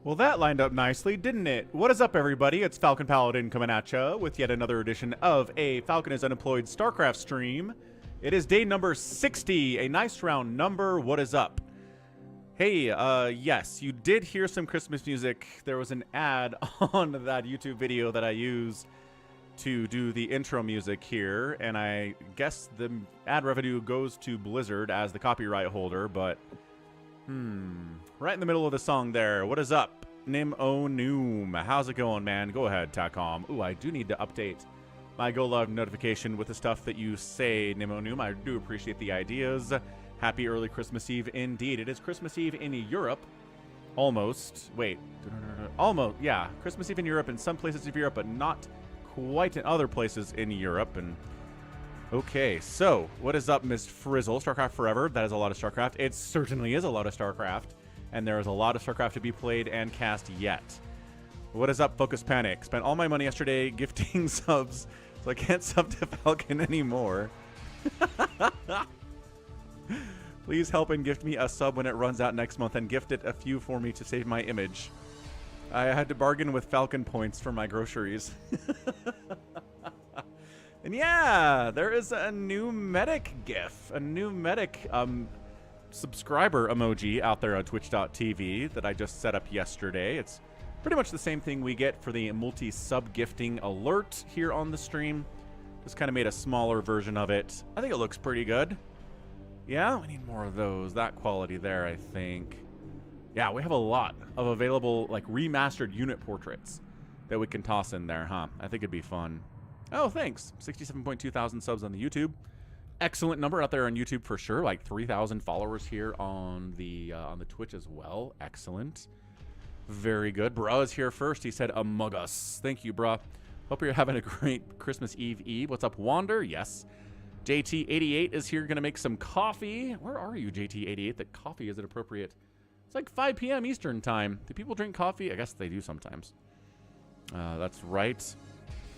Well, that lined up nicely, didn't it? What is up, everybody? It's Falcon Paladin coming at ya with yet another edition of a Falcon is Unemployed StarCraft stream. It is day number 60, a nice round number. What is up? Hey, yes, you did hear some Christmas music. There was an ad on that YouTube video that I use to do the intro music here, and I guess the ad revenue goes to Blizzard as the copyright holder, but right in the middle of the song there. What is up? nooB. How's it going, man? Go ahead, Tacom. Ooh, I do need to update my Go Live notification with the stuff that you say, nooB. I do appreciate the ideas. Happy early Christmas Eve indeed. It is Christmas Eve in Europe. Almost. Wait. Almost. Yeah. Christmas Eve in Europe in some places of Europe, but not quite in other places in Europe. And okay, so what is up, Miss Frizzle? StarCraft Forever. That is a lot of StarCraft. It certainly is a lot of StarCraft. And there is a lot of StarCraft to be played and cast yet. What is up, Focus Panic? Spent all my money yesterday gifting subs, so I can't sub to Falcon anymore. Please help and gift me a sub when it runs out next month, and gift it a few for me to save my image. I had to bargain with Falcon points for my groceries. And yeah, there is a new medic gif, a new medic subscriber emoji out there on twitch.tv that I just set up yesterday. It's pretty much the same thing we get for the multi-sub gifting alert here on the stream. Just kind of made a smaller version of it. I think it looks pretty good. Yeah, we need more of those. That quality there, I think. Yeah, we have a lot of available, like, remastered unit portraits that we can toss in there, huh? I think it'd be fun. Oh, thanks. 67.2 thousand subs on the YouTube. Excellent number out there on YouTube for sure. Like 3,000 followers here on the Twitch as well. Excellent. Very good. Bruh is here first. He said, among us. Thank you, bruh. Hope you're having a great Christmas Eve. What's up, Wander? Yes. JT88 is here going to make some coffee. Where are you, JT88? That coffee is appropriate. It's like 5 p.m. Eastern time. Do people drink coffee? I guess they do sometimes. That's right.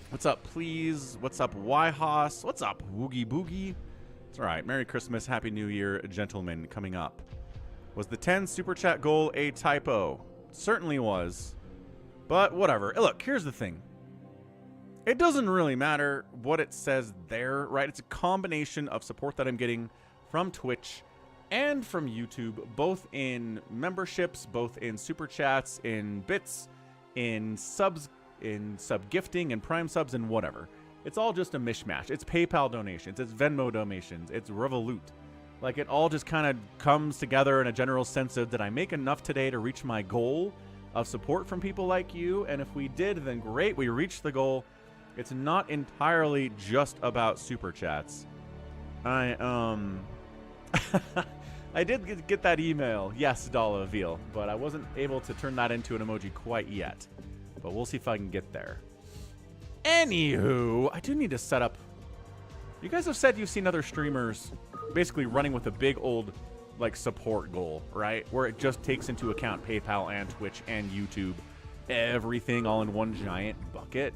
What's up, please? What's up, Yhos? What's up, Woogie Boogie? It's all right. Merry Christmas, Happy New Year, gentlemen, coming up. Was the 10 Super Chat goal a typo? It certainly was. But whatever. Look, here's the thing. It doesn't really matter what it says there, right? It's a combination of support that I'm getting from Twitch and from YouTube, both in memberships, both in Super Chats, in bits, in subs, in sub gifting and prime subs and whatever. It's all just a mishmash. It's PayPal donations, it's Venmo donations, it's Revolut. Like, it all just kind of comes together in a general sense of, did I make enough today to reach my goal of support from people like you? And if we did, then great, we reached the goal. It's not entirely just about Super Chats. I did get that email, yes, Dollaville, but I wasn't able to turn that into an emoji quite yet. But we'll see if I can get there. Anywho, I do need to set up... You guys have said you've seen other streamers basically running with a big old, like, support goal, right? Where it just takes into account PayPal and Twitch and YouTube. Everything all in one giant bucket.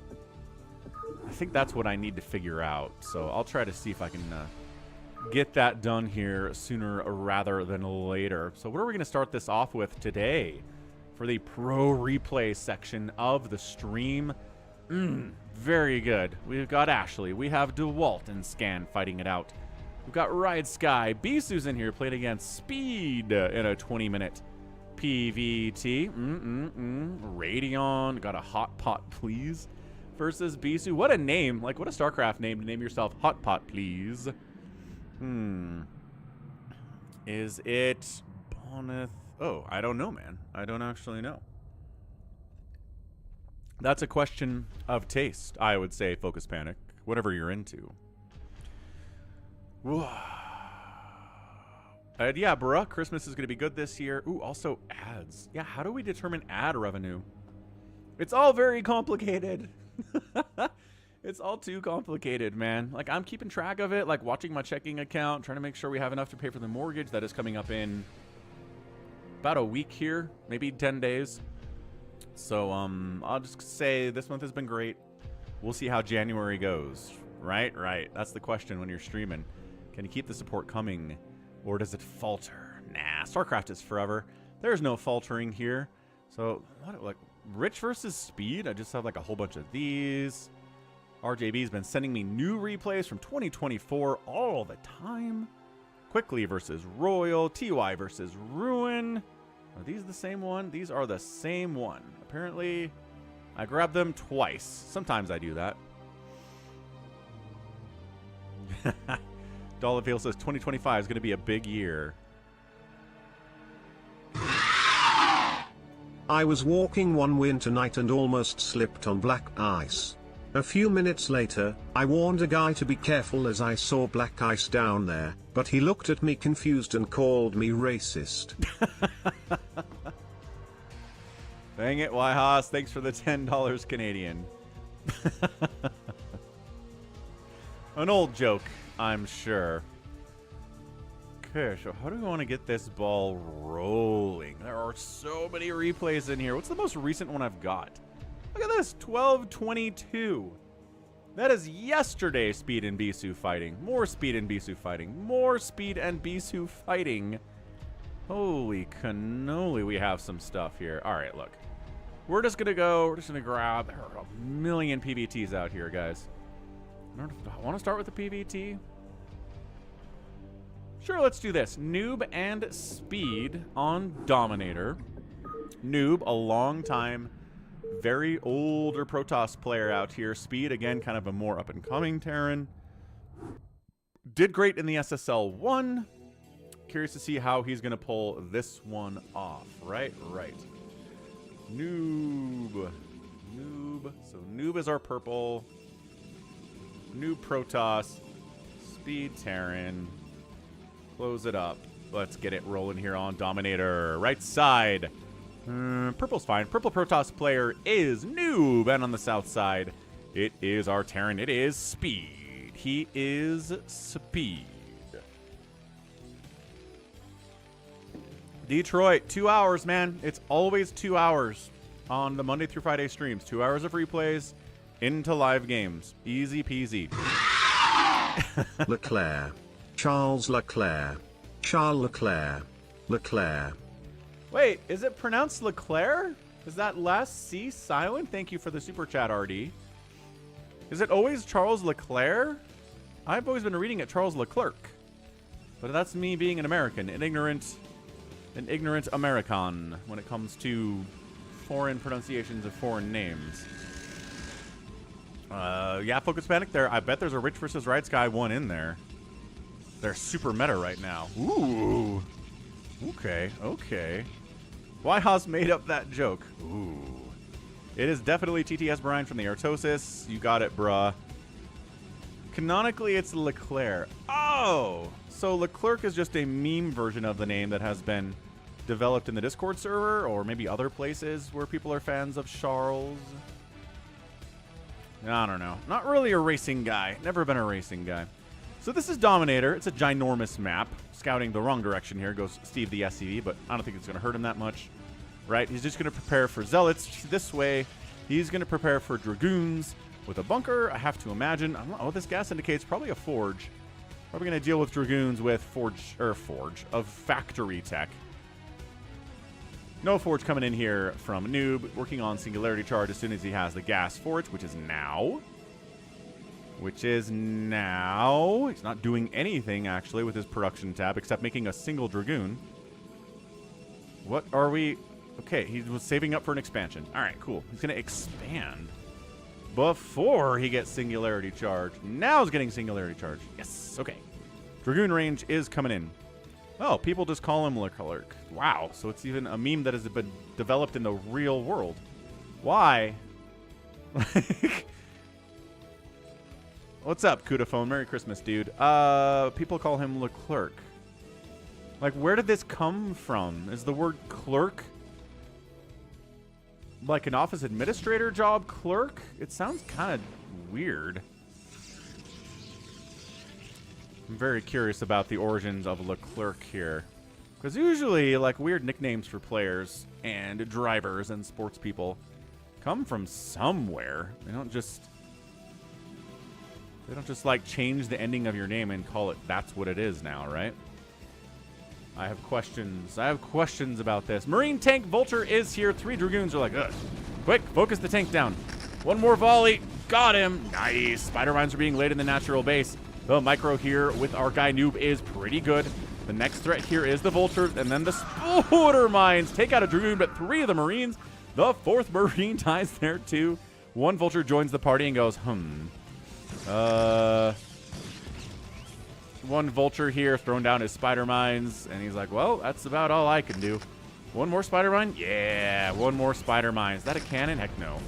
I think that's what I need to figure out. So I'll try to see if I can get that done here sooner rather than later. So what are we going to start this off with today? For the pro replay section of the stream. Very good. We've got Ashley. We have DeWalt and Scan fighting it out. We've got Ride Sky. Bisu's in here playing against Speed in a 20-minute PvT. Radeon. Got a Hot Pot, please. Versus Bisu. What a name. Like, what a StarCraft name to name yourself Hot Pot, please. Is it Boneth? Oh, I don't know, man. I don't actually know. That's a question of taste, I would say, Focus Panic. Whatever you're into. Yeah, bruh, Christmas is going to be good this year. Ooh, also ads. Yeah, how do we determine ad revenue? It's all very complicated. It's all too complicated, man. Like, I'm keeping track of it, like watching my checking account, trying to make sure we have enough to pay for the mortgage that is coming up in about a week here, maybe 10 days. So, I'll just say this month has been great. We'll see how January goes. Right? That's the question when you're streaming. Can you keep the support coming, or does it falter? Nah, StarCraft is forever. There's no faltering here. So, what, like, Rich versus Speed? I just have, like, a whole bunch of these. RJB's been sending me new replays from 2024 all the time. Quickly versus Royal. TY versus Ruin. Are these the same one? These are the same one. Apparently, I grabbed them twice. Sometimes I do that. Dollarfield says 2025 is going to be a big year. I was walking one winter night and almost slipped on black ice. A few minutes later, I warned a guy to be careful as I saw black ice down there, but he looked at me confused and called me racist. Dang it, Wyhaas. Thanks for the $10 Canadian. An old joke, I'm sure. Okay, so how do we want to get this ball rolling? There are so many replays in here. What's the most recent one I've got? Look at this, 12:22. That is yesterday Speed and Bisu fighting. More Speed and Bisu fighting. More Speed and Bisu fighting. Holy cannoli, we have some stuff here. All right, look. We're just going to grab, there are a million PvTs out here, guys. I want to start with the PvT. Sure, let's do this. nooB and Speed on Dominator. nooB, a long time, very older Protoss player out here. Speed, again, kind of a more up-and-coming Terran. Did great in the SSL 1. Curious to see how he's going to pull this one off. Right. nooB. So nooB is our purple. nooB Protoss. Speed Terran. Close it up. Let's get it rolling here on Dominator. Right side. Purple's fine. Purple Protoss player is nooB. And on the south side, it is our Terran. It is Speed. He is Speed. Detroit, 2 hours, man. It's always 2 hours on the Monday through Friday streams. 2 hours of replays into live games. Easy peasy. Leclerc. Charles Leclerc. Charles Leclerc. Leclerc. Wait, is it pronounced Leclerc? Is that last C silent? Thank you for the super chat, RD. Is it always Charles Leclerc? I've always been reading it Charles Leclerc. But that's me being an American, an ignorant American when it comes to foreign pronunciations of foreign names. Yeah, Focus Panic there. I bet there's a Rich versus Right Sky one in there. They're super meta right now. Ooh. Okay. Wyhaas made up that joke. Ooh. It is definitely TTS Brian from the Artosis. You got it, bruh. Canonically, it's Leclerc. Oh! So Leclerc is just a meme version of the name that has been developed in the Discord server or maybe other places where people are fans of Charles. I don't know. Not really a racing guy. Never been a racing guy. So this is Dominator. It's a ginormous map. Scouting the wrong direction here goes Steve the SCV, but I don't think it's going to hurt him that much. Right? He's just going to prepare for Zealots this way. He's going to prepare for Dragoons with a bunker, I have to imagine. I don't know what this gas indicates. Probably a Forge. Probably going to deal with Dragoons with of Factory Tech. No Forge coming in here from nooB. Working on Singularity Charge as soon as he has the gas for it, which is now. He's not doing anything, actually, with his production tab, except making a single Dragoon. What are we... Okay, he was saving up for an expansion. All right, cool. He's going to expand before he gets Singularity Charge. Now he's getting Singularity Charge. Yes, okay. Dragoon range is coming in. Oh, people just call him Leclerc. Wow, so it's even a meme that has been developed in the real world. Why? What's up, Kudaphone? Merry Christmas, dude. People call him Leclerc. Like, where did this come from? Is the word clerk like an office administrator job, clerk? It sounds kind of weird. I'm very curious about the origins of Leclerc here. Because usually, like, weird nicknames for players and drivers and sports people come from somewhere. They don't just like change the ending of your name and call it that's what it is now, right? I have questions. I have questions about this. Marine tank Vulture is here. 3 Dragoons are like, ugh. Quick, focus the tank down. One more volley. Got him. Nice. Spider mines are being laid in the natural base. The micro here with our guy nooB is pretty good. The next threat here is the Vulture, and then the Spider mines take out a Dragoon, but 3 of the Marines. The 4th Marine dies there too. 1 Vulture joins the party and goes, 1 Vulture here throwing down his Spider mines, and he's like, well, that's about all I can do. 1 more Spider mine? Yeah, 1 more Spider mine. Is that a cannon? Heck no.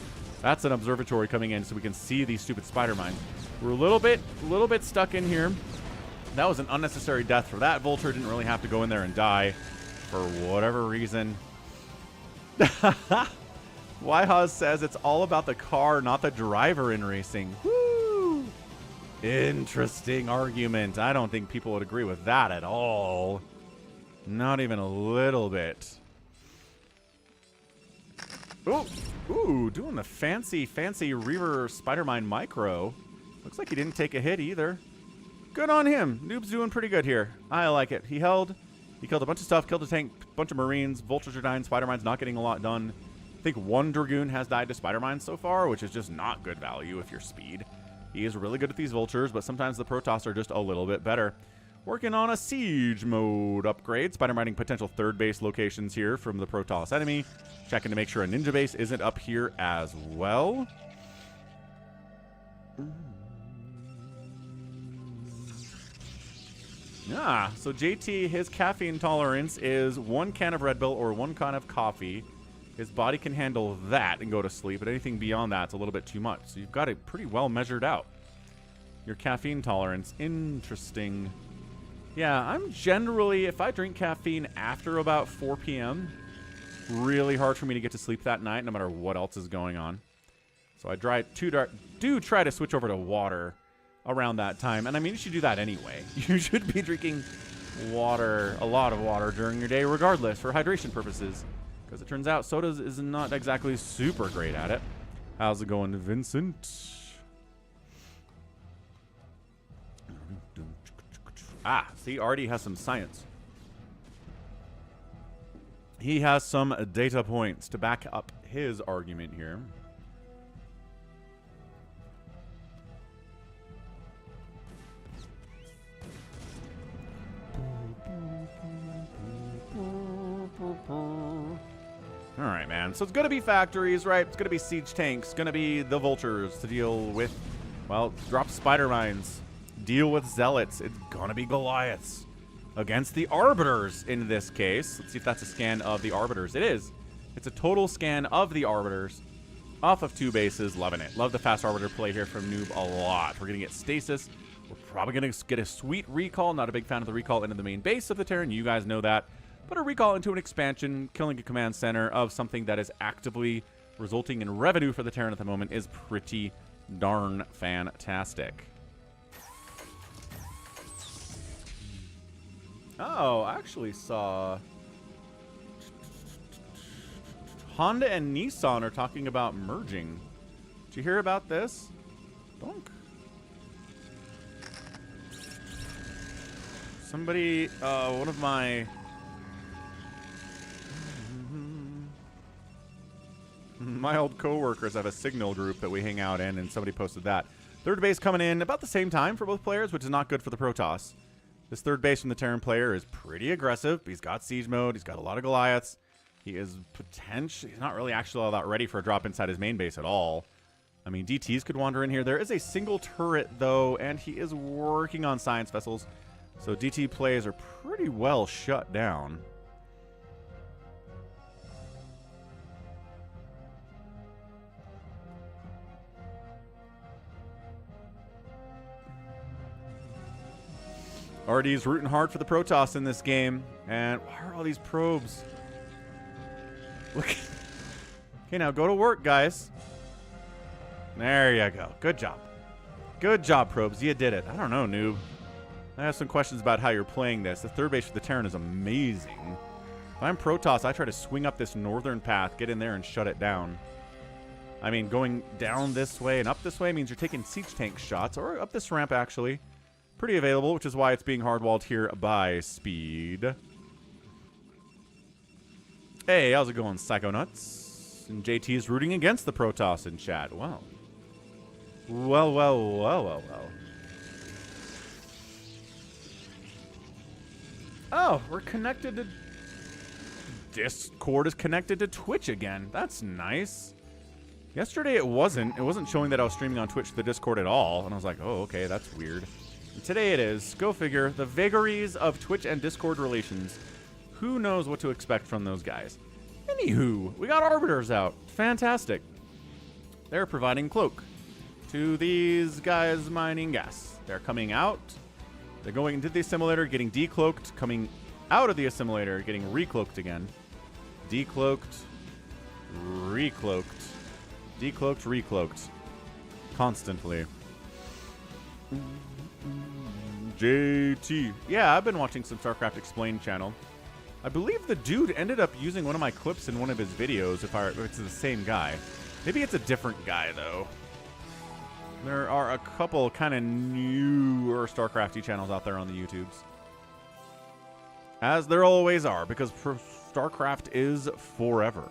That's an observatory coming in so we can see these stupid Spider mines. We're a little bit stuck in here. That was an unnecessary death for that Vulture. Didn't really have to go in there and die for whatever reason. Wyhaz says it's all about the car, not the driver in racing. Woo! Interesting argument. I don't think people would agree with that at all. Not even a little bit. Ooh, doing the fancy Reaver Spider-Mine Micro. Looks like he didn't take a hit either. Good on him. noob's doing pretty good here. I like it. He killed a bunch of stuff, killed a tank, bunch of Marines, Vultures are dying, Spider-Mine's not getting a lot done. I think 1 Dragoon has died to Spider-Mine so far, which is just not good value if you're speed. He is really good at these Vultures, but sometimes the Protoss are just a little bit better. Working on a siege mode upgrade. Spider-Mining potential 3rd base locations here from the Protoss enemy. Checking to make sure a ninja base isn't up here as well. So JT, his caffeine tolerance is 1 can of Red Bull or 1 can of coffee. His body can handle that and go to sleep, but anything beyond that's a little bit too much. So you've got it pretty well measured out. Your caffeine tolerance. Interesting. Yeah, I'm generally, if I drink caffeine after about 4 p.m., really hard for me to get to sleep that night, no matter what else is going on. So I do try to switch over to water around that time. And I mean, you should do that anyway. You should be drinking water, a lot of water during your day regardless, for hydration purposes. Because it turns out soda is not exactly super great at it. How's it going, Vincent? See, Artie has some science. He has some data points to back up his argument here. All right, man. So it's going to be factories, right? It's going to be siege tanks. It's going to be the Vultures to deal with. Well, drop Spider Mines. Deal with Zealots. It's going to be Goliaths against the Arbiters in this case. Let's see if that's a scan of the Arbiters. It is. It's a total scan of the Arbiters off of 2 bases. Loving it. Love the fast Arbiter play here from nooB a lot. We're going to get Stasis. We're probably going to get a sweet recall. Not a big fan of the recall into the main base of the Terran. You guys know that. But a recall into an expansion, killing a command center of something that is actively resulting in revenue for the Terran at the moment is pretty darn fantastic. Oh, I actually saw Honda and Nissan are talking about merging. Did you hear about this? Donk. Somebody, one of my old coworkers have a Signal group that we hang out in, and somebody posted that. 3rd base coming in about the same time for both players, which is not good for the Protoss. This 3rd base from the Terran player is pretty aggressive. He's got siege mode. He's got a lot of Goliaths. He is potentially, he's not really actually all that ready for a drop inside his main base at all. I mean, DTs could wander in here. There is a single turret, though, and he is working on science vessels. So DT plays are pretty well shut down. RD's rooting hard for the Protoss in this game. And why are all these probes? Look. Okay, now go to work, guys. There you go. Good job. Good job, probes. You did it. I don't know, noob. I have some questions about how you're playing this. The 3rd base for the Terran is amazing. If I'm Protoss, I try to swing up this northern path, get in there, and shut it down. I mean, going down this way and up this way means you're taking siege tank shots, or up this ramp, actually. Pretty available, which is why it's being hardwalled here by Speed. Hey, how's it going, Psychonauts? And JT's rooting against the Protoss in chat. Wow. Well. Oh, we're connected to... Discord is connected to Twitch again. That's nice. Yesterday it wasn't. It wasn't showing that I was streaming on Twitch to the Discord at all. And I was like, oh, okay, that's weird. And today it is. Go figure. The vagaries of Twitch and Discord relations. Who knows what to expect from those guys? Anywho, we got Arbiters out. Fantastic. They're providing cloak to these guys mining gas. They're coming out. They're going into the assimilator, getting decloaked, coming out of the assimilator, getting recloaked again. Decloaked, recloaked, decloaked, recloaked. Constantly. JT. Yeah, I've been watching some StarCraft Explained channel. I believe the dude ended up using one of my clips in one of his videos, if it's the same guy. Maybe it's a different guy, though. There are a couple kind of newer StarCrafty channels out there on the YouTubes. As there always are, because StarCraft is forever.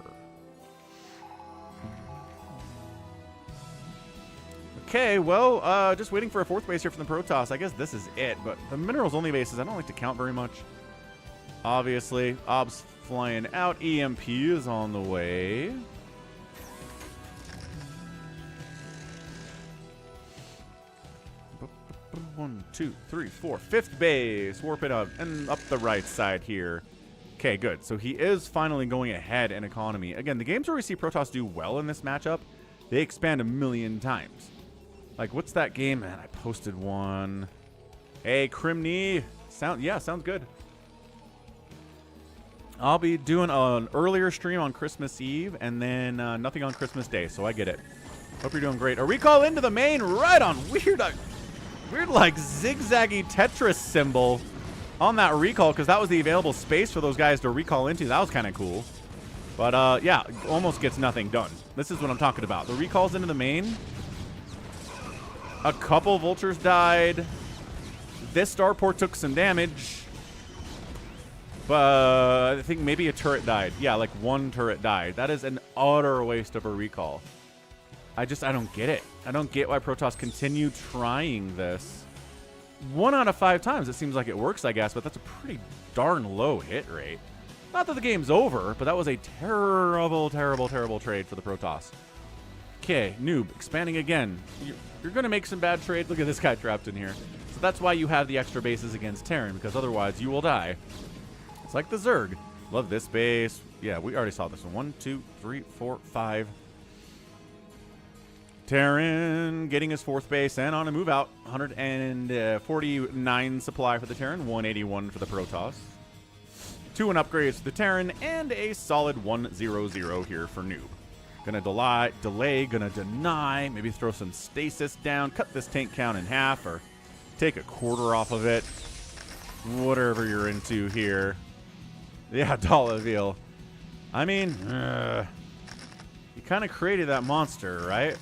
Okay, well, just waiting for a fourth base here from the Protoss. I guess this is it, but the minerals only bases, I don't like to count very much. Obviously, Ob's flying out. EMP is on the way. One, two, three, four. Fifth base. Warp it up and up the right side here. Okay, good. So he is finally going ahead in economy. Again, the games where we see Protoss do well in this matchup, they expand a million times. Like, what's that game? Man, I posted one. Hey, Crimney. Sounds good. I'll be doing an earlier stream on Christmas Eve and then nothing on Christmas Day, so I get it. Hope you're doing great. A recall into the main right on. Weird like zigzaggy Tetris symbol on that recall because that was the available space for those guys to recall into. That was kind of cool. But yeah, almost gets nothing done. This is what I'm talking about. The recalls into the main. A couple vultures died. This starport took some damage. But I think maybe a turret died. Yeah, like one turret died. That is an utter waste of a recall. I don't get it. I don't get why Protoss continue trying this. 1 out of 5 times it seems like it works, I guess, but that's a pretty darn low hit rate. Not that the game's over, but that was a terrible, terrible, terrible trade for the Protoss. Okay, nooB, expanding again. You're going to make some bad trades. Look at this guy trapped in here. So that's why you have the extra bases against Terran, because otherwise you will die. It's like the Zerg. Love this base. Yeah, we already saw this one. 1, 2, 3, 4, 5. Terran getting his fourth base and on a move out. 149 supply for the Terran, 181 for the Protoss. 2 upgrades for the Terran, and a solid 1-0-0 here for nooB. Gonna delay, gonna deny, maybe throw some stasis down, cut this tank count in half, or take a quarter off of it. Whatever you're into here. Yeah, Dollaville. I mean, you kind of created that monster, right?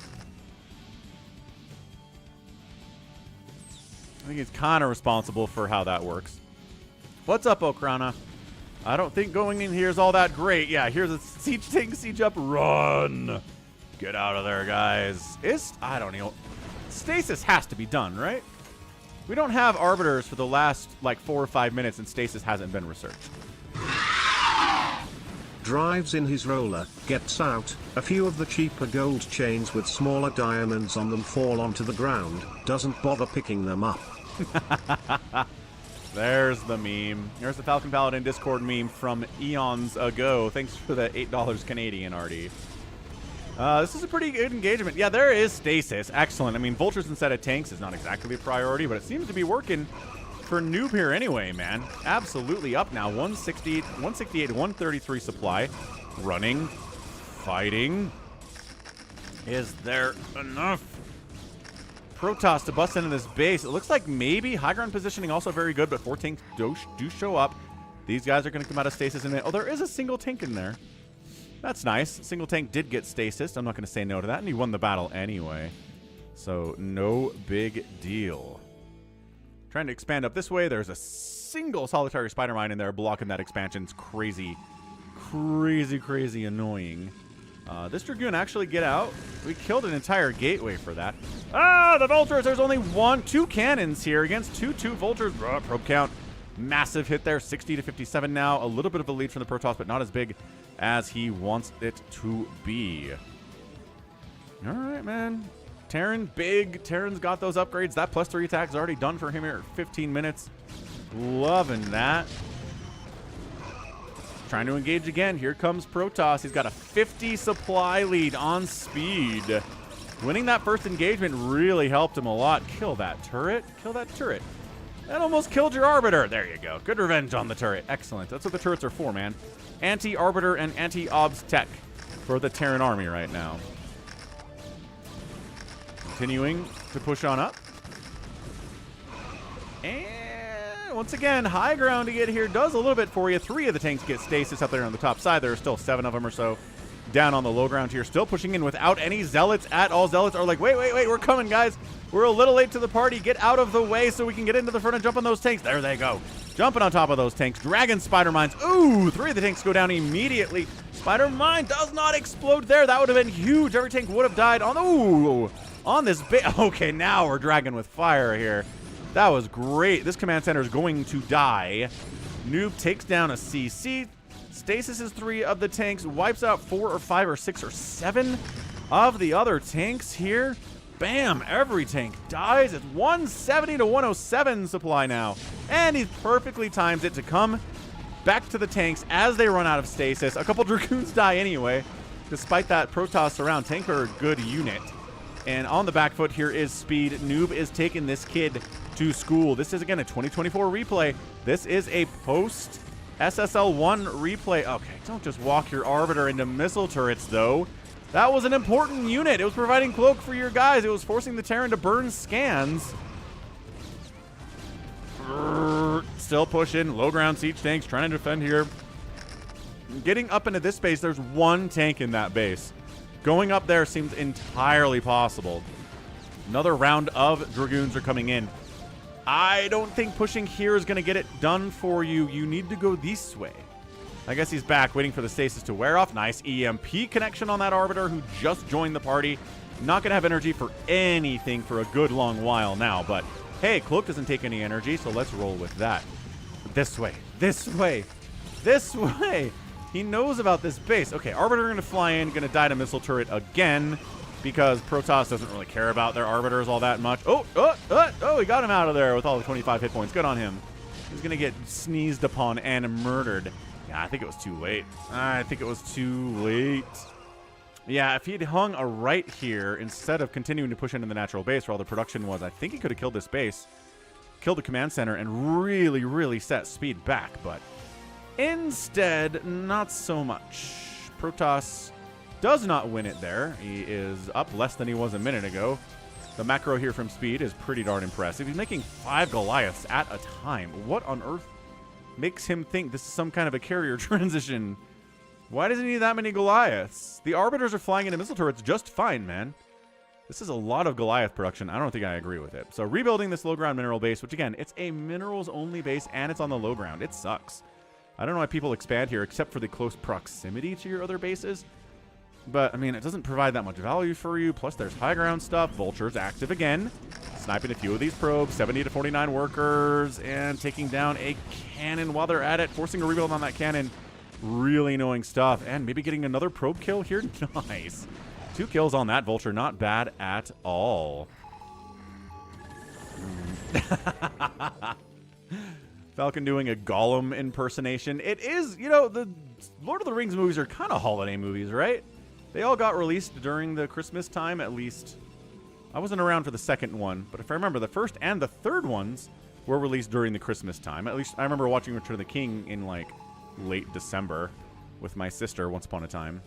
I think he's kind of responsible for how that works. What's up, Okrana? I don't think going in here is all that great. Yeah, here's a siege tank, siege up, run. Get out of there, guys. I don't know. Stasis has to be done, right? We don't have arbiters for the last, like, 4 or 5 minutes, and stasis hasn't been researched. Drives in his roller, gets out, a few of the cheaper gold chains with smaller diamonds on them fall onto the ground, doesn't bother picking them up. There's the meme. There's the Falcon Paladin Discord meme from eons ago. Thanks for the $8 Canadian, RD. This is a pretty good engagement. Yeah, there is stasis. Excellent. I mean, vultures instead of tanks is not exactly a priority, but it seems to be working for nooB here anyway, man. Absolutely up now. 168, 133 supply. Running. Fighting. Is there enough Protoss to bust into this base? It looks like maybe high ground positioning also very good, but 4 tanks do show up. These guys are going to come out of stasis in it. Oh, there is a single tank in there. That's nice. Single tank did get stasis. I'm not going to say no to that, and he won the battle anyway. So no big deal. Trying to expand up this way. There's a single solitary spider mine in there blocking that expansion. It's crazy, crazy annoying. This Dragoon actually get out. We killed an entire gateway for that. Ah, the Vultures! There's only two cannons here against two Vultures. Probe count. Massive hit there, 60 to 57 now. A little bit of a lead from the Protoss, but not as big as he wants it to be. All right, man. Terran, big. Terran's got those upgrades. That +3 attack is already done for him here at 15 minutes. Loving that. Trying to engage again. Here comes Protoss. He's got a 50 supply lead on speed. Winning that first engagement really helped him a lot. Kill that turret. Kill that turret. That almost killed your Arbiter. There you go. Good revenge on the turret. Excellent. That's what the turrets are for, man. Anti-Arbiter and anti-Obs tech for the Terran army right now. Continuing to push on up. And once again, high ground to get here does a little bit for you. 3 of the tanks get stasis up there on the top side. There are still 7 of them or so down on the low ground here. Still pushing in without any Zealots at all. Zealots are like, wait, we're coming, guys. We're a little late to the party. Get out of the way so we can get into the front and jump on those tanks. There they go. Jumping on top of those tanks. Dragon Spider Mines. Ooh, 3 of the tanks go down immediately. Spider Mine does not explode there. That would have been huge. Every tank would have died on, on this bit. Okay, now we're dragging with fire here. That was great. This command center is going to die. nooB takes down a CC. Stasis is 3 of the tanks. Wipes out 4 or 5 or 6 or 7 of the other tanks here. Bam! Every tank dies. It's 170 to 107 supply now. And he perfectly times it to come back to the tanks as they run out of stasis. A couple Dragoons die anyway. Despite that, Protoss around tank are a good unit. And on the back foot here is Speed. nooB is taking this kid to school. This is, again, a 2024 replay. This is a post-SSL1 replay. Okay, don't just walk your Arbiter into missile turrets, though. That was an important unit. It was providing cloak for your guys. It was forcing the Terran to burn scans. Still pushing. Low ground siege tanks trying to defend here. Getting up into this base, there's 1 tank in that base. Going up there seems entirely possible. Another round of Dragoons are coming in. I don't think pushing here is going to get it done for you. You need to go this way. I guess he's back, waiting for the stasis to wear off. Nice EMP connection on that Arbiter who just joined the party. Not going to have energy for anything for a good long while now, but hey, Cloak doesn't take any energy, so let's roll with that. This way, this way, this way. He knows about this base. Okay, Arbiter going to fly in, going to die to missile turret again because Protoss doesn't really care about their Arbiters all that much. Oh, he got him out of there with all the 25 hit points. Good on him. He's going to get sneezed upon and murdered. Yeah, I think it was too late. Yeah, if he'd hung a right here instead of continuing to push into the natural base where all the production was, I think he could have killed this base, killed the command center, and really set Speed back. But instead, not so much. Protoss does not win it there. He is up less than he was a minute ago. The macro here from Speed is pretty darn impressive. He's making 5 Goliaths at a time. What on earth makes him think this is some kind of a carrier transition? Why does he need that many Goliaths? The Arbiters are flying into missile turrets just fine, man. This is a lot of Goliath production. I don't think I agree with it. So rebuilding this low ground mineral base, which again, it's a minerals only base and it's on the low ground. It sucks. I don't know why people expand here except for the close proximity to your other bases. But, I mean, it doesn't provide that much value for you. Plus, there's high ground stuff. Vultures active again. Sniping a few of these probes. 70 to 49 workers. And taking down a cannon while they're at it. Forcing a rebuild on that cannon. Really annoying stuff. And maybe getting another probe kill here. Nice. 2 kills on that Vulture. Not bad at all. Falcon doing a Gollum impersonation. It is, you know, the Lord of the Rings movies are kind of holiday movies, right? They all got released during the Christmas time, at least. I wasn't around for the second one, but if I remember, the first and the third ones were released during the Christmas time. At least I remember watching Return of the King in, like, late December with my sister once upon a time.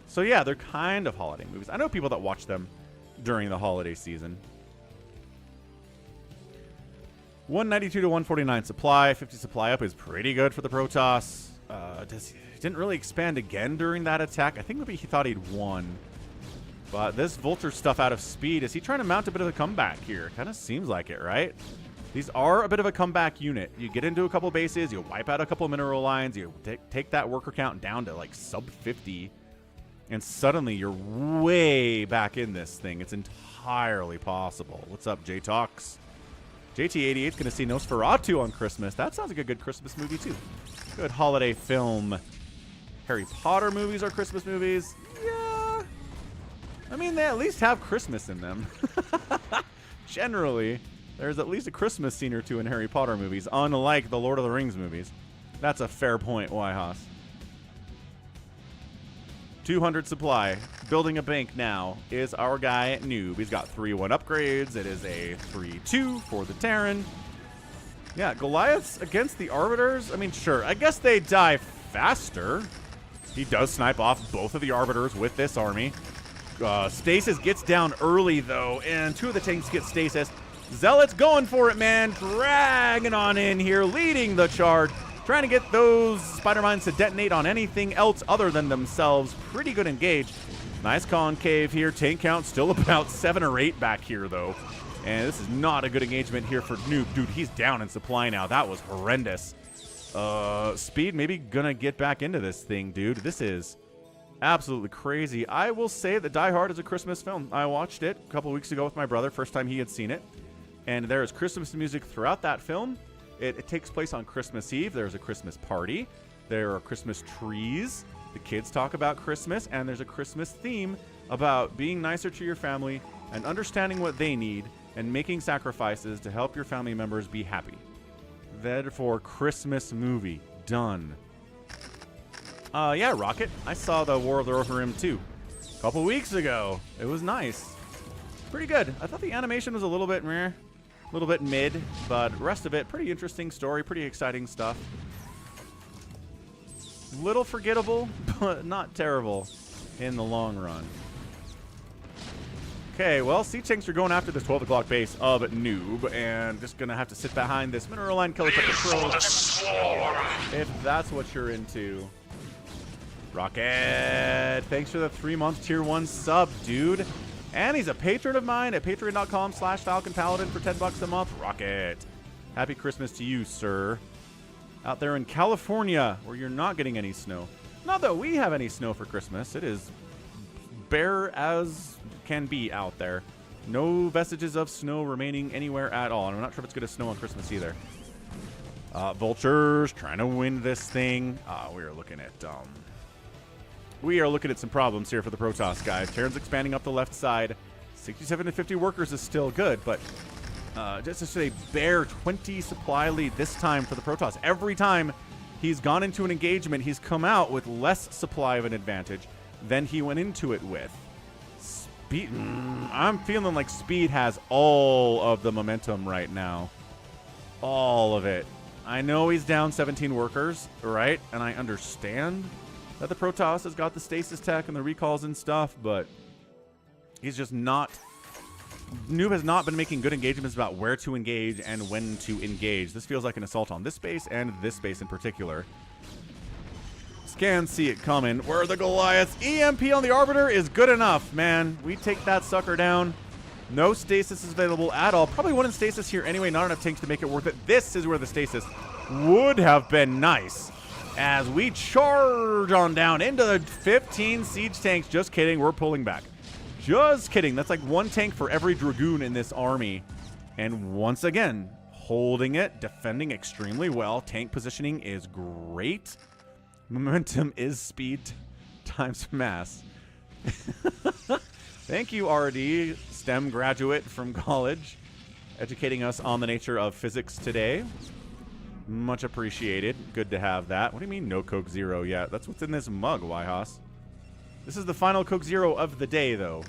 So, yeah, they're kind of holiday movies. I know people that watch them during the holiday season. 192 to 149 supply. 50 supply up is pretty good for the Protoss. Didn't really expand again during that attack. I think maybe he thought he'd won. But this Vulture stuff out of Speed, is he trying to mount a bit of a comeback here? Kind of seems like it, right? These are a bit of a comeback unit. You get into a couple bases, you wipe out a couple mineral lines, you take that worker count down to like sub 50, and suddenly you're way back in this thing. It's entirely possible. What's up, J-Talks? JT88 is going to see Nosferatu on Christmas. That sounds like a good Christmas movie, too. Good holiday film. Harry Potter movies are Christmas movies. Yeah. I mean, they at least have Christmas in them. Generally, there's at least a Christmas scene or two in Harry Potter movies, unlike the Lord of the Rings movies. That's a fair point, Wyhaus. 200 supply. Building a bank now is our guy, nooB. He's got 3-1 upgrades. It is a 3-2 for the Terran. Yeah, Goliaths against the Arbiters. I mean, sure. I guess they die faster. He does snipe off both of the Arbiters with this army. Stasis gets down early, though, and 2 of the tanks get stasis. Zealots going for it, man. Dragging on in here, leading the charge. Trying to get those spider mines to detonate on anything else other than themselves. Pretty good engage. Nice concave here. Tank count still about 7 or 8 back here, though. And this is not a good engagement here for nooB. Dude, he's down in supply now. That was horrendous. Speed maybe gonna get back into this thing, dude. This is absolutely crazy. I will say that Die Hard is a Christmas film. I watched it a couple weeks ago with my brother. First time he had seen it. And there is Christmas music throughout that film. It takes place on Christmas Eve. There's a Christmas party. There are Christmas trees. The kids talk about Christmas, and there's a Christmas theme about being nicer to your family and understanding what they need and making sacrifices to help your family members be happy. Therefore, Christmas movie. Done. Yeah, Rocket. I saw the War of the Rohirrim too. A couple weeks ago. It was nice. Pretty good. I thought the animation was a little bit meh. A little bit mid, but rest of it, pretty interesting story, pretty exciting stuff. Little forgettable, but not terrible in the long run. Okay, well, Sea Tanks are going after this 12 o'clock base of nooB, and just gonna have to sit behind this mineral line, kill a couple trolls, if that's what you're into. Rocket, thanks for the 3-month tier 1 sub, dude. And he's a patron of mine at patreon.com/FalconPaladin for $10 a month. Rocket. Happy Christmas to you, sir. Out there in California, where you're not getting any snow. Not that we have any snow for Christmas. It is bare as can be out there. No vestiges of snow remaining anywhere at all. And I'm not sure if it's going to snow on Christmas either. Vultures trying to win this thing. We are looking at... We are looking at some problems here for the Protoss, guys. Terran's expanding up the left side. 67 to 50 workers is still good, but just to say, bare 20 supply lead this time for the Protoss. Every time he's gone into an engagement, he's come out with less supply of an advantage than he went into it with. Speed, I'm feeling like Speed has all of the momentum right now. All of it. I know he's down 17 workers, right? And I understand that the Protoss has got the stasis tech and the recalls and stuff, but he's just not... nooB has not been making good engagements about where to engage and when to engage. This feels like an assault on this space and this space in particular. Scans see it coming. Where are the Goliaths? EMP on the Arbiter is good enough, man. We take that sucker down. No stasis is available at all. Probably one in stasis here anyway. Not enough tanks to make it worth it. This is where the stasis would have been nice. As we charge on down into the 15 siege tanks. Just kidding, we're pulling back. Just kidding. That's like 1 tank for every Dragoon in this army. And once again, holding it, defending extremely well. Tank positioning is great. Momentum is speed times mass. Thank you, RD, STEM graduate from college, educating us on the nature of physics today. Much appreciated. Good to have that. What do you mean no Coke Zero yet? That's what's in this mug, Wyhaus. This is the final Coke Zero of the day, though.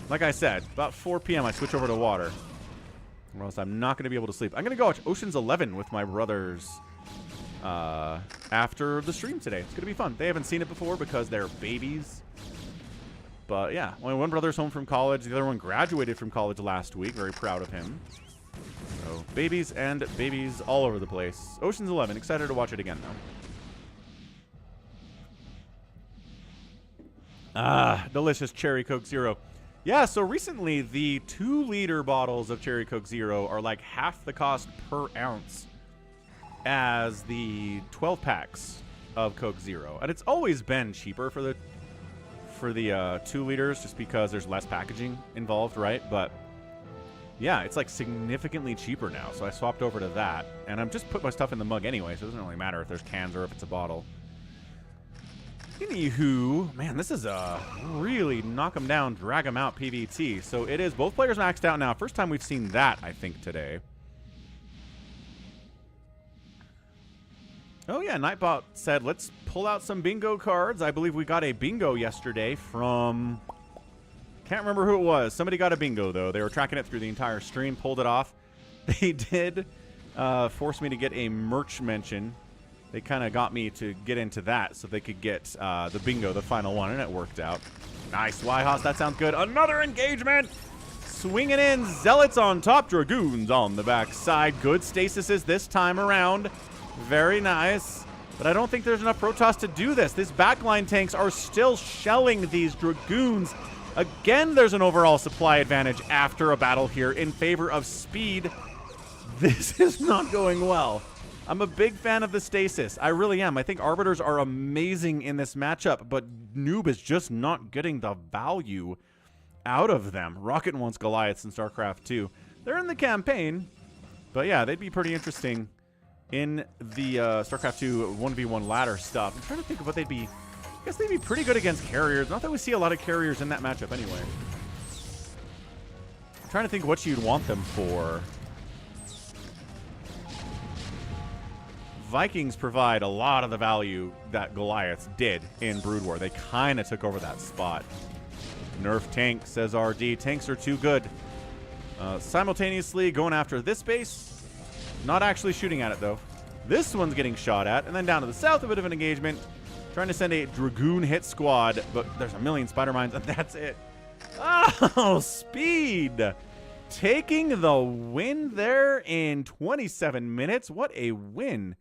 Like I said, about 4 p.m. I switch over to water. Or else I'm not going to be able to sleep. I'm going to go watch Ocean's 11 with my brothers after the stream today. It's going to be fun. They haven't seen it before because they're babies. But yeah, only one brother's home from college. The other one graduated from college last week. Very proud of him. So, babies and babies all over the place. Ocean's 11. Excited to watch it again, though. Ah, delicious cherry Coke Zero. Yeah, so recently the 2-liter bottles of Cherry Coke Zero are like half the cost per ounce as the 12 packs of Coke Zero. And it's always been cheaper for the 2 liters just because there's less packaging involved, right? But yeah, it's like significantly cheaper now. So I swapped over to that, and I'm just put my stuff in the mug anyway, so it doesn't really matter if there's cans or if it's a bottle. Anywho, man, this is a really knock 'em down, drag 'em out PvT. So it is both players maxed out now. First time we've seen that, I think, today. Oh yeah, Nightbot said, let's pull out some bingo cards. I believe we got a bingo yesterday from... Can't remember who it was. Somebody got a bingo, though. They were tracking it through the entire stream, pulled it off. They did force me to get a merch mention. They kind of got me to get into that so they could get the bingo, the final one, and it worked out. Nice, Wyhoss. That sounds good. Another engagement. Swinging in. Zealots on top. Dragoons on the backside. Good stasises this time around. Very nice. But I don't think there's enough Protoss to do this. These backline tanks are still shelling these Dragoons. Again, there's an overall supply advantage after a battle here in favor of Speed. This is not going well. I'm a big fan of the stasis. I really am. I think Arbiters are amazing in this matchup, but nooB is just not getting the value out of them. Rocket wants Goliaths in StarCraft 2. They're in the campaign, but yeah, they'd be pretty interesting in the StarCraft 2 1v1 ladder stuff. I'm trying to think of what they'd be. I guess they'd be pretty good against carriers. Not that we see a lot of carriers in that matchup anyway. I'm trying to think what you'd want them for. Vikings provide a lot of the value that Goliaths did in Brood War. They kind of took over that spot. Nerf tank, says RD. Tanks are too good. Simultaneously going after this base. Not actually shooting at it, though. This one's getting shot at. And then down to the south, a bit of an engagement. Trying to send a Dragoon hit squad, but there's a million spider mines, and that's it. Oh, Speed! Taking the win there in 27 minutes. What a win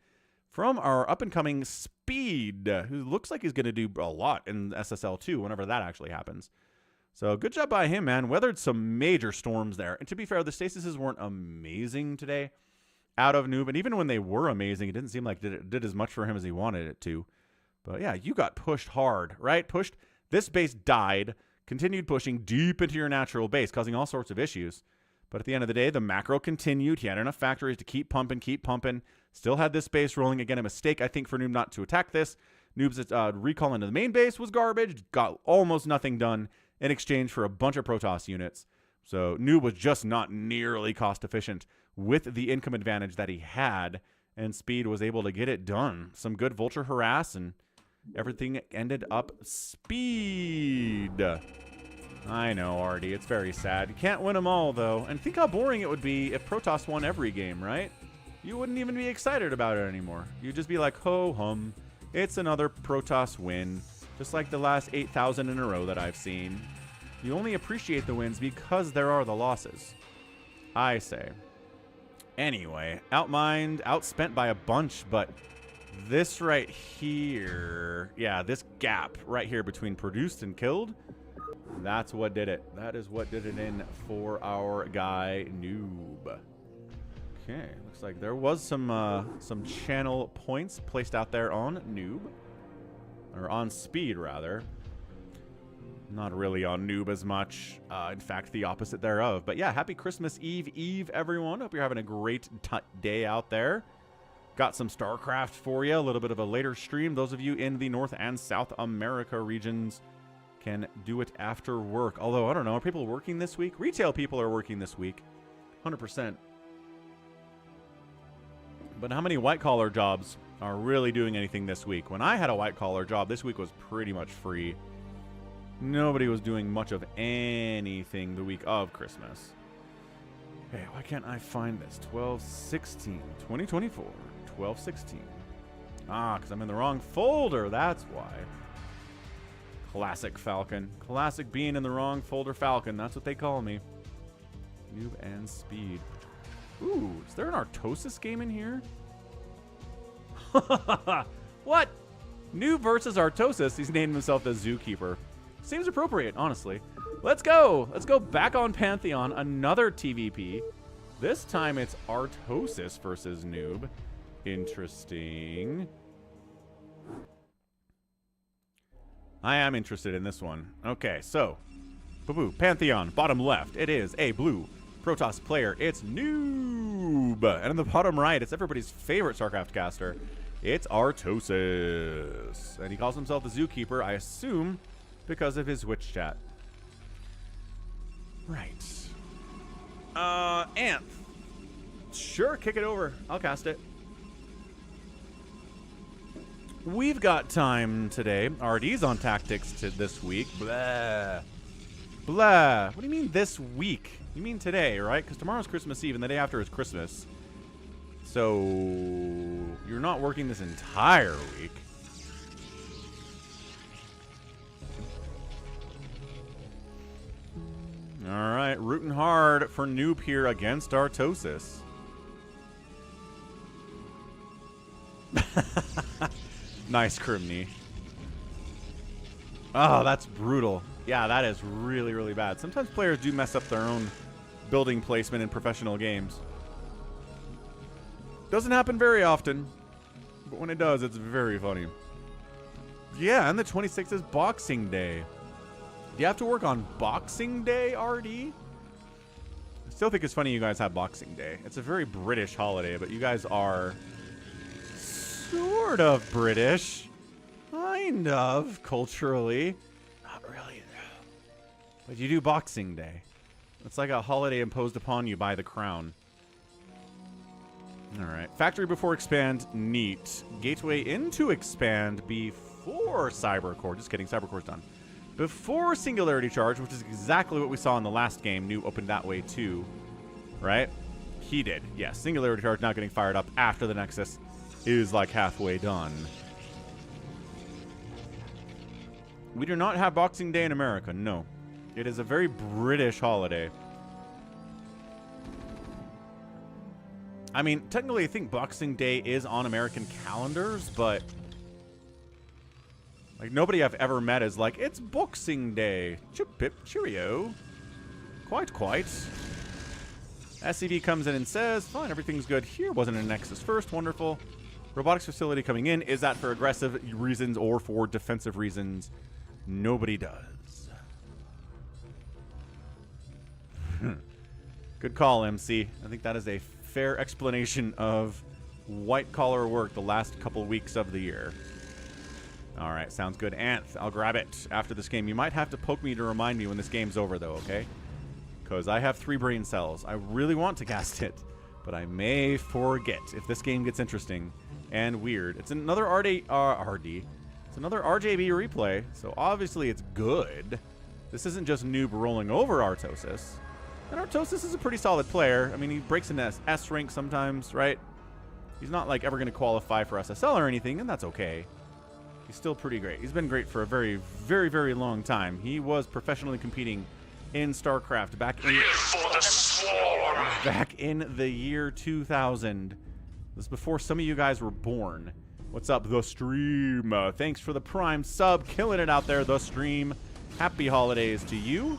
from our up-and-coming Speed, who looks like he's going to do a lot in SSL 2 whenever that actually happens. So good job by him, man. Weathered some major storms there. And to be fair, the stasises weren't amazing today out of nooB. And even when they were amazing, it didn't seem like it did as much for him as he wanted it to. But yeah, you got pushed hard, right? Pushed. This base died, continued pushing deep into your natural base, causing all sorts of issues. But at the end of the day, the macro continued. He had enough factories to keep pumping. Still had this base rolling. Again, a mistake, I think, for nooB not to attack this. noob's recall into the main base was garbage. Got almost nothing done in exchange for a bunch of Protoss units. So nooB was just not nearly cost efficient with the income advantage that he had. And Speed was able to get it done. Some good Vulture harass, and everything ended up Speed. I know, RD. It's very sad. You can't win them all, though. And think how boring it would be if Protoss won every game, right? You wouldn't even be excited about it anymore. You'd just be like, ho-hum. It's another Protoss win. Just like the last 8,000 in a row that I've seen. You only appreciate the wins because there are the losses, I say. Anyway, outmined, outspent by a bunch, but this right here, yeah, this gap right here between produced and killed, that's what did it. That is what did it in for our guy nooB. Okay, looks like there was some channel points placed out there on nooB, or on Speed rather. Not really on nooB as much. In fact, the opposite thereof. But yeah, happy Christmas Eve, everyone. Hope you're having a great day out there. Got some StarCraft for you. A little bit of a later stream. Those of you in the North and South America regions can do it after work. Although, I don't know. Are people working this week? Retail people are working this week. 100%. But how many white-collar jobs are really doing anything this week? When I had a white-collar job, this week was pretty much free. Nobody was doing much of anything the week of Christmas. Hey, why can't I find this? 12/16, 2024. 12/16. Ah, because I'm in the wrong folder. That's why. Classic Falcon. Classic being in the wrong folder Falcon. That's what they call me. nooB and Speed. Ooh, is there an Artosis game in here? What? nooB versus Artosis. He's named himself the Zookeeper. Seems appropriate, honestly. Let's go. Let's go back on Pantheon. Another TVP. This time it's Artosis versus nooB. Interesting. I am interested in this one. Okay, so. Boo-boo. Pantheon, bottom left. It is a blue Protoss player. It's nooB. And in the bottom right, it's everybody's favorite StarCraft caster. It's Artosis. And he calls himself the Zookeeper, I assume, because of his Twitch chat. Right. Anth. Sure, kick it over. I'll cast it. We've got time today. RD's on tactics this week. Blah. Blah. What do you mean this week? You mean today, right? Because tomorrow's Christmas Eve and the day after is Christmas. So you're not working this entire week. All right, rooting hard for nooB here against Artosis. Nice, Crimney. Oh, that's brutal. Yeah, that is really, really bad. Sometimes players do mess up their own building placement in professional games. Doesn't happen very often, but when it does, it's very funny. Yeah, and the 26th is Boxing Day. Do you have to work on Boxing Day, RD? I still think it's funny you guys have Boxing Day. It's a very British holiday, but you guys are sort of British. Kind of, culturally. Not really, though. But you do Boxing Day. It's like a holiday imposed upon you by the crown. Alright. Factory before expand, neat. Gateway into expand before Cybercore. Just kidding, Cybercore's done. Before Singularity Charge, which is exactly what we saw in the last game. nooB opened that way too. Right? He did. Yes, Singularity Charge now getting fired up after the Nexus is like halfway done. We do not have Boxing Day in America, no. It is a very British holiday. I mean, technically I think Boxing Day is on American calendars, but like nobody I've ever met is like, it's Boxing Day. Chip-pip, cheerio. Quite. SCV comes in and says, fine, everything's good here. Wasn't a Nexus first, wonderful. Robotics facility coming in. Is that for aggressive reasons or for defensive reasons? Nobody does. Good call, MC. I think that is a fair explanation of white-collar work the last couple weeks of the year. All right, sounds good. Anth, I'll grab it after this game. You might have to poke me to remind me when this game's over, though, okay? Because I have 3 brain cells. I really want to cast it, but I may forget if this game gets interesting and weird. It's another RD. It's another RJB replay, so obviously it's good. This isn't just nooB rolling over Artosis. And Artosis is a pretty solid player. I mean, he breaks into S rank sometimes, right? He's not like ever going to qualify for SSL or anything, and that's okay. He's still pretty great. He's been great for a very, very, very long time. He was professionally competing in StarCraft back in the year 2000. This is before some of you guys were born. What's up, The Stream? Thanks for the Prime sub. Killing it out there, The Stream. Happy holidays to you.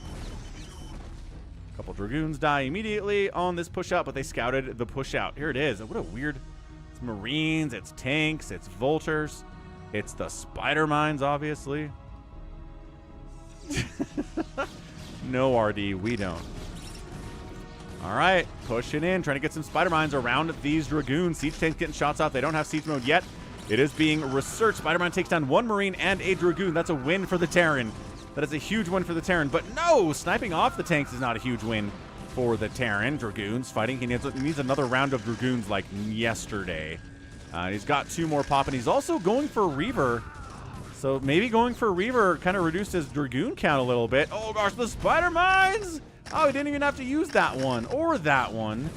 A couple Dragoons die immediately on this push out, but they scouted the push out. Here it is. What a weird... It's Marines, it's tanks, it's Vultures. It's the Spider Mines, obviously. No, RD, we don't. All right, pushing in, trying to get some Spider Mines around these Dragoons. Siege tanks getting shots off. They don't have siege mode yet. It is being researched. Spider Mine takes down 1 Marine and a Dragoon. That's a win for the Terran. That is a huge win for the Terran. But no, sniping off the tanks is not a huge win for the Terran. Dragoons fighting. He needs another round of Dragoons like yesterday. He's got 2 more pop, and he's also going for Reaver. So maybe going for Reaver kind of reduced his Dragoon count a little bit. Oh gosh, the Spider Mines! Oh, he didn't even have to use that one or that one.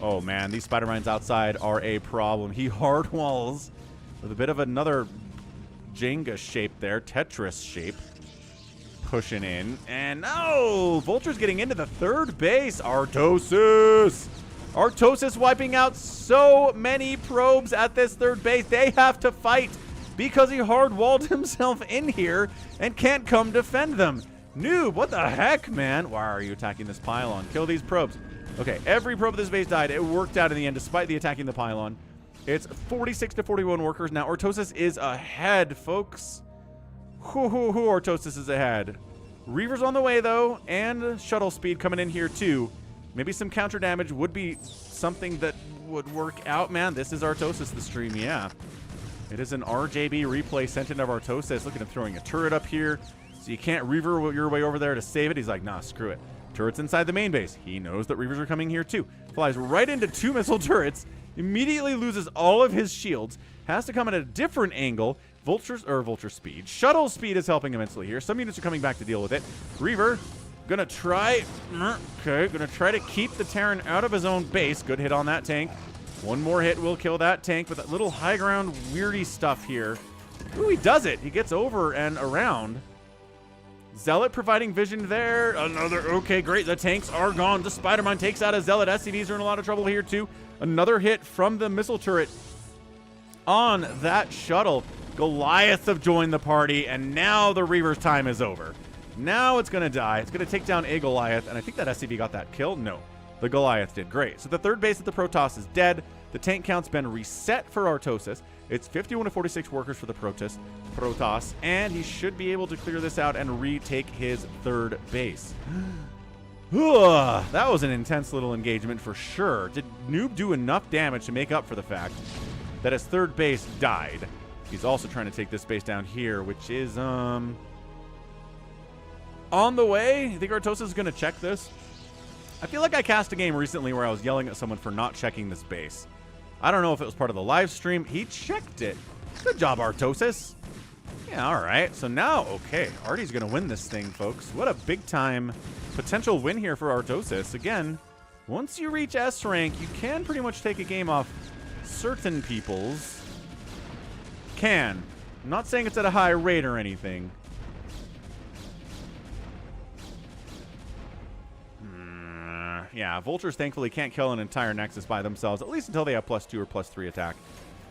Oh man, these Spider Mines outside are a problem. He hard walls with a bit of another Jenga shape there, Tetris shape. Pushing in, and no! Vulture's getting into the 3rd base. Artosis! Artosis wiping out so many probes at this 3rd base. They have to fight because he hard-walled himself in here and can't come defend them. nooB, what the heck, man? Why are you attacking this pylon? Kill these probes. Okay, every probe of this base died. It worked out in the end, despite the attacking the pylon. It's 46 to 41 workers. Now, Artosis is ahead, folks. Artosis is ahead. Reaver's on the way, though, and shuttle speed coming in here, too. Maybe some counter damage would be something that would work out. Man, this is Artosis, the stream, yeah. It is an RJB replay sent in of Artosis. Look at him throwing a turret up here. So you can't Reaver your way over there to save it. He's like, nah, screw it. Turret's inside the main base. He knows that Reavers are coming here, too. Flies right into 2 missile turrets. Immediately loses all of his shields. Has to come at a different angle. Vulture speed. Shuttle speed is helping immensely here. Some units are coming back to deal with it. Reaver gonna try. Okay, gonna try to keep the Terran out of his own base. Good hit on that tank. One more hit will kill that tank, but that little high ground weirdy stuff here. Ooh, he does it. He gets over and around. Zealot providing vision there. Another, okay, great. The tanks are gone. The Spider-Man takes out a Zealot. SCVs are in a lot of trouble here, too. Another hit from the missile turret on that shuttle. Goliath have joined the party, and now the Reaver's time is over. Now it's going to die. It's going to take down a Goliath, and I think that SCV got that kill. No, the Goliath did. Great. So the third base of the Protoss is dead. The tank count's been reset for Artosis. It's 51 to 46 workers for the Protoss, and he should be able to clear this out and retake his third base. That was an intense little engagement for sure. Did nooB do enough damage to make up for the fact that his third base died? He's also trying to take this base down here, which is on the way. I think Artosis is going to check this. I feel like I cast a game recently where I was yelling at someone for not checking this base. I don't know if it was part of the live stream. He checked it. Good job, Artosis. Yeah, all right. So now, okay, Artie's going to win this thing, folks. What a big-time potential win here for Artosis. Again, once you reach S rank, you can pretty much take a game off certain people's. Can. I'm not saying it's at a high rate or anything. Yeah, Vultures thankfully can't kill an entire Nexus by themselves, at least until they have +2 or +3 attack.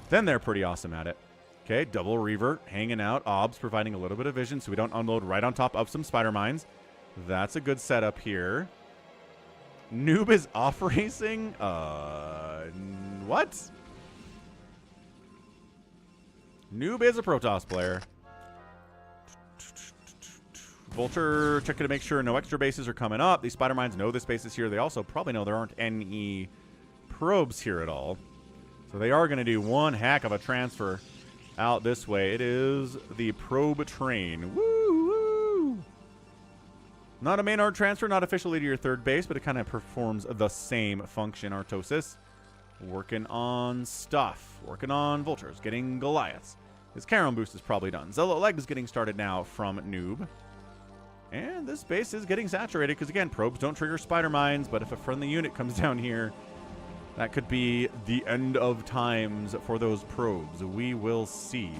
Then they're pretty awesome at it. Okay, double Reaver hanging out. Obs providing a little bit of vision so we don't unload right on top of some Spider Mines. That's a good setup here. nooB is off racing? What? nooB is a Protoss player. Vulture checking to make sure no extra bases are coming up. These Spider Mines know this base is here. They also probably know there aren't any probes here at all. So they are going to do one heck of a transfer out this way. It is the probe train. Woo, woo. Not a main art transfer, not officially to your third base, but it kind of performs the same function. Artosis working on stuff. Working on Vultures. Getting Goliaths. His Charon boost is probably done. Zealot Leg is getting started now from nooB. And this base is getting saturated because, again, probes don't trigger Spider Mines, but if a friendly unit comes down here, that could be the end of times for those probes. We will see.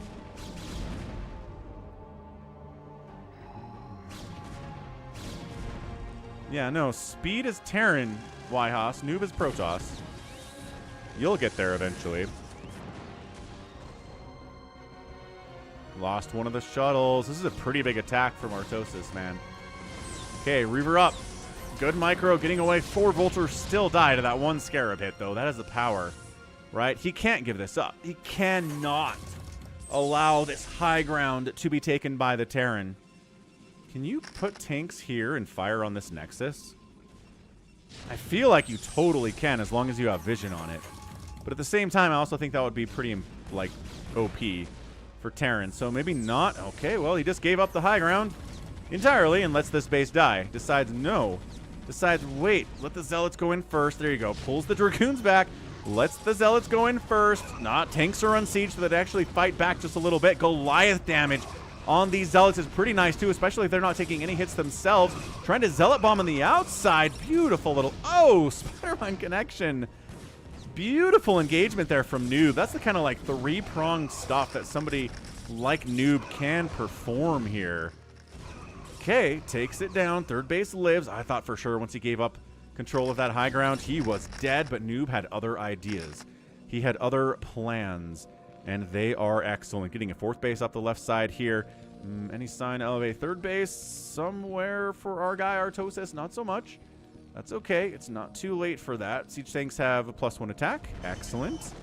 Yeah, no, speed is Terran, Yhas. nooB is Protoss. You'll get there eventually. Lost one of the shuttles. This is a pretty big attack from Artosis, man. Okay, Reaver up. Good micro, getting away. 4 Vultures still die to that one Scarab hit, though. That is the power, right? He can't give this up. He cannot allow this high ground to be taken by the Terran. Can you put tanks here and fire on this Nexus? I feel like you totally can as long as you have vision on it. But at the same time, I also think that would be pretty, like, OP for Terran. So maybe not. Okay, well, he just gave up the high ground entirely and lets this base die. Decides no. Decides, wait, let the Zealots go in first. There you go. Pulls the Dragoons back. Lets the Zealots go in first. Not tanks are on siege so that they actually fight back just a little bit. Goliath damage on these Zealots is pretty nice too, especially if they're not taking any hits themselves. Trying to Zealot bomb on the outside. Beautiful little, oh, Spider-Man connection. Beautiful engagement there from nooB. That's the kind of like 3-pronged stuff that somebody like nooB can perform here. Okay, takes it down. Third base lives. I thought for sure once he gave up control of that high ground, he was dead, but nooB had other ideas. He had other plans, and they are excellent. Getting a 4th base up the left side here. Any sign of a third base somewhere for our guy Artosis? Not so much. That's okay. It's not too late for that. Siege tanks have a +1 attack. Excellent.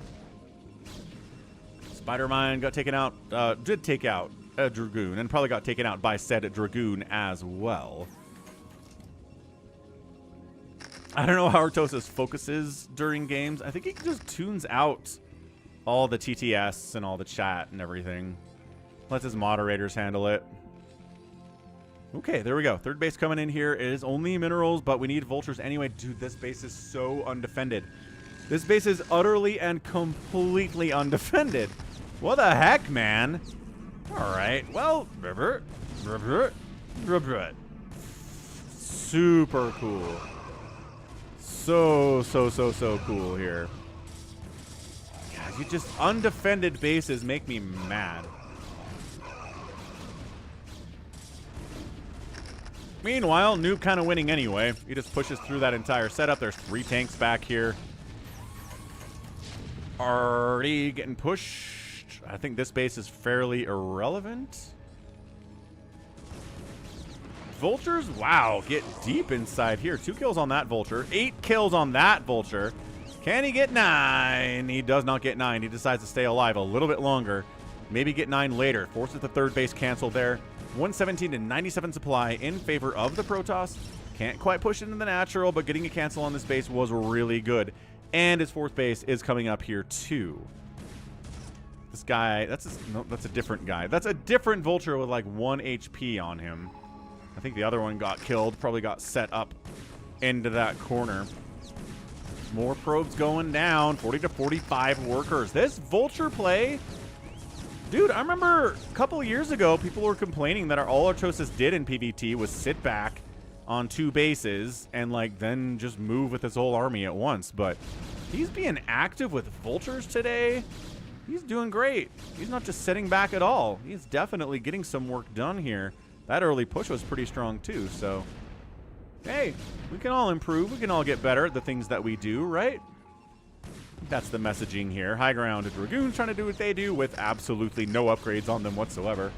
Spider-Mine got taken out. Did take out a Dragoon, and probably got taken out by said Dragoon as well. I don't know how Artosis focuses during games. I think he just tunes out all the TTS and all the chat and everything. Lets his moderators handle it. Okay, there we go. Third base coming in here. It is only minerals, but we need vultures anyway. Dude, this base is so undefended. This base is utterly and completely undefended. What the heck, man? All right. Well, super cool. So cool here. God, you just undefended bases make me mad. Meanwhile, nooB kind of winning anyway. He just pushes through that entire setup. There's 3 tanks back here. Already getting pushed. I think this base is fairly irrelevant. Vultures, wow, get deep inside here. 2 kills on that vulture. 8 kills on that vulture. Can he get 9? He does not get 9. He decides to stay alive a little bit longer. Maybe get 9 later. Forces the third base cancel there. 117 to 97 supply in favor of the Protoss. Can't quite push it into the natural, but getting a cancel on this base was really good. And his 4th base is coming up here too. This guy, no, that's a different guy. That's a different vulture with like 1 HP on him. I think the other one got killed, probably got set up into that corner. More probes going down, 40 to 45 workers. This vulture play, dude, I remember a couple years ago, people were complaining that all Artosis did in PvT was sit back on 2 bases and like then just move with his whole army at once. But he's being active with vultures today. He's doing great. He's not just sitting back at all. He's definitely getting some work done here. That early push was pretty strong too, so hey, we can all improve. We can all get better at the things that we do, right? That's the messaging here. High ground Dragoons trying to do what they do with absolutely no upgrades on them whatsoever.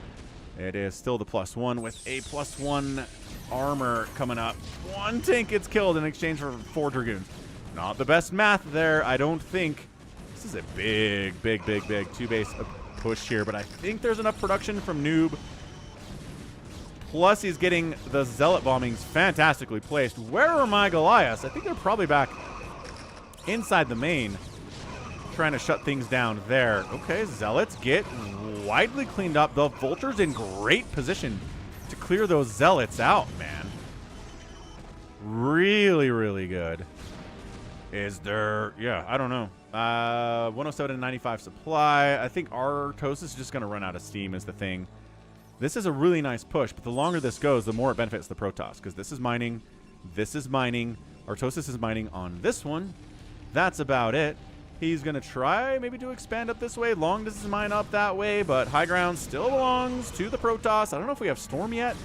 It is still the +1 with a +1 armor coming up. 1 tank gets killed in exchange for 4 Dragoons. Not the best math there, I don't think. This is a big 2 base push here, but I think there's enough production from nooB. Plus, he's getting the Zealot bombings fantastically placed. Where are my Goliaths? I think they're probably back inside the main, trying to shut things down there. Okay, Zealots get widely cleaned up. The Vulture's in great position to clear those Zealots out, man. Really good. Is there... yeah, I don't know. 107 and 95 supply. I think Artosis is just going to run out of steam is the thing. This is a really nice push, but the longer this goes, the more it benefits the Protoss, because this is mining, Artosis is mining on this one. That's about it. He's going to try maybe to expand up this way. Long distance mine up that way, but high ground still belongs to the Protoss. I don't know if we have Storm yet,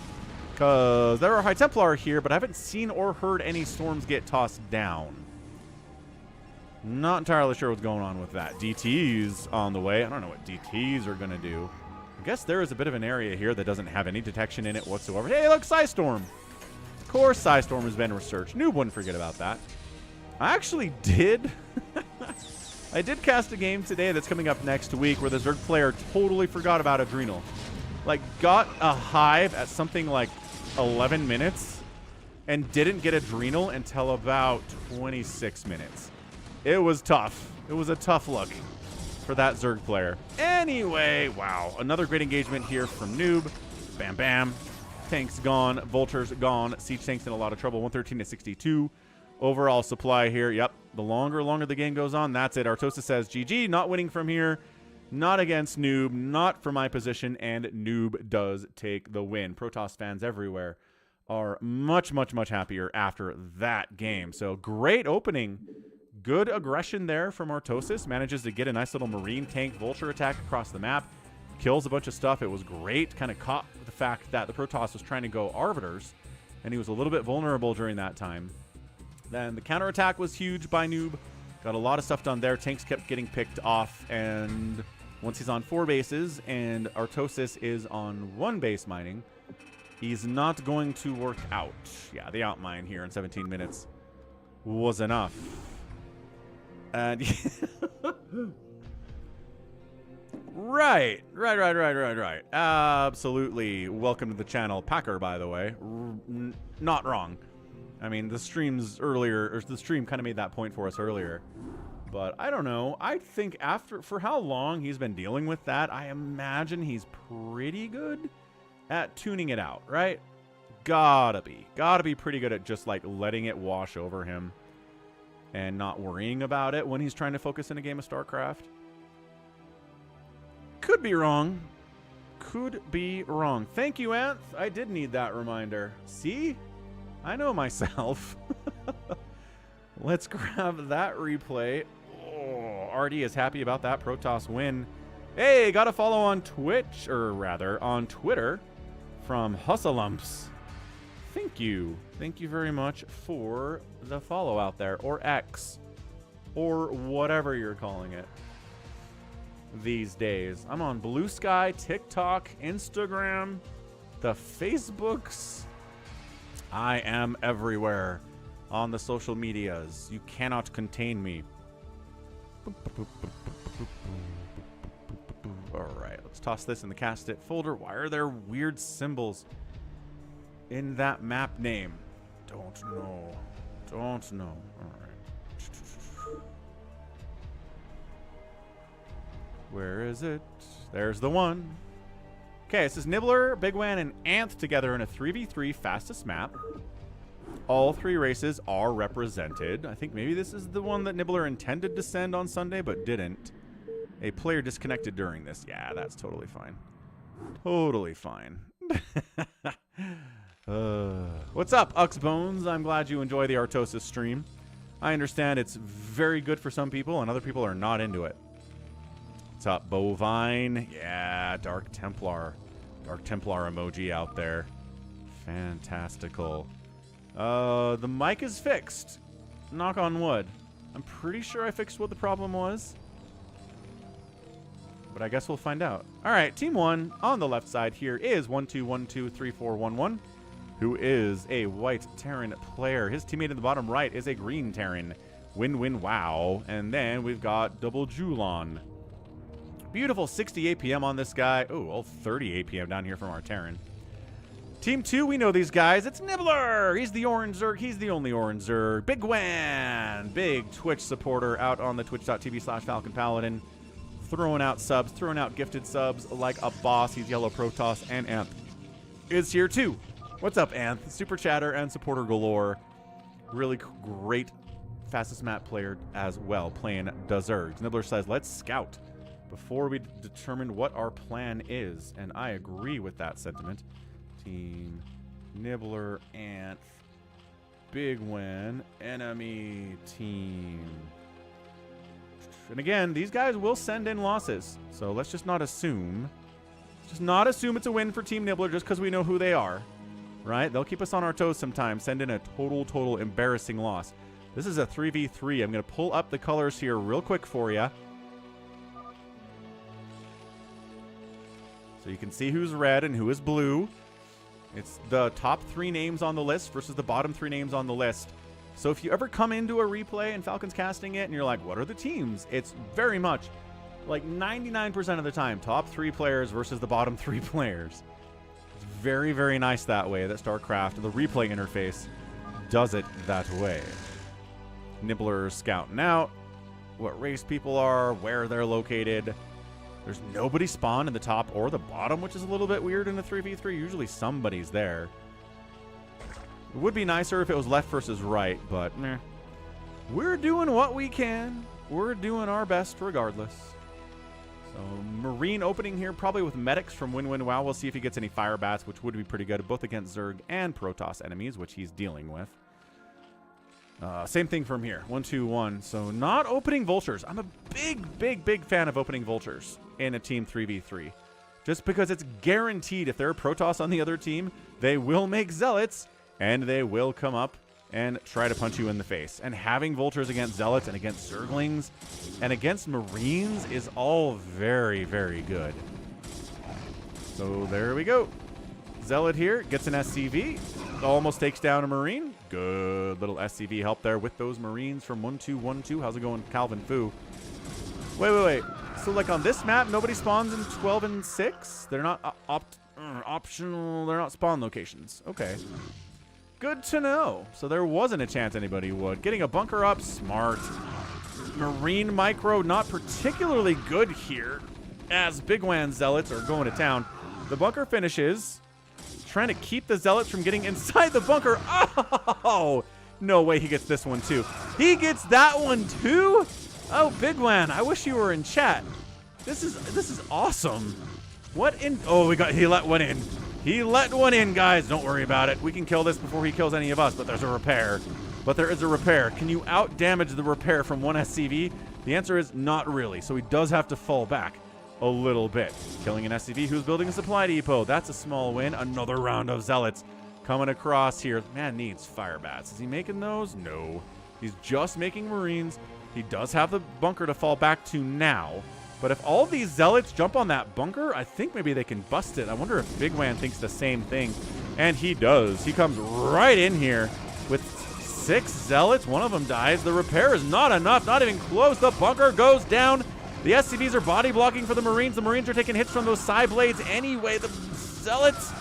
because there are High Templar here, but I haven't seen or heard any Storms get tossed down. Not entirely sure what's going on with that. DT's on the way. I don't know what DT's are going to do. I guess there is a bit of an area here that doesn't have any detection in it whatsoever. Hey, look, Psystorm. Of course, Psystorm has been researched. nooB wouldn't forget about that. I actually did. I did cast a game today that's coming up next week where the Zerg player totally forgot about Adrenal. Like, got a hive at something like 11 minutes and didn't get Adrenal until about 26 minutes. It was tough. It was a tough look for that Zerg player. Anyway, wow. Another great engagement here from nooB. Bam, bam. Tanks gone. Vultures gone. Siege tanks in a lot of trouble. 113 to 62. Overall supply here. Yep. The longer the game goes on, that's it. Artosis says, GG. Not winning from here. Not against nooB. Not for my position. And nooB does take the win. Protoss fans everywhere are much happier after that game. So great opening. Good aggression there from Artosis. Manages to get a nice little Marine tank vulture attack across the map. Kills a bunch of stuff. It was great. Kind of caught the fact that the Protoss was trying to go Arbiters, and he was a little bit vulnerable during that time. Then the counterattack was huge by nooB. Got a lot of stuff done there. Tanks kept getting picked off, and Once he's on 4 bases and Artosis is on 1 base mining, he's not going to work out. Yeah, the outmine here in 17 minutes was enough. And Right. Absolutely. Welcome to the channel, Packer, by the way. Not wrong. I mean, the stream kind of made that point for us earlier. But I don't know. I think for how long he's been dealing with that, I imagine he's pretty good at tuning it out, right? Gotta be pretty good at just like letting it wash over him and not worrying about it when he's trying to focus in a game of StarCraft. Could be wrong. Thank you, Anth. I did need that reminder. See? I know myself. Let's grab that replay. Oh, Artie is happy about that Protoss win. Hey, got a follow on Twitch, or rather on Twitter, from Hustlumps. Thank you. Thank you very much for the follow out there, or X, or whatever you're calling it these days. I'm on Blue Sky, TikTok, Instagram, the Facebooks. I am everywhere on the social medias. You cannot contain me. All right, let's toss this in the cast it folder. Why are there weird symbols in that map name? Don't know. All right. Where is it? There's the one. Okay, this is NIbbler, bigwan, and Anth together in a 3v3 fastest map. All 3 races are represented. I think maybe this is the one that NIbbler intended to send on Sunday, but didn't. A player disconnected during this. Yeah, that's totally fine. Totally fine. What's up, Uxbones? I'm glad you enjoy the Artosis stream. I understand it's very good for some people, and other people are not into it. What's up, Bovine? Yeah, Dark Templar. Dark Templar emoji out there. Fantastical. The mic is fixed. Knock on wood. I'm pretty sure I fixed what the problem was. But I guess we'll find out. All right, Team 1 on the left side here is 12123411, who is a white Terran player. His teammate in the bottom right is a green Terran. Win-win wow. And then we've got Double Julon. Beautiful 60 APM on this guy. Oh, all 30 APM down here from our Terran. Team 2, we know these guys. It's NIbbler. He's the orange Zerg. He's the only orange Zerg. bigwan. Big Twitch supporter out on the twitch.tv/Falcon Paladin. Throwing out subs, throwing out gifted subs like a boss. He's yellow Protoss, and Anth is here too. What's up, Anth? Super chatter and supporter galore. Really great fastest map player as well, playing the Zergs. NIbbler says, let's scout before we determine what our plan is. And I agree with that sentiment. Team NIbbler, Anth, bigwan, enemy team. And again, these guys will send in losses. So let's just not assume. Just not assume it's a win for Team NIbbler just because we know who they are. Right? They'll keep us on our toes sometimes. Send in a total embarrassing loss. This is a 3v3. I'm going to pull up the colors here real quick for you. So you can see who's red and who is blue. It's the top 3 names on the list versus the bottom 3 names on the list. So if you ever come into a replay and Falcon's casting it and you're like, what are the teams? It's very much like 99% of the time, top 3 players versus the bottom 3 players. It's very, very nice that way that StarCraft, the replay interface, does it that way. NIbbler scouting out what race people are, where they're located. There's nobody spawned in the top or the bottom, which is a little bit weird in a 3v3. Usually somebody's there. It would be nicer if it was left versus right, but meh. We're doing what we can. We're doing our best regardless. So Marine opening here, probably with medics from Win-Win Wow. We'll see if he gets any fire bats, which would be pretty good, both against Zerg and Protoss enemies, which he's dealing with. Same thing from here. 1-2-1. So not opening vultures. I'm a big fan of opening vultures in a team 3v3. Just because it's guaranteed if there are Protoss on the other team, they will make zealots. And they will come up and try to punch you in the face. And having vultures against zealots and against zerglings and against marines is all very, very good. So there we go. Zealot here gets an SCV. Almost takes down a marine. Good little SCV help there with those marines from 1212. How's it going, Calvin Fu? Wait. So like on this map, nobody spawns in 12 and 6? They're not optional. They're not spawn locations. Okay. Good to know. So there wasn't a chance anybody would. Getting a bunker up, smart. Marine micro, not particularly good here, as bigwan zealots are going to town. The bunker finishes. Trying to keep the zealots from getting inside the bunker. Oh, no way he gets this one too. He gets that one too? Oh, bigwan, I wish you were in chat. This is awesome. What in? Oh, he let one in. He let one in, guys. Don't worry about it. We can kill this before he kills any of us, but there's a repair. But there is a repair. Can you out-damage the repair from one SCV? The answer is not really, so he does have to fall back a little bit. Killing an SCV who's building a supply depot. That's a small win. Another round of zealots coming across here. Man needs fire bats. Is he making those? No. He's just making marines. He does have the bunker to fall back to now. But if all these zealots jump on that bunker, I think maybe they can bust it. I wonder if bigwan thinks the same thing. And he does. He comes right in here with 6 zealots. One of them dies. The repair is not enough. Not even close. The bunker goes down. The SCVs are body blocking for the Marines. The Marines are taking hits from those side blades anyway. The Zealots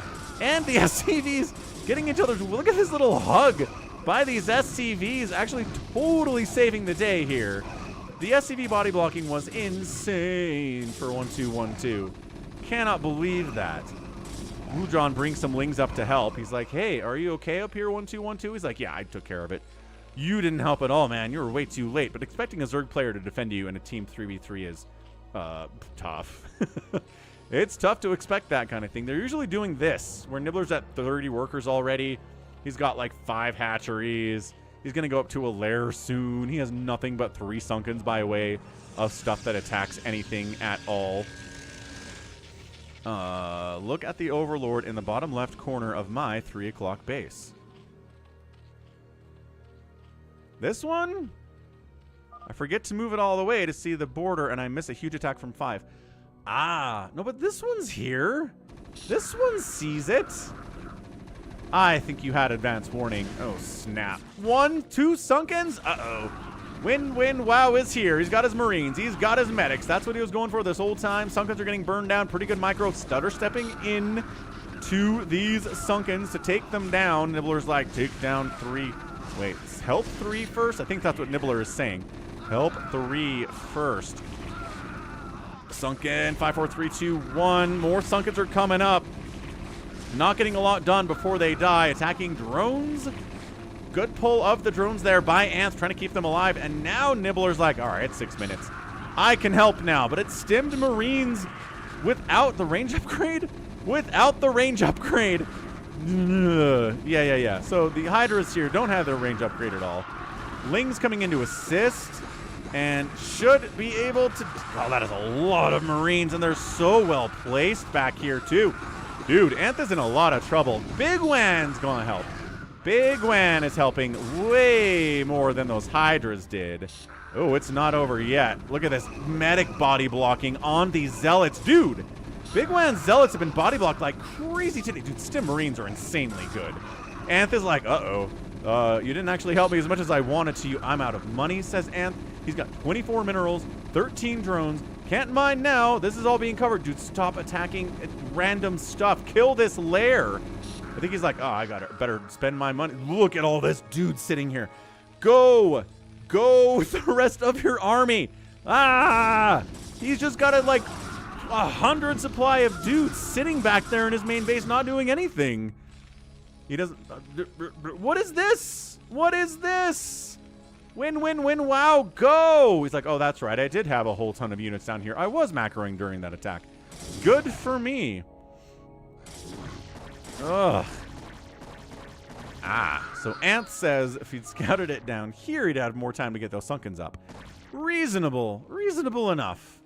and the SCVs getting each other. Look at this little hug by these SCVs, actually totally saving the day here. The SCV body blocking was insane for 1212. Cannot believe that. Wujon brings some lings up to help. He's like, hey, are you okay up here, 1212? He's like, yeah, I took care of it. You didn't help at all, man. You were way too late. But expecting a Zerg player to defend you in a team 3v3 is tough. It's tough to expect that kind of thing. They're usually doing this, where NIbbler's at 30 workers already. He's got like 5 hatcheries. He's going to go up to a lair soon. He has nothing but 3 Sunkens by way of stuff that attacks anything at all. Look at the Overlord in the bottom left corner of my 3 o'clock base. This one, I forget to move it all the way to see the border, and I miss a huge attack from 5. Ah, no, but this one's here. This one sees it. I think you had advance warning. Oh, snap. 1, 2 Sunkens? Uh-oh. Win, wow is here. He's got his Marines. He's got his medics. That's what he was going for this whole time. Sunkens are getting burned down. Pretty good micro. Stutter stepping in to these Sunkens to take them down. NIbbler's like, take down 3. Wait, help 3 first? I think that's what NIbbler is saying. Help 3 first. Sunken, 5, 4, 3, 2, 1. More Sunkens are coming up. Not getting a lot done before they die. Attacking drones. Good pull of the drones there by Anth, trying to keep them alive. And now NIbbler's like, all right, it's 6 minutes. I can help now. But it's stemmed Marines without the range upgrade? Without the range upgrade. Yeah. So the Hydras here don't have their range upgrade at all. Ling's coming in to assist and should be able to... Oh, that is a lot of Marines, and they're so well placed back here, too. Dude, Anth is in a lot of trouble. bigwan's going to help. bigwan is helping way more than those Hydras did. Oh, it's not over yet. Look at this medic body blocking on these Zealots. Dude, bigwan Zealots have been body blocked like crazy today. Dude, Stim Marines are insanely good. Anth is like, uh-oh. You didn't actually help me as much as I wanted to. I'm out of money, says Anth. He's got 24 minerals, 13 drones. Can't mine now. This is all being covered. Dude, stop attacking random stuff. Kill this lair. I think he's like, oh, I better spend my money. Look at all this dude sitting here. Go with the rest of your army. Ah! He's just got like 100 supply of dudes sitting back there in his main base not doing anything. He doesn't... what is this? What is this? Win, wow, go! He's like, oh, that's right. I did have a whole ton of units down here. I was macroing during that attack. Good for me. Ugh. So Anth says if he'd scouted it down here, he'd have more time to get those Sunkens up. Reasonable enough.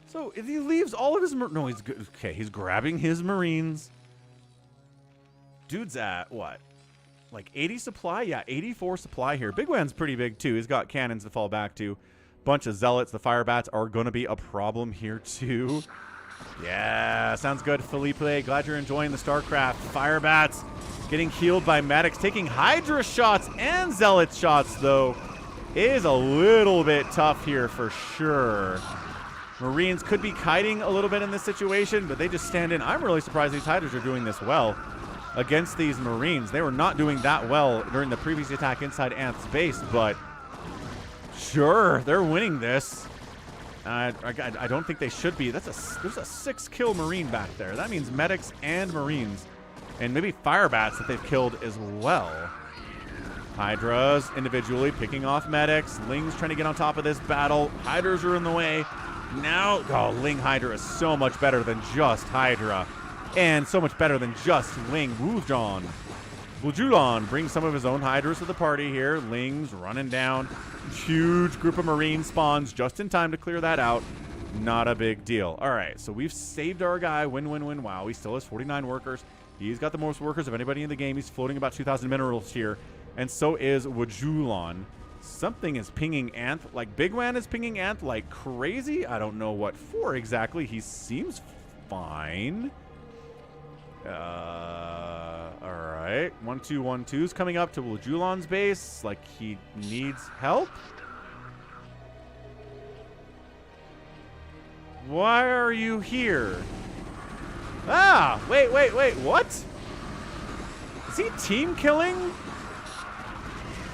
So if he leaves all of his... No, he's good. Okay, he's grabbing his Marines. Dude's at, what? like 80 supply? Yeah, 84 supply here. Bigwan's pretty big too. He's got cannons to fall back to. Bunch of zealots. The fire bats are going to be a problem here too. Yeah, sounds good, Felipe. Glad you're enjoying the StarCraft. Fire bats getting healed by medics. Taking Hydra shots and zealot shots, though, is a little bit tough here for sure. Marines could be kiting a little bit in this situation, but they just stand in. I'm really surprised these Hydras are doing this well against these Marines. They were not doing that well during the previous attack inside Anth's base, but sure, they're winning this. I don't think they should be. There's a 6-kill Marine back there. That means medics and Marines, and maybe fire bats that they've killed as well. Hydras individually picking off medics. Ling's trying to get on top of this battle. Hydras are in the way. Now, oh, Ling Hydra is so much better than just Hydra, and so much better than just Ling. Wujulon brings some of his own Hydras to the party here. Ling's running down. Huge group of Marine spawns just in time to clear that out. Not a big deal. All right, so we've saved our guy. Win, win, win. Wow, he still has 49 workers. He's got the most workers of anybody in the game. He's floating about 2,000 minerals here, and so is Wujulon. Something is pinging Anth. Like, bigwan is pinging Anth like crazy. I don't know what for exactly. He seems fine. All right. 1-2-1-2's coming up to Wujulon's base. Like, he needs help. Why are you here? Ah, wait, what? Is he team killing?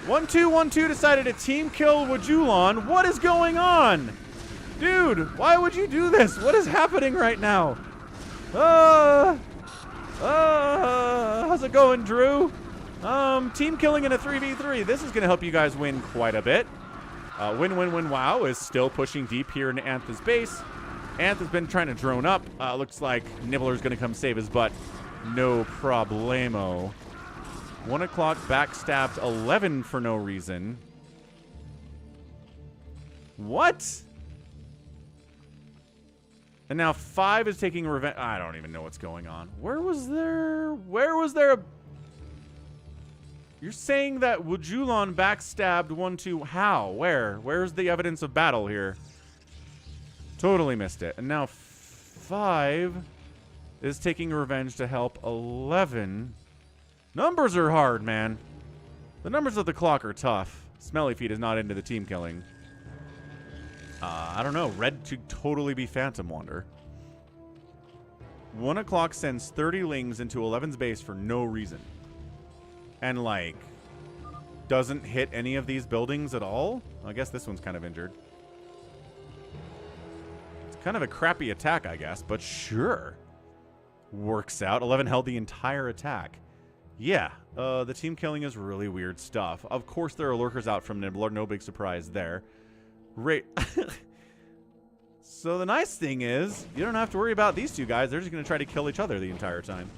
1-2-1-2 decided to team kill Wujulon. What is going on? Dude, why would you do this? What is happening right now? How's it going, Drew? Team killing in a 3v3. This is going to help you guys win quite a bit. Win, win, win, wow is still pushing deep here into Anth's base. Anth has been trying to drone up. Looks like NIbbler's going to come save his butt. No problemo. 1 o'clock backstabbed 11 for no reason. What? And now 5 is taking revenge. I don't even know what's going on. Where was there a... You're saying that Wujulon backstabbed 1-2. How? Where? Where's the evidence of battle here? Totally missed it. And now 5 is taking revenge to help 11. Numbers are hard, man. The numbers of the clock are tough. Smelly Feet is not into the team killing. I don't know. Red to totally be Phantom Wander. 1 o'clock sends 30 Lings into 11's base for no reason. And, like, doesn't hit any of these buildings at all? I guess this one's kind of injured. It's kind of a crappy attack, I guess, but sure. Works out. 11 held the entire attack. Yeah, the team killing is really weird stuff. Of course, there are lurkers out from NIbbler. No big surprise there. So the nice thing is, you don't have to worry about these two guys. They're just going to try to kill each other the entire time.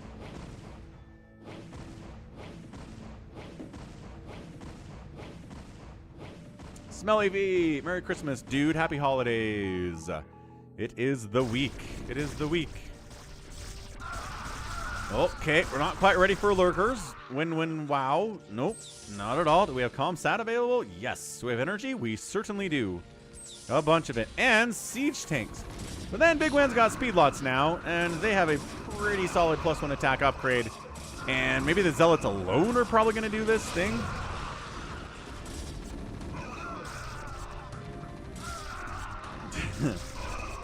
Smelly V, Merry Christmas, dude. Happy holidays. It is the week. It is the week. Okay, we're not quite ready for lurkers. Win, win, wow. Nope, not at all. Do we have ComSat available? Yes. Do we have energy? We certainly do. A bunch of it. And siege tanks. But then bigwan's got speed lots now, and they have a pretty solid +1 attack upgrade. And maybe the zealots alone are probably going to do this thing.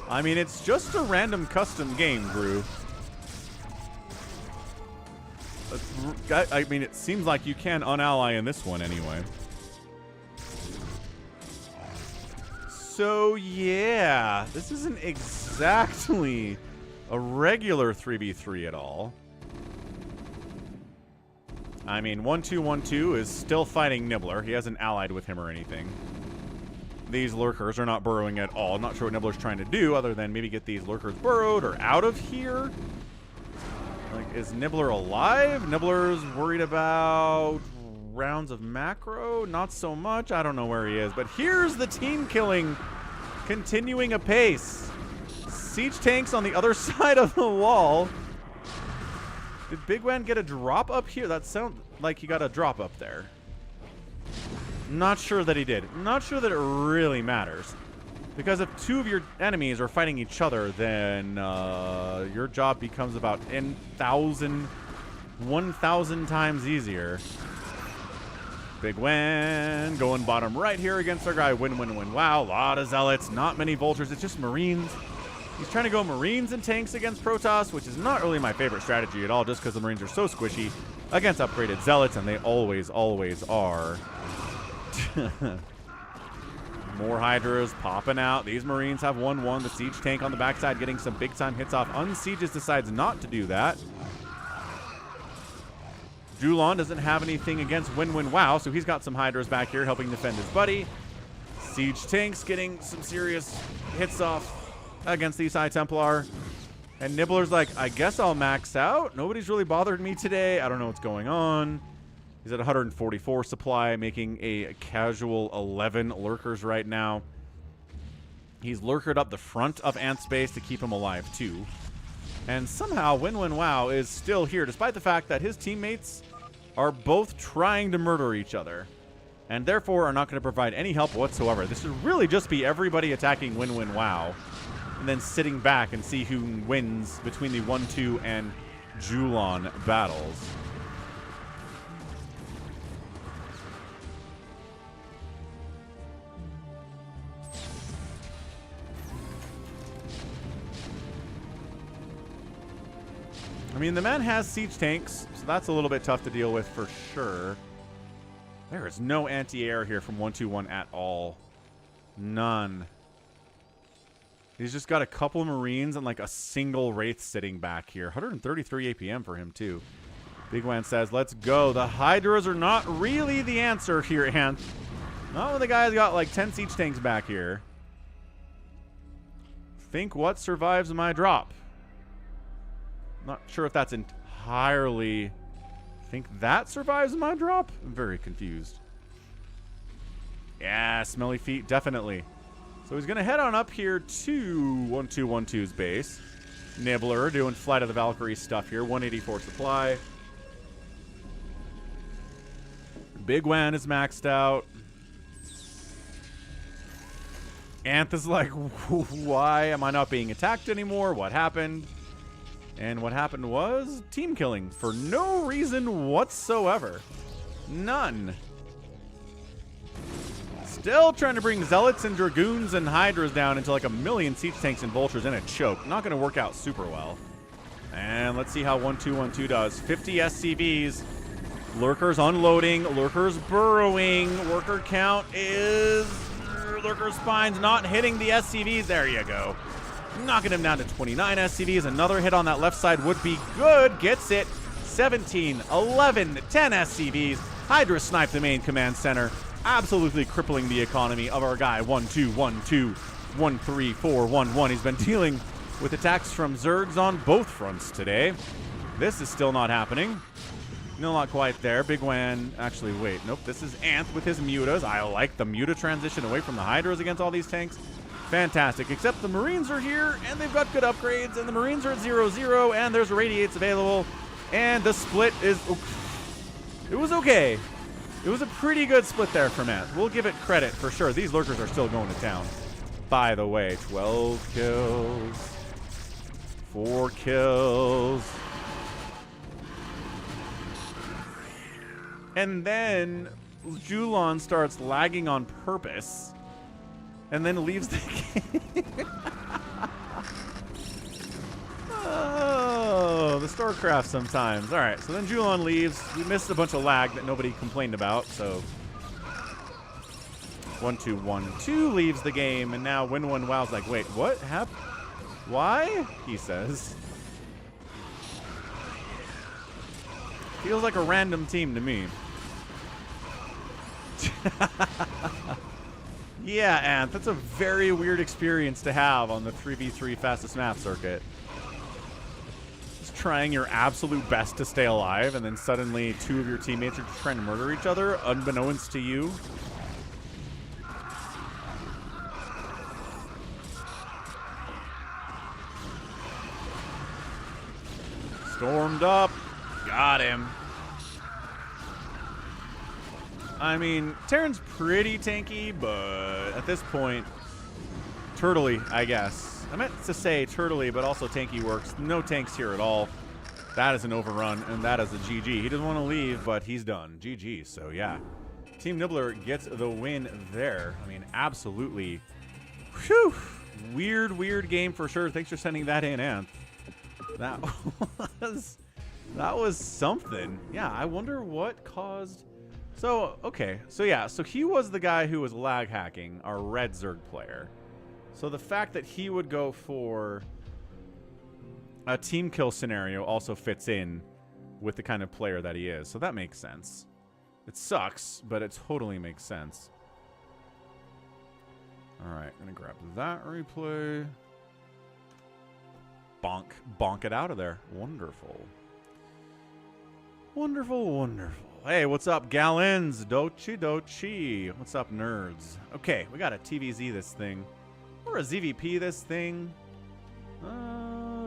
I mean, it's just a random custom game, Brew. I mean, it seems like you can unally in this one anyway. So, yeah. This isn't exactly a regular 3v3 at all. I mean, 1-2-1-2 is still fighting NIbbler. He hasn't allied with him or anything. These lurkers are not burrowing at all. Not sure what NIbbler's trying to do other than maybe get these lurkers burrowed or out of here. Like, is NIbbler alive? NIbbler's worried about rounds of macro? Not so much. I don't know where he is. But here's the team killing continuing apace. Siege tanks on the other side of the wall. Did bigwan get a drop up here? That sounds like he got a drop up there. Not sure that he did. Not sure that it really matters. Because if two of your enemies are fighting each other, then your job becomes about 1,000 times easier. bigwan going bottom right here against our guy. Win. Wow, a lot of zealots, not many vultures. It's just marines. He's trying to go marines and tanks against Protoss, which is not really my favorite strategy at all, just because the marines are so squishy against upgraded zealots, and they always are. More hydras popping out. These marines have 1-1. The siege tank on the backside getting some big-time hits off. Unsieges decides not to do that. Julon doesn't have anything against Win. Wow, so he's got some hydras back here helping defend his buddy. Siege tanks getting some serious hits off against these High Templar. And NIbbler's like, I guess I'll max out. Nobody's really bothered me today. I don't know what's going on. He's at 144 supply, making a casual 11 lurkers right now. He's lurkered up the front of Anth's base to keep him alive, too. And somehow, Win. Wow is still here, despite the fact that his teammates are both trying to murder each other, and therefore are not going to provide any help whatsoever. This should really just be everybody attacking Win. Wow, and then sitting back and see who wins between the 1-2 and Julon battles. I mean, the man has siege tanks, so that's a little bit tough to deal with for sure. There is no anti-air here from 121 at all. None. He's just got a couple of marines and like a single wraith sitting back here. 133 APM for him too. bigwan says, let's go. The hydras are not really the answer here, Anth. Not when the guy's got like 10 siege tanks back here. Think what survives my drop. Not sure if that's entirely... Think that survives my drop? I'm very confused. Yeah, smelly feet, definitely. So he's going to head on up here to 1212's base. NIbbler doing Flight of the Valkyrie stuff here. 184 supply. bigwan is maxed out. Anth is like, why am I not being attacked anymore? What happened? And what happened was team killing for no reason whatsoever. None. Still trying to bring zealots and dragoons and hydras down into like a million siege tanks and vultures in a choke. Not going to work out super well. And let's see how 1212 does. 50 SCVs. Lurkers unloading. Lurkers burrowing. Worker count is... Lurker spines not hitting the SCVs. There you go. Knocking him down to 29 SCVs. Another hit on that left side would be good. Gets it. 17, 11, 10 SCVs. Hydra sniped the main command center. Absolutely crippling the economy of our guy. 1-2, 1-2, 1-3, 4, 1-1. He's been dealing with attacks from Zergs on both fronts today. This is still not happening. No, not quite there. bigwan, actually, wait. Nope, this is Anth with his mutas. I like the muta transition away from the Hydras against all these tanks. Fantastic, except the Marines are here, and they've got good upgrades, and the Marines are at 0-0, and there's radiates available, and the split is... It was okay. It was a pretty good split there from Anth. We'll give it credit for sure. These lurkers are still going to town. By the way, 12 kills. 4 kills. And then Julon starts lagging on purpose and then leaves the game. Oh, the StarCraft sometimes. All right, so then Julon leaves. We missed a bunch of lag that nobody complained about, so 1-2, 1-2 leaves the game, and now Win Wow's like, wait, what happened? Why? He says. Feels like a random team to me. Yeah, Anth, that's a very weird experience to have on the 3v3 fastest map circuit. Just trying your absolute best to stay alive, and then suddenly two of your teammates are just trying to murder each other, unbeknownst to you. Stormed up. Got him. I mean, Terran's pretty tanky, but at this point, turtley, I guess. I meant to say turtley, but also tanky works. No tanks here at all. That is an overrun, and that is a GG. He doesn't want to leave, but he's done. GG, so yeah. Team NIbbler gets the win there. I mean, absolutely. Whew. Weird game for sure. Thanks for sending that in, Anth. That was something. Yeah, I wonder what caused... So, okay. So, yeah. So, he was the guy who was lag hacking, our red Zerg player. So, the fact that he would go for a team kill scenario also fits in with the kind of player that he is. So, that makes sense. It sucks, but it totally makes sense. All right. I'm going to grab that replay. Bonk. Bonk it out of there. Wonderful. Wonderful. Hey, what's up, gallons? Dochi. What's up, nerds? Okay, we got to TvZ this thing. Or a ZVP this thing.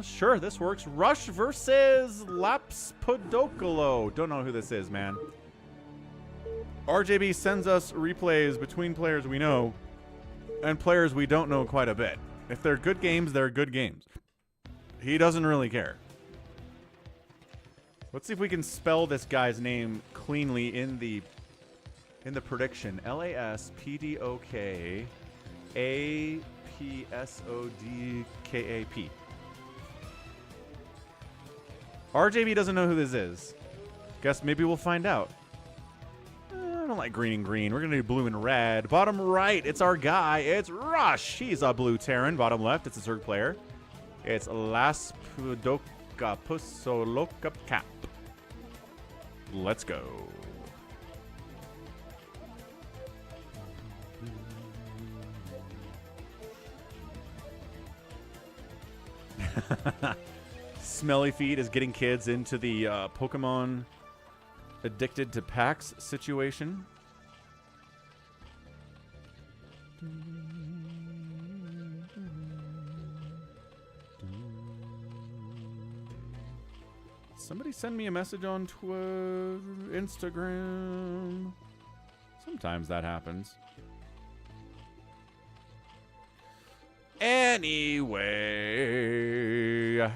Sure, this works. Rush versus Lapspodokolo. Don't know who this is, man. RJB sends us replays between players we know and players we don't know quite a bit. If they're good games, they're good games. He doesn't really care. Let's see if we can spell this guy's name cleanly in the prediction. LASPODOKAPSODKAP. RJB doesn't know who this is. Guess maybe we'll find out. I don't like green and green. We're going to do blue and red. Bottom right, it's our guy. It's Rush. He's a blue Terran. Bottom left, it's a Zerg player. It's Laspudokapussolokap. Let's go. Smelly Feet is getting kids into the Pokemon addicted to packs situation. Somebody send me a message on Twitter, Instagram. Sometimes that happens. Anyway,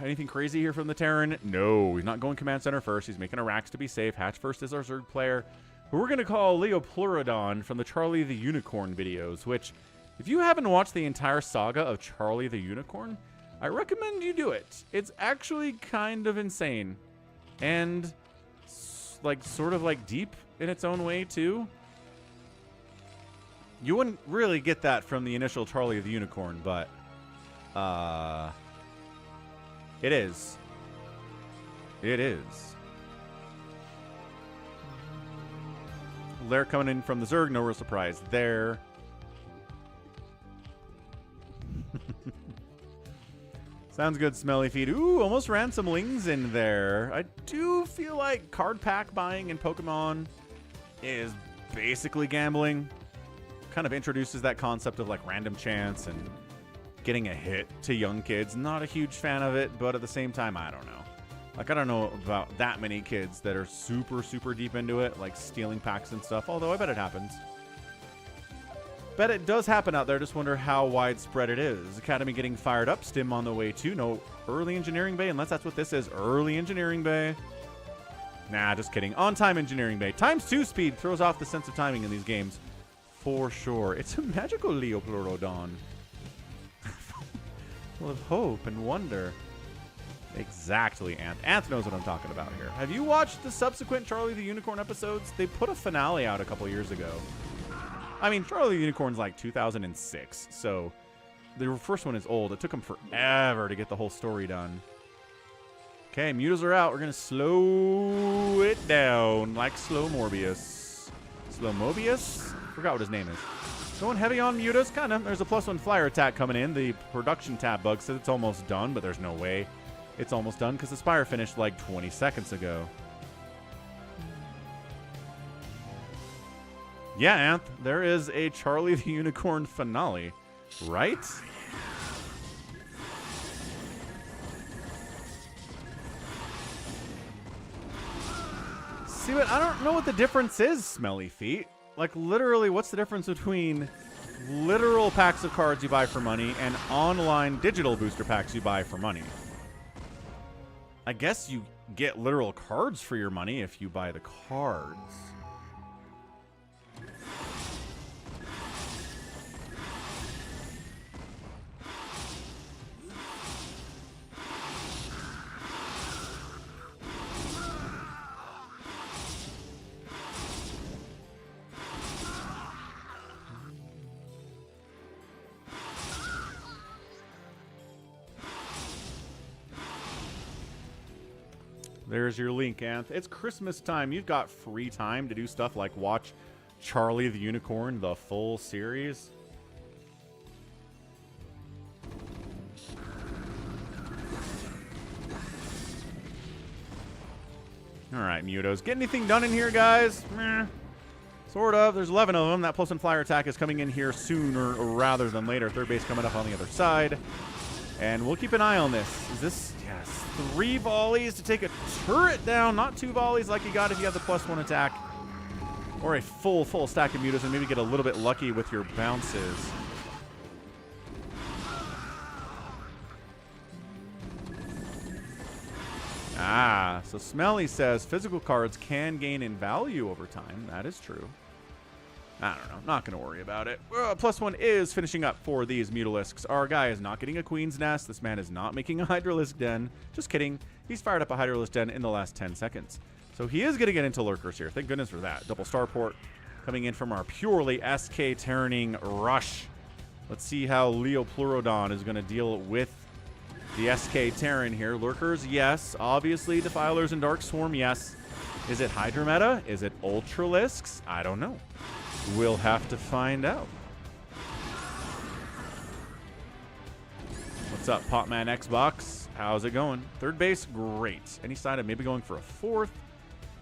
anything crazy here from the Terran? No, he's not going command center first. He's making a Rax to be safe. Hatch first is our Zerg player, who we're going to call leoplurodon from the Charlie the Unicorn videos, which, if you haven't watched the entire saga of Charlie the Unicorn, I recommend you do it. It's actually kind of insane. And, like, sort of, like, deep in its own way, too. You wouldn't really get that from the initial Charlie the Unicorn, but it is. It is. Lair coming in from the Zerg, no real surprise there. Sounds good, Smelly Feet. Ooh, almost ran some lings in there. I do feel like card pack buying in Pokemon is basically gambling. Kind of introduces that concept of like random chance and getting a hit to young kids. Not a huge fan of it, but at the same time, I don't know. Like, I don't know about that many kids that are super deep into it, like stealing packs and stuff, although I bet it happens. Bet it does happen out there. Just wonder how widespread it is. Academy getting fired up. Stim on the way too. No early engineering bay, unless that's what this is. Early engineering bay. Nah, just kidding. On-time engineering bay. ×2 speed throws off the sense of timing in these games. For sure. It's a magical leoplurodon. Full of hope and wonder. Exactly, Anth. Anth knows what I'm talking about here. Have you watched the subsequent Charlie the Unicorn episodes? They put a finale out a couple years ago. I mean, Charlie the Unicorn's like 2006, so the first one is old. It took them forever to get the whole story done. Okay, mutas are out. We're going to slow it down like Slow Morbius. Slow Mobius? Forgot what his name is. Going heavy on mutas, kind of. There's a +1 flyer attack coming in. The production tab bug says it's almost done, but there's no way it's almost done because the Spire finished like 20 seconds ago. Yeah, Anth, there is a Charlie the Unicorn finale, right? see what? I don't know what the difference is, Smelly Feet. Like, literally, what's the difference between literal packs of cards you buy for money and online digital booster packs you buy for money? I guess you get literal cards for your money if you buy the cards. There's your link, Anth. It's Christmas time. You've got free time to do stuff like watch Charlie the Unicorn, the full series. All right, Mutos. Get anything done in here, guys? Meh. Sort of. There's 11 of them. That plus one flyer attack is coming in here sooner rather than later. Third base coming up on the other side. And we'll keep an eye on this. Is this... Yes. 3 volleys to take a turret down. Not 2 volleys like you got if you have the plus 1 attack. Or a full stack of Mutos and maybe get a little bit lucky with your bounces. Ah, so Smelly says physical cards can gain in value over time. That is true. I don't know. Not going to worry about it. Plus 1 is finishing up for these Mutalisks. Our guy is not getting a Queen's Nest. This man is not making a Hydralisk Den. Just kidding. He's fired up a Hydralisk Den in the last 10 seconds. So he is going to get into Lurkers here. Thank goodness for that. Double Starport coming in from our purely SK turning Rush. Let's see how leoplurodon is going to deal with the SK Terran here. Lurkers, yes. Obviously, Defilers and Dark Swarm, yes. Is it Hydra meta? Is it Ultralisks? I don't know. We'll have to find out. What's up, Popman Xbox? How's it going? Third base, great. Any side of maybe going for a 4th.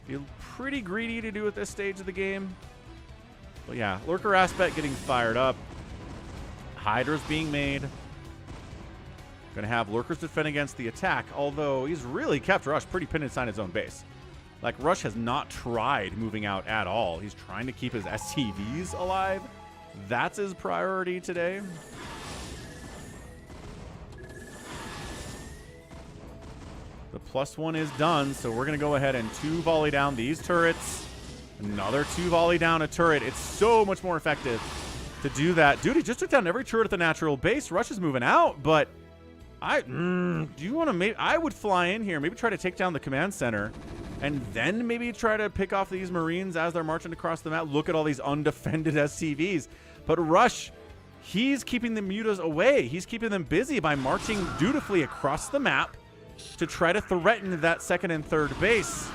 Feel pretty greedy to do at this stage of the game. But yeah, Lurker Aspect getting fired up. Hydra's being made. Gonna have Lurkers defend against the attack, although he's really kept Rush pretty pinned inside his own base. Like, Rush has not tried moving out at all. He's trying to keep his SCVs alive. That's his priority today. The plus 1 is done, so we're going to go ahead and 2 volley down these turrets. Another 2 volley down a turret. It's so much more effective to do that. Dude, he just took down every turret at the natural base. Rush is moving out, but do you want to maybe... I would fly in here, maybe try to take down the command center, and then maybe try to pick off these Marines as they're marching across the map. Look at all these undefended SCVs. But Rush, he's keeping the Mutas away. He's keeping them busy by marching dutifully across the map to try to threaten that second and third base.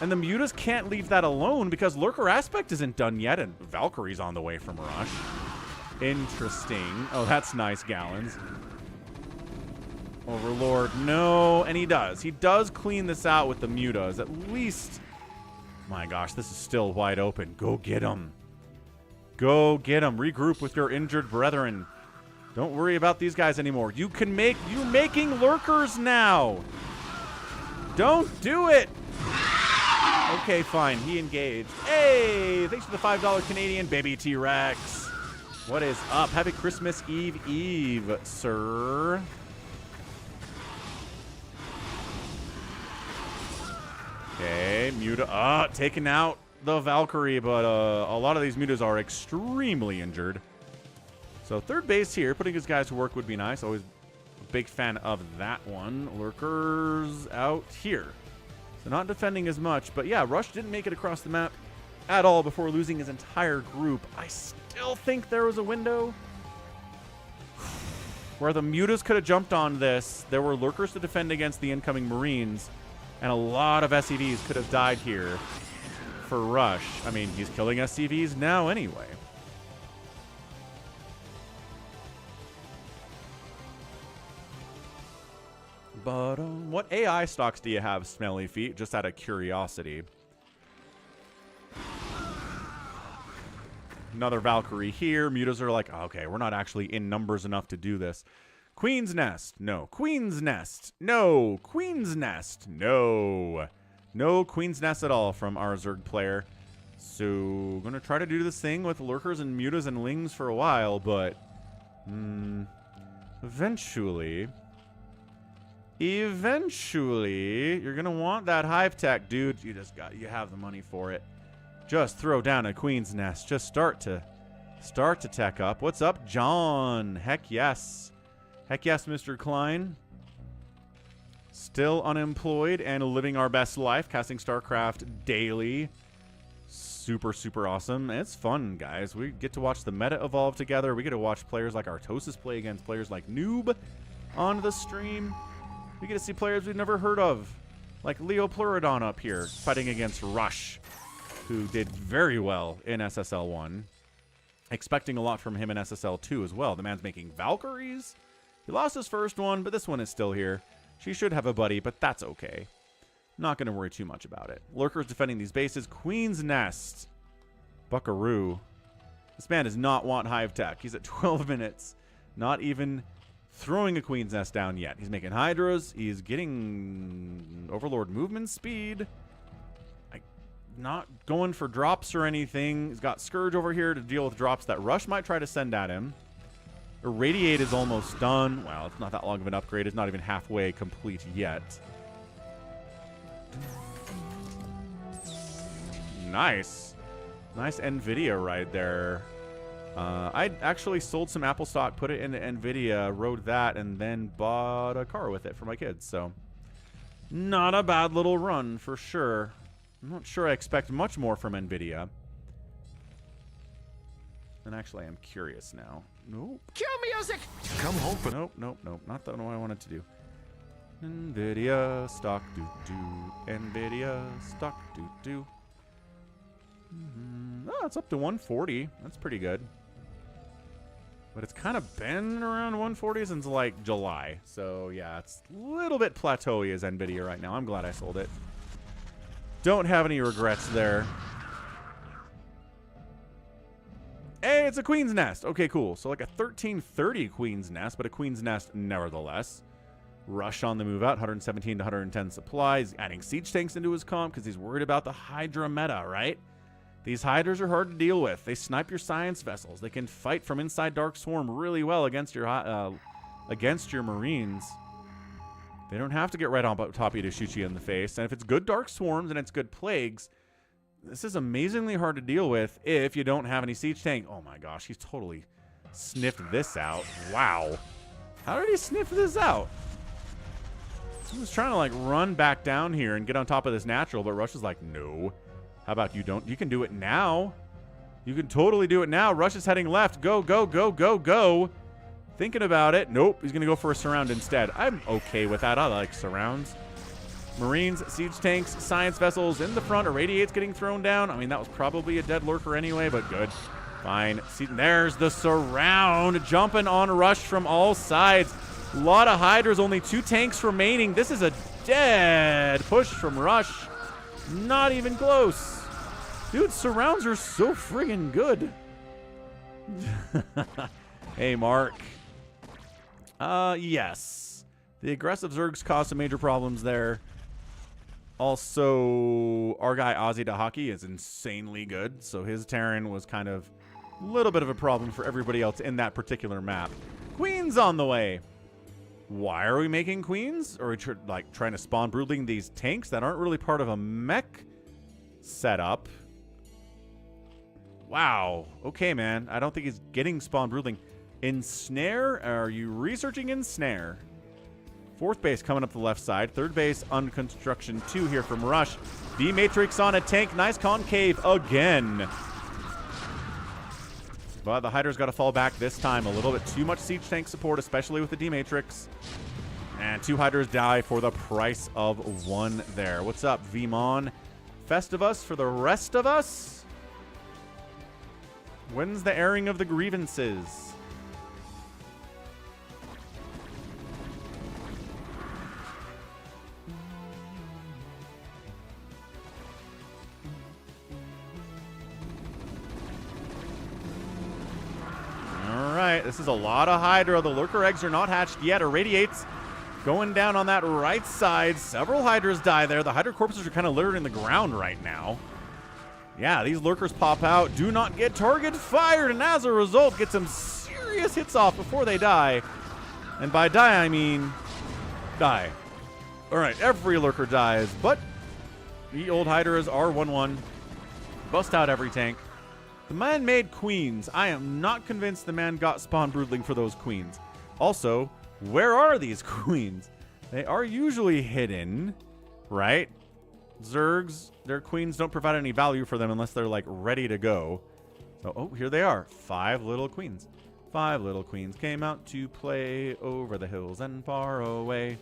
And the Mutas can't leave that alone because Lurker Aspect isn't done yet, and Valkyrie's on the way from Rush. Interesting. Oh, that's nice, Gallons. Overlord, no, and he does. He does clean this out with the Mutas, at least. My gosh, this is still wide open. Go get him. Go get him. Regroup with your injured brethren. Don't worry about these guys anymore. You're making Lurkers now. Don't do it. Okay, fine. He engaged. Hey, thanks for the $5 Canadian, baby T-Rex. What is up? Happy Christmas Eve, sir. Okay, Muta, taking out the Valkyrie, but a lot of these Mutas are extremely injured. So third base here, putting his guys to work would be nice. Always a big fan of that one. Lurkers out here. So not defending as much, but yeah, Rush didn't make it across the map at all before losing his entire group. I still think there was a window where the Mutas could have jumped on this. There were Lurkers to defend against the incoming Marines. And a lot of SCVs could have died here for Rush. I mean, he's killing SCVs now anyway. But what AI stocks do you have, Smelly Feet? Just out of curiosity. Another Valkyrie here. Mutas are like, okay, we're not actually in numbers enough to do this. Queen's Nest. No. Queen's Nest. No. Queen's Nest. No. No Queen's Nest at all from our Zerg player. So, gonna try to do this thing with lurkers and mutas and lings for a while, but eventually, you're gonna want that hive tech, dude. You have the money for it. Just throw down a Queen's Nest. Just start to tech up. What's up, John? Heck yes. Heck yes, Mr. Klein. Still unemployed and living our best life, casting StarCraft daily. Super, super awesome. It's fun, guys. We get to watch the meta evolve together. We get to watch players like Artosis play against players like nooB on the stream. We get to see players we've never heard of, like leoplurodon up here, fighting against Rush, who did very well in SSL 1. Expecting a lot from him in SSL 2 as well. The man's making Valkyries. He lost his first one, but this one is still here. She should have a buddy, but that's okay. Not going to worry too much about it. Lurkers defending these bases. Queen's Nest. Buckaroo. This man does not want hive tech. He's at 12 minutes. Not even throwing a Queen's Nest down yet. He's making Hydras. He's getting Overlord movement speed. Not going for drops or anything. He's got Scourge over here to deal with drops that Rush might try to send at him. Irradiate is almost done. Wow, it's not that long of an upgrade. It's not even halfway complete yet. Nice. Nice NVIDIA ride there. I actually sold some Apple stock, put it into NVIDIA, rode that, and then bought a car with it for my kids. So, not a bad little run for sure. I'm not sure I expect much more from NVIDIA. And actually, I'm curious now. Nope. Cue music! Come home for... Nope, nope, nope. Not the one I wanted to do. NVIDIA stock doo-doo. NVIDIA stock doo-doo. Oh, it's up to 140. That's pretty good. But it's kind of been around 140 since like July. So yeah, it's a little bit plateauy as NVIDIA right now. I'm glad I sold it. Don't have any regrets there. Hey, it's a Queen's Nest. Okay, cool. So like a 1330 Queen's Nest, but a Queen's Nest nevertheless. Rush on the move out, 117 to 110 supplies. Adding siege tanks into his comp because he's worried about the Hydra meta, right? These Hydras are hard to deal with. They snipe your science vessels. They can fight from inside Dark Swarm really well against your Marines. They don't have to get right on top of you to shoot you in the face. And if it's good Dark Swarms and it's good Plagues, this is amazingly hard to deal with if you don't have any siege tank. Oh my gosh, he's totally sniffed this out. Wow. How did he sniff this out? He was trying to like run back down here and get on top of this natural, but Rush is like, no. How about you don't? You can do it now. You can totally do it now. Rush is heading left. Go, go, go, go, go. Thinking about it. Nope. He's going to go for a surround instead. I'm okay with that. I like surrounds. Marines, siege tanks, science vessels in the front. Irradiate's getting thrown down. I mean, that was probably a dead lurker anyway, but good. Fine. See, there's the surround. Jumping on Rush from all sides. A lot of Hydras. Only 2 tanks remaining. This is a dead push from Rush. Not even close. Dude, surrounds are so friggin' good. Hey, Mark. Yes. The aggressive Zergs caused some major problems there. Also, our guy Ozzy Dahaki is insanely good, so his Terran was kind of a little bit of a problem for everybody else in that particular map. Queen's on the way. Why are we making queens? Or are we like trying to spawn broodling these tanks that aren't really part of a mech setup? Wow. Okay, man. I don't think he's getting spawn broodling. Ensnare? Are you researching Ensnare? 4th base coming up the left side. 3rd base on construction 2 here from Rush. D-Matrix on a tank. Nice concave again. But the Hydra's got to fall back this time. A little bit too much siege tank support, especially with the D-Matrix. And 2 Hydras die for the price of 1 there. What's up, Vmon? Festivus for the rest of us? When's the airing of the grievances? This is a lot of Hydra. The Lurker eggs are not hatched yet. Irradiates going down on that right side. Several Hydras die there. The Hydra corpses are kind of littering the ground right now. Yeah, these lurkers pop out, do not get target fired, and as a result, get some serious hits off before they die. And by die, I mean die. All right, every lurker dies, but the old Hydras are 1-1. Bust out every tank. The man made queens. I am not convinced the man got spawn broodling for those queens. Also, where are these queens? They are usually hidden, right? Zergs, their queens don't provide any value for them unless they're like ready to go. So, oh, here they are. 5 little queens. 5 little queens came out to play over the hills and far away.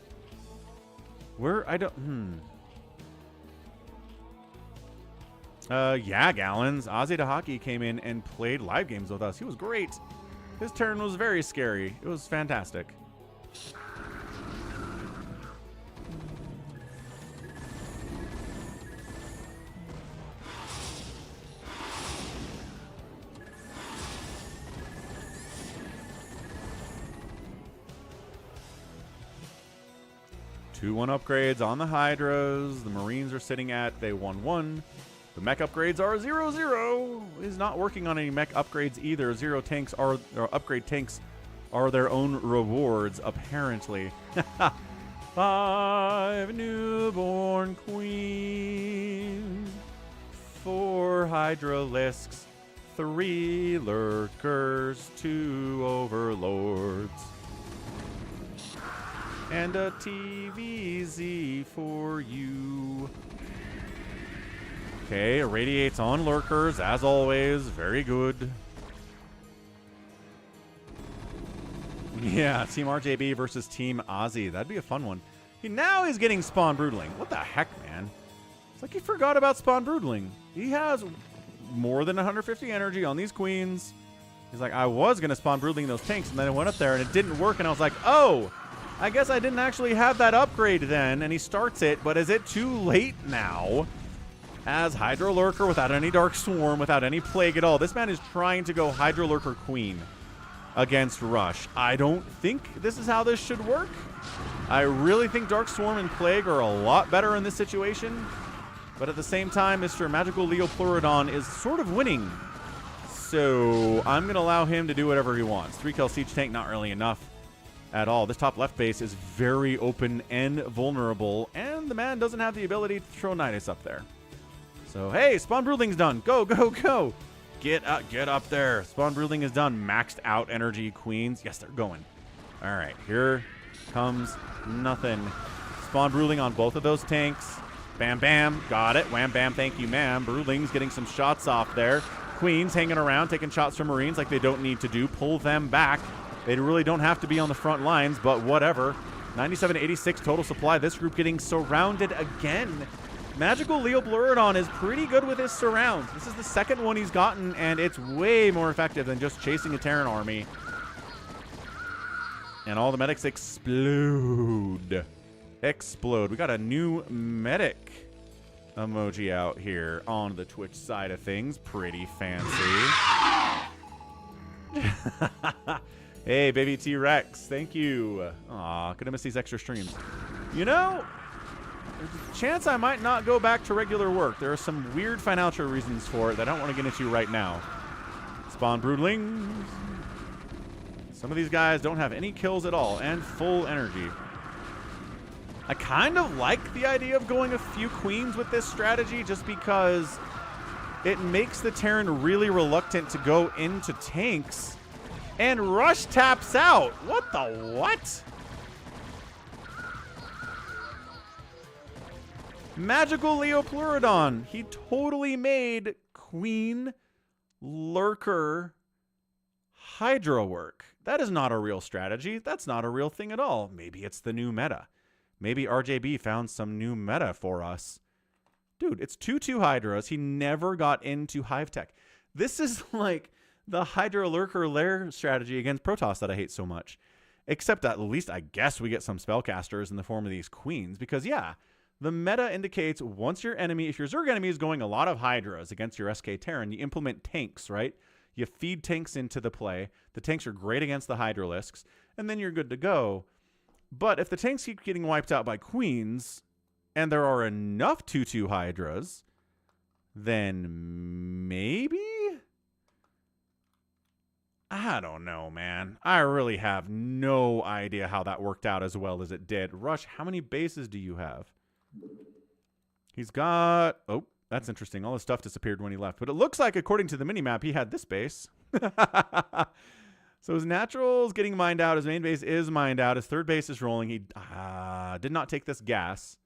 Where I don't yeah, Gallons. Ozzy Hockey came in and played live games with us. He was great. His turn was very scary. It was fantastic. Two 1 upgrades on the Hydras. The Marines are sitting at they 1-1. The mech upgrades are 0-0. Is not working on any mech upgrades either. 0 tanks are or upgrade tanks are their own rewards apparently. 5 newborn queens, 4 Hydralisks, 3 lurkers, 2 overlords. And a TvZ for you. Okay, irradiates on lurkers, as always. Very good. Yeah, Team RJB versus Team Ozzy. That'd be a fun one. Now he's getting spawn broodling. What the heck, man? It's like he forgot about spawn broodling. He has more than 150 energy on these queens. He's like, I was going to spawn broodling those tanks, and then I went up there, and it didn't work, and I was like, oh, I guess I didn't actually have that upgrade then, and he starts it, but is it too late now? As Hydra Lurker without any Dark Swarm, without any Plague at all. This man is trying to go Hydra Lurker Queen against Rush. I don't think this is how this should work. I really think Dark Swarm and Plague are a lot better in this situation, but at the same time, Mr. Magical leoplurodon is sort of winning. So I'm going to allow him to do whatever he wants. 3-kill siege tank, not really enough at all. This top left base is very open and vulnerable, and the man doesn't have the ability to throw Nidus up there. So, hey, Spawn Broodling's done. Go, go, go. Get up there. Spawn Broodling is done. Maxed out energy queens. Yes, they're going. All right, here comes nothing. Spawn Broodling on both of those tanks. Bam, bam. Got it. Wham, bam. Thank you, ma'am. Broodling's getting some shots off there. Queens hanging around, taking shots from Marines like they don't need to do. Pull them back. They really don't have to be on the front lines, but whatever. 97-86 total supply. This group getting surrounded again. Magical leoplurodon is pretty good with his surrounds. This is the second one he's gotten, and it's way more effective than just chasing a Terran army. And all the medics explode. Explode. We got a new medic emoji out here on the Twitch side of things. Pretty fancy. Hey, baby T-Rex. Thank you. Aw, gonna miss these extra streams. You know, there's a chance I might not go back to regular work. There are some weird financial reasons for it that I don't want to get into right now. Spawn Broodlings. Some of these guys don't have any kills at all and full energy. I kind of like the idea of going a few queens with this strategy just because it makes the Terran really reluctant to go into tanks. And Rush taps out. What the what? Magical leoplurodon. He totally made Queen Lurker Hydra work. That is not a real strategy. That's not a real thing at all. Maybe it's the new meta. Maybe RJB found some new meta for us. Dude, it's 2-2 Hydras. He never got into Hive Tech. This is like the Hydra Lurker Lair strategy against Protoss that I hate so much. Except at least I guess we get some spellcasters in the form of these queens. Because, yeah, the meta indicates once your enemy, if your Zerg enemy is going a lot of Hydras against your SK Terran, you implement tanks, right? You feed tanks into the play. The tanks are great against the Hydralisks. And then you're good to go. But if the tanks keep getting wiped out by queens, and there are enough 2/2 Hydras, then maybe? I don't know, man. I really have no idea how that worked out as well as it did. Rush, how many bases do you have? He's got... Oh, that's interesting. All his stuff disappeared when he left. But it looks like, according to the minimap, he had this base. So his natural is getting mined out. His main base is mined out. His third base is rolling. He did not take this gas.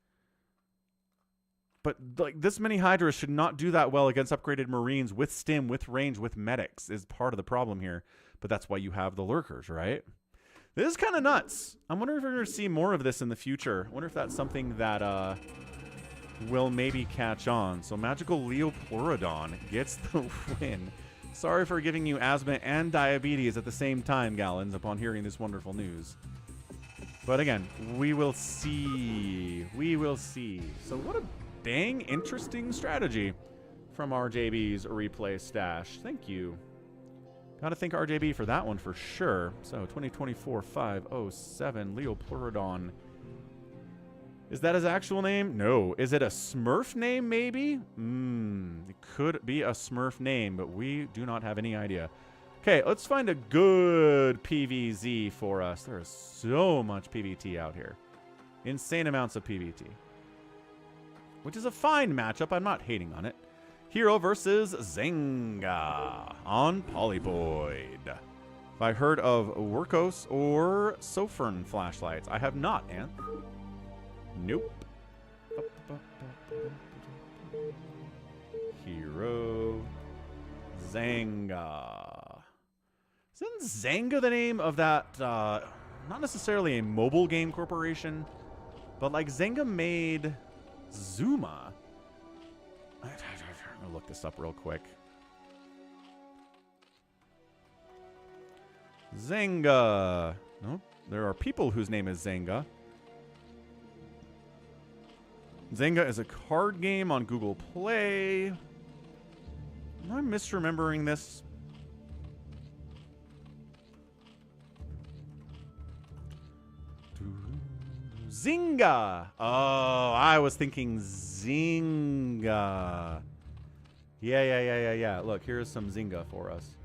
But like this many Hydras should not do that well against upgraded Marines with stim, with range, with medics is part of the problem here. But that's why you have the lurkers, right? This is kind of nuts. I'm wondering if we're going to see more of this in the future. I wonder if that's something that will maybe catch on. So Magical Leoplurodon gets the win. Sorry for giving you asthma and diabetes at the same time, Gallons, upon hearing this wonderful news. But again, we will see. We will see. So what a dang interesting strategy from RJB's replay stash. Thank you. Gotta thank RJB for that one for sure. So 2024-507 Leoplurodon. Is that his actual name? No. Is it a Smurf name, maybe? It could be a Smurf name, but we do not have any idea. Okay, let's find a good PvZ for us. There is so much PvT out here. Insane amounts of PvT. Which is a fine matchup. I'm not hating on it. herO versus zzanga on Polypoid. Have I heard of Workos or Sofern flashlights? I have not, Anth. Nope. herO. zzanga. Isn't zzanga the name of that, not necessarily a mobile game corporation, but like zzanga made Zuma. I'm going to look this up real quick. Zzanga. Nope. There are people whose name is Zzanga. Zzanga is a card game on Google Play. Am I misremembering this? Zynga. Oh, I was thinking Zynga. Yeah. Look, here's some Zynga for us.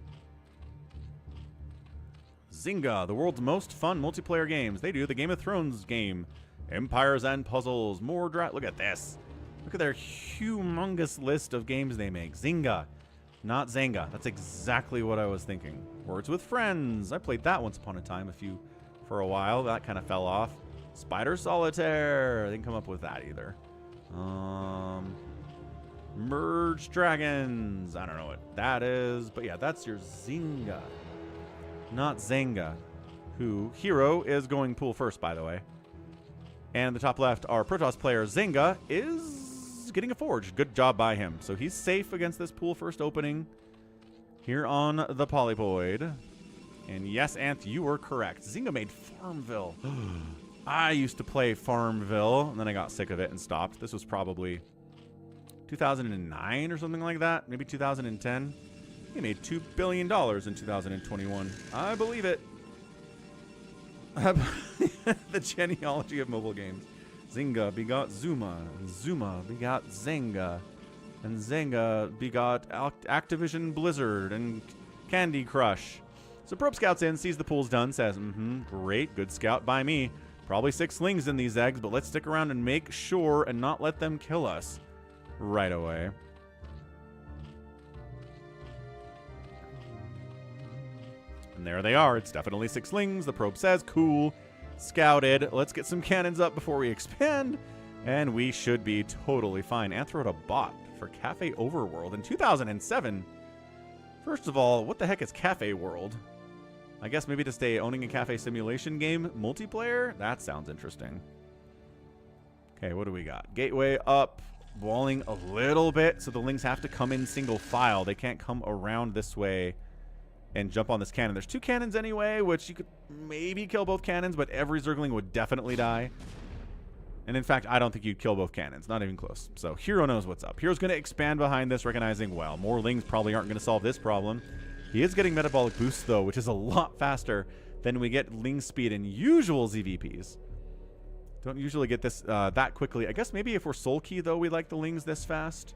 Zynga, the world's most fun multiplayer games. They do the Game of Thrones game. Empires and puzzles. More Look at this. Look at their humongous list of games they make. Zynga, not Zzanga. That's exactly what I was thinking. Words with Friends. I played that once upon a time for a while. That kind of fell off. Spider Solitaire. I didn't come up with that either. Merge Dragons. I don't know what that is. But yeah, that's your Zynga. Not Zzanga. Who herO is going pool first, by the way. And the top left, our Protoss player Zzanga is getting a forge. Good job by him. So he's safe against this pool first opening here on the Polypoid. And yes, Anth, you were correct. Zzanga made Farmville. I used to play Farmville, and then I got sick of it and stopped. This was probably 2009 or something like that. Maybe 2010. He made $2 billion in 2021. I believe it. The genealogy of mobile games. Zynga begot Zuma. Zuma begot Zzanga. And Zzanga begot Activision Blizzard and Candy Crush. So Probe scouts in, sees the pool's done, says, great, good scout by me. Probably 6 slings in these eggs, but let's stick around and make sure and not let them kill us right away. And there they are. It's definitely 6 slings. The probe says, cool. Scouted. Let's get some cannons up before we expand. And we should be totally fine. Anth wrote a bot for Cafe Overworld in 2007. First of all, what the heck is Cafe World? I guess maybe to stay owning a cafe simulation game multiplayer? That sounds interesting. Okay, what do we got? Gateway up. Walling a little bit, so the lings have to come in single file. They can't come around this way and jump on this cannon. There's 2 cannons anyway, which you could maybe kill both cannons, but every Zergling would definitely die. And in fact, I don't think you'd kill both cannons. Not even close. So herO knows what's up. herO's going to expand behind this, recognizing, well, more lings probably aren't going to solve this problem. He is getting metabolic boosts, though, which is a lot faster than we get ling speed in usual ZVPs. Don't usually get this that quickly. I guess maybe if we're soul key, though, we like the lings this fast.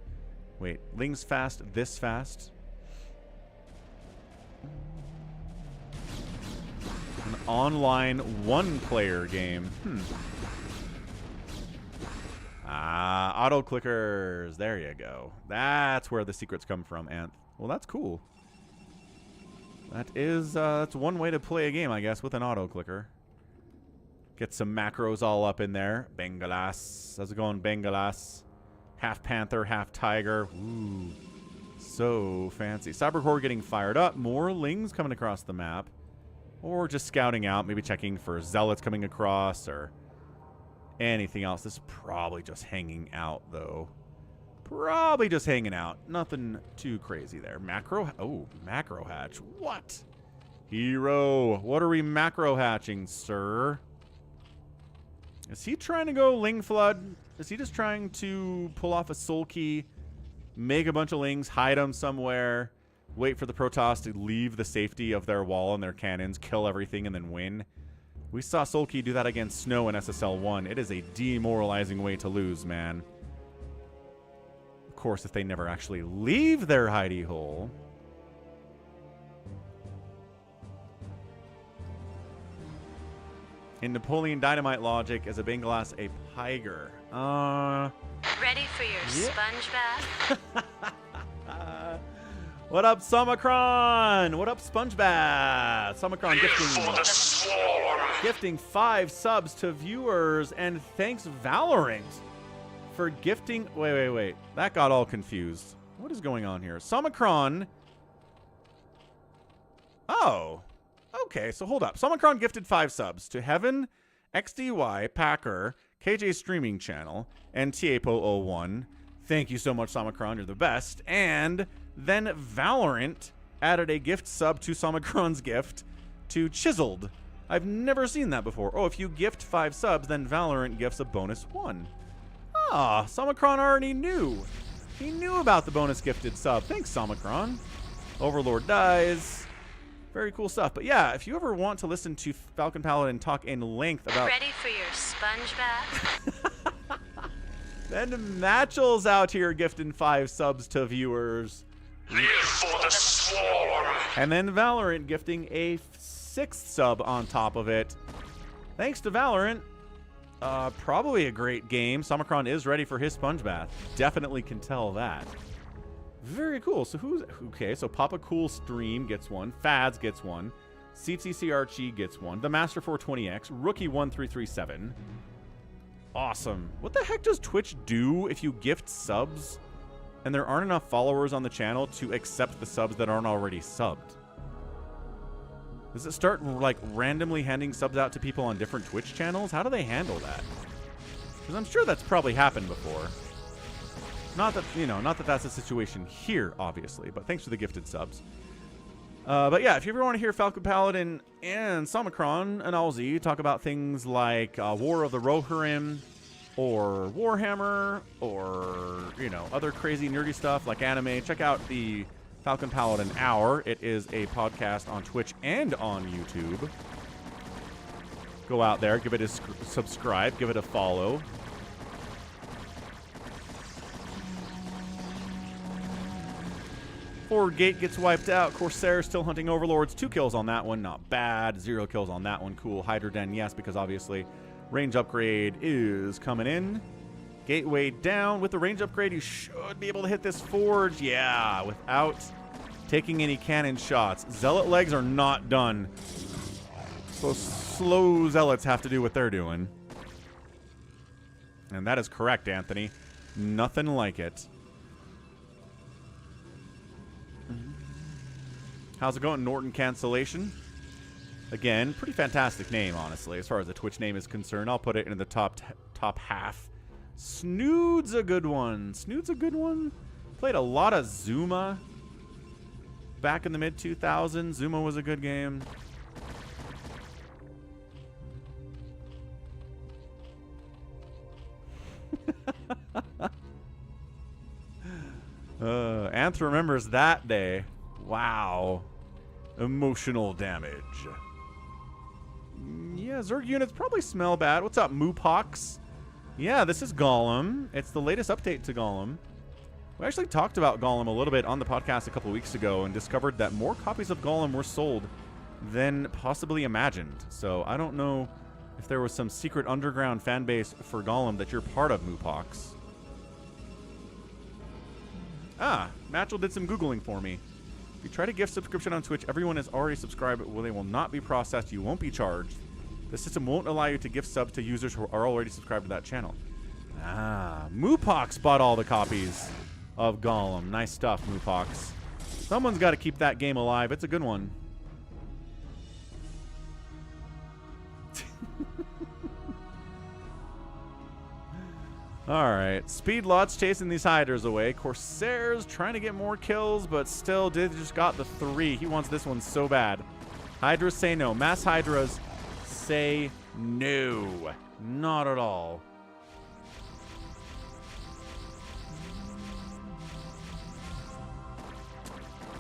Wait, lings fast this fast? An online one-player game. Auto clickers. There you go. That's where the secrets come from, Anth. Well, that's cool. That is, that's one way to play a game, I guess, with an auto clicker. Get some macros all up in there. Bengalas. How's it going, Bengalas? Half panther, half tiger. Ooh. So fancy. Cybercore getting fired up. More lings coming across the map. Or just scouting out, maybe checking for zealots coming across or anything else. This is probably just hanging out, though. Probably just hanging out. Nothing too crazy there. Macro. Oh, macro hatch. What? herO. What are we macro hatching, sir? Is he trying to go Ling Flood? Is he just trying to pull off a soul key, make a bunch of lings, hide them somewhere, wait for the Protoss to leave the safety of their wall and their cannons, kill everything, and then win? We saw soul key do that against Snow in SSL 1. It is a demoralizing way to lose, man. Of course, if they never actually leave their hidey hole. In Napoleon Dynamite logic, is a Bengalas a Piger? Ready for your sponge bath? What up, Somicron? What up, Sponge Bath? Somicron gifting 5 subs to viewers, and thanks Valorant for gifting. Wait. That got all confused. What is going on here? Somicron. Oh. Okay, so hold up. Somicron gifted 5 subs to Heaven, XDY, Packer, KJ Streaming Channel, and TAPO01. Thank you so much, Somicron. You're the best. And then Valorant added a gift sub to Somicron's gift to Chiseled. I've never seen that before. Oh, if you gift 5 subs, then Valorant gifts a bonus 1. Ah, Somicron already knew. He knew about the bonus gifted sub. Thanks, Somicron. Overlord dies. Very cool stuff. But yeah, if you ever want to listen to Falcon Paladin talk in length about... Ready for your sponge bath? Then Matchel's out here gifting 5 subs to viewers. Live for the swarm. And then Valorant gifting a 6th sub on top of it. Thanks to Valorant. Probably a great game. Somicron is ready for his sponge bath. Definitely can tell that. Very cool. So who's... Okay, so Papa Cool Stream gets 1. Fads gets 1. CTC Archie gets 1. The Master 420X. Rookie 1337. Awesome. What the heck does Twitch do if you gift subs and there aren't enough followers on the channel to accept the subs that aren't already subbed? Does it start, like, randomly handing subs out to people on different Twitch channels? How do they handle that? Because I'm sure that's probably happened before. Not that, you know, not that that's the situation here, obviously, but thanks for the gifted subs. But yeah, if you ever want to hear Falcon Paladin and Somicron and Alzi talk about things like War of the Rohirrim or Warhammer or, you know, other crazy nerdy stuff like anime, check out the Falcon Paladin Hour. It is a podcast on Twitch and on YouTube. Go out there, give it a subscribe, give it a follow. Forward Gate gets wiped out. Corsair still hunting Overlords. 2 kills on that one. Not bad. 0 kills on that one. Cool. Hydra Den, yes, because obviously range upgrade is coming in. Gateway down. With the range upgrade, you should be able to hit this Forge. Yeah, without taking any cannon shots. Zealot legs are not done. So slow Zealots have to do what they're doing. And that is correct, Anthony. Nothing like it. How's it going, Norton Cancellation? Again, pretty fantastic name, honestly, as far as the Twitch name is concerned. I'll put it in the top half. Snood's a good one. Snood's a good one. Played a lot of Zuma back in the mid-2000s. Zuma was a good game. Anth remembers that day. Wow. Emotional damage. Yeah. Yeah, Zerg units probably smell bad. What's up, Moopox? Yeah, this is Golem. It's the latest update to Golem. We actually talked about Golem a little bit on the podcast a couple weeks ago and discovered that more copies of Golem were sold than possibly imagined. So I don't know if there was some secret underground fan base for Golem that you're part of, Moopox. Ah, Matchel did some Googling for me. If you try to gift subscription on Twitch, everyone is already subscribed, but they will not be processed. You won't be charged. The system won't allow you to gift subs to users who are already subscribed to that channel. Ah, Moopox bought all the copies of Golem. Nice stuff, Moopox. Someone's got to keep that game alive. It's a good one. Alright, Speedlot's chasing these Hydras away. Corsair's trying to get more kills, but still just got the 3. He wants this one so bad. Hydras say no. Mass Hydras say no. Not at all.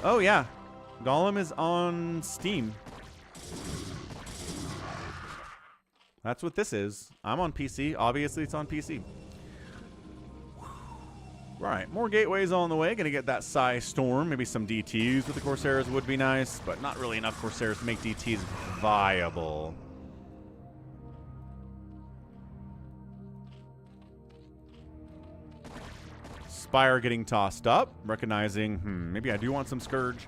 Oh yeah, Golem is on Steam. That's what this is. I'm on PC. Obviously, it's on PC. Right, more gateways on the way. Gonna get that Psy Storm. Maybe some DTs with the Corsairs would be nice, but not really enough Corsairs to make DTs viable. Spire getting tossed up, recognizing, maybe I do want some Scourge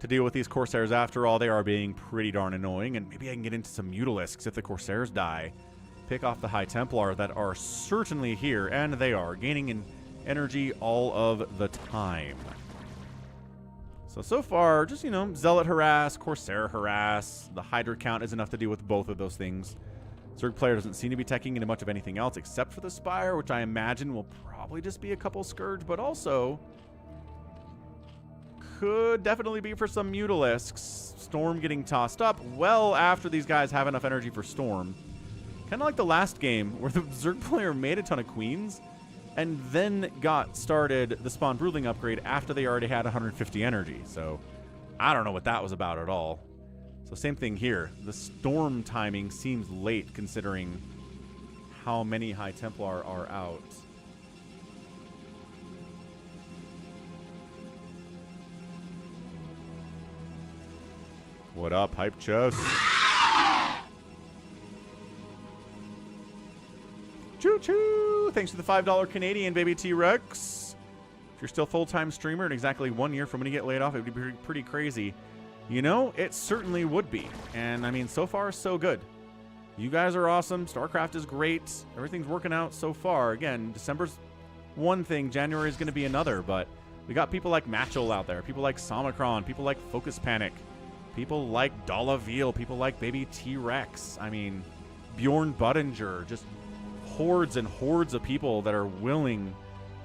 to deal with these Corsairs. After all, they are being pretty darn annoying, and maybe I can get into some Mutalisks if the Corsairs die. Pick off the High Templar that are certainly here, and they are, gaining in energy all of the time. So far, just, you know, Zealot harass, Corsair harass. The Hydra count is enough to deal with both of those things. Zerg player doesn't seem to be teching into much of anything else except for the Spire, which I imagine will probably just be a couple Scourge, but also could definitely be for some Mutalisks. Storm getting tossed up well after these guys have enough energy for Storm. Kind of like the last game where the Zerg player made a ton of Queens and then got started the Spawn Broodling upgrade after they already had 150 energy. So I don't know what that was about at all. So same thing here. The Storm timing seems late considering how many High Templar are out. What up, Hype Chest? Choo-choo! Thanks for the $5 Canadian, baby T-Rex. If you're still full-time streamer in exactly 1 year from when you get laid off, it would be pretty crazy. You know, it certainly would be. And, I mean, so far, so good. You guys are awesome. StarCraft is great. Everything's working out so far. Again, December's one thing. January is going to be another. But we got people like Matchel out there. People like Somicron. People like Focus Panic. People like Dollaville. People like Baby T-Rex. I mean, Bjorn Budinger. Just hordes and hordes of people that are willing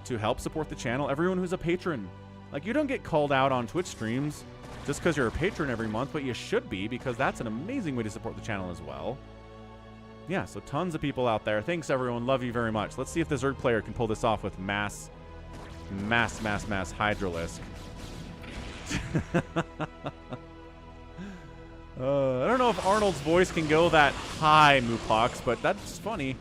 to help support the channel. Everyone who's a patron. Like, you don't get called out on Twitch streams just because you're a patron every month, but you should be, because that's an amazing way to support the channel as well. Yeah, so tons of people out there. Thanks, everyone. Love you very much. Let's see if the Zerg player can pull this off with mass Hydralisk. I don't know if Arnold's voice can go that high, Moopox, but that's funny.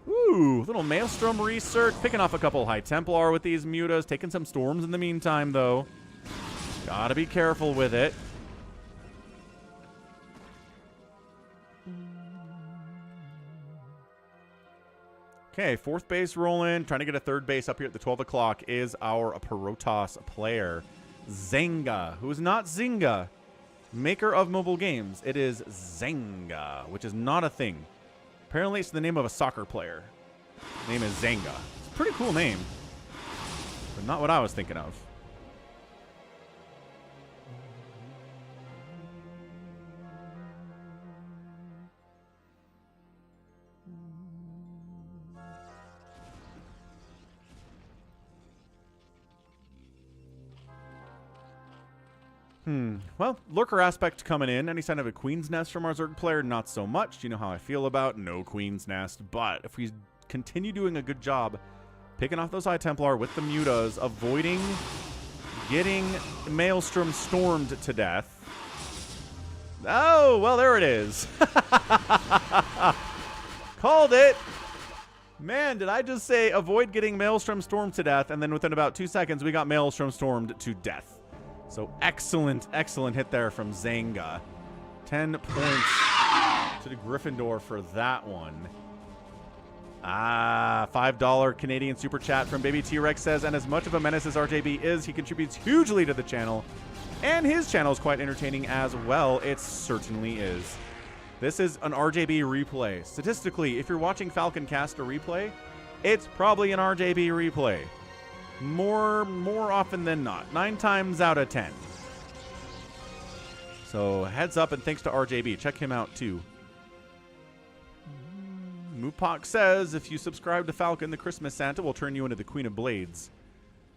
Ooh, little Maelstrom research. Picking off a couple High Templar with these mutas. Taking some Storms in the meantime, though. Gotta be careful with it. Okay, 4th base rolling. Trying to get a 3rd base up here at the 12 o'clock is our Protoss player, zzanga, who is not Zynga, maker of mobile games. It is zzanga, which is not a thing. Apparently, it's the name of a soccer player. His name is zzanga. It's a pretty cool name, but not what I was thinking of. Well, Lurker Aspect coming in. Any sign of a Queen's Nest from our Zerg player? Not so much. You know how I feel about no Queen's Nest. But if we continue doing a good job picking off those High Templar with the mutas, avoiding getting Maelstrom stormed to death, Oh, well, there it is. Called it. Man, did I just say avoid getting Maelstrom stormed to death, and then within about 2 seconds, we got Maelstrom stormed to death. So excellent, excellent hit there from zzanga. 10 points to the Gryffindor for that one. $5 Canadian super chat from Baby T-Rex says, and as much of a menace as RJB is, he contributes hugely to the channel, and his channel is quite entertaining as well. It certainly is. This is an RJB replay. Statistically, if you're watching Falcon cast a replay, it's probably an RJB replay. More often than not. 9 times out of 10. So heads up and thanks to RJB. Check him out too. Moopak says, if you subscribe to Falcon, the Christmas Santa will turn you into the Queen of Blades.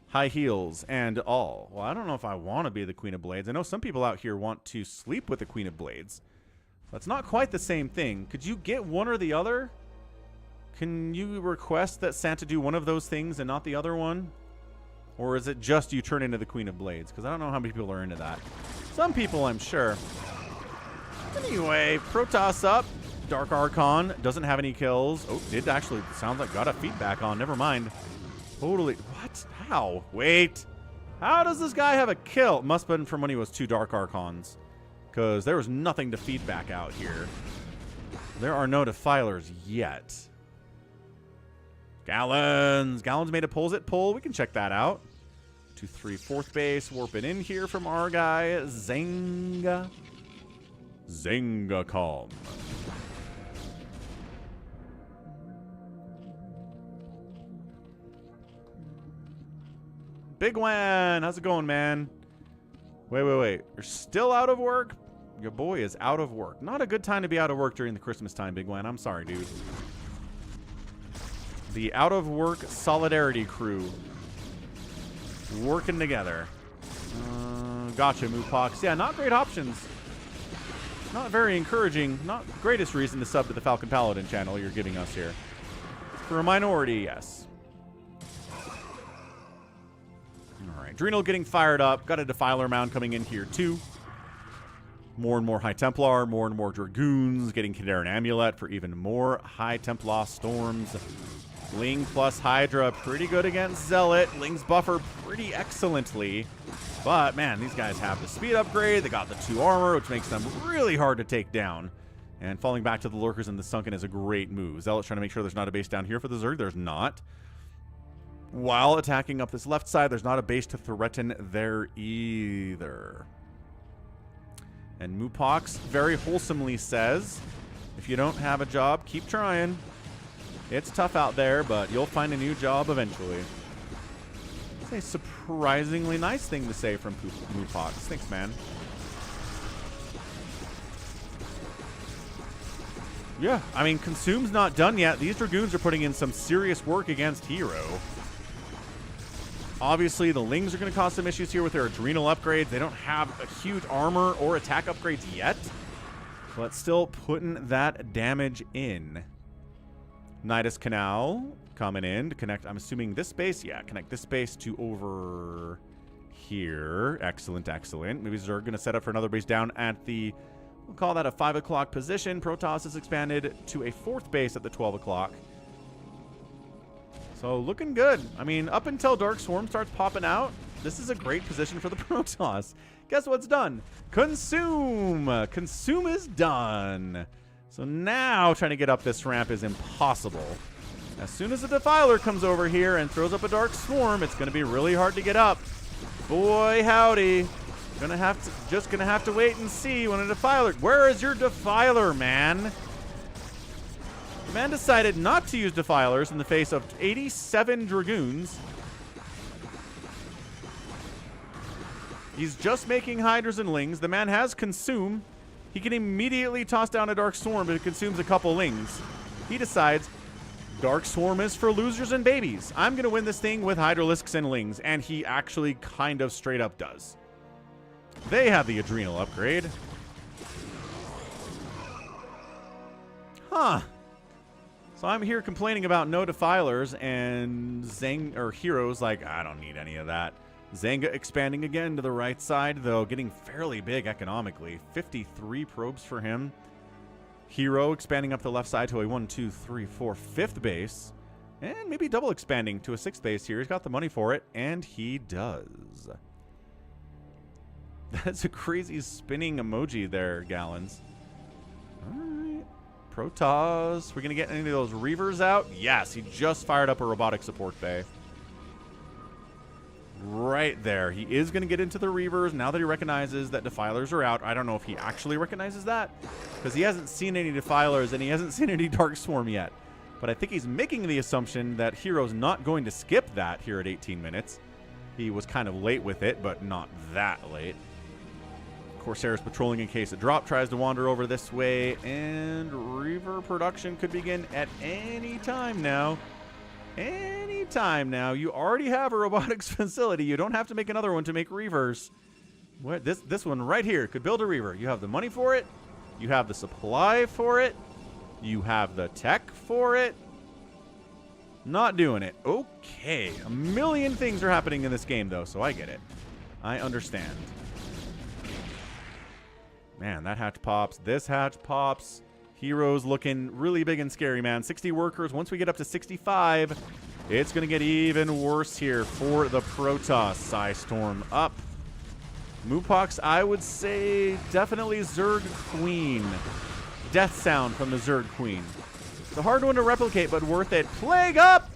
High heels and all. Well, I don't know if I want to be the Queen of Blades. I know some people out here want to sleep with the Queen of Blades. That's not quite the same thing. Could you get one or the other? Can you request that Santa do one of those things and not the other one? Or is it just you turn into the Queen of Blades? Because I don't know how many people are into that. Some people, I'm sure. Anyway, Protoss up. Dark Archon doesn't have any kills. Oh, did actually. Sounds like got a feedback on. Never mind. Totally. What? How? Wait. How does this guy have a kill? Must have been from when he was 2 Dark Archons. Because there was nothing to feedback out here. There are no defilers yet. Gallons. Gallons made a pulls it pull. We can check that out. 2, 3, 4th base. Warping in here from our guy, zzanga. Zzanga calm. Bigwan, how's it going, man? Wait. You're still out of work? Your boy is out of work. Not a good time to be out of work during the Christmas time, Bigwan. I'm sorry, dude. The out of work solidarity crew. Working together. Gotcha, Moopox. Yeah, not great options. Not very encouraging. Not greatest reason to sub to the Falcon Paladin channel you're giving us here. For a minority, yes. Alright, Adrenal getting fired up. Got a Defiler Mound coming in here, too. More and more High Templar, more and more Dragoons. Getting Kadaran Amulet for even more High Templar Storms. Ling plus Hydra, pretty good against Zealot. Ling's buffer pretty excellently. But, man, these guys have the speed upgrade. They got the 2 armor, which makes them really hard to take down. And falling back to the Lurkers and the Sunken is a great move. Zealot's trying to make sure there's not a base down here for the Zerg. There's not. While attacking up this left side, there's not a base to threaten there either. And Moopox very wholesomely says, if you don't have a job, keep trying. It's tough out there, but you'll find a new job eventually. It's a surprisingly nice thing to say from Moopox. Thanks, man. Yeah, I mean, Consume's not done yet. These Dragoons are putting in some serious work against herO. Obviously, the Lings are going to cause some issues here with their Adrenal upgrades. They don't have a huge armor or attack upgrades yet, but still putting that damage in. Nidus Canal coming in to connect, I'm assuming this base? Yeah, connect this base to over here. Excellent, excellent. Maybe Zerg going to set up for another base down at the, we'll call that a 5 o'clock position. Protoss is expanded to a 4th base at the 12 o'clock. So looking good. I mean, up until Dark Swarm starts popping out, this is a great position for the Protoss. Guess what's done? Consume! Consume is done. So now trying to get up this ramp is impossible. As soon as the Defiler comes over here and throws up a Dark Swarm, it's going to be really hard to get up. Boy, howdy. Just gonna have to wait and see when a Defiler... Where is your Defiler, man? The man decided not to use Defilers in the face of 87 Dragoons. He's just making Hydras and Lings. The man has Consume. He can immediately toss down a Dark Swarm, but it consumes a couple Lings. He decides, Dark Swarm is for losers and babies. I'm going to win this thing with Hydralisks and Lings, and he actually kind of straight up does. They have the Adrenal upgrade. Huh. So I'm here complaining about no Defilers, and herO's like, I don't need any of that. zzanga expanding again to the right side, though, getting fairly big economically. 53 probes for him. herO expanding up the left side to a 1, 2, 3, 4, 5th base. And maybe double expanding to a 6th base here. He's got the money for it, and he does. That's a crazy spinning emoji there, Gallons. All right. Protoss. We're going to get any of those Reavers out? Yes, he just fired up a robotic support bay. Right there. He is going to get into the Reavers now that he recognizes that Defilers are out. I don't know if he actually recognizes that, because he hasn't seen any Defilers and he hasn't seen any Dark Swarm yet. But I think he's making the assumption that herO's not going to skip that here at 18 minutes. He was kind of late with it, but not that late. Corsair's patrolling in case a drop tries to wander over this way, and Reaver production could begin at any time now. Any time now. You already have a robotics facility. You don't have to make another one to make Reavers. What, this one right here could build a Reaver. You have the money for it. You have the supply for it. You have the tech for it. Not doing it. Okay. A million things are happening in this game, though, so I get it. I understand. Man, that hatch pops. This hatch pops. herO's looking really big and scary, man. 60 workers. Once we get up to 65, it's going to get even worse here for the Protoss. Psystorm up. Moopox, I would say definitely Zerg Queen. Death sound from the Zerg Queen. It's a hard one to replicate, but worth it. Plague up!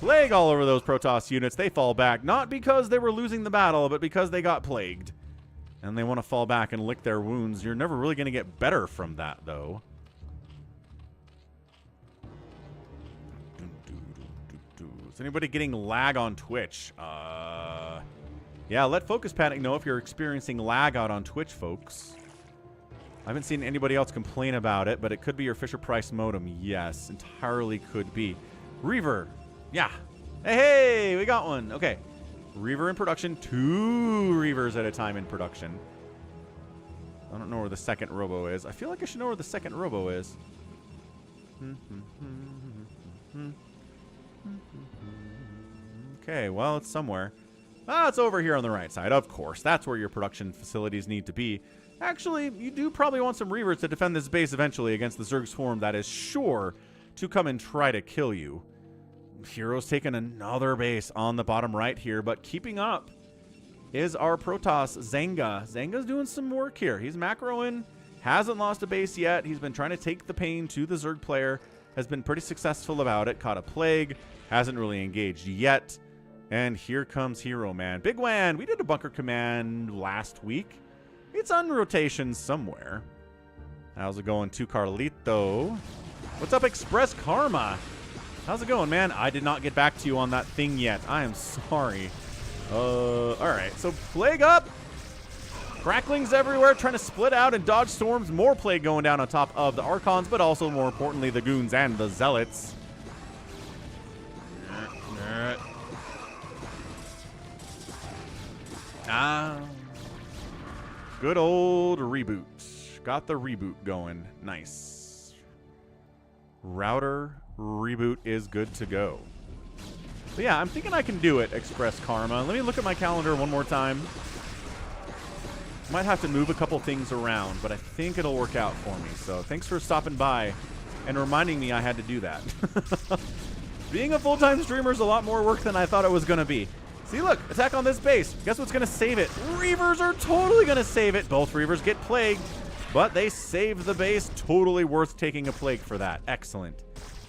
Plague all over those Protoss units. They fall back, not because they were losing the battle, but because they got plagued. And they want to fall back and lick their wounds. You're never really going to get better from that, though. Is anybody getting lag on Twitch? Yeah, let Focus Panic know if you're experiencing lag out on Twitch, folks. I haven't seen anybody else complain about it, but it could be your Fisher-Price modem. Yes, entirely could be. Reaver. Yeah. Hey, we got one. Okay. Reaver in production. 2 Reavers at a time in production. I don't know where the second robo is. I feel like I should know where the second robo is. Okay, well, it's somewhere. Ah, it's over here on the right side. Of course, that's where your production facilities need to be. Actually, you do probably want some Reavers to defend this base eventually against the Zerg Swarm that is sure to come and try to kill you. herO's taking another base on the bottom right here, but keeping up is our Protoss zzanga. Zanga's doing some work here. He's macroing, hasn't lost a base yet. He's been trying to take the pain to the Zerg player, has been pretty successful about it. Caught a plague, hasn't really engaged yet. And here comes herO, man. Bigwan, we did a bunker command last week. It's on rotation somewhere. How's it going to Carlito? What's up, Express Karma? How's it going, man? I did not get back to you on that thing yet. I am sorry. All right. So plague up. Cracklings everywhere, trying to split out and dodge storms. More plague going down on top of the Archons, but also, more importantly, the Goons and the Zealots. Good old reboot. Got the reboot going. Nice. Router reboot is good to go. But yeah, I'm thinking I can do it, Express Karma. Let me look at my calendar one more time. Might have to move a couple things around, but I think it'll work out for me. So thanks for stopping by and reminding me I had to do that. Being a full-time streamer is a lot more work than I thought it was going to be. See, look, attack on this base. Guess what's going to save it? Reavers are totally going to save it. Both Reavers get plagued, but they save the base. Totally worth taking a plague for that. Excellent.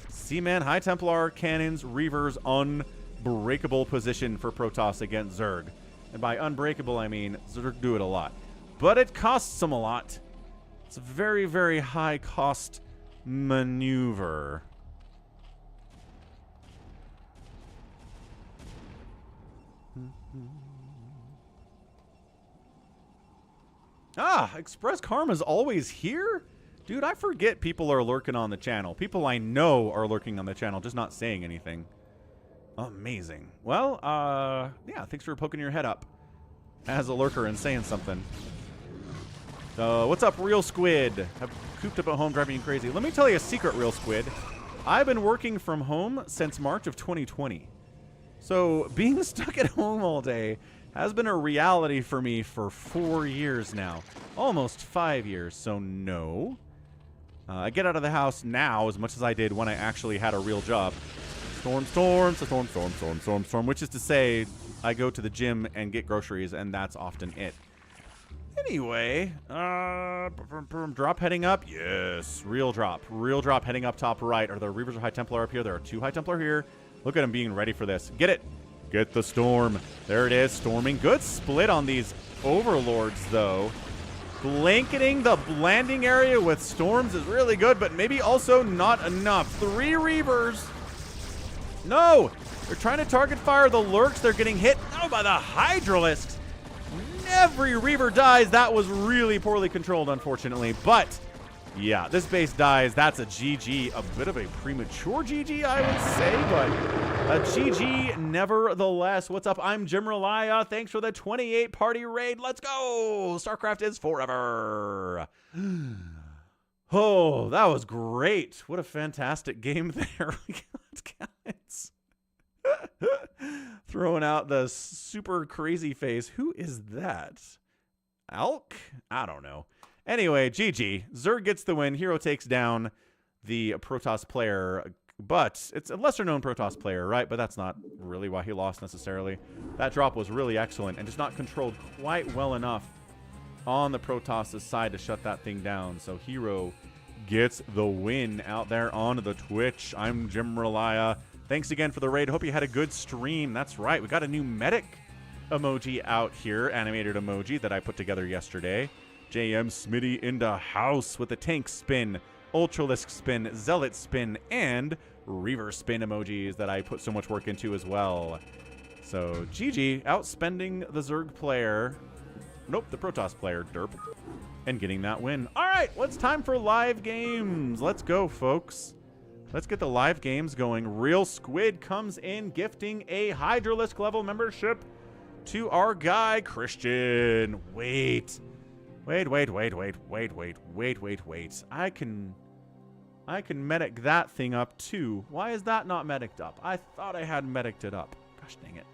Seaman, High Templar, Cannons, Reavers, unbreakable position for Protoss against Zerg. And by unbreakable, I mean Zerg do it a lot. But it costs them a lot. It's a very, very high-cost maneuver. Express Karma's always here? Dude, I forget people are lurking on the channel. People I know are lurking on the channel, just not saying anything. Amazing. Well, yeah, thanks for poking your head up as a lurker and saying something. What's up, Real Squid? I'm cooped up at home driving you crazy. Let me tell you a secret, Real Squid. I've been working from home since March of 2020. So being stuck at home all day has been a reality for me for 4 years now. Almost 5 years, so no. I get out of the house now as much as I did when I actually had a real job. Storm, storm, storm, storm, storm, storm, storm, which is to say I go to the gym and get groceries, and that's often it. Anyway, drop heading up. Yes, real drop heading up top right. Are there Reavers or High Templar up here? There are 2 High Templar here. Look at them being ready for this. Get it. Get the storm. There it is, storming. Good split on these overlords, though. Blanketing the landing area with storms is really good, but maybe also not enough. 3 Reavers. No! They're trying to target fire the lurks. They're getting hit. No, by the Hydralisks. Every Reaver dies. That was really poorly controlled, unfortunately. But, yeah, this base dies. That's a GG. A bit of a premature GG, I would say, but a GG nevertheless. What's up? I'm Jim Relia. Thanks for the 28-party raid. Let's go! StarCraft is forever. Oh, that was great. What a fantastic game there. Let's throwing out the super crazy face. Who is that? Alk? I don't know. Anyway, GG. Zerg gets the win. herO takes down the Protoss player, but it's a lesser-known Protoss player, right? But that's not really why he lost necessarily. That drop was really excellent and just not controlled quite well enough on the Protoss' side to shut that thing down. So herO gets the win out there on the Twitch. I'm Jim Relia. Thanks again for the raid. Hope you had a good stream. That's right. We got a new medic emoji out here, animated emoji that I put together yesterday. JM Smitty in the house with the tank spin, Ultralisk spin, Zealot spin, and Reaver spin emojis that I put so much work into as well. So GG, outspending the Zerg player. Nope, the Protoss player, derp. And getting that win. All right, well, it's time for live games. Let's go, folks. Let's get the live games going. Real Squid comes in gifting a Hydralisk level membership to our guy, Christian. Wait. I can medic that thing up too. Why is that not mediced up? I thought I had mediced it up. Gosh dang it.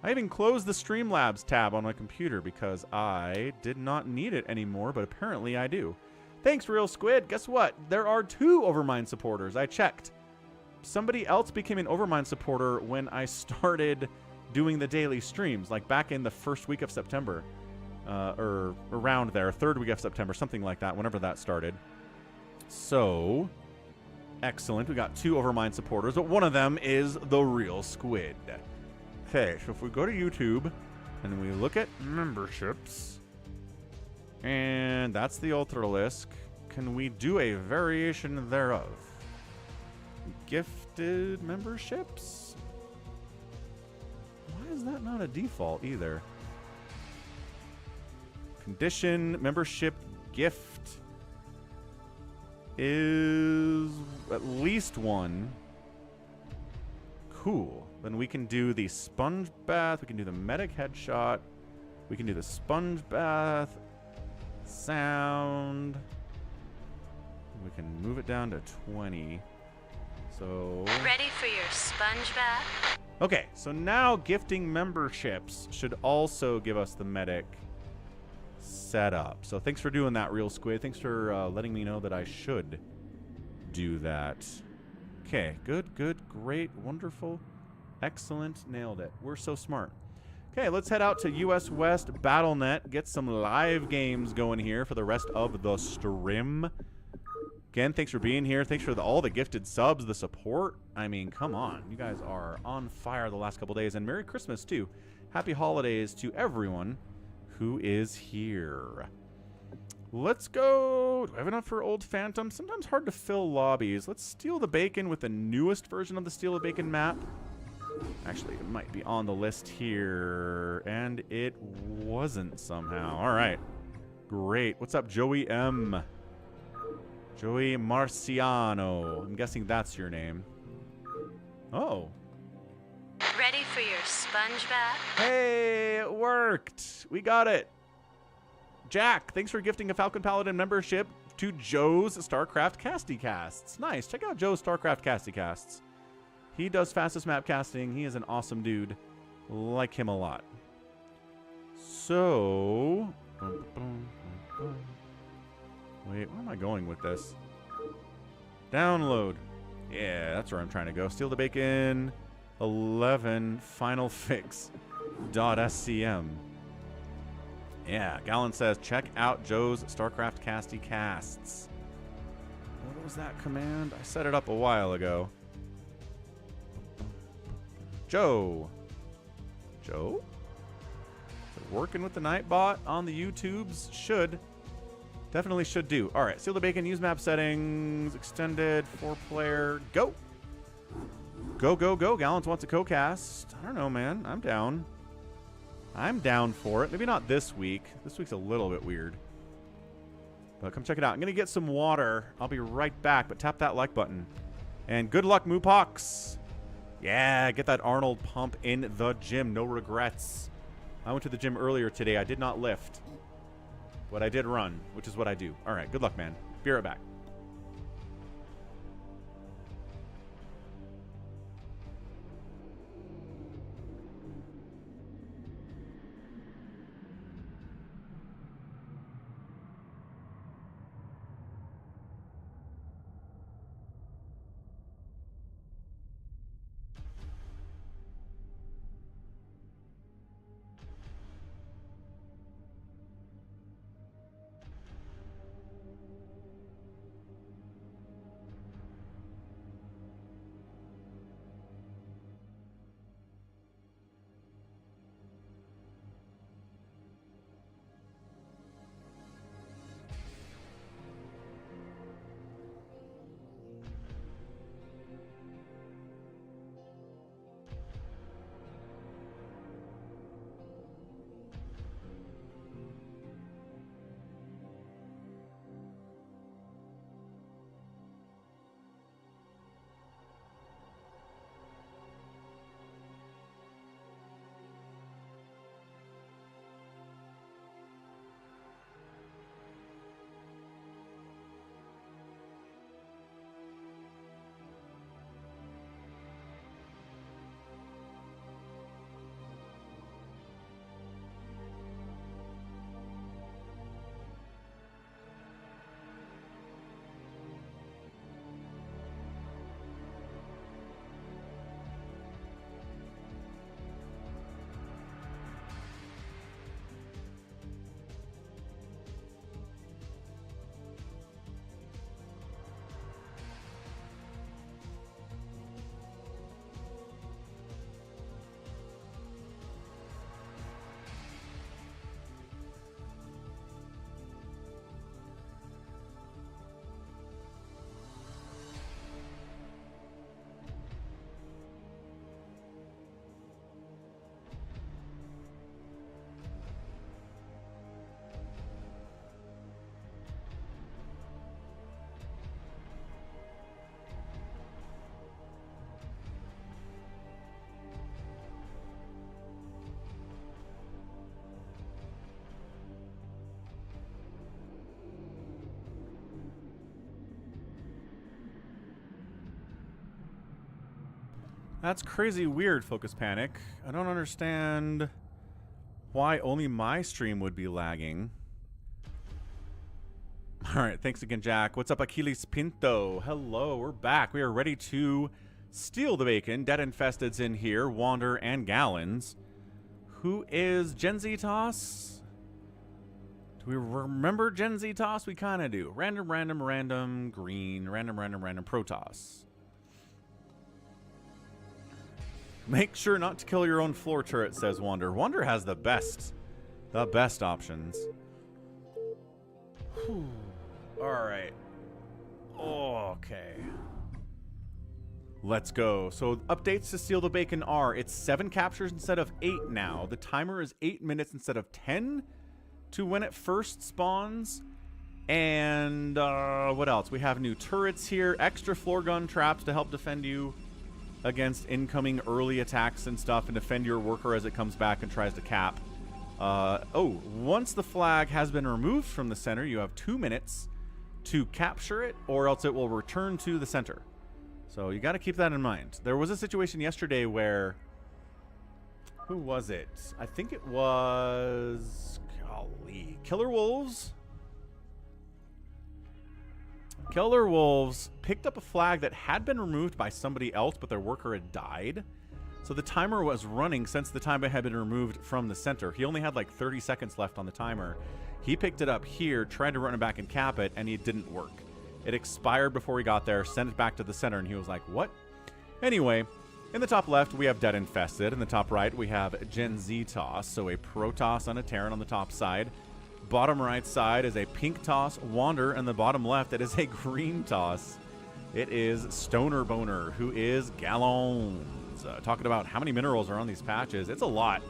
I even closed the Streamlabs tab on my computer because I did not need it anymore, but apparently I do. Thanks, Real Squid. Guess what? There are 2 Overmind supporters. I checked. Somebody else became an Overmind supporter when I started doing the daily streams, like back in the first week of September. Or around there, 3rd week of September, something like that, whenever that started. So, excellent. We got 2 Overmind supporters, but one of them is the Real Squid. Okay, so if we go to YouTube and we look at memberships, and that's the Ultralisk. Can we do a variation thereof? Gifted memberships? Why is that not a default either? Condition membership gift is at least 1. Cool. Then we can do the sponge bath. We can do the medic headshot. We can do the sponge bath. Sound. We can move it down to 20. So Ready for your sponge bath? okay, so now gifting memberships should also give us the medic set up. So thanks for doing that, Real Squid. Thanks for letting me know that I should do that. Okay, good, great, wonderful, excellent, nailed it. We're so smart. Okay, let's head out to US West BattleNet, get some live games going here for the rest of the stream. Again, thanks for being here. Thanks for all the gifted subs, the support. I mean, come on. You guys are on fire the last couple days. And Merry Christmas, too. Happy holidays to everyone who is here. Let's go. Do I have enough for Old Phantom? Sometimes hard to fill lobbies. Let's steal the bacon with the newest version of the Steal the Bacon map. Actually, it might be on the list here, and it wasn't somehow. All right. Great. What's up, Joey M? Joey Marciano. I'm guessing that's your name. Oh. Ready for your sponge bath? Hey, it worked. We got it. Jack, thanks for gifting a Falcon Paladin membership to Joe's StarCraft Casty Casts. Nice. Check out Joe's StarCraft Casty Casts. He does fastest map casting. He is an awesome dude. Like him a lot. So... Wait, where am I going with this? Download. Yeah, that's where I'm trying to go. Steal the Bacon 11 final fix .scm. Yeah, Gallon says, check out Joe's StarCraft casty casts. What was that command? I set it up a while ago. Joe? Is it working with the Nightbot on the YouTubes? Should. Definitely should do. All right, Steal the Bacon, use map settings, extended, 4-player, go. Go, go, go. Gallons wants a co-cast. I don't know, man. I'm down. I'm down for it. Maybe not this week. This week's a little bit weird. But come check it out. I'm going to get some water. I'll be right back, but tap that like button. And good luck, Moopox. Yeah, get that Arnold pump in the gym. No regrets. I went to the gym earlier today. I did not lift. But I did run, which is what I do. All right, good luck, man. Be right back. That's crazy weird, Focus Panic. I don't understand why only my stream would be lagging. All right, thanks again, Jack. What's up, Achilles Pinto? Hello, we're back. We are ready to steal the bacon. Dead Infested's in here, Wander and Gallons. Who is Gen Z Toss? Do we remember Gen Z Toss? We kind of do. Random, random, random, green, random, random, random, Protoss. Make sure not to kill your own floor turret, says Wander. Wander has the best options. Whew. All right. Okay. Let's go. So updates to Steal the Bacon are, it's 7 captures instead of 8 now. The timer is 8 minutes instead of 10 to when it first spawns. And what else? We have new turrets here, extra floor gun traps to help defend you against incoming early attacks and stuff, and defend your worker as it comes back and tries to cap. Once the flag has been removed from the center, you have 2 minutes to capture it, or else it will return to the center. So you got to keep that in mind. There was a situation yesterday where... Who was it? I think it was... Golly. Killer Wolves? Killer Wolves picked up a flag that had been removed by somebody else, but their worker had died. So the timer was running since the timer had been removed from the center. He only had like 30 seconds left on the timer. He picked it up here, tried to run it back and cap it, and it didn't work. It expired before he got there, sent it back to the center, and he was like, what? Anyway, in the top left, we have Dead Infested. In the top right, we have Gen Z Toss, so a Protoss and a Terran on the top side. Bottom right side is a pink toss, Wander, and the bottom left, it is a green toss. It is Stoner Boner, who is Gallons. Talking about how many minerals are on these patches. It's a lot.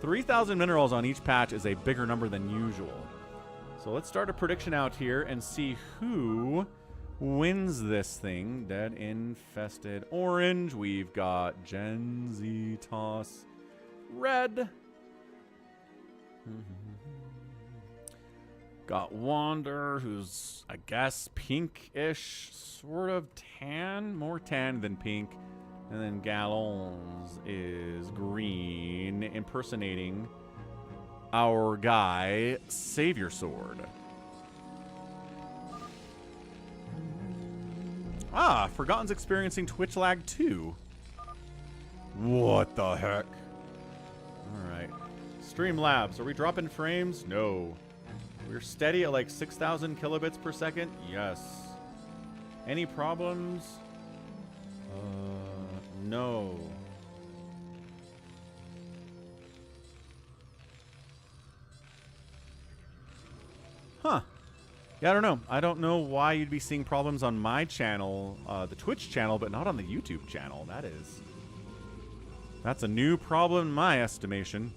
3,000 minerals on each patch is a bigger number than usual. So let's start a prediction out here and see who wins this thing. Dead Infested orange. We've got Gen Z Toss red. Got Wander, who's, I guess, pink-ish, sort of tan, more tan than pink. And then Gallons is green, impersonating our guy, Savior Sword. Ah, Forgotten's experiencing Twitch lag too. What the heck? Alright. Streamlabs, are we dropping frames? No. We're steady at like 6,000 kilobits per second? Yes. Any problems? No. Huh. Yeah, I don't know. I don't know why you'd be seeing problems on my channel, the Twitch channel, but not on the YouTube channel. That's a new problem in my estimation.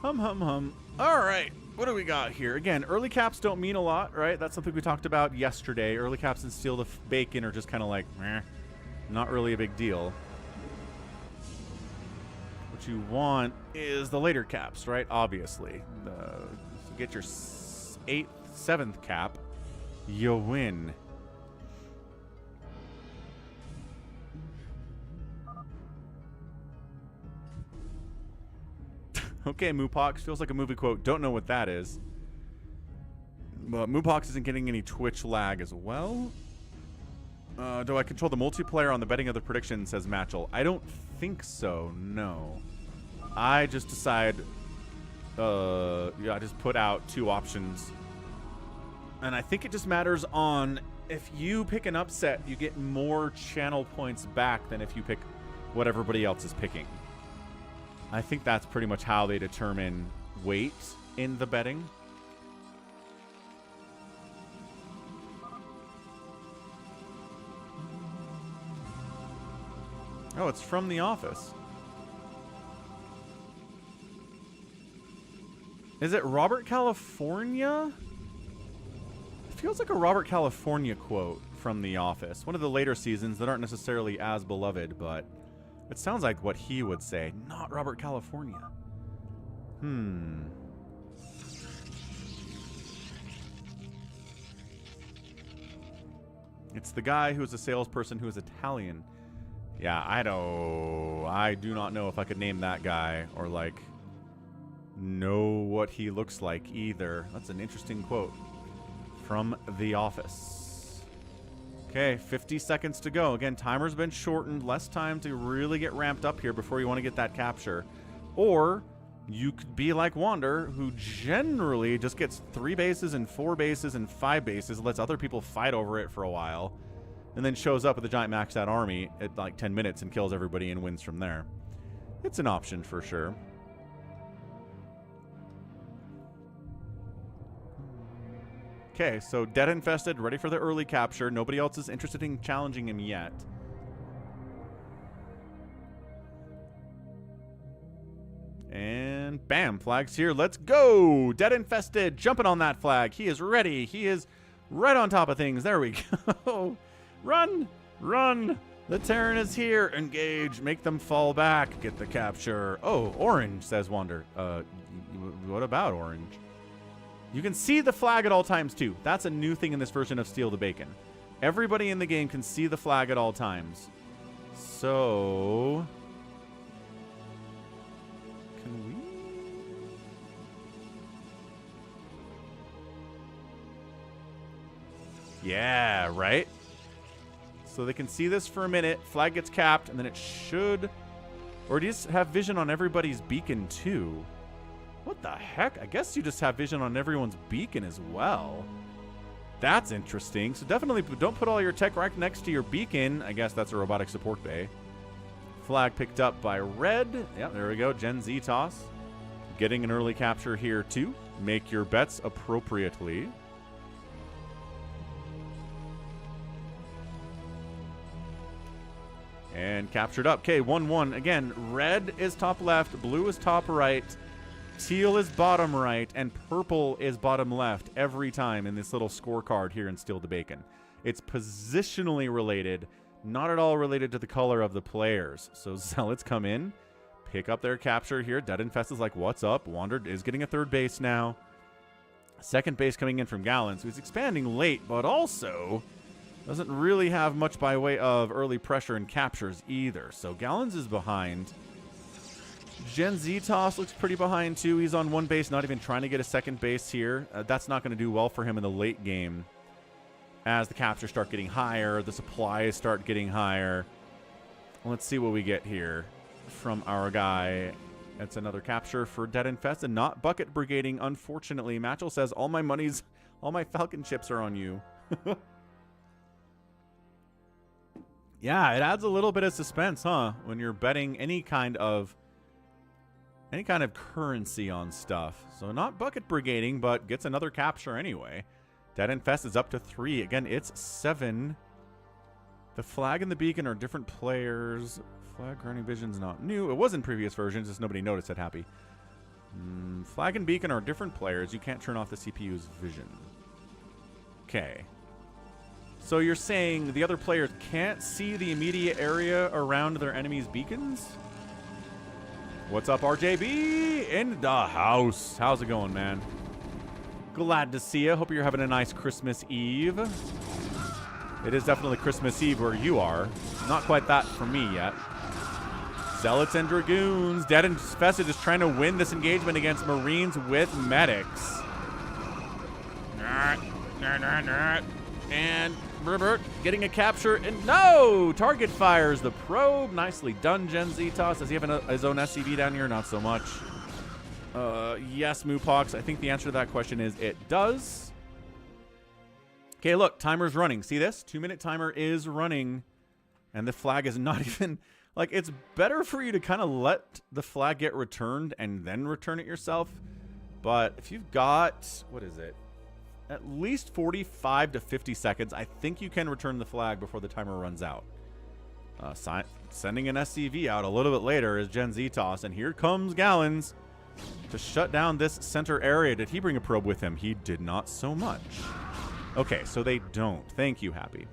Hum. All right, what do we got here? Again, early caps don't mean a lot, right? That's something we talked about yesterday. Early caps and Steal the Bacon are just kind of like, meh, not really a big deal. What you want is the later caps, right? Obviously. To get your 8th, 7th cap, you win. Okay, Moopox. Feels like a movie quote. Don't know what that is. But Moopox isn't getting any Twitch lag as well. Do I control the multiplayer on the betting of the prediction, says Matchel. I don't think so, no. I just decide... yeah, I just put out 2 options. And I think it just matters on... If you pick an upset, you get more channel points back than if you pick what everybody else is picking. I think that's pretty much how they determine weight in the betting. Oh, it's from The Office. Is it Robert California? It feels like a Robert California quote from The Office. One of the later seasons that aren't necessarily as beloved, but... It sounds like what he would say, not Robert California. It's the guy who's a salesperson who is Italian. Yeah, I do not know if I could name that guy or, like, know what he looks like either. That's an interesting quote from The Office. Okay, 50 seconds to go. Again, timer's been shortened. Less time to really get ramped up here before you want to get that capture. Or you could be like Wander, who generally just gets 3 bases and 4 bases and 5 bases, lets other people fight over it for a while, and then shows up with a giant maxed out army at like 10 minutes and kills everybody and wins from there. It's an option for sure. Okay, so Dead Infested, ready for the early capture. Nobody else is interested in challenging him yet. And bam, flag's here. Let's go. Dead Infested jumping on that flag. He is ready. He is right on top of things. There we go. Run. Run. The Terran is here. Engage. Make them fall back. Get the capture. Oh, orange, says Wander. What about orange? You can see the flag at all times, too. That's a new thing in this version of Steal the Bacon. Everybody in the game can see the flag at all times. So... can we... yeah, right? So they can see this for a minute. Flag gets capped, and then it should... or do you just have vision on everybody's beacon, too? What the heck? I guess you just have vision on everyone's beacon as well. That's interesting. So definitely don't put all your tech right next to your beacon. I guess that's a robotic support bay. Flag picked up by red. Yep, there we go. Gen Z toss. Getting an early capture here, too. Make your bets appropriately. And captured up. Okay, 1-1. Again, red is top left, blue is top right, teal is bottom right, and purple is bottom left every time in this little scorecard here in Steal the Bacon. It's positionally related, not at all related to the color of the players. So Zealots come in, pick up their capture here. Dead Infest is like, what's up? Wandered is getting a third base now. Second base coming in from Gallons, who's expanding late, but also... doesn't really have much by way of early pressure and captures either. So Gallons is behind. Gen Z Toss looks pretty behind too. He's on one base, not even trying to get a second base here. That's not going to do well for him in the late game. As the captures start getting higher, the supplies start getting higher. Let's see what we get here from our guy. That's another capture for Dead Infest and not bucket brigading, unfortunately. Matchel says, all my Falcon chips are on you. Yeah, it adds a little bit of suspense, huh? When you're betting any kind of currency on stuff. So not bucket brigading, but gets another capture anyway. Dead Infest is up to 3. Again, it's 7. The flag and the beacon are different players. Flag grounding vision's not new. It was in previous versions, just nobody noticed it. Happy. Flag and beacon are different players. You can't turn off the CPU's vision. Okay. So you're saying the other players can't see the immediate area around their enemy's beacons? What's up, RJB? In the house. How's it going, man? Glad to see you. Hope you're having a nice Christmas Eve. It is definitely Christmas Eve where you are. Not quite that for me yet. Zealots and Dragoons. Dead Infested is trying to win this engagement against Marines with medics. And Berbert getting a capture, and no! Target fires the probe. Nicely done, Gen Z Toss. Does he have his own SCV down here? Not so much. Yes, Moopox. I think the answer to that question is it does. Okay, look, timer's running. See this? 2-minute timer is running, and the flag is not even... like, it's better for you to kind of let the flag get returned and then return it yourself. But if you've got... what is it? At least 45 to 50 seconds, I think you can return the flag before the timer runs out. Sending an SCV out a little bit later is Gen Z Toss, and here comes Gallons to shut down this center area. Did he bring a probe with him? He did not so much. Okay, so they don't. Thank you, Happy.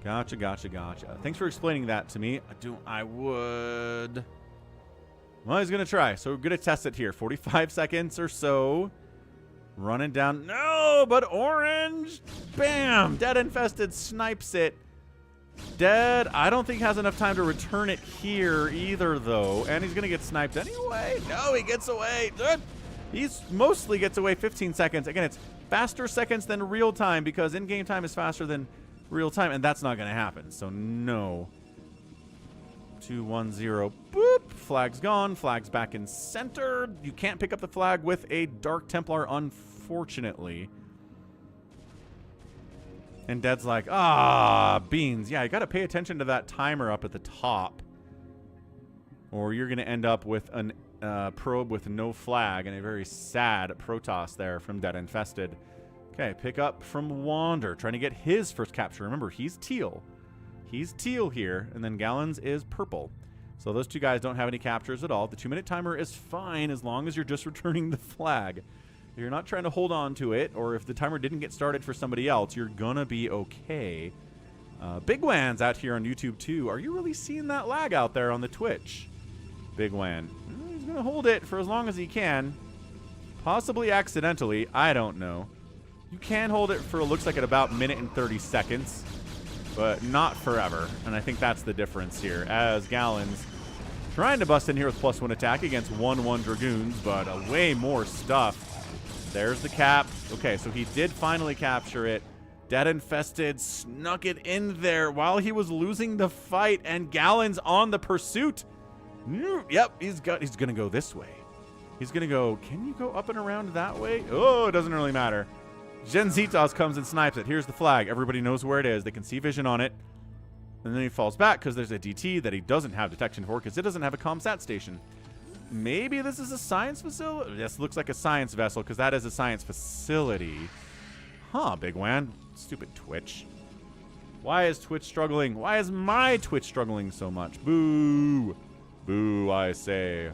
Gotcha, gotcha, gotcha. Thanks for explaining that to me. I would... well, he's going to try, so we're going to test it here. 45 seconds or so. Running down. No, but orange. Bam. Dead Infested snipes it. Dead, I don't think has enough time to return it here either, though. And he's going to get sniped anyway. No, he gets away. He mostly gets away 15 seconds. Again, it's faster seconds than real time because in-game time is faster than real time, and that's not going to happen. So, no. 2-1-0. Boop. Flag's gone. Flag's back in center. You can't pick up the flag with a Dark Templar, unfortunately. And Dead's like, beans. Yeah, you got to pay attention to that timer up at the top, or you're going to end up with a probe with no flag and a very sad Protoss there from Dead Infested. Okay, pick up from Wander, trying to get his first capture. Remember, he's teal. He's teal here, and then Gallons is purple. So those two guys don't have any captures at all. The 2-minute timer is fine as long as you're just returning the flag. If you're not trying to hold on to it, or if the timer didn't get started for somebody else, you're gonna be okay. bigwan's out here on YouTube too. Are you really seeing that lag out there on the Twitch? bigwan. He's gonna hold it for as long as he can. Possibly accidentally. I don't know. You can hold it for, looks like, at about 1 minute and 30 seconds. But not forever. And I think that's the difference here. As Gallons trying to bust in here with +1 attack against 1/1 Dragoons, but way more stuff. There's the cap. Okay, so he did finally capture it. Dead Infested snuck it in there while he was losing the fight, and Gallons on the pursuit. Yep, he's gonna go this way. He's gonna go, can you go up and around that way? Oh, it doesn't really matter. zzanga comes and snipes it. Here's the flag. Everybody knows where it is. They can see vision on it. And then he falls back because there's a DT that he doesn't have detection for because it doesn't have a ComSat station. Maybe this is a science facility? Yes, looks like a science vessel because that is a science facility. Huh, bigwan. Stupid Twitch. Why is Twitch struggling? Why is my Twitch struggling so much? Boo. Boo, I say.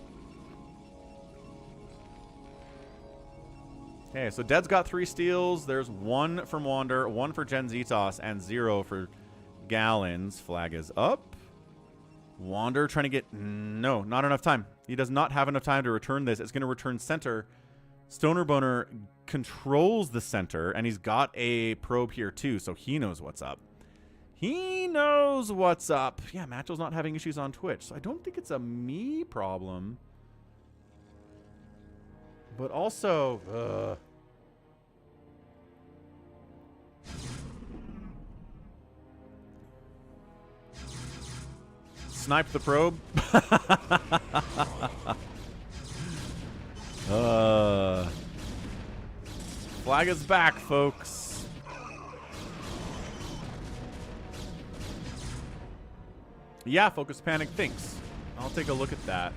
Okay, so Dead's got 3 steals. There's 1 from Wander, 1 for zzanga, and 0 for Gallons. Flag is up. Wander trying to get... No, not enough time. He does not have enough time to return this. It's going to return center. Stoner Boner controls the center, and he's got a probe here too, so he knows what's up. He knows what's up. Yeah, Matchell's not having issues on Twitch, so I don't think it's a me problem. But also... Snipe the probe. Flag is back, folks. Yeah, Focus Panic thinks. I'll take a look at that.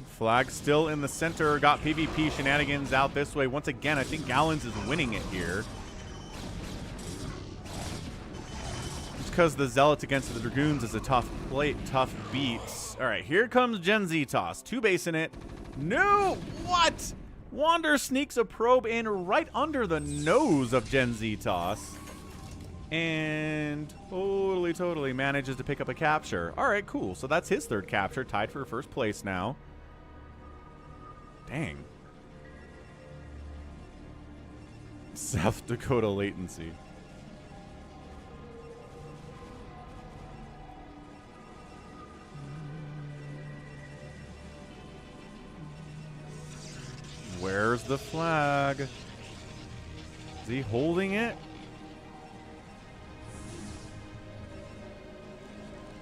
Flag still in the center. Got PvP shenanigans out this way. Once again, I think Gallons is winning it here. It's because the Zealots against the Dragoons is a tough plate, tough beat. All right, here comes zzanga. 2 base in it. No! What? Wander sneaks a probe in right under the nose of zzanga. And totally manages to pick up a capture. All right, cool. So that's his 3rd capture. Tied for 1st place now. Dang. South Dakota latency. Where's the flag? Is he holding it?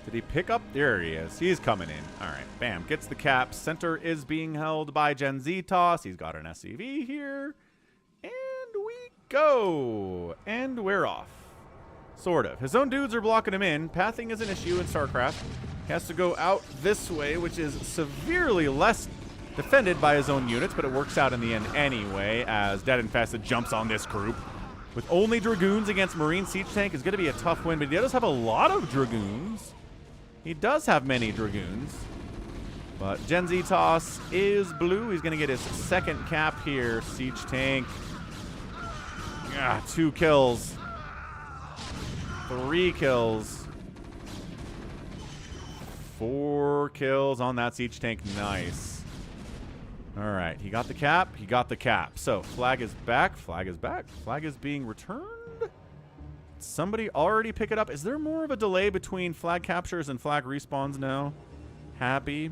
Did he pick up? There he is. He's coming in. All right. Bam. Gets the cap. Center is being held by zzanga. He's got an SCV here. And we go. And we're off. Sort of. His own dudes are blocking him in. Pathing is an issue in StarCraft. He has to go out this way, which is severely less defended by his own units, but it works out in the end anyway, as Dead Infested jumps on this group. With only Dragoons against Marine Siege Tank is going to be a tough win, but he does have a lot of Dragoons. He does have many Dragoons. But zzanga is blue. He's going to get his 2nd cap here. Siege Tank. 2 kills. 3 kills. 4 kills on that Siege Tank. Nice. All right. He got the cap. He got the cap. So flag is back. Flag is back. Flag is being returned. Somebody already pick it up. Is there more of a delay between flag captures and flag respawns now? Happy.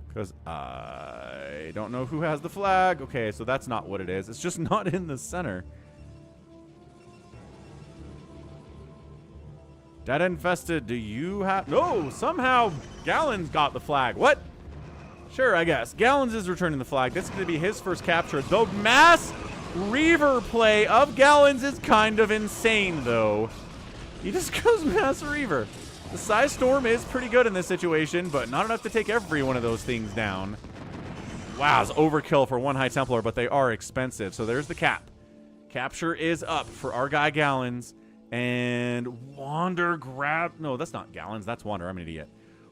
Because I don't know who has the flag. Okay, so that's not what it is. It's just not in the center. Dead Infested, do you have... No, somehow Gallons got the flag. What? Sure, I guess. Gallons is returning the flag. This is going to be his 1st capture. The mass Reaver play of Gallons is kind of insane, though. He just goes mass Reaver. The Size Storm is pretty good in this situation, but not enough to take every one of those things down. Wow, it's overkill for 1 High Templar, but they are expensive. So there's the cap. Capture is up for our guy Gallons. And Wander grab... No, that's not Gallons. That's Wander. I'm an idiot.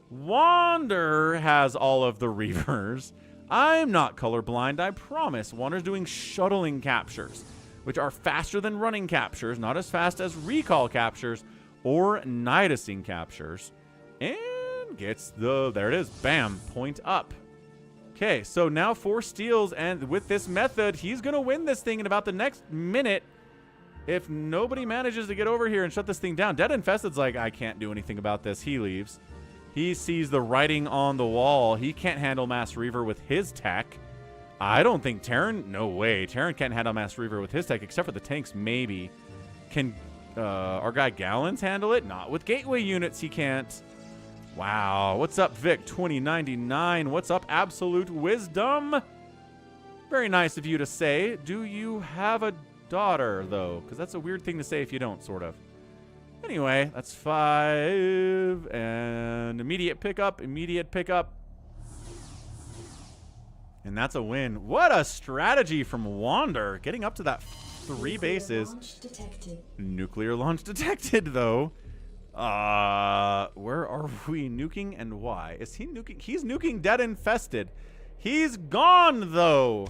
Wander has all of the Reavers. I'm not colorblind, I promise. Wander's doing shuttling captures, which are faster than running captures, not as fast as recall captures or nidusing captures. And gets the... There it is. Bam. Point up. Okay, so now 4 steals, and with this method, he's going to win this thing in about the next minute if nobody manages to get over here and shut this thing down. Dead Infested's like, I can't do anything about this. He leaves. He sees the writing on the wall. He can't handle Mass Reaver with his tech. I don't think Terran... No way. Terran can't handle Mass Reaver with his tech, except for the tanks, maybe. Can our guy Gallons handle it? Not with gateway units, he can't. Wow. What's up, Vic 2099? What's up, Absolute Wisdom? Very nice of you to say. Do you have a daughter, though? Because that's a weird thing to say if you don't, sort of. Anyway, that's 5. And immediate pickup, immediate pickup. And that's a win. What a strategy from Wander. Getting up to that 3 bases. Nuclear launch detected, though. Where are we nuking and why? Is he nuking? He's nuking Dead Infested. He's gone, though.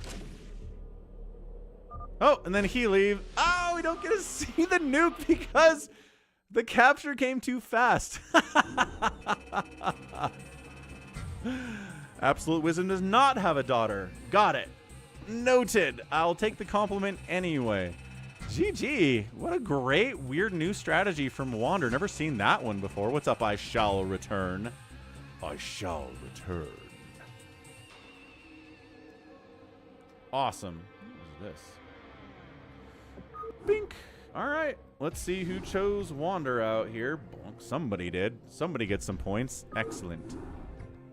Oh, and then he leaves. Oh, we don't get to see the nuke because the capture came too fast. Absolute Wisdom does not have a daughter. Got it. Noted. I'll take the compliment anyway. GG. What a great, weird new strategy from Wander. Never seen that one before. What's up, I shall return. I shall return. Awesome. What is this? Bink. All right. Let's see who chose Wander out here. Somebody did. Somebody gets some points. Excellent.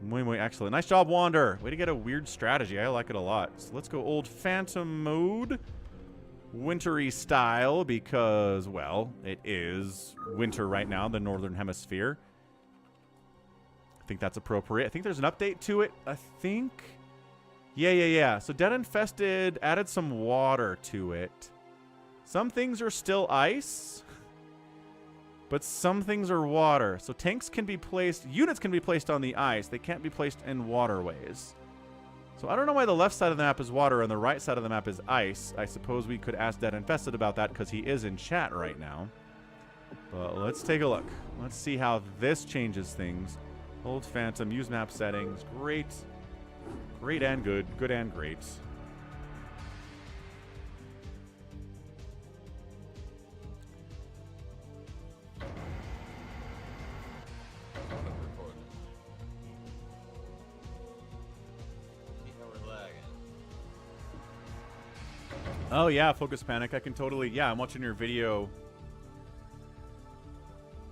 Muy, muy excellent. Nice job, Wander. Way to get a weird strategy. I like it a lot. So let's go old Phantom mode. Wintry style because, well, it is winter right now in the Northern Hemisphere. I think that's appropriate. I think there's an update to it. I think. Yeah. So Dead Infested added some water to it. Some things are still ice, but some things are water. So tanks can be placed, units can be placed on the ice. They can't be placed in waterways. So I don't know why the left side of the map is water and the right side of the map is ice. I suppose we could ask Dead Infested about that because he is in chat right now. But let's take a look. Let's see how this changes things. Old Phantom, use map settings. Great. Great and good. Good and great. Oh, yeah, Focus Panic. I can totally... Yeah, I'm watching your video.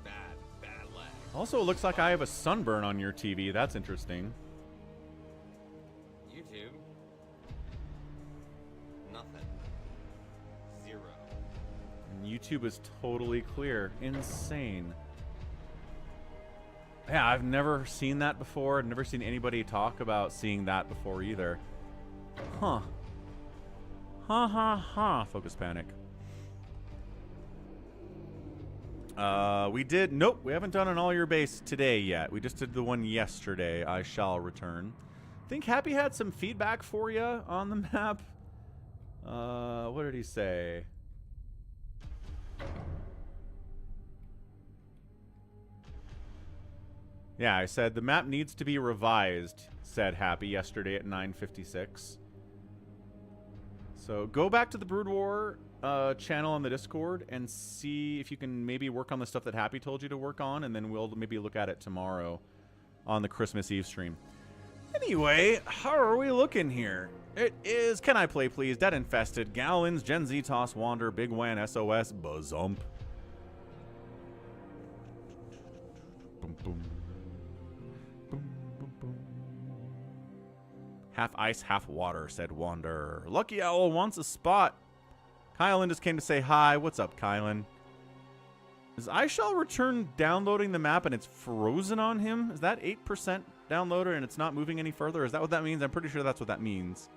Bad lag. Also, it looks like I have a sunburn on your TV. That's interesting. YouTube? Nothing. 0. And YouTube is totally clear. Insane. Yeah, I've never seen that before. I've never seen anybody talk about seeing that before either. Huh. Focus Panic. We did... Nope, we haven't done an all your base today yet. We just did the one yesterday. I shall return. I think Happy had some feedback for you on the map. What did he say? Yeah, I said the map needs to be revised, said Happy yesterday at 9:56. So go back to the Brood War channel on the Discord and see if you can maybe work on the stuff that Happy told you to work on, and then we'll maybe look at it tomorrow on the Christmas Eve stream. Anyway, how are we looking here? It is Can I Play Please, Dead Infested, Gallons, Gen Z Toss, Wander, bigwan, SOS, Bazump. Boom, boom. Half ice, half water, said Wander. Lucky Owl wants a spot. Kylan just came to say hi. What's up, Kylan? Is I Shall Return downloading the map and it's frozen on him? Is that 8% downloader and it's not moving any further? Is that what that means? I'm pretty sure that's what that means.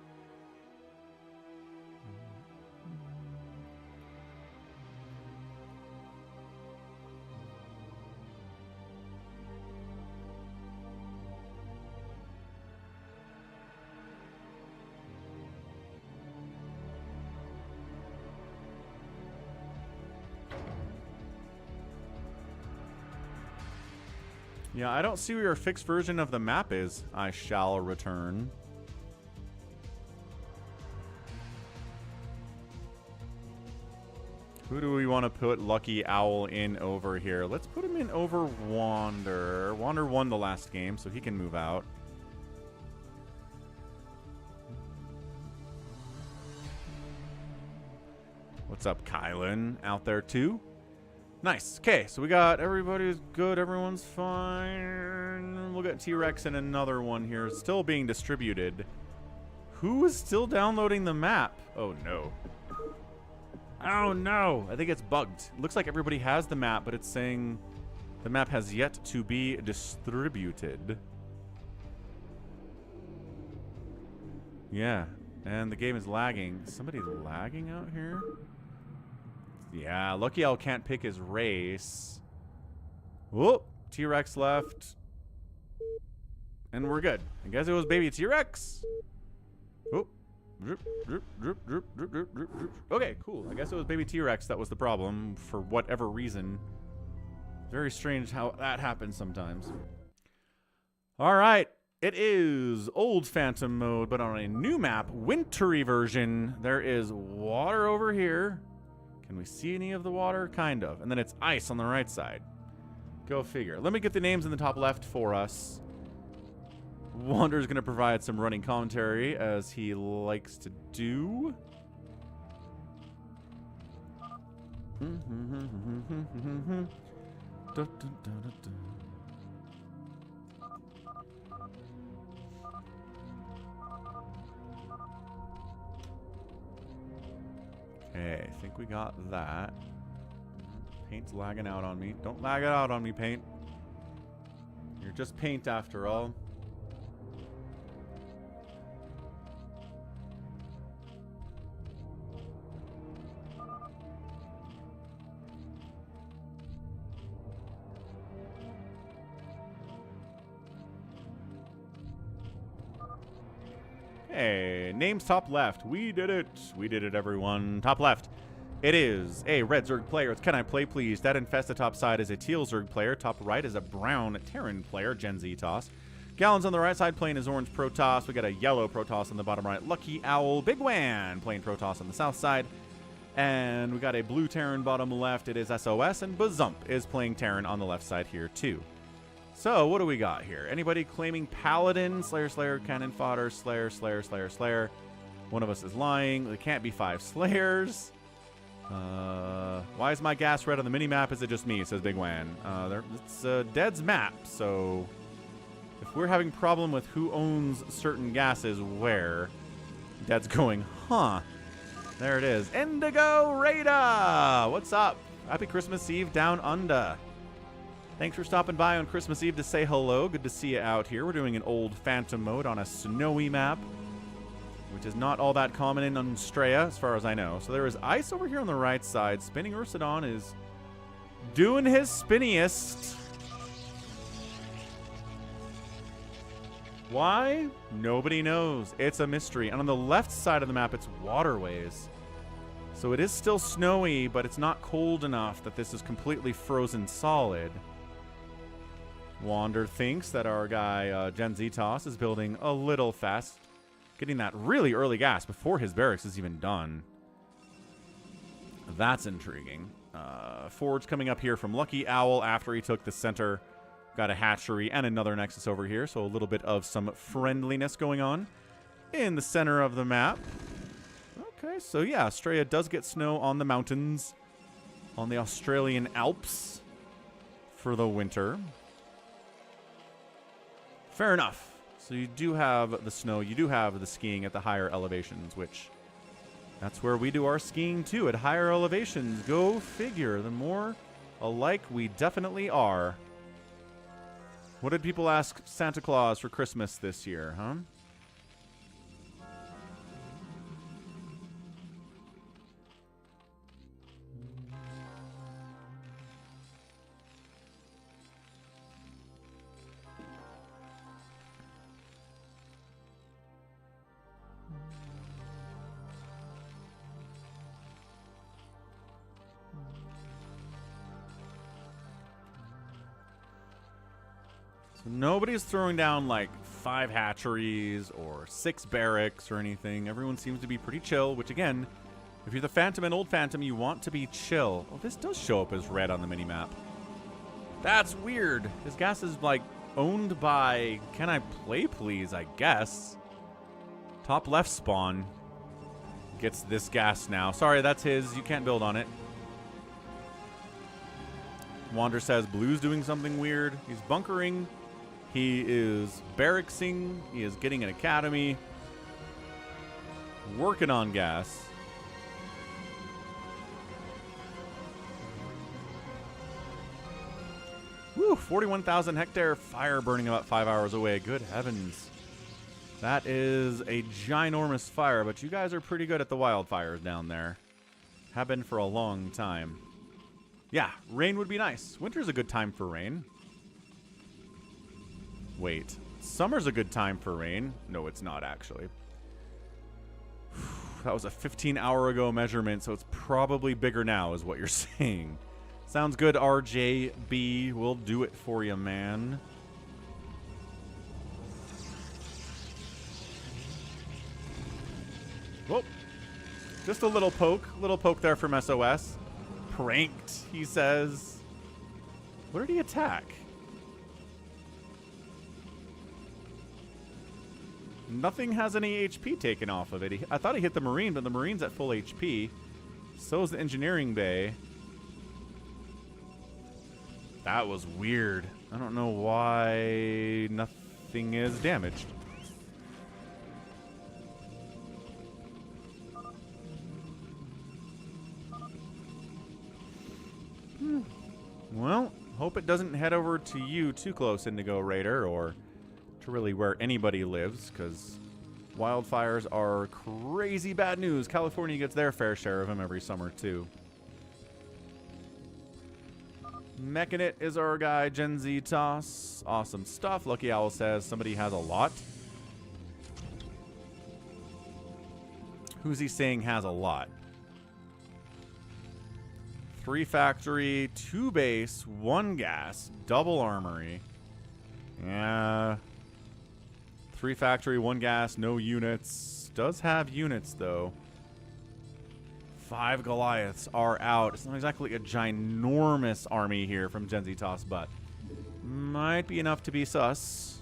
Yeah, I don't see where your fixed version of the map is. I shall return. Who do we want to put Lucky Owl in over here? Let's put him in over Wander. Wander won the last game, so he can move out. What's up, Kylan? Out there too? Nice. Okay, so we got everybody's good. Everyone's fine. We'll get T-Rex in another one here. Still being distributed. Who is still downloading the map? Oh, no. Oh, no. I think it's bugged. It looks like everybody has the map, but it's saying the map has yet to be distributed. Yeah, and the game is lagging. Is somebody lagging out here? Yeah, Lucky Owl can't pick his race. Whoop, T-Rex left. And we're good. I guess it was baby T-Rex. Whoop. Okay, cool. I guess it was baby T-Rex that was the problem for whatever reason. Very strange how that happens sometimes. All right. It is old Phantom mode, but on a new map, wintry version. There is water over here. Can we see any of the water? Kind of. And then it's ice on the right side. Go figure. Let me get the names in the top left for us. Wander's going to provide some running commentary, as he likes to do. Okay, I think we got that. Paint's lagging out on me. Don't lag it out on me, Paint. You're just paint after all. Hey, names top left. We did it. We did it, everyone. Top left. It is a red Zerg player. It's Can I Play Please? That Infesta top side is a teal Zerg player. Top right is a brown Terran player, Gen Z Toss. Gallons on the right side playing his orange Protoss. We got a yellow Protoss on the bottom right. Lucky Owl bigwan playing Protoss on the south side. And we got a blue Terran bottom left. It is SOS. And Bazump is playing Terran on the left side here too. So, what do we got here? Anybody claiming Paladin? Slayer, Slayer, Cannon Fodder, Slayer, Slayer, Slayer, Slayer. One of us is lying. There can't be 5 Slayers. Why is my gas red on the mini-map? Is it just me? Says Big Wan. It's Dead's map, so if we're having problem with who owns certain gases where, Dead's going, huh. There it is. Indigo Rada! What's up? Happy Christmas Eve down under. Thanks for stopping by on Christmas Eve to say hello. Good to see you out here. We're doing an old Phantom mode on a snowy map, which is not all that common in Australia, as far as I know. So there is ice over here on the right side. Spinning Ursidon is doing his spinniest. Why? Nobody knows. It's a mystery. And on the left side of the map, it's waterways. So it is still snowy, but it's not cold enough that this is completely frozen solid. Wander thinks that our guy, Gen Z Toss, is building a little fast. Getting that really early gas before his barracks is even done. That's intriguing. Forge coming up here from Lucky Owl after he took the center. Got a hatchery and another Nexus over here, so a little bit of some friendliness going on in the center of the map. Okay, so yeah, Australia does get snow on the mountains, on the Australian Alps for the winter. Fair enough. So you do have the snow, you do have the skiing at the higher elevations, which that's where we do our skiing too, at higher elevations. Go figure. The more alike we definitely are. What did people ask Santa Claus for Christmas this year, huh? So nobody's throwing down like 5 hatcheries or 6 barracks or anything. Everyone seems to be pretty chill, which again, if you're the Phantom and Old Phantom, you want to be chill. Oh, this does show up as red on the minimap. That's weird. His gas is like owned by, can I play please, I guess. Top left spawn gets this gas now. Sorry, that's his. You can't build on it. Wander says Blue's doing something weird. He's bunkering. He is barracksing. He is getting an academy. Working on gas. Woo, 41,000 hectare fire burning about 5 hours away. Good heavens. That is a ginormous fire, but you guys are pretty good at the wildfires down there. Have been for a long time. Yeah, rain would be nice. Winter's a good time for rain. Wait, summer's a good time for rain. No, it's not actually. That was a 15-hour ago measurement, so it's probably bigger now is what you're saying. Sounds good, RJB. We'll do it for you, man. Whoop. Just a little poke there from SOS. Pranked, he says. What did he attack? Nothing has any HP taken off of it. I thought he hit the Marine, but the Marine's at full HP. So is the Engineering Bay. That was weird. I don't know why nothing is damaged. Well, hope it doesn't head over to you too close, Indigo Raider, or to really where anybody lives, because wildfires are crazy bad news. California gets their fair share of them every summer, too. Mechanit is our guy, Gen Z Toss. Awesome stuff. Lucky Owl says somebody has a lot. Who's he saying has a lot? 3 factory, 2 base, 1 gas, double armory. Yeah. 3 factory, 1 gas, no units. Does have units, though. 5 Goliaths are out. It's not exactly a ginormous army here from Gen Z Toss, but might be enough to be sus.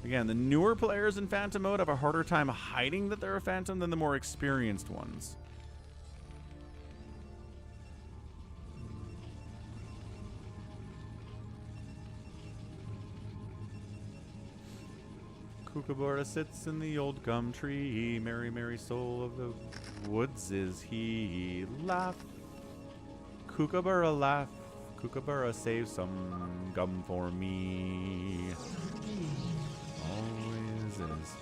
Again, the newer players in Phantom mode have a harder time hiding that they're a Phantom than the more experienced ones. Kookaburra sits in the old gum tree. Merry, merry soul of the woods is he. Laugh. Kookaburra laugh. Kookaburra save some gum for me. Always is.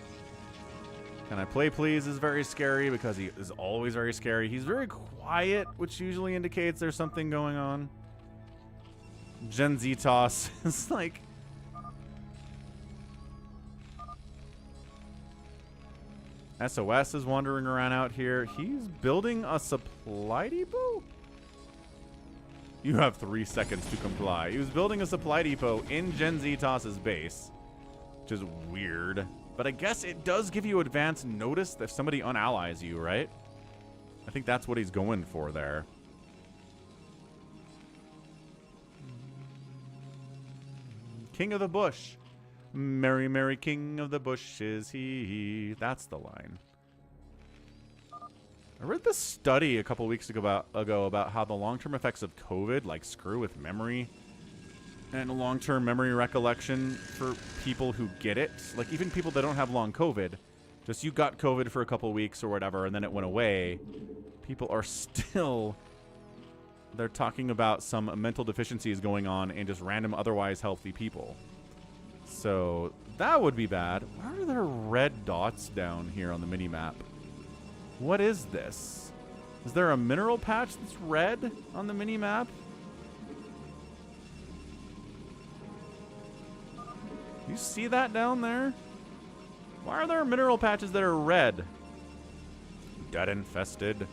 Can I play please is very scary because he is always very scary. He's very quiet, which usually indicates there's something going on. Gen Z Toss is like... SOS is wandering around out here. He's building a supply depot? You have 3 seconds to comply. He was building a supply depot in Gen Z Toss's base, which is weird. But I guess it does give you advance notice if somebody unallies you, right? I think that's what he's going for there. King of the Bush. Merry, merry king of the bush is he. That's the line. I read this study a couple weeks ago about how the long-term effects of COVID, like screw with memory and long-term memory recollection for people who get it. Like even people that don't have long COVID, just you got COVID for a couple weeks or whatever and then it went away. People are still... They're talking about some mental deficiencies going on in just random otherwise healthy people. So that would be bad. Why are there red dots down here on the mini-map? What is this? Is there a mineral patch that's red on the mini-map? You see that down there? Why are there mineral patches that are red? Dead infested.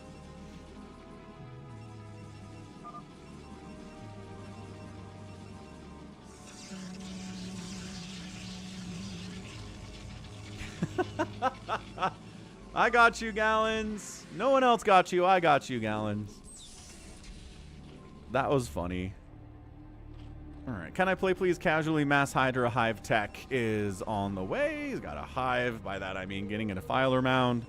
I got you, Gallons. No one else got you. I got you, Gallons. That was funny. All right. Can I play, please? Casually, Mass Hydra Hive Tech is on the way. He's got a hive. By that, I mean getting in a Filer Mound.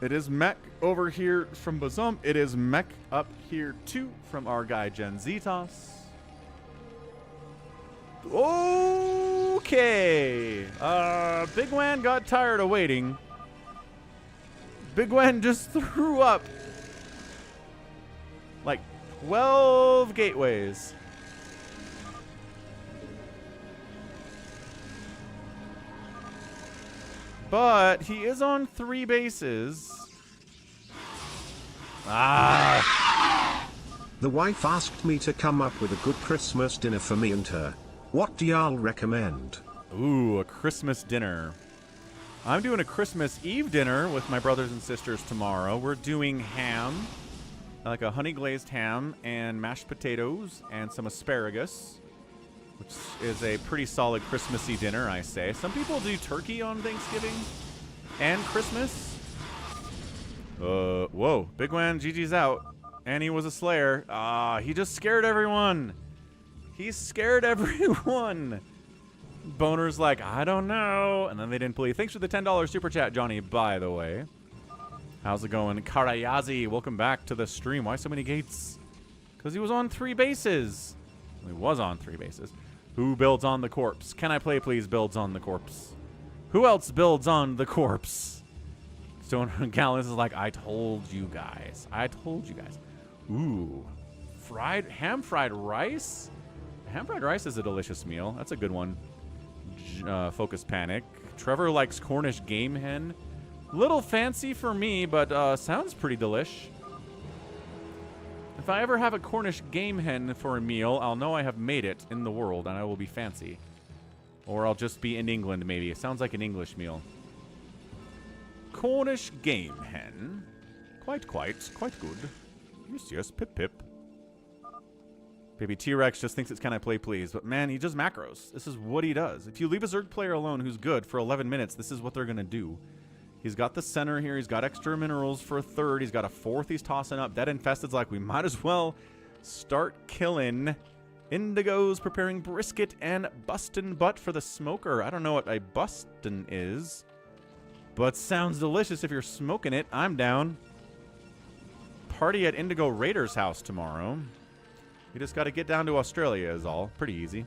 It is mech over here from Bazump. It is mech up here, too, from our guy, zztos. Okay. bigwan got tired of waiting. bigwan just threw up like 12 gateways. But he is on 3 bases. Ah. The wife asked me to come up with a good Christmas dinner for me and her. What do y'all recommend? Ooh, a Christmas dinner. I'm doing a Christmas Eve dinner with my brothers and sisters tomorrow. We're doing ham, like a honey glazed ham, and mashed potatoes and some asparagus, which is a pretty solid Christmassy dinner, I say. Some people do turkey on Thanksgiving and Christmas. Whoa, bigwan GG's out. And he was a Slayer. He just scared everyone. He scared everyone. Boner's like, I don't know. And then they didn't believe. Thanks for the $10 super chat, Johnny, by the way. How's it going? Karayazi, welcome back to the stream. Why so many gates? Because he was on 3 bases. He was on 3 bases. Who builds on the corpse? Can I play, please? Builds on the corpse. Who else builds on the corpse? Stone Gallons is like, I told you guys. I told you guys. Ooh. Ham fried rice? Ham fried rice is a delicious meal. That's a good one. Focus Panic. Trevor likes Cornish game hen. Little fancy for me, but sounds pretty delish. If I ever have a Cornish game hen for a meal, I'll know I have made it in the world, and I will be fancy. Or I'll just be in England, maybe. It sounds like an English meal. Cornish game hen. Quite good. Yes, pip. Baby T-Rex just thinks it's can I play, please. But man, he does macros. This is what he does. If you leave a Zerg player alone who's good for 11 minutes, this is what they're going to do. He's got the center here. He's got extra minerals for a 3rd. He's got a 4th he's tossing up. Dead Infested's like, we might as well start killing. Indigo's preparing brisket and bustin' butt for the smoker. I don't know what a bustin' is, but sounds delicious if you're smoking it. I'm down. Party at Indigo Raiders' house tomorrow. You just got to get down to Australia is all. Pretty easy.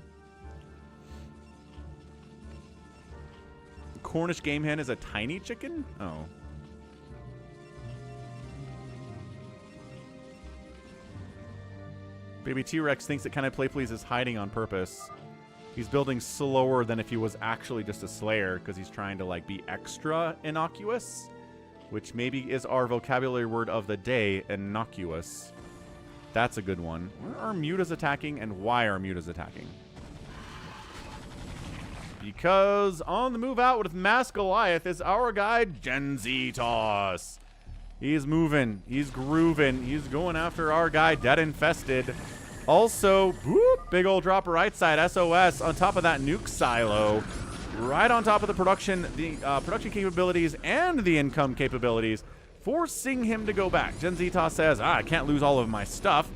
Cornish game hen is a tiny chicken? Oh. Baby T-Rex thinks that Can I Play Please is hiding on purpose. He's building slower than if he was actually just a Slayer because he's trying to like be extra innocuous, which maybe is our vocabulary word of the day, innocuous. That's a good one. Where are mutas attacking and why are mutas attacking? Because on the move out with Mass Goliath is our guy, zztos. He's moving. He's grooving. He's going after our guy, Dead Infested. Also, whoop, big old drop right side, SOS, on top of that nuke silo. Right on top of the production capabilities and the income capabilities, forcing him to go back. zztos says, I can't lose all of my stuff.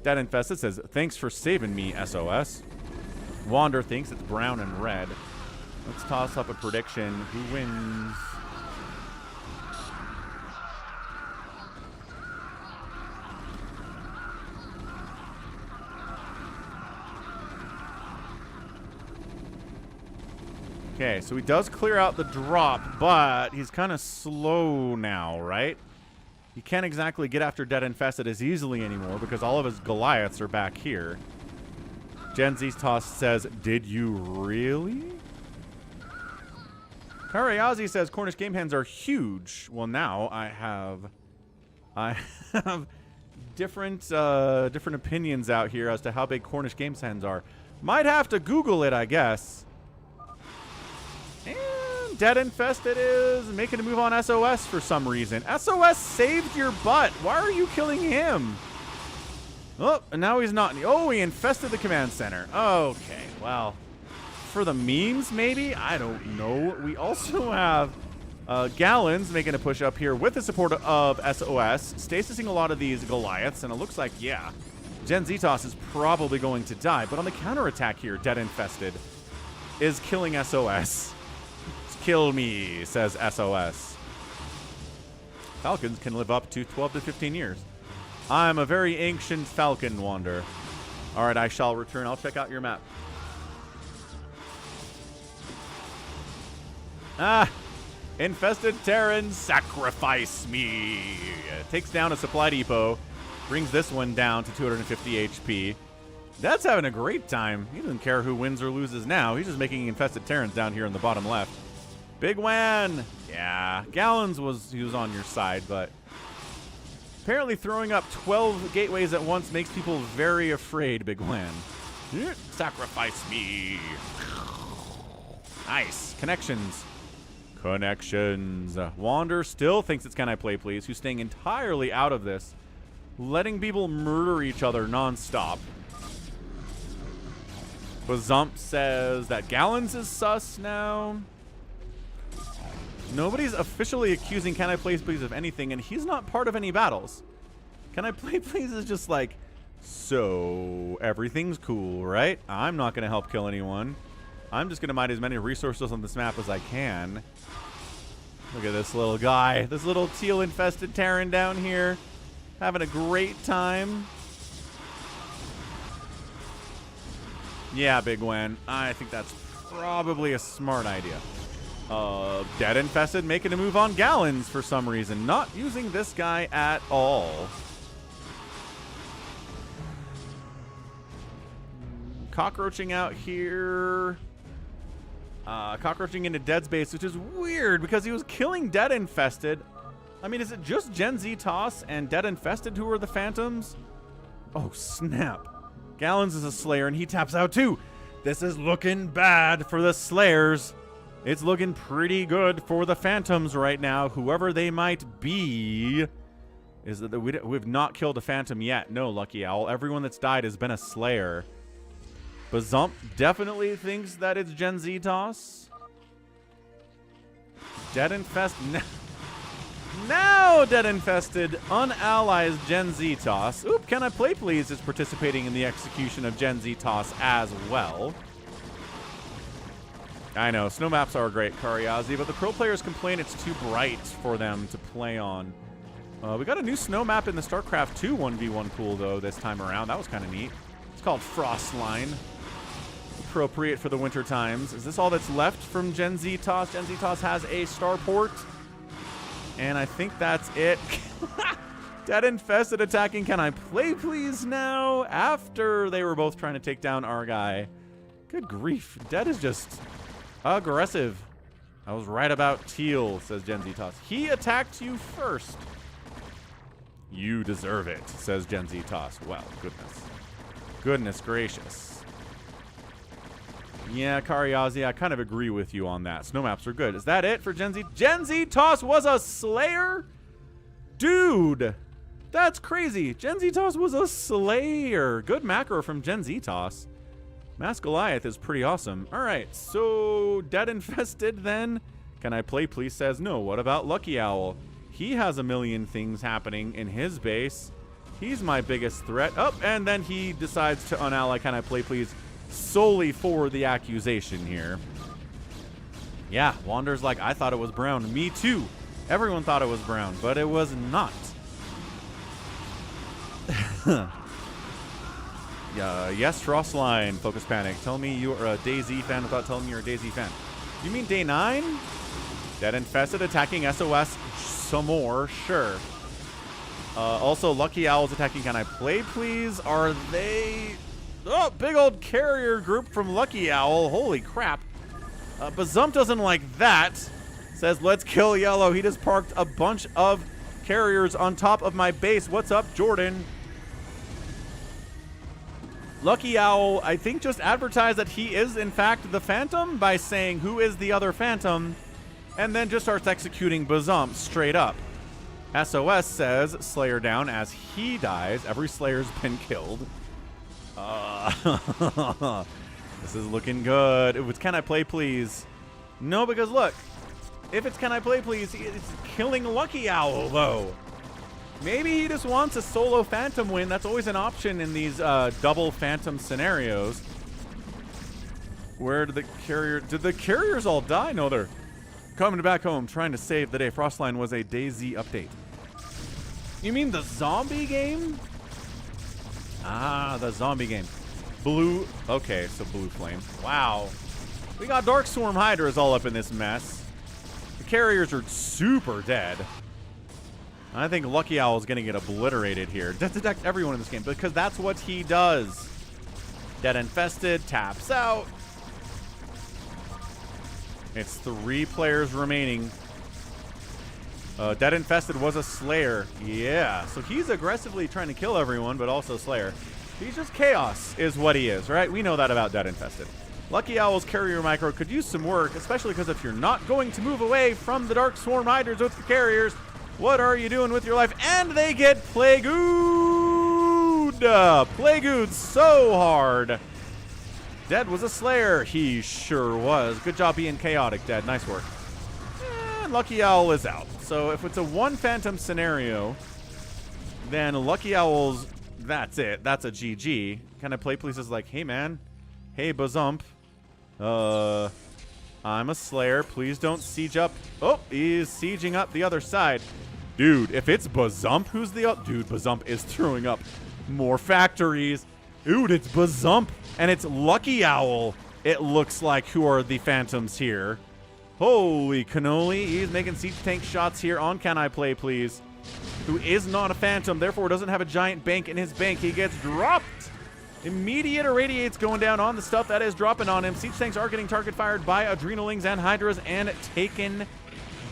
Dead Infested says, thanks for saving me, SOS. Wander thinks it's brown and red. Let's toss up a prediction. Who wins? Okay, so he does clear out the drop, but he's kind of slow now, right? He can't exactly get after Dead Infested as easily anymore because all of his Goliaths are back here. zztos says, did you really? Karayazi says Cornish game hens are huge. Well, now I have different opinions out here as to how big Cornish game hens are. Might have to Google it, I guess. And Dead Infested is making a move on SOS for some reason. SOS saved your butt. Why are you killing him? Oh, and now he's not. Oh, he infested the command center. Okay, well, for the memes, maybe? I don't know. We also have Gallons making a push up here with the support of SOS, stasising a lot of these Goliaths, and it looks like, yeah, Gen Ztos is probably going to die. But on the counterattack here, Dead Infested is killing SOS. Kill me, says SOS. Falcons can live up to 12 to 15 years. I'm a very ancient Falcon, Wander. All right, I shall return. I'll check out your map. Ah, Infested Terran, sacrifice me. Takes down a supply depot. Brings this one down to 250 HP. That's having a great time. He doesn't care who wins or loses now. He's just making Infested Terrans down here in the bottom left. Bigwan. Yeah, Gallons was on your side, but apparently throwing up 12 gateways at once makes people very afraid, Bigwan. Sacrifice me. Nice. Connections. Connections. Wander still thinks it's Can I Play Please, who's staying entirely out of this, letting people murder each other nonstop. Bazump says that Gallons is sus now. Nobody's officially accusing Can I Play Please of anything, and he's not part of any battles. Can I Play Please is just like, so everything's cool, right? I'm not going to help kill anyone. I'm just going to mine as many resources on this map as I can. Look at this little guy. This little teal-infested Terran down here. Having a great time. Yeah, Bigwan. I think that's probably a smart idea. Dead Infested making a move on Gallons for some reason. Not using this guy at all. Cockroaching out here. Cockroaching into Dead's base, which is weird because he was killing Dead Infested. I mean, is it just Gen Ztos and Dead Infested who are the Phantoms? Oh, snap. Gallons is a Slayer, and he taps out too. This is looking bad for the Slayers. It's looking pretty good for the Phantoms right now, whoever they might be. Is that we've not killed a Phantom yet. No, Lucky Owl. Everyone that's died has been a Slayer. Bazump definitely thinks that it's Gen Ztos. Dead Infested. Now Dead Infested unallies Gen Ztos. Oop, Can I Play Please is participating in the execution of Gen Ztos as well. I know, snow maps are great, Kariazi, but the pro players complain it's too bright for them to play on. We got a new snow map in the StarCraft 2 1v1 pool, though, this time around. That was kind of neat. It's called Frostline. Appropriate for the winter times. Is this all that's left from Gen Ztos? Gen Ztos has a starport. And I think that's it. Dead Infested attacking Can I Play Please now after they were both trying to take down our guy. Good grief. Dead is just aggressive. I was right about Teal, says Gen Ztos. He attacked you first. You deserve it, says Gen Ztos. Well, goodness. Goodness gracious. Yeah, Kariazi, I kind of agree with you on that. Snow maps are good. Is that it for Gen Z? Gen Ztos was a Slayer? Dude, that's crazy. Gen Ztos was a Slayer. Good macro from Gen Ztos. Mass Goliath is pretty awesome. All right, so Dead Infested then. Can I Play Please says no. What about Lucky Owl? He has a million things happening in his base. He's my biggest threat. Oh, and then he decides to unally Can I Play Please solely for the accusation here. Yeah, Wander's like, I thought it was brown. Me too. Everyone thought it was brown, but it was not. Yes, Frostline, Focus Panic. Tell me you're a DayZ fan without telling me you're a DayZ fan. You mean Day 9? Dead Infested attacking SOS some more, sure. Also, Lucky Owl's attacking Can I Play Please? Are they... Oh, big old carrier group from Lucky Owl. Holy crap. Bazump doesn't like that. Says, let's kill Yellow. He just parked a bunch of carriers on top of my base. What's up, Jordan? Lucky Owl, I think, just advertised that he is, in fact, the Phantom by saying, who is the other Phantom? And then just starts executing Bazump straight up. SOS says, Slayer down as he dies. Every Slayer's been killed. This is looking good. It was Can I Play Please? No, because look, if it's Can I Play Please, it's killing Lucky Owl, though. Maybe he just wants a solo Phantom win. That's always an option in these double Phantom scenarios. Where did the carriers all die? No, they're coming back home, trying to save the day. Frostline was a DayZ update. You mean the zombie game? Ah, the zombie game. Blue. Okay, so Blue Flame. Wow. We got Dark Swarm Hydras all up in this mess. The carriers are super dead. I think Lucky Owl is going to get obliterated here. Detect everyone in this game because that's what he does. Dead Infested, taps out. It's 3 players remaining. Dead Infested was a Slayer. Yeah, so he's aggressively trying to kill everyone, but also Slayer. He's just chaos is what he is, right? We know that about Dead Infested. Lucky Owl's carrier micro could use some work, especially because if you're not going to move away from the Dark Swarm Hydras with the carriers, what are you doing with your life? And they get Plagued! Plagued so hard. Dead was a Slayer. He sure was. Good job being chaotic, Dead. Nice work. And Lucky Owl is out. So if it's a 1 Phantom scenario, then Lucky Owl's, that's it. That's a GG. Can I Play Please is like, hey man, hey Bazump, I'm a Slayer. Please don't siege up. Oh, he's sieging up the other side. Dude, if it's Bazump who's the up, dude, Bazump is throwing up more factories. Dude, it's Bazump and it's Lucky Owl. It looks like who are the Phantoms here. Holy cannoli, he's making siege tank shots here on Can I Play Please, who is not a Phantom, therefore doesn't have a giant bank in his bank. He gets dropped. Immediate irradiates going down on the stuff that is dropping on him. Siege tanks are getting target fired by Adrenalings and Hydras and taken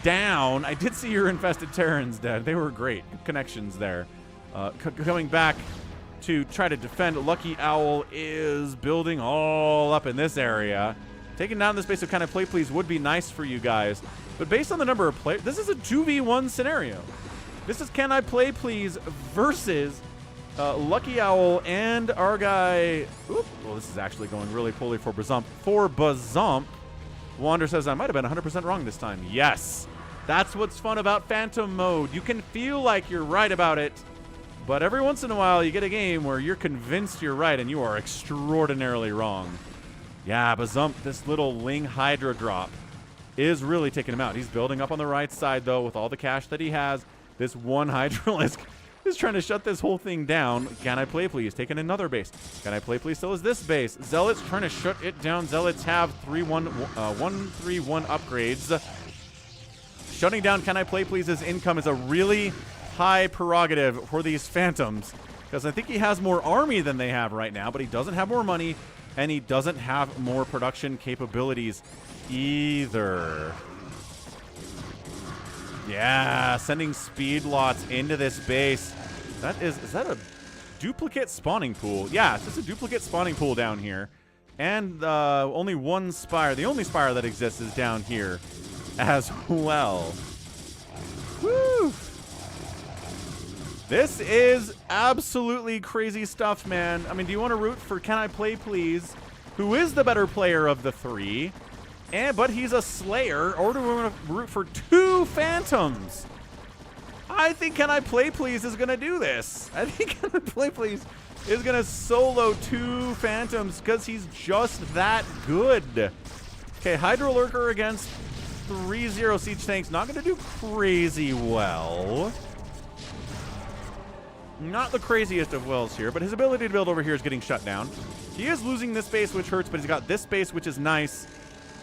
down. I did see your infested Terrans dead. They were great. Good connections there. Coming back to try to defend, Lucky Owl is building all up in this area. Taking down this base of Can I Play Please would be nice for you guys. But based on the number of players, this is a 2v1 scenario. This is Can I Play Please versus Lucky Owl and our guy. Oop, well, this is actually going really poorly for Bazump. For Bazump, Wander says, I might have been 100% wrong this time. Yes, that's what's fun about Phantom mode. You can feel like you're right about it, but every once in a while you get a game where you're convinced you're right and you are extraordinarily wrong. Yeah, Bazump, this little Ling Hydra drop is really taking him out. He's building up on the right side, though, with all the cash that he has. This one Hydralisk is trying to shut this whole thing down. Can I Play Please? Taking another base. Can I Play Please? Still is this base. Zealots trying to shut it down. Zealots have 1-3-1 upgrades. Shutting down Can I Play Please's income is a really high prerogative for these Phantoms, because I think he has more army than they have right now, but he doesn't have more money, and he doesn't have more production capabilities either. Yeah, sending speed lots into this base. Is that a duplicate spawning pool? Yeah, it's just a duplicate spawning pool down here. And only one spire. The only spire that exists is down here as well. Woo! This is absolutely crazy stuff, man. I mean, do you want to root for Can I Play Please, who is the better player of the 3, but he's a Slayer, or do we want to root for 2 Phantoms? I think Can I Play Please is going to do this. I think Can I Play Please is going to solo 2 Phantoms because he's just that good. Okay, Hydro Lurker against 3-0 Siege Tanks. Not going to do crazy well. Not the craziest of wells here, but his ability to build over here is getting shut down. He is losing this base, which hurts, but he's got this base, which is nice.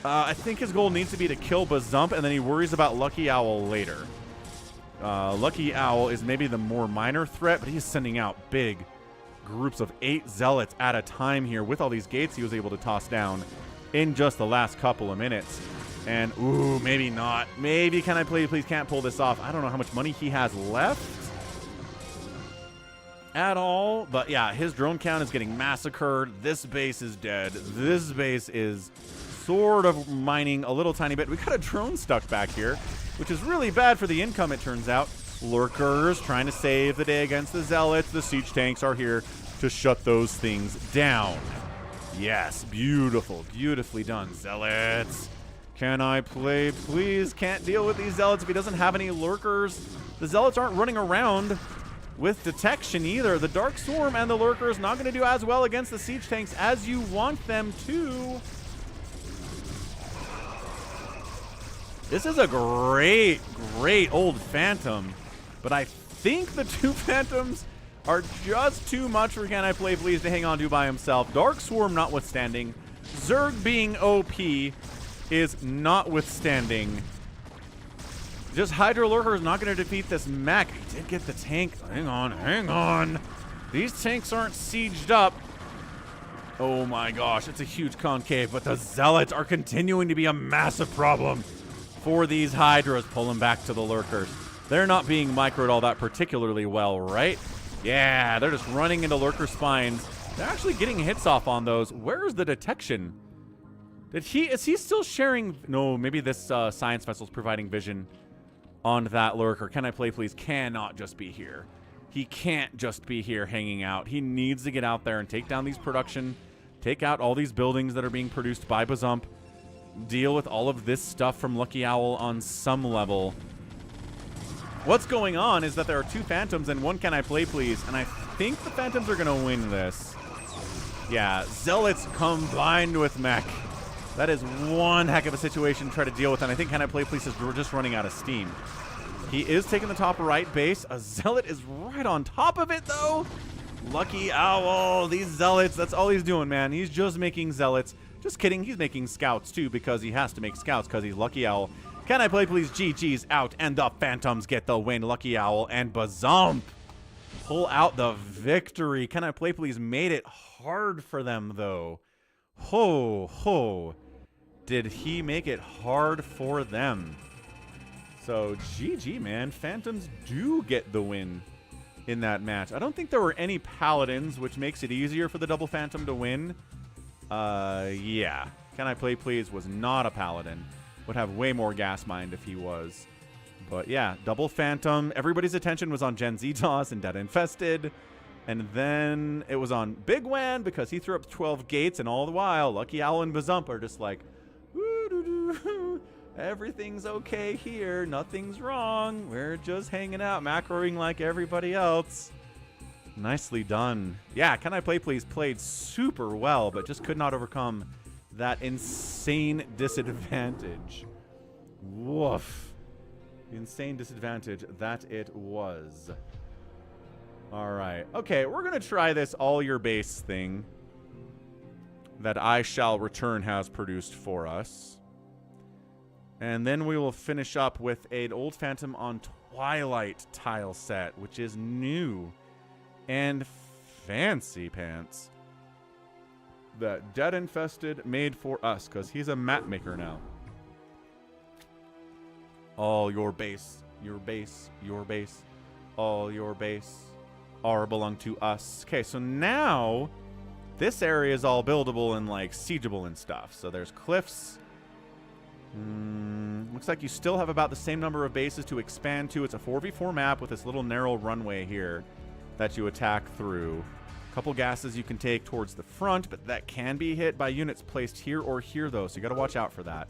I think his goal needs to be to kill Bazump, and then he worries about Lucky Owl later. Lucky Owl is maybe the more minor threat, but he's sending out big groups of 8 Zealots at a time here with all these gates he was able to toss down in just the last couple of minutes. And, ooh, maybe not. Maybe Can I Play Please can't pull this off. I don't know how much money he has left at all, but yeah, his drone count is getting massacred. This base is dead. This base is sort of mining a little tiny bit. We got a drone stuck back here, which is really bad for the income, it turns out. Lurkers trying to save the day against the Zealots. The siege tanks are here to shut those things down. Yes, beautiful. Beautifully done. Zealots. Can I play, please? Can't deal with these Zealots if he doesn't have any Lurkers. The Zealots aren't running around with detection either. The Dark Swarm and the Lurkers not going to do as well against the Siege Tanks as you want them to. This is a great, great old Phantom. But I think the two Phantoms are just too much for Can I Play Please to hang on to by himself. Dark Swarm notwithstanding. Zerg being OP is notwithstanding. Just Hydra Lurker is not going to defeat this mech. He did get the tank. Hang on, hang on. These tanks aren't sieged up. Oh my gosh, it's a huge concave, but the Zealots are continuing to be a massive problem for these Hydras. Pulling back to the Lurkers. They're not being microed all that particularly well, right? Yeah, they're just running into Lurker spines. They're actually getting hits off on those. Where's the detection? Is he still sharing? No, maybe this science vessel's providing vision on that Lurker. Can I Play Please? Cannot just be here. He can't just be here hanging out. He needs to get out there and take down these production, take out all these buildings that are being produced by Bazump, deal with all of this stuff from Lucky Owl on some level. What's going on is that there are two Phantoms and one Can I Play Please, and I think the Phantoms are going to win this. Yeah, Zealots combined with Mech. That is one heck of a situation to try to deal with, and I think Can I Play Please is just running out of steam. He is taking the top right base. A Zealot is right on top of it, though. Lucky Owl, these Zealots, that's all he's doing, man. He's just making Zealots. Just kidding, he's making Scouts, too, because he has to make Scouts because he's Lucky Owl. Can I Play Please? GG's out, and the Phantoms get the win. Lucky Owl and Bazump pull out the victory. Can I Play Please made it hard for them, though. Ho, ho. Did he make it hard for them? So, GG, man. Phantoms do get the win in that match. I don't think there were any Paladins, which makes it easier for the double Phantom to win. Yeah. Can I Play Please was not a Paladin. Would have way more gas mind if he was. But yeah, double Phantom. Everybody's attention was on Gen Z-Toss and Dead Infested. And then it was on bigwan because he threw up 12 gates, and all the while, Lucky Owl and Bazump are just like, woo-doo-doo. Everything's okay here. Nothing's wrong. We're just hanging out, macroing like everybody else. Nicely done. Yeah, Can I Play Please played super well, but just could not overcome that insane disadvantage. Woof. The insane disadvantage that it was. All right. Okay, we're going to try this all your base thing that I Shall Return has produced for us. And then we will finish up with an old Phantom on Twilight tile set, which is new and fancy pants. That Dead Infested made for us, because he's a map maker now. All your base, your base, your base, all your base are belong to us. Okay, so now this area is all buildable and like siegeable and stuff. So there's cliffs. Looks like you still have about the same number of bases to expand to. It's a 4v4 map with this little narrow runway here that you attack through. A couple gases you can take towards the front, but that can be hit by units placed here or here, though, so you got to watch out for that.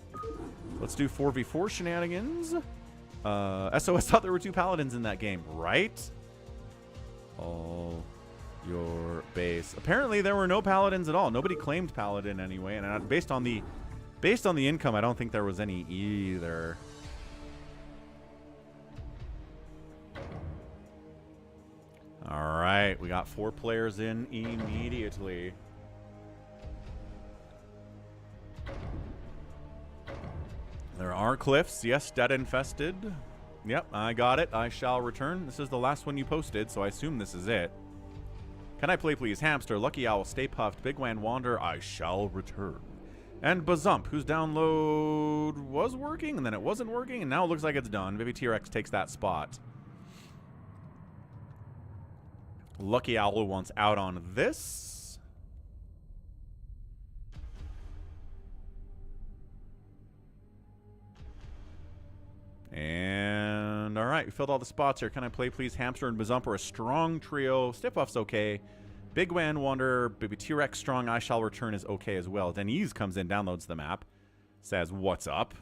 Let's do 4v4 shenanigans. SOS thought there were two Paladins in that game, right? All your base. Apparently, there were no Paladins at all. Nobody claimed Paladin anyway, and based on the income, I don't think there was any either. All right, we got 4 players in immediately. There are cliffs. Yes, Dead Infested. Yep, I got it. I Shall Return. This is the last one you posted, so I assume this is it. Can I Play Please? Hamster, Lucky Owl, Stay Puffed, bigwan Wander, I Shall Return. And Bazump, whose download was working, and then it wasn't working, and now it looks like it's done. Maybe T-Rex takes that spot. Lucky Owl wants out on this. And all right, we filled all the spots here. Can I Play Please? Hamster and Bazump are a strong trio. Stiff Buff's okay. Bigwan, Wander, Baby T-Rex, Strong, I Shall Return is okay as well. Denise comes in, downloads the map, says, what's up?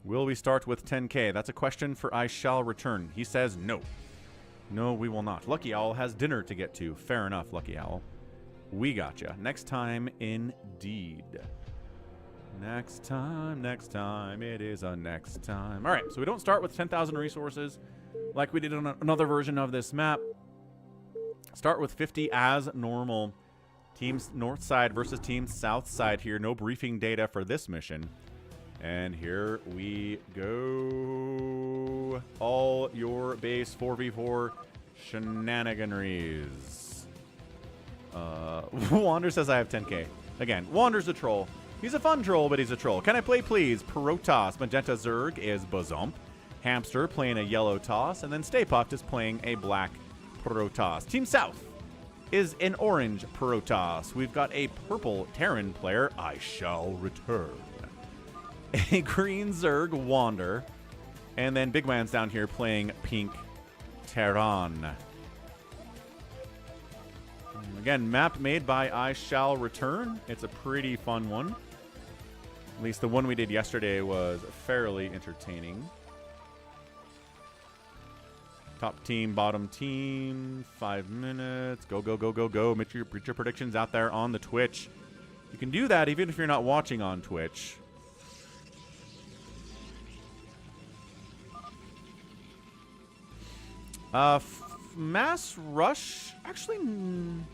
Will we start with 10K? That's a question for I Shall Return. He says no. No, we will not. Lucky Owl has dinner to get to. Fair enough, Lucky Owl. We gotcha. Next time, indeed. Next time, it is a next time. All right, so we don't start with 10,000 resources like we did on another version of this map. Start with 50 as normal. Teams north side versus team south side here. No briefing data for this mission. And here we go. All your base 4v4 shenaniganeries. Wander says I have 10K. Again, Wander's a troll. He's a fun troll, but he's a troll. Can I play, please? Protoss. Magenta Zerg is Bazump. Hamster playing a yellow toss. And then Stay Puft is playing a black Protoss. Team South is an orange Protoss. We've got a purple Terran player. I Shall Return. A green Zerg Wander. And then Bigwan's down here playing pink Terran. Again, map made by I Shall Return. It's a pretty fun one. At least the one we did yesterday was fairly entertaining. Top team, bottom team, 5 minutes. Go, go, go, go, go. Make sure you put your predictions out there on the Twitch. You can do that even if you're not watching on Twitch. Mass Rush, actually, kind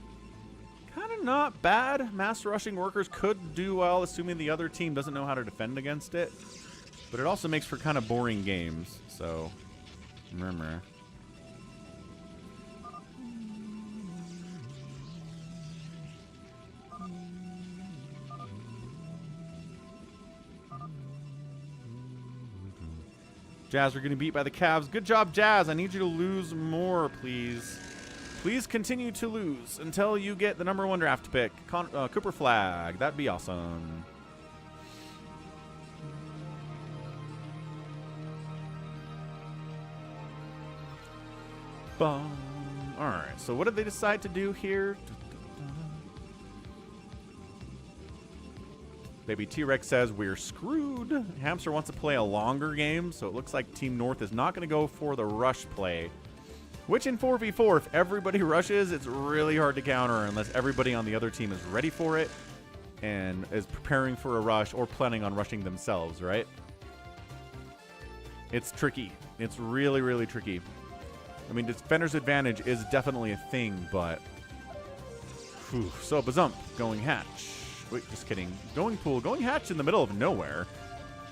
of not bad. Mass rushing workers could do well, assuming the other team doesn't know how to defend against it. But it also makes for kind of boring games, so remember. Jazz, we're getting beat by the Cavs. Good job, Jazz. I need you to lose more, please. Please continue to lose until you get the #1 draft pick. Cooper Flag. That'd be awesome. All right, so what did they decide to do here? Baby T-Rex says we're screwed. Hamster wants to play a longer game, so it looks like Team North is not going to go for the rush play. Which in 4v4, if everybody rushes, it's really hard to counter unless everybody on the other team is ready for it and is preparing for a rush or planning on rushing themselves, right? It's tricky. It's really, really tricky. I mean, defender's advantage is definitely a thing, but... Whew. So, Bazump going hatch. Wait, just kidding. Going pool, going hatch in the middle of nowhere.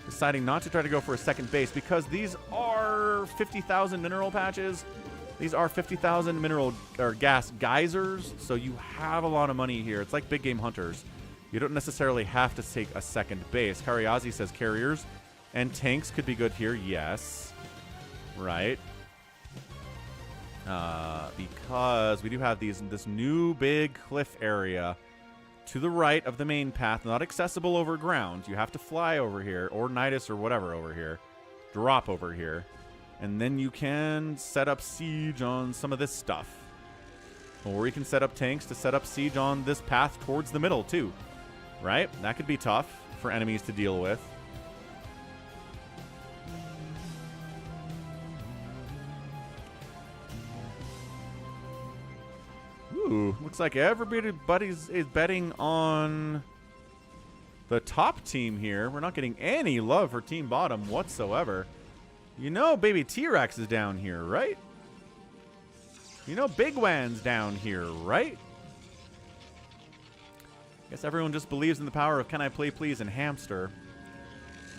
Deciding not to try to go for a second base because these are 50,000 mineral patches. These are 50,000 mineral or gas geysers, so you have a lot of money here. It's like big game hunters. You don't necessarily have to take a second base. Kariazi says carriers and tanks could be good here. Yes. Right. Because we do have this new big cliff area to the right of the main path, not accessible over ground. You have to fly over here, or Nidus or whatever over here. Drop over here. And then you can set up siege on some of this stuff. Or you can set up tanks to set up siege on this path towards the middle, too. Right? That could be tough for enemies to deal with. Ooh, looks like everybody is betting on the top team here. We're not getting any love for team bottom whatsoever. You know Baby T-Rex is down here, right? You know Bigwan's down here, right? Guess everyone just believes in the power of Can I Play Please and Hamster.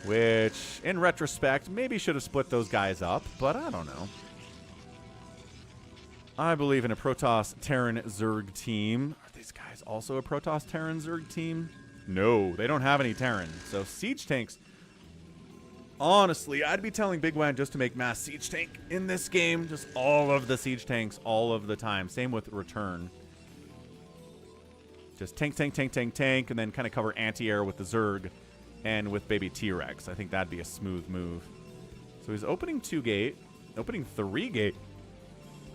Which, in retrospect, maybe should have split those guys up, but I don't know. I believe in a Protoss Terran Zerg team. Are these guys also a Protoss Terran Zerg team? No, they don't have any Terran. So siege tanks. Honestly, I'd be telling Bigwan just to make mass siege tank in this game. Just all of the siege tanks all of the time. Same with return. Just tank, tank, tank, tank, tank, and then kind of cover anti-air with the Zerg and with Baby T-Rex. I think that'd be a smooth move. So he's opening 2 gate, opening 3 gate.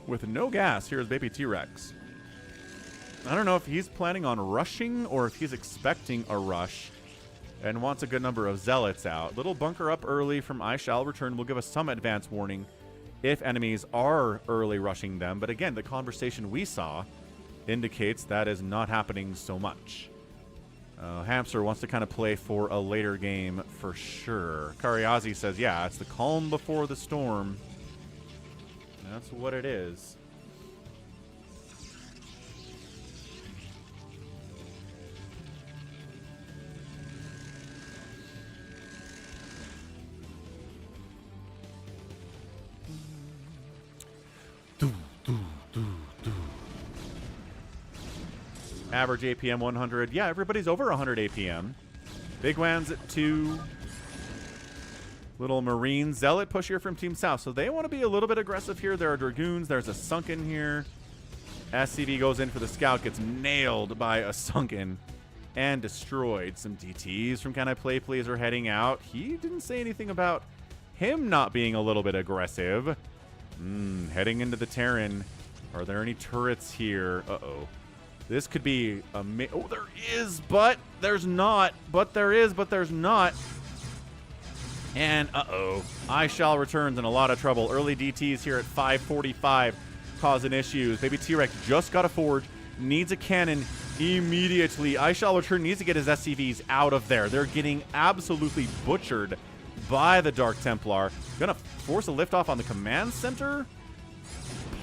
With no gas, here's Baby T-Rex. I don't know if he's planning on rushing or if he's expecting a rush and wants a good number of zealots out. Little bunker up early from I Shall Return will give us some advance warning if enemies are early rushing them. But again, the conversation we saw indicates that is not happening so much. Hamster wants to kind of play for a later game for sure. Kariazi says, yeah, it's the calm before the storm. That's what it is. Average APM 100. Yeah, everybody's over 100 APM. Bigwan's at 2. Little Marine Zealot push here from Team South. So they want to be a little bit aggressive here. There are Dragoons. There's a Sunken here. SCV goes in for the Scout. Gets nailed by a Sunken and destroyed. Some DTs from Can I Play Please are heading out. He didn't say anything about him not being a little bit aggressive. Heading into the Terran. Are there any turrets here? Uh-oh. This could be a... Oh, there is, but there's not. But there is, but there's not. And, uh-oh. I Shall Returns in a lot of trouble. Early DTs here at 5:45 causing issues. Baby T-Rex just got a Forge. Needs a cannon immediately. I Shall Return needs to get his SCVs out of there. They're getting absolutely butchered by the Dark Templar. Gonna force a liftoff on the command center?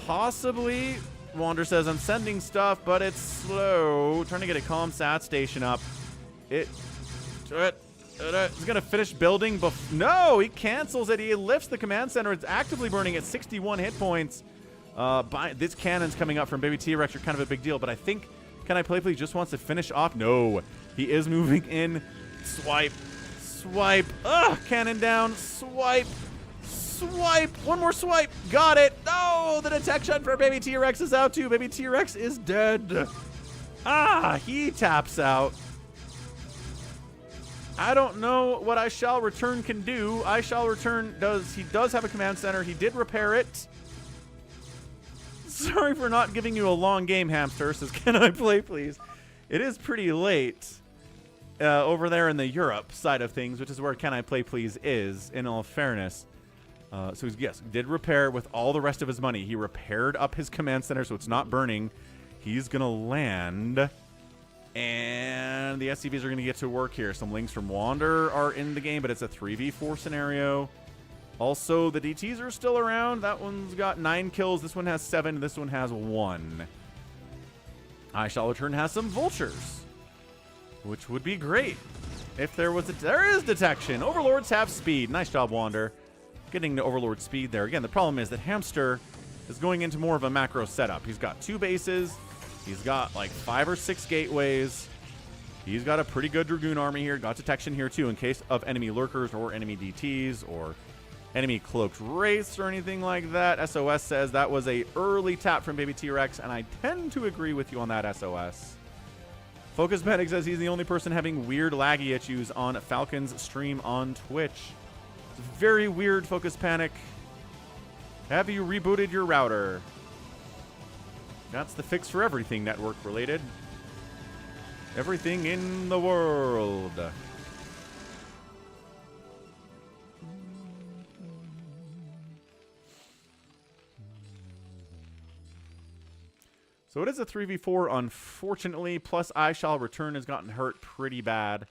Possibly. Wander says, I'm sending stuff, but it's slow. Trying to get a ComSat station up. He's going to finish building. No, he cancels it. He lifts the command center. It's actively burning at 61 hit points. This cannon's coming up from Baby T-Rex are kind of a big deal, but I think Can I Play Please just wants to finish off. No, he is moving in. Swipe. Swipe. Ugh, cannon down. Swipe. Swipe. One more swipe. Got it. No, the detection for Baby T-Rex is out too. Baby T-Rex is dead. He taps out. I don't know what I Shall Return can do. I Shall Return he does have a command center. He did repair it. Sorry for not giving you a long game, Hamster. Says, can I play, please? It is pretty late over there in the Europe side of things, which is where Can I Play, please is, in all fairness. So he's, yes, did repair with all the rest of his money. He repaired up his command center so it's not burning. He's going to land. And the SCVs are going to get to work here. Some links from Wander are in the game, but it's a 3v4 scenario. Also, the DTs are still around. That one's got 9 kills. This one has 7. This one has 1. I Shall Return has some vultures, which would be great if there was there is detection. Overlords have speed. Nice job, Wander. Getting to Overlord speed there. Again, the problem is that Hamster is going into more of a macro setup. He's got 2 bases. He's got like 5 or 6 gateways. He's got a pretty good Dragoon army here. Got detection here too in case of enemy lurkers or enemy DTs or enemy cloaked wraiths or anything like that. SOS says that was a early tap from Baby T-Rex, and I tend to agree with you on that, SOS. Focus Medic says he's the only person having weird laggy issues on Falcon's stream on Twitch. It's very weird, Focus Panic. Have you rebooted your router? That's the fix for everything network related. Everything in the world. So it is a 3v4, unfortunately. Plus, I Shall Return has gotten hurt pretty bad.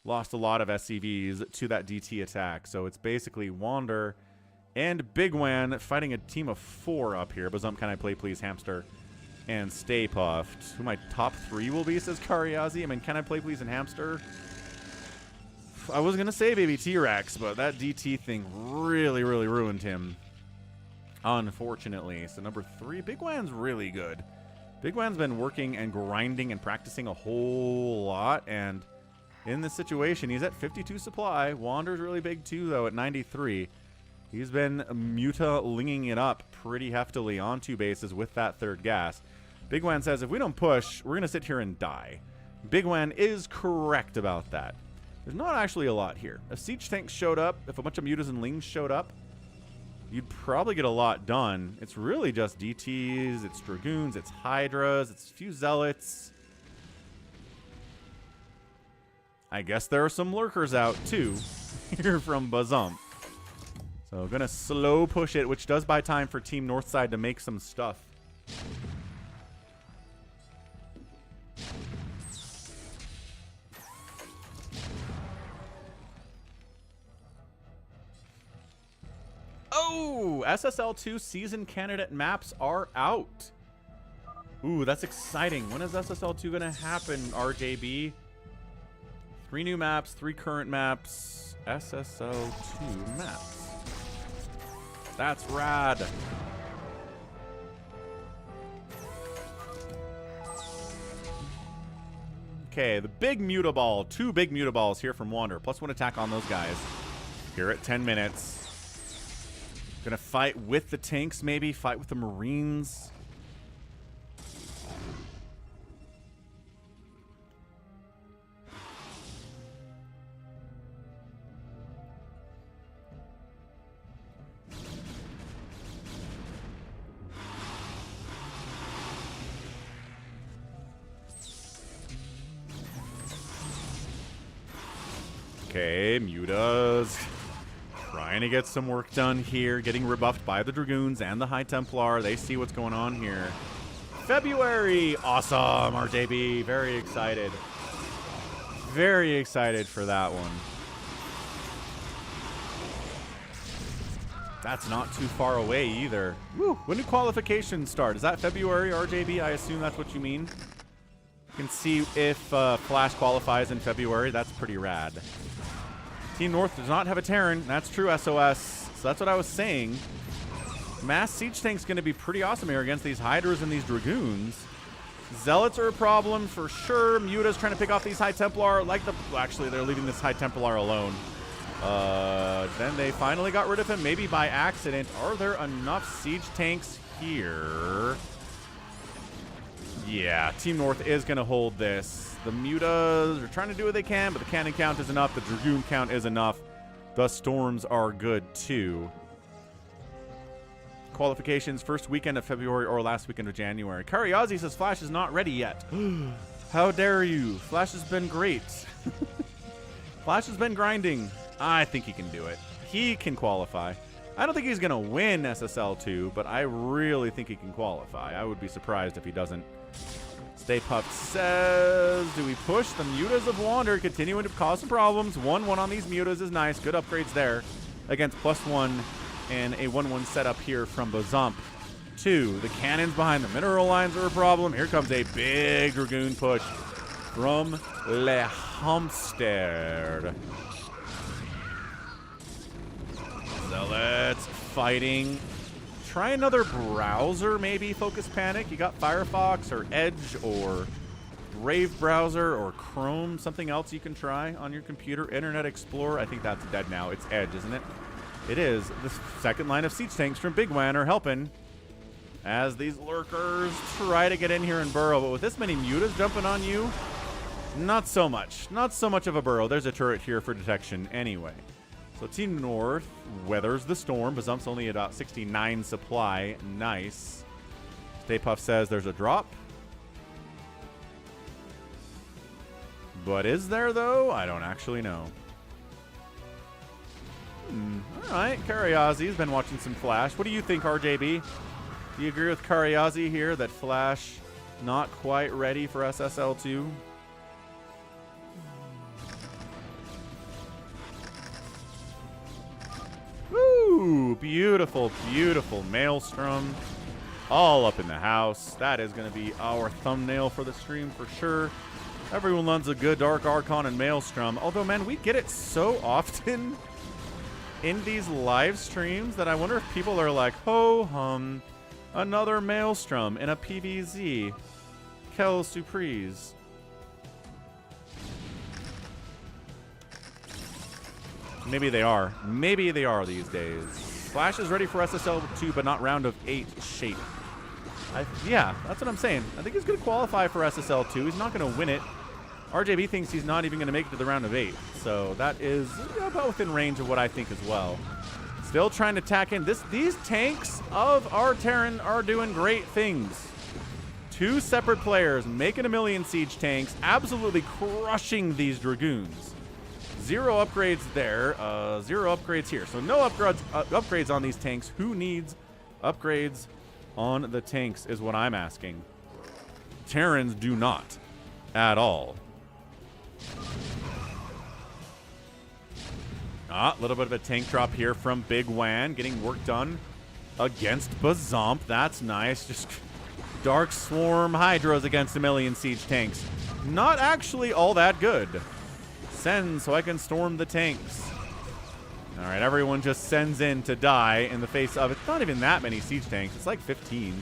Lost a lot of SCVs to that DT attack. So it's basically Wander and bigwan fighting a team of 4 up here. Bazump, Can I Play, please, Hamster, and Stay Puffed. Who my top 3 will be, says Kariazi. I mean, Can I Play, please, and Hamster? I was going to say Baby T-Rex, but that DT thing really, really ruined him. Unfortunately. So number 3, bigwan's really good. bigwan's been working and grinding and practicing a whole lot, and in this situation, he's at 52 supply. Wander's really big too, though, at 93. He's been muta-linging it up pretty heftily on 2 bases with that 3rd gas. bigwan says, if we don't push, we're going to sit here and die. bigwan is correct about that. There's not actually a lot here. If siege tanks showed up, if a bunch of mutas and lings showed up, you'd probably get a lot done. It's really just DTs, it's Dragoons, it's Hydras, it's a few Zealots. I guess there are some Lurkers out, too, here from Bazump. So gonna slow push it, which does buy time for Team Northside to make some stuff. Oh, SSL2 season candidate maps are out. Ooh, that's exciting. When is SSL2 gonna happen, RJB? 3 new maps, 3 current maps, SSL2 maps. That's rad. Okay, the big Mutaball. 2 big Mutaballs here from Wander. +1 attack on those guys. Here at 10 minutes. Gonna fight with the tanks, maybe. Fight with the Marines. Okay, Mutas trying to get some work done here, getting rebuffed by the Dragoons and the High Templar. They see what's going on here. February! Awesome, RJB. Very excited. Very excited for that one. That's not too far away either. Woo! When do qualifications start? Is that February, RJB? I assume that's what you mean. You can see if Flash qualifies in February. That's pretty rad. Team North does not have a Terran. That's true, SOS. So that's what I was saying. Mass Siege Tank's going to be pretty awesome here against these Hydras and these Dragoons. Zealots are a problem for sure. Muta's trying to pick off these High Templar. Actually, they're leaving this High Templar alone. Then they finally got rid of him, maybe by accident. Are there enough Siege Tanks here? Yeah, Team North is going to hold this. The Mutas are trying to do what they can, but the cannon count is enough. The Dragoon count is enough. The Storms are good, too. Qualifications, first weekend of February or last weekend of January. Kariazi says Flash is not ready yet. How dare you? Flash has been great. Flash has been grinding. I think he can do it. He can qualify. I don't think he's going to win SSL2, but I really think he can qualify. I would be surprised if he doesn't. Stay Puffed says, do we push? The Mutas of Wander continuing to cause some problems. 1-1 on these Mutas is nice. Good upgrades there against +1 and a 1-1 setup here from Bazump. 2, the cannons behind the mineral lines are a problem. Here comes a big Dragoon push from Le Homstead. Zealots fighting. Try another browser, maybe. Focus Panic. You got Firefox or Edge or Brave browser or Chrome. Something else you can try on your computer. Internet Explorer. I think that's dead now. It's Edge, isn't it? It is. The second line of siege tanks from bigwan are helping as these Lurkers try to get in here and burrow. But with this many Mutas jumping on you, not so much. Not so much of a burrow. There's a turret here for detection anyway. So Team North weathers the storm. Bazump's only about 69 supply. Nice. Stay Puff says there's a drop. But is there, though? I don't actually know. All right. Kariazi's been watching some Flash. What do you think, RJB? Do you agree with Kariazi here that Flash not quite ready for SSL2? Woo! Beautiful, beautiful Maelstrom. All up in the house. That is going to be our thumbnail for the stream for sure. Everyone loves a good Dark Archon and Maelstrom. Although, man, we get it so often in these live streams that I wonder if people are like, ho hum, another Maelstrom in a PvZ. Quelle surprise. Maybe they are. Maybe they are these days. Flash is ready for SSL2, but not round of 8 shape. Yeah, that's what I'm saying. I think he's going to qualify for SSL2. He's not going to win it. RJB thinks he's not even going to make it to the round of 8. So that is about within range of what I think as well. Still trying to tack in. These tanks of our Terran are doing great things. 2 separate players making a million siege tanks, absolutely crushing these Dragoons. 0 upgrades there, 0 upgrades here. So no upgrades on these tanks. Who needs upgrades on the tanks is what I'm asking. Terrans do not at all. A little bit of a tank drop here from bigwan, getting work done against Bazomp. That's nice. Just Dark Swarm Hydras against a million siege tanks. Not actually all that good. Send so I can storm the tanks. All right, everyone just sends in to die in the face of, it's not even that many siege tanks. It's like 15.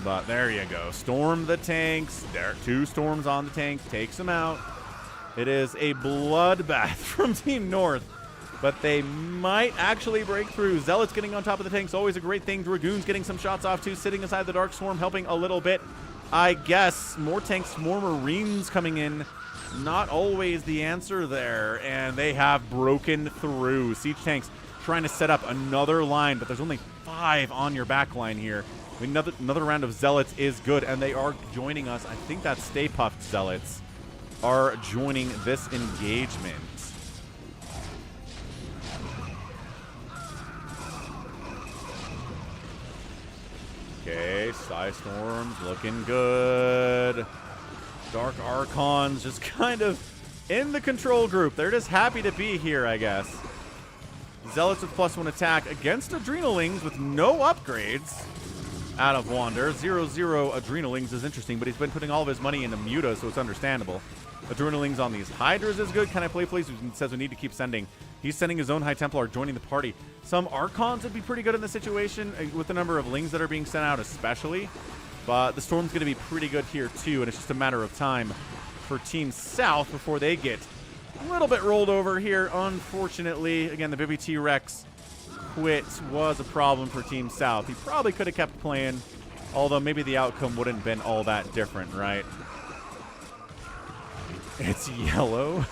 But there you go. Storm the tanks. There are 2 storms on the tanks. Takes them out. It is a bloodbath from Team North. But they might actually break through. Zealots getting on top of the tanks, always a great thing. Dragoons getting some shots off too, sitting inside the Dark Swarm, helping a little bit. I guess more tanks, more Marines coming in. Not always the answer there. And they have broken through. Siege tanks trying to set up another line, but there's only 5 on your back line here. I mean, another round of Zealots is good, and they are joining us. I think that Stay Puffed Zealots are joining this engagement. Okay, Psy Storms looking good. Dark Archons just kind of in the control group. They're just happy to be here, I guess. Zealots with +1 attack against Adrenalings with no upgrades out of Wander. 0-0 Adrenalings is interesting, but he's been putting all of his money into Muta, so it's understandable. Adrenalings on these Hydras is good. Can I play, please? He says we need to keep sending. He's sending his own High Templar, joining the party. Some Archons would be pretty good in this situation, with the number of Lings that are being sent out especially. But the Storm's going to be pretty good here too, and it's just a matter of time for Team South before they get a little bit rolled over here, unfortunately. Again, the BBT Rex quit was a problem for Team South. He probably could have kept playing, although maybe the outcome wouldn't have been all that different, right? It's yellow.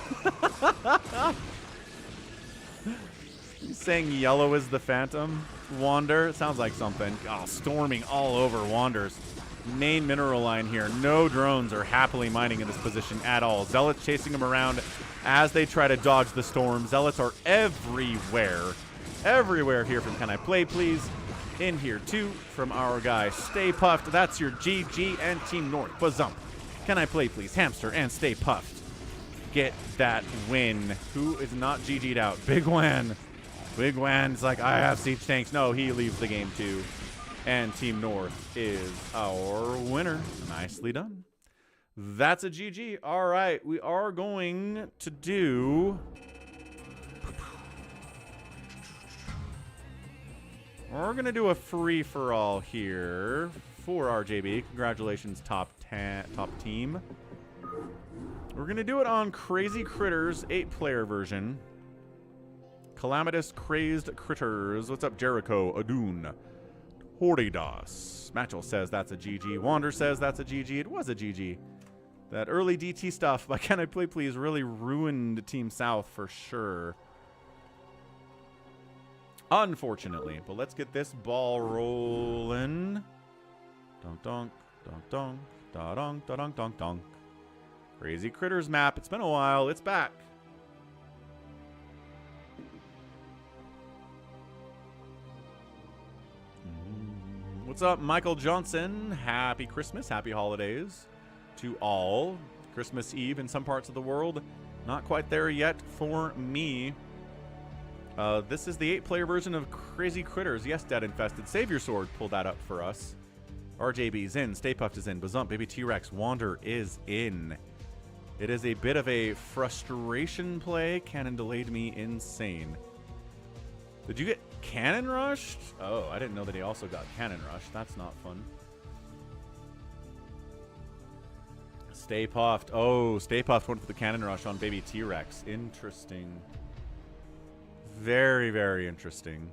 He's saying yellow is the Phantom. Wander, it sounds like something. Oh, storming all over Wander's main mineral line here. No drones are happily mining in this position at all. Zealots chasing him around as they try to dodge the storm. Zealots are everywhere. Everywhere here from Can I Play, Please. In here, too, from our guy, Stay Puffed. That's your GG and Team North. Bazump. Can I Play, Please? Hamster and Stay Puffed. Get that win. Who is not GG'd out? bigwan. bigwan's like, I have siege tanks. No, he leaves the game, too. And Team North is our winner. Nicely done. That's a GG. All right, we are going to do... We're going to do a free-for-all here for RJB. Congratulations, top team. We're going to do it on Crazy Critters 8-player version. Calamitous Crazed Critters. What's up, Jericho? Adun. Horidas. Matchel says that's a GG. Wander says that's a GG. It was a GG. That early DT stuff by Can I Play Please really ruined Team South for sure. Unfortunately. But let's get this ball rolling. Donk donk. Donk donk. Da donk. Da donk donk donk. Crazy Critters map. It's been a while. It's back. What's up, Michael Johnson? Happy Christmas. Happy holidays to all. Christmas Eve in some parts of the world. Not quite there yet for me. This is the 8-player version of Crazy Critters. Yes, Dead Infested. Savior Sword pulled that up for us. RJB's in. Stay Puffed is in. Bazump. Baby T-Rex. Wander is in. It is a bit of a frustration play. Cannon delayed me insane. Did you get Cannon Rushed? Oh, I didn't know that he also got Cannon Rushed. That's not fun. Stay Puffed. Oh, Stay Puffed went for the Cannon Rush on Baby T-Rex. Interesting. Very, very interesting.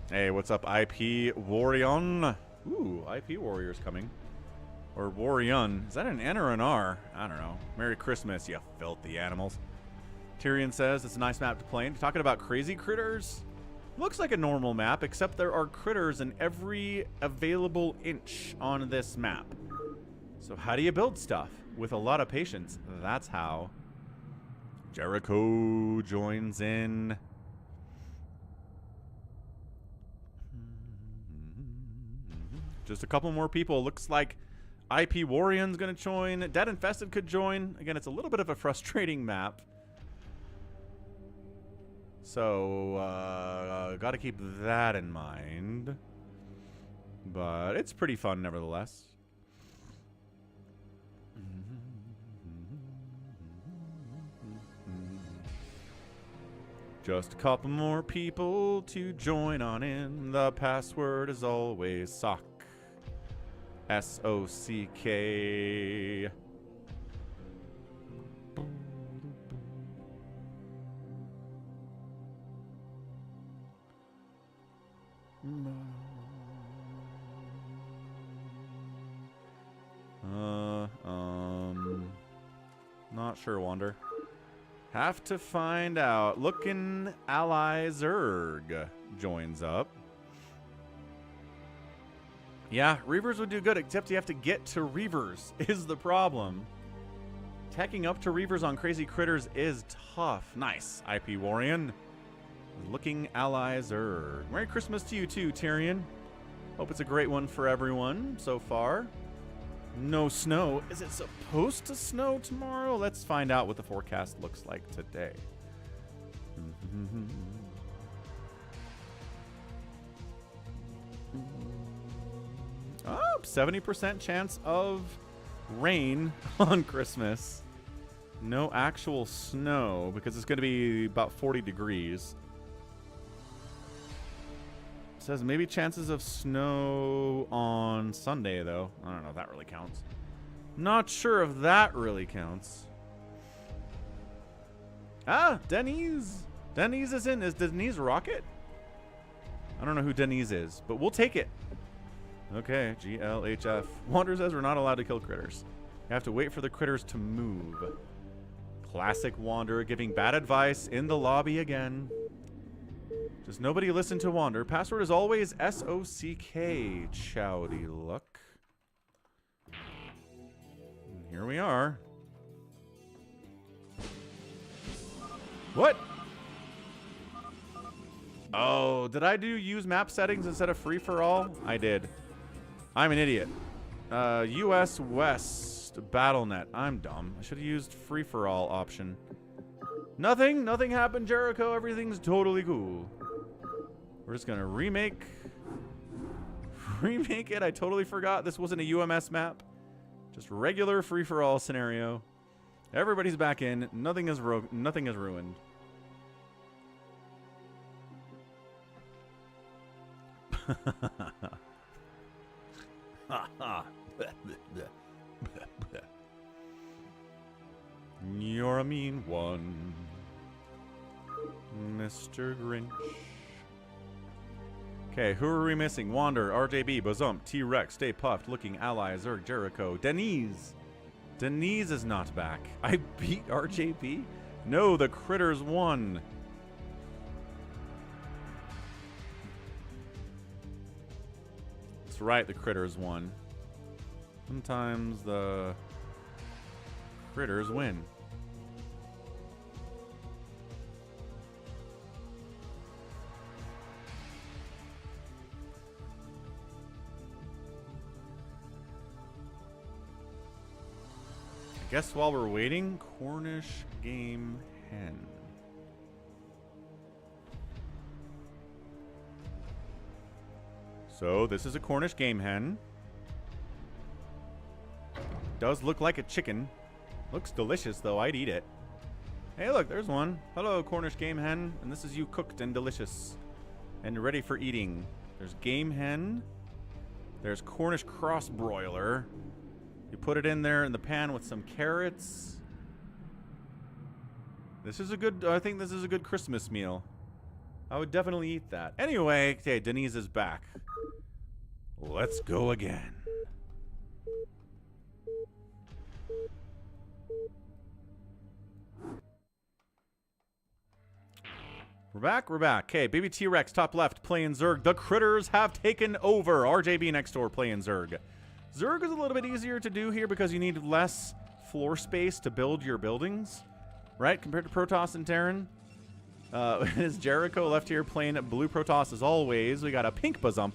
Hey, what's up, IP Warrion? Ooh, IP Warrior's coming. Or Warrion. Is that an N or an R? I don't know. Merry Christmas, you filthy animals. Tyrion says it's a nice map to play in. Talking about Crazy Critters. Looks like a normal map, except there are critters in every available inch on this map. So how do you build stuff? With a lot of patience. That's how. Jericho joins in. Just a couple more people. Looks like IP Warrion's going to join. Dead Infested could join. Again, it's a little bit of a frustrating map. So, got to keep that in mind. But it's pretty fun nevertheless. Just a couple more people to join on in. The password is always sock. S-O-C-K. Not sure, Wander. Have to find out. Looking Ally Zerg joins up. Yeah, Reavers would do good, except you have to get to Reavers is the problem. Teching up to Reavers on Crazy Critters is tough. Nice, IP Warrior. Looking Ally Zerg. Merry Christmas to you too, Tyrion. Hope it's a great one for everyone so far. No snow. Is it supposed to snow tomorrow? Let's find out what the forecast looks like today. Oh, 70% chance of rain on Christmas. No actual snow because it's going to be about 40 degrees. It says maybe chances of snow on Sunday, though. I don't know if that really counts. Not sure if that really counts. Ah, Denise. Denise is in. Is Denise Rocket? I don't know who Denise is, but we'll take it. Okay, GLHF. Wander says we're not allowed to kill critters. You have to wait for the critters to move. Classic Wander giving bad advice in the lobby again. Does nobody listen to Wander? Password is always S-O-C-K. Chowdy luck. And here we are. What? Oh, did I use map settings instead of free-for-all? I did. I'm an idiot. US West BattleNet. I'm dumb. I should have used free-for-all option. Nothing happened, Jericho. Everything's totally cool. We're just gonna remake it. I totally forgot this wasn't a UMS map. Just regular free-for-all scenario. Everybody's back in. Nothing is ruined. You're a mean one, Mr. Grinch. Okay, who are we missing? Wander, RJB, Bazump, T-Rex, Stay Puffed, Looking Ally, Zerg, Jericho, Denise. Denise is not back. I beat RJB? No, the Critters won. That's right, the Critters won. Sometimes the Critters win. I guess while we're waiting, Cornish Game Hen. So this is a Cornish Game Hen. Does look like a chicken. Looks delicious though, I'd eat it. Hey look, there's one. Hello, Cornish Game Hen. And this is you cooked and delicious. And ready for eating. There's Game Hen. There's Cornish Cross Broiler. You put it in there in the pan with some carrots. This is a good, I think this is a good Christmas meal. I would definitely eat that. Anyway, okay, Denise is back. Let's go again. We're back. Okay, Baby T-Rex, top left, playing Zerg. The Critters have taken over. RJB next door playing Zerg. Zerg is a little bit easier to do here because you need less floor space to build your buildings, right? Compared to Protoss and Terran. Is Jericho left here playing blue Protoss as always. We got a pink Bazump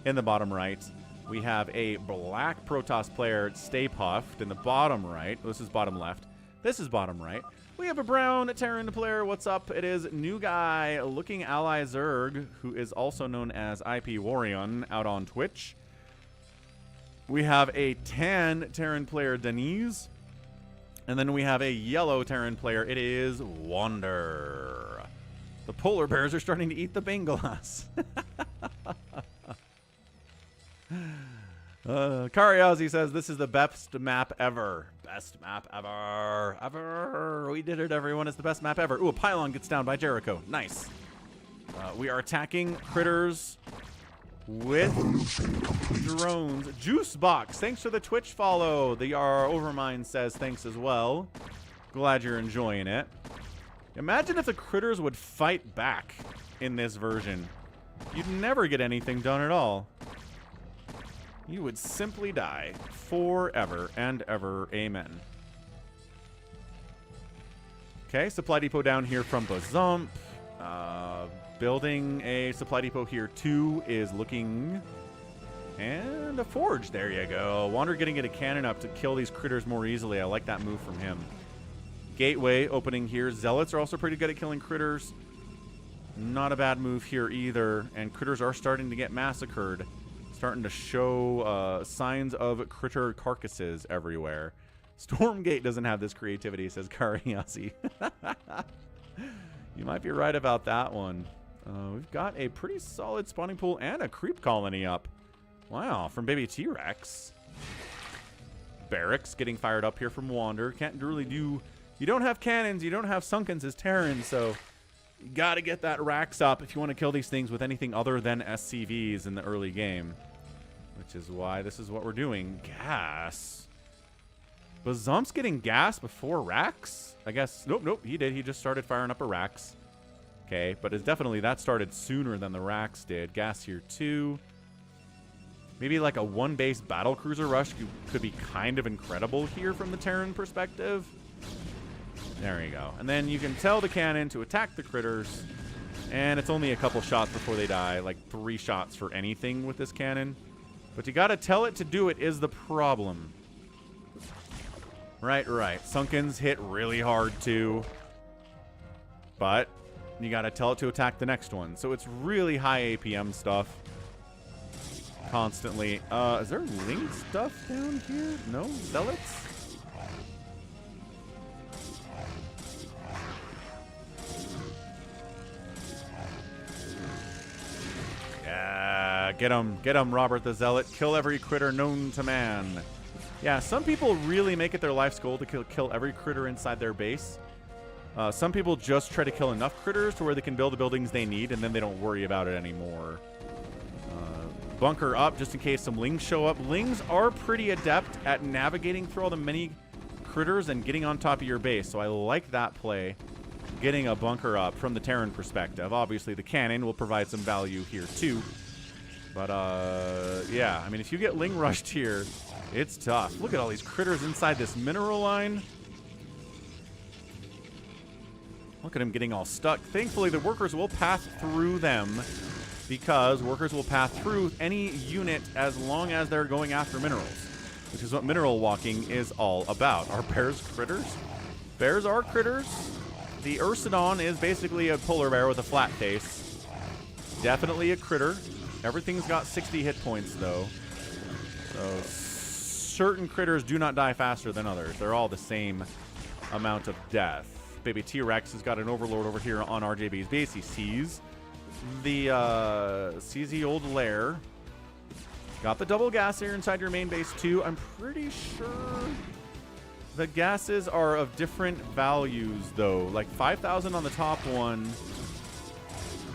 in the bottom right. We have a black Protoss player, Stay Puffed, in the bottom right. This is bottom left. This is bottom right. We have a brown Terran player. What's up? It is new guy looking ally Zerg, who is also known as IP Warrior out on Twitch. We have a tan Terran player, Denise. And then we have a yellow Terran player. It is Wander. The polar bears are starting to eat the Bengals. Kariazi says, this is the best map ever. Best map ever. Ever. We did it, everyone. It's the best map ever. Ooh, a pylon gets down by Jericho. Nice. We are attacking critters with drones. Juicebox, thanks for the Twitch follow. The Overmind says thanks as well. Glad you're enjoying it. Imagine if the critters would fight back in this version. You'd never get anything done at all. You would simply die forever and ever. Amen. Okay, supply depot down here from Bazump. Building a supply depot here too is looking. And a forge. There you go. Wander getting a cannon up to kill these critters more easily. I like that move from him. Gateway opening here. Zealots are also pretty good at killing critters. Not a bad move here either. And critters are starting to get massacred. Starting to show signs of critter carcasses everywhere. Stormgate doesn't have this creativity, says Kariasi. You might be right about that one. We've got a pretty solid spawning pool and a creep colony up. Wow, from Baby T-Rex. Barracks getting fired up here from Wander. Can't really do... You don't have cannons, you don't have Sunkens as Terran, so... You gotta get that racks up if you want to kill these things with anything other than SCVs in the early game. Which is why this is what we're doing. Gas. Bazump's getting gas before racks? I guess... Nope, he did. He just started firing up a racks. Okay, but it's definitely that started sooner than the racks did. Gas here too. Maybe like a one-base battlecruiser rush could be kind of incredible here from the Terran perspective. There you go. And then you can tell the cannon to attack the critters. And it's only a couple shots before they die. Like 3 shots for anything with this cannon. But you gotta tell it to do it is the problem. Right. Sunkens hit really hard too. But you gotta tell it to attack the next one. So it's really high APM stuff. Constantly. Is there link stuff down here? No? Zealots? Yeah, get him, Robert the Zealot. Kill every critter known to man. Yeah, some people really make it their life's goal to kill every critter inside their base. Some people just try to kill enough critters to where they can build the buildings they need, and then they don't worry about it anymore. Bunker up just in case some lings show up. Lings are pretty adept at navigating through all the many critters and getting on top of your base, so I like that play. Getting a bunker up from the Terran perspective. Obviously, the cannon will provide some value here too. But, yeah. I mean, if you get Ling rushed here, it's tough. Look at all these critters inside this mineral line. Look at him getting all stuck. Thankfully, the workers will pass through them because workers will pass through any unit as long as they're going after minerals, which is what mineral walking is all about. Are bears critters? Bears are critters. The Ursidon is basically a polar bear with a flat face. Definitely a critter. Everything's got 60 hit points, though. So certain critters do not die faster than others. They're all the same amount of death. Baby T-Rex has got an overlord over here on RJB's base. He sees the old lair. Got the double gas here inside your main base, too. I'm pretty sure the gases are of different values, though. Like 5,000 on the top one.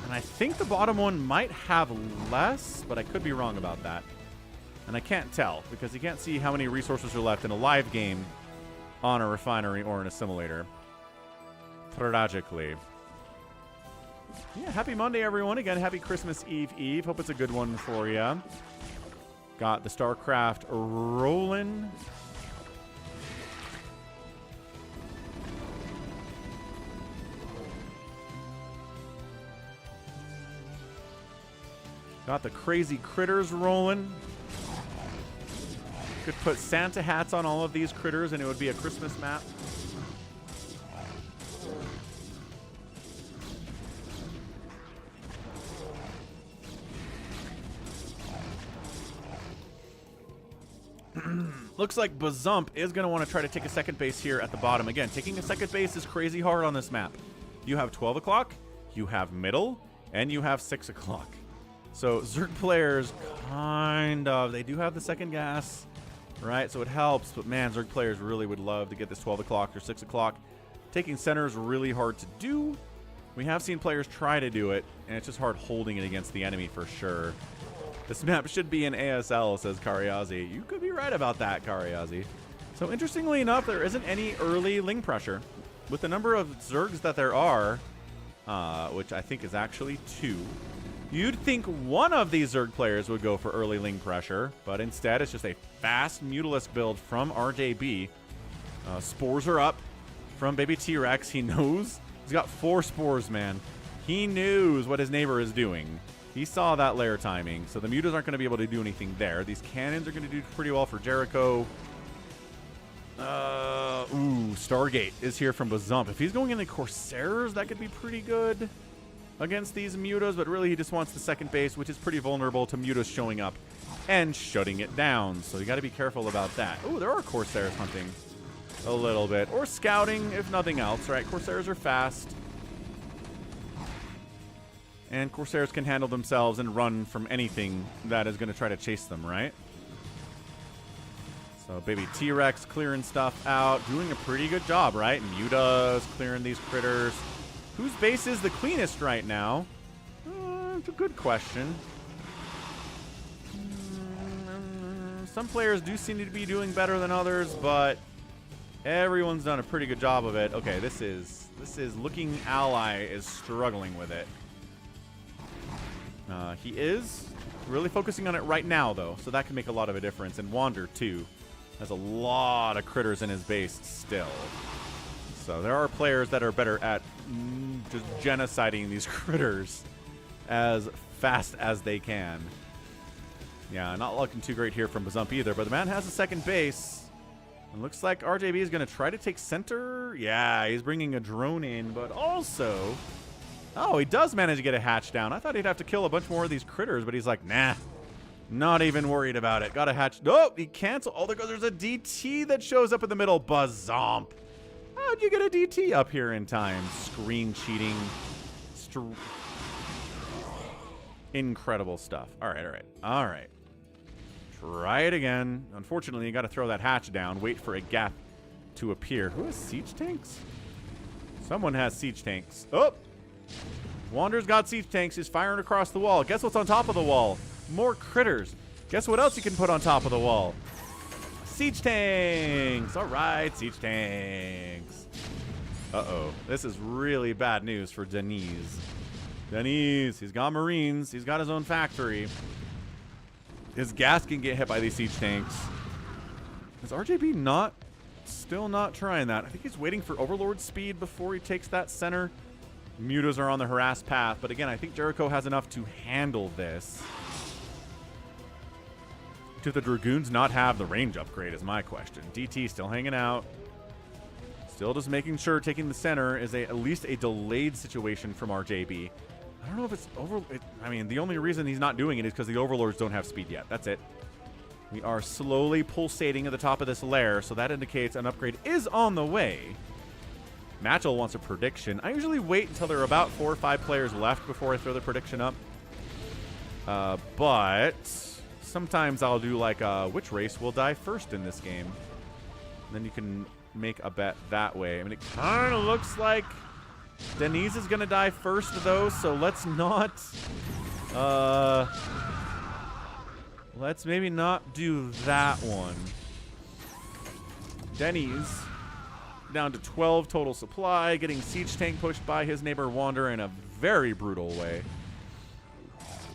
And I think the bottom one might have less, but I could be wrong about that. And I can't tell, because you can't see how many resources are left in a live game on a refinery or an assimilator. Tragically. Yeah, happy Monday, everyone. Again, happy Christmas Eve. Hope it's a good one for you. Got the StarCraft rolling. Got the Crazy Critters rolling. Could put Santa hats on all of these critters and it would be a Christmas map. Looks like Bazump is going to want to try to take a second base here at the bottom. Again, taking a second base is crazy hard on this map. You have 12 o'clock, you have middle, and you have 6 o'clock. So Zerg players they do have the second gas, right? So it helps, but man, Zerg players really would love to get this 12 o'clock or 6 o'clock. Taking center is really hard to do. We have seen players try to do it, and it's just hard holding it against the enemy for sure. This map should be an ASL, says Karyazi. You could be right about that, Karyazi. So interestingly enough, there isn't any early Ling pressure. With the number of Zergs that there are, which I think is actually 2, you'd think one of these Zerg players would go for early Ling pressure, but instead it's just a fast Mutalisk build from RJB. Spores are up from Baby T-Rex. He knows. He's got 4 spores, man. He knows what his neighbor is doing. He saw that lair timing, so the Mutas aren't going to be able to do anything there. These cannons are going to do pretty well for Jericho. Stargate is here from Bazump. If he's going in the Corsairs, that could be pretty good against these Mutas, but really he just wants the second base, which is pretty vulnerable to Mutas showing up and shutting it down. So you got to be careful about that. Oh, there are Corsairs hunting a little bit, or scouting if nothing else, right? Corsairs are fast. And Corsairs can handle themselves and run from anything that is going to try to chase them, right? So Baby T-Rex clearing stuff out, doing a pretty good job, right? Muta's clearing these critters. Whose base is the cleanest right now? It's a good question. Some players do seem to be doing better than others, but everyone's done a pretty good job of it. Okay, this is looking ally is struggling with it. He is really focusing on it right now, though, so that can make a lot of a difference. And Wander, too, has a lot of critters in his base still. So there are players that are better at just genociding these critters as fast as they can. Yeah, not looking too great here from Bazump either, but the man has a second base. And looks like RJB is going to try to take center. Yeah, he's bringing a drone in, but also... Oh, he does manage to get a hatch down. I thought he'd have to kill a bunch more of these critters, but he's like, nah, not even worried about it. Got a hatch. Oh, he canceled. Oh, there's a DT that shows up in the middle. Bazomp. How'd you get a DT up here in time? Screen cheating. Incredible stuff. All right. Try it again. Unfortunately, you got to throw that hatch down. Wait for a gap to appear. Who has siege tanks? Someone has siege tanks. Oh! Wander's got siege tanks. He's firing across the wall. Guess what's on top of the wall? More critters. Guess what else you can put on top of the wall? Siege tanks. All right, siege tanks. Uh-oh. This is really bad news for Denise. He's got Marines. He's got his own factory. His gas can get hit by these siege tanks. Is RJB still not trying that? I think he's waiting for Overlord speed before he takes that center. Mutas are on the harass path, but again, I think Jericho has enough to handle this. Do the Dragoons not have the range upgrade is my question. DT still hanging out. Still just making sure taking the center is at least a delayed situation from RJB. I don't know if it's I mean, the only reason he's not doing it is because the Overlords don't have speed yet. That's it. We are slowly pulsating at the top of this lair, so that indicates an upgrade is on the way. Matchel wants a prediction. I usually wait until there are about 4 or 5 players left before I throw the prediction up. But sometimes I'll do like which race will die first in this game. And then you can make a bet that way. I mean, it kind of looks like Denise is going to die first, though, so let's not... let's maybe not do that one. Denise... down to 12 total supply, getting siege tank pushed by his neighbor Wander in a very brutal way.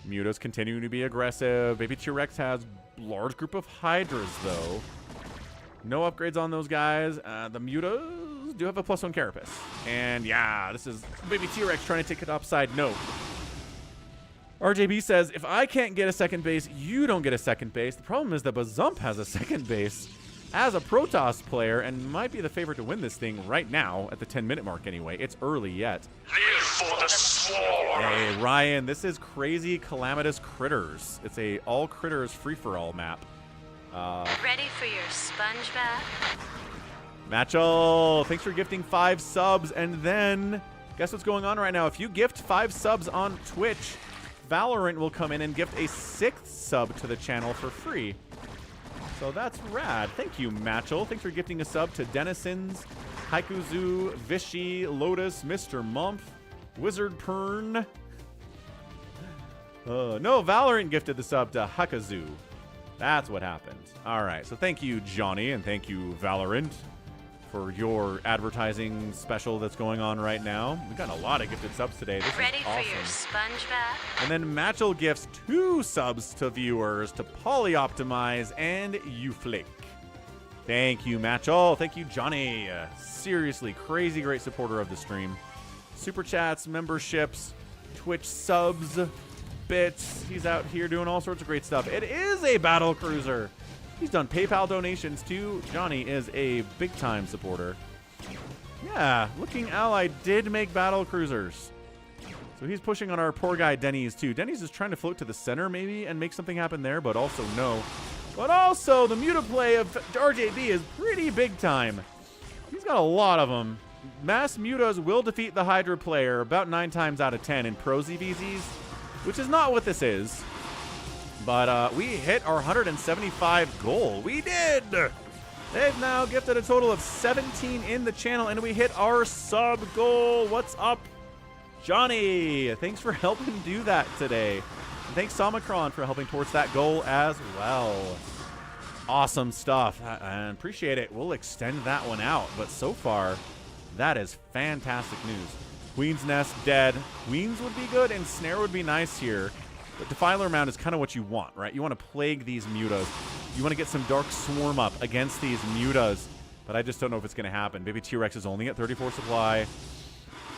Muta's continuing to be aggressive. Baby T-Rex has large group of Hydras, though. No upgrades on those guys. The Mutas do have a +1 Carapace. And yeah, this is Baby T-Rex trying to take it upside. No. RJB says, if I can't get a second base, you don't get a second base. The problem is that Bazump has a second base as a Protoss player and might be the favorite to win this thing right now at the 10-minute mark anyway. It's early yet. Live for the swarm. Hey, Ryan, this is Crazy Calamitous Critters. It's a all critters free-for-all map. Ready for your sponge bath? Matchel, thanks for gifting 5 subs. And then, guess what's going on right now? If you gift 5 subs on Twitch, Valorant will come in and gift a 6th sub to the channel for free. So that's rad. Thank you, Matchel. Thanks for gifting a sub to Denisons, Haikuzu, Vishy, Lotus, Mr. Mumph, Wizard Pern. No, Valorant gifted the sub to Hakazu. That's what happened. All right, so thank you, Johnny, and thank you, Valorant, for your advertising special that's going on right now. We've gotten a lot of gifted subs today. This Ready is awesome. for your sponge bath? And then Matchel gifts 2 subs to viewers to Polyoptimize and Uflick. Thank you, Matchel. Thank you, Johnny. Seriously, crazy great supporter of the stream. Super chats, memberships, Twitch subs, bits. He's out here doing all sorts of great stuff. It is a battle cruiser. He's done PayPal donations too. Johnny is a big-time supporter. Yeah, Looking Ally did make battle cruisers. So he's pushing on our poor guy Denny's too. Denny's is trying to float to the center maybe and make something happen there, but also no. But also the Muta play of RJB is pretty big time. He's got a lot of them. Mass Mutas will defeat the Hydra player about 9 times out of 10 in Pro ZVZs, which is not what this is. But we hit our 175 goal. We did! They've now gifted a total of 17 in the channel, and we hit our sub goal. What's up, Johnny? Thanks for helping do that today. And thanks, Somicron, for helping towards that goal as well. Awesome stuff. I appreciate it. We'll extend that one out. But so far, that is fantastic news. Queen's Nest dead. Queens would be good, and Snare would be nice here. But Defiler Mound is kind of what you want, right? You want to plague these Mutas. You want to get some Dark Swarm up against these Mutas. But I just don't know if it's going to happen. Baby T-Rex is only at 34 supply.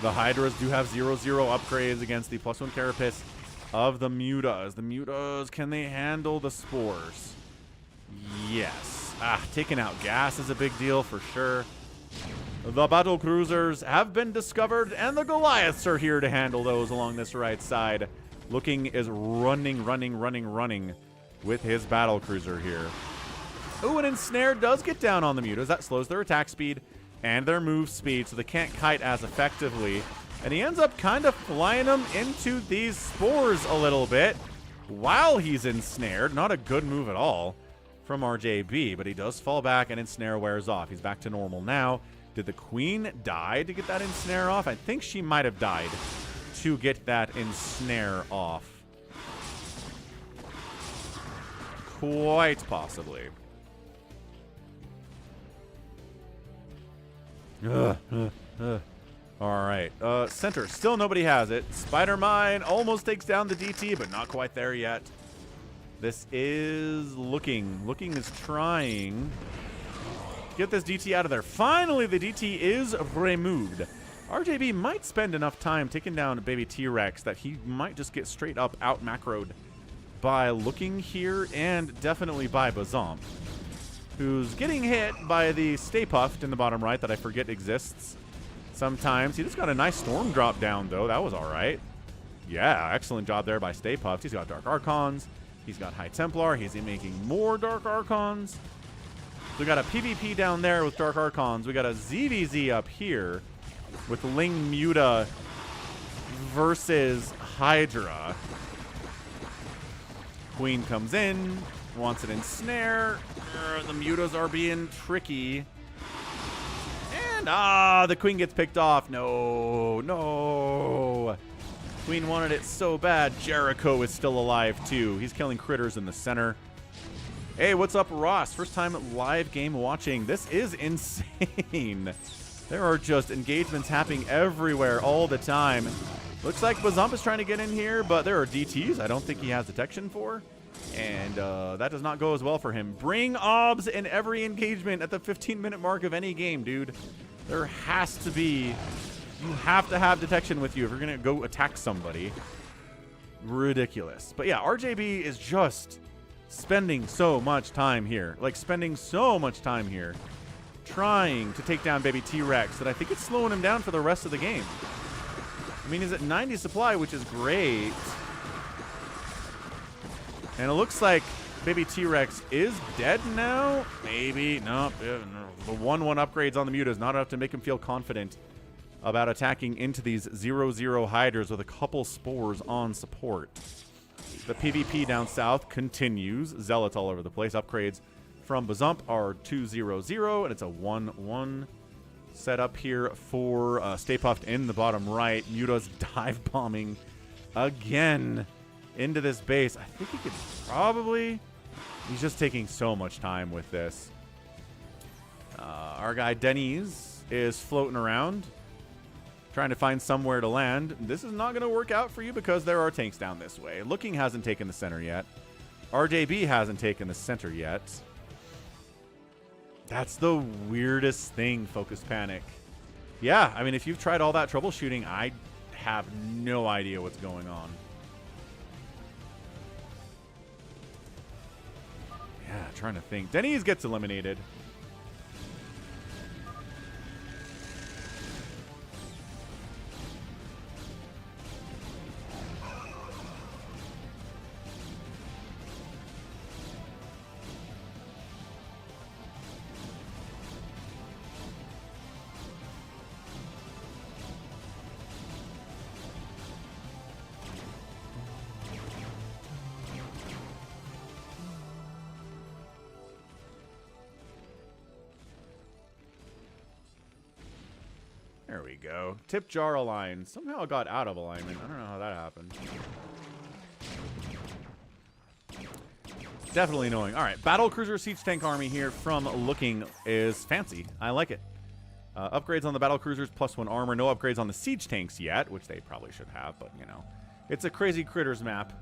The Hydras do have 0/0 upgrades against the +1 Carapace of the Mutas. The Mutas, can they handle the spores? Yes. Taking out gas is a big deal for sure. The battle cruisers have been discovered, and the Goliaths are here to handle those along this right side. Looking is running with his battle cruiser here. Oh, and Ensnare does get down on the Mutas. That slows their attack speed and their move speed, so they can't kite as effectively. And he ends up kind of flying them into these spores a little bit while he's ensnared. Not a good move at all from RJB, but he does fall back, and Ensnare wears off. He's back to normal now. Did the Queen die to get that Ensnare off? I think she might have died to get that Ensnare off. Quite possibly. All right. Center. Still nobody has it. Spider Mine almost takes down the DT, but not quite there yet. This is Looking. Looking is trying to get this DT out of there. Finally, the DT is removed. RJB might spend enough time taking down Baby T-Rex that he might just get straight up out macroed by Looking here, and definitely by Bazump, who's getting hit by the Stay Puffed in the bottom right that I forget exists sometimes. He just got a nice Storm drop down, though. That was all right. Yeah, excellent job there by Stay Puffed. He's got Dark Archons. He's got High Templar. He's making more Dark Archons. We got a PvP down there with Dark Archons. We got a ZVZ up here with Ling Muta versus Hydra. Queen comes in, wants it in Snare. The Mutas are being tricky. And, the Queen gets picked off. No. Queen wanted it so bad. Jericho is still alive, too. He's killing critters in the center. Hey, what's up, Ross? First time live game watching. This is insane. There are just engagements happening everywhere all the time. Looks like Bazump is trying to get in here, but there are DTs I don't think he has detection for. And that does not go as well for him. Bring OBS in every engagement at the 15-minute mark of any game, dude. There has to be... You have to have detection with you if you're going to go attack somebody. Ridiculous. But yeah, RJB is just spending so much time here. Like, spending so much time here trying to take down baby T-Rex that I think it's slowing him down for the rest of the game. I mean, he's at 90 supply, which is great. And it looks like baby T-Rex is dead now. Maybe. No. The 1-1 upgrades on the Muta is not enough to make him feel confident about attacking into these 0-0 hiders with a couple spores on support. The PvP down south continues. Zealots all over the place. Upgrades from Bazump are 2-0-0, and it's a 1-1 setup here for Stay Puffed in the bottom right. Muta's dive bombing again into this base. I think he could probably... He's just taking so much time with this. Our guy Denny's is floating around, trying to find somewhere to land. This is not going to work out for you because there are tanks down this way. Looking hasn't taken the center yet. RJB hasn't taken the center yet. That's the weirdest thing, Focus Panic. Yeah, I mean, if you've tried all that troubleshooting, I have no idea what's going on. Yeah, trying to think. Denny's gets eliminated. There we go. Tip jar aligned. Somehow it got out of alignment. I don't know how that happened. Definitely annoying. All right, battle cruiser siege tank army here from looking is fancy. I like it. Upgrades on the battle cruisers, +1 armor. No upgrades on the siege tanks yet, which they probably should have, but you know, it's a Crazy Critters map.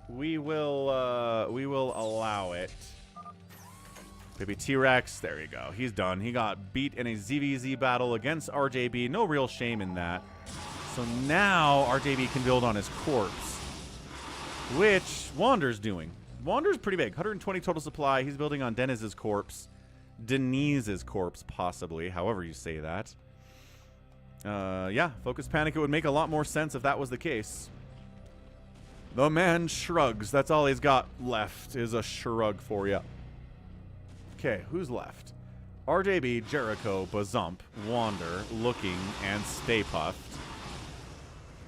We will allow it. Baby T-Rex, there you go. He's done. He got beat in a ZVZ battle against RJB. No real shame in that. So now RJB can build on his corpse, which Wander's doing. Wander's pretty big. 120 total supply. He's building on Deniz's corpse. Denise's corpse, possibly. However you say that. Yeah, Focus Panic. It would make a lot more sense if that was the case. The man shrugs. That's all he's got left is a shrug for you. Okay, who's left? RJB, Jericho, Bazump, Wander, Looking, and Stay Puffed.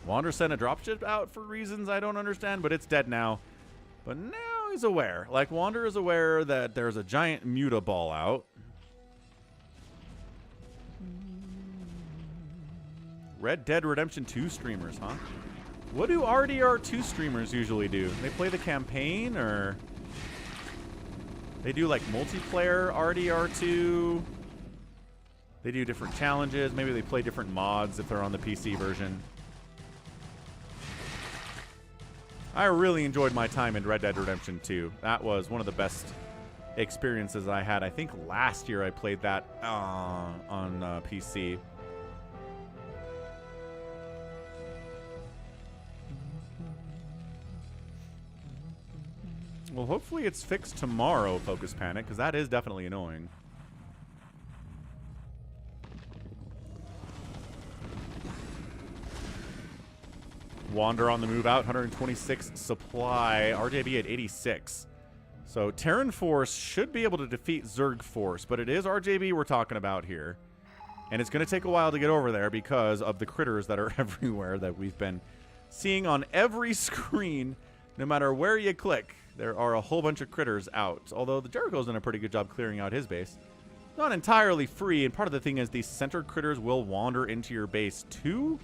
Wander sent a dropship out for reasons I don't understand, but it's dead now. But now he's aware. Like, Wander is aware that there's a giant Muta ball out. Red Dead Redemption 2 streamers, huh? What do RDR2 streamers usually do? They play the campaign, or... They do like multiplayer RDR2. They do different challenges. Maybe they play different mods if they're on the PC version. I really enjoyed my time in Red Dead Redemption 2. That was one of the best experiences I had. I think last year I played that on PC. Well, hopefully it's fixed tomorrow, Focus Panic, because that is definitely annoying. Wander on the move out, 126 supply. RJB at 86. So Terran Force should be able to defeat Zerg Force, but it is RJB we're talking about here. And it's going to take a while to get over there because of the critters that are everywhere that we've been seeing on every screen, no matter where you click. There are a whole bunch of critters out, although the Jericho's done a pretty good job clearing out his base. Not entirely free, and part of the thing is these center critters will wander into your base too.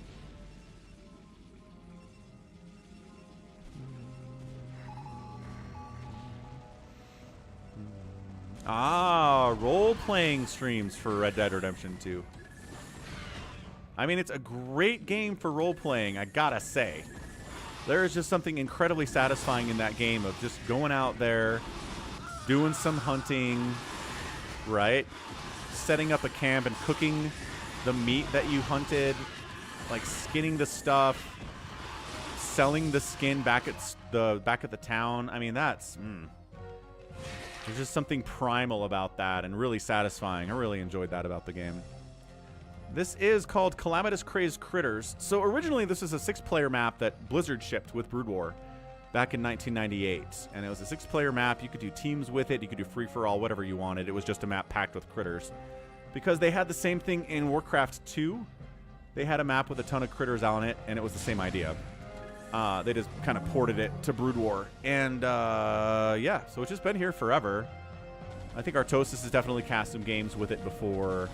Ah, role-playing streams for Red Dead Redemption 2. I mean, it's a great game for role-playing, I gotta say. There is just something incredibly satisfying in that game of just going out there, doing some hunting, right? Setting up a camp and cooking the meat that you hunted, like skinning the stuff, selling the skin back at the town. I mean, that's there's just something primal about that and really satisfying. I really enjoyed that about the game. This is called Calamitous Crazy Critters. So originally this is a 6-player map that Blizzard shipped with Brood War back in 1998. And it was a 6-player map. You could do teams with it. You could do free-for-all, whatever you wanted. It was just a map packed with critters. Because they had the same thing in Warcraft 2. They had a map with a ton of critters on it, and it was the same idea. They just kind of ported it to Brood War. And, yeah, so it's just been here forever. I think Artosis has definitely cast some games with it before.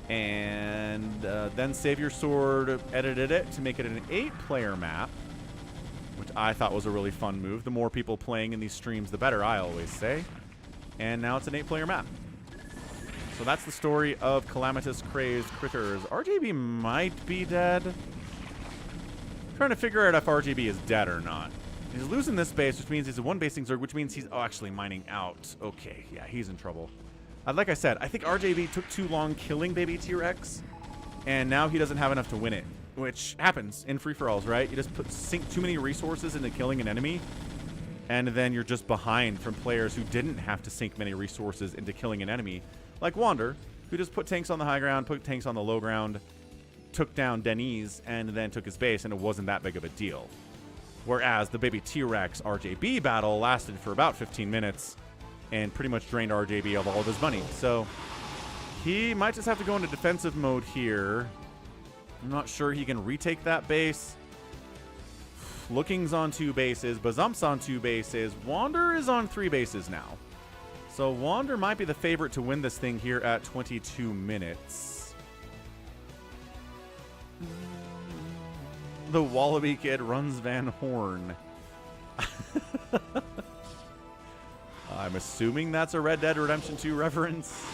And then Savior Sword edited it to make it an 8-player map, which I thought was a really fun move. The more people playing in these streams, the better, I always say. And now it's an 8-player map. So that's the story of Calamitous Crazy Critters. RJB might be dead. I'm trying to figure out if RJB is dead or not. He's losing this base, which means he's a 1-basing Zerg, which means he's actually mining out. Okay, yeah, he's in trouble. Like I said, I think RJB took too long killing baby T-Rex, and now he doesn't have enough to win it, which happens in free-for-alls, right? You just sink too many resources into killing an enemy, and then you're just behind from players who didn't have to sink many resources into killing an enemy, like Wander, who just put tanks on the high ground, put tanks on the low ground, took down Denise, and then took his base, and it wasn't that big of a deal. Whereas the baby T-Rex RJB battle lasted for about 15 minutes, and pretty much drained RJB of all of his money. So he might just have to go into defensive mode here. I'm not sure he can retake that base. Looking's on 2 bases. Bazump's on 2 bases. Wander is on 3 bases now. So Wander might be the favorite to win this thing here at 22 minutes. The Wallaby Kid runs Van Horn. I'm assuming that's a Red Dead Redemption 2 reference.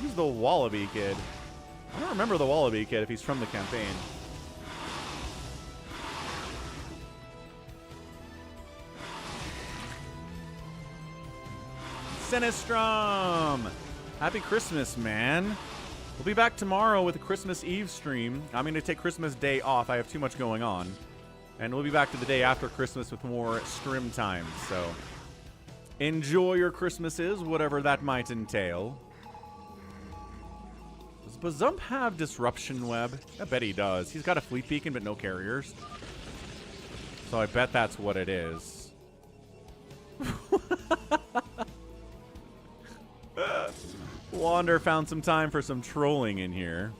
Who's the Wallaby Kid? I don't remember the Wallaby Kid if he's from the campaign. Sinistrom! Happy Christmas, man. We'll be back tomorrow with a Christmas Eve stream. I'm going to take Christmas Day off. I have too much going on. And we'll be back to the day after Christmas with more stream time, so enjoy your Christmases, whatever that might entail. Does Bazump have Disruption Web? I bet he does. He's got a Fleet Beacon, but no carriers. So I bet that's what it is. Wander found some time for some trolling in here.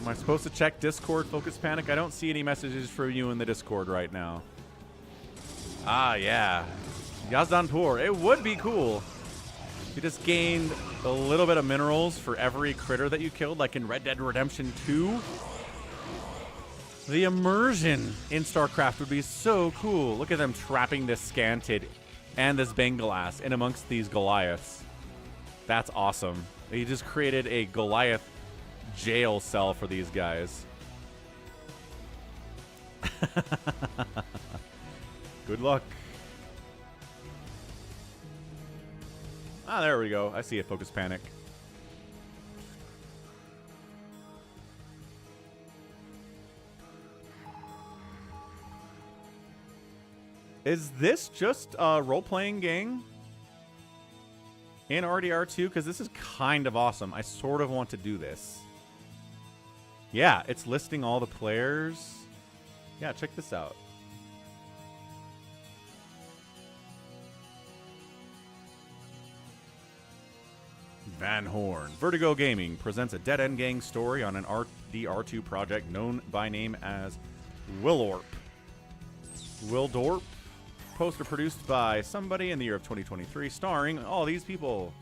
Am I supposed to check Discord, Focus Panic? I don't see any messages for you in the Discord right now. Ah, yeah. Yazdanpur. It would be cool. You just gained a little bit of minerals for every critter that you killed, like in Red Dead Redemption 2. The immersion in StarCraft would be so cool. Look at them trapping this Scanted and this Bengalas in amongst these Goliaths. That's awesome. He just created a Goliath jail cell for these guys. Good luck. Ah, there we go. I see it. Focus Panic. Is this just a role-playing gang in RDR2? Because this is kind of awesome. I sort of want to do this. Yeah, it's listing all the players. Yeah, check this out. Van Horn. Vertigo Gaming presents a dead-end gang story on an RDR2 project known by name as Willorp. Wildorp. Poster produced by somebody in the year of 2023, starring all these people.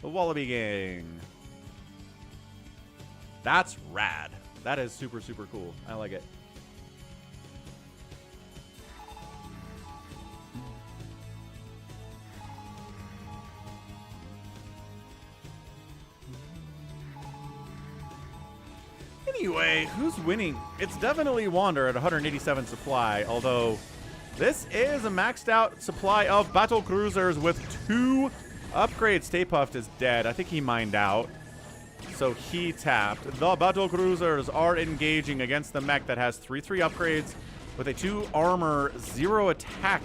The Wallaby Gang. That's rad. That is super, super cool. I like it. Anyway, who's winning? It's definitely Wander at 187 supply, although this is a maxed out supply of battle cruisers with 2 upgrades. Stay Puffed is dead. I think he mined out, so he tapped. The battle cruisers are engaging against the mech that has 3/3 upgrades with a 2 armor, 0 attack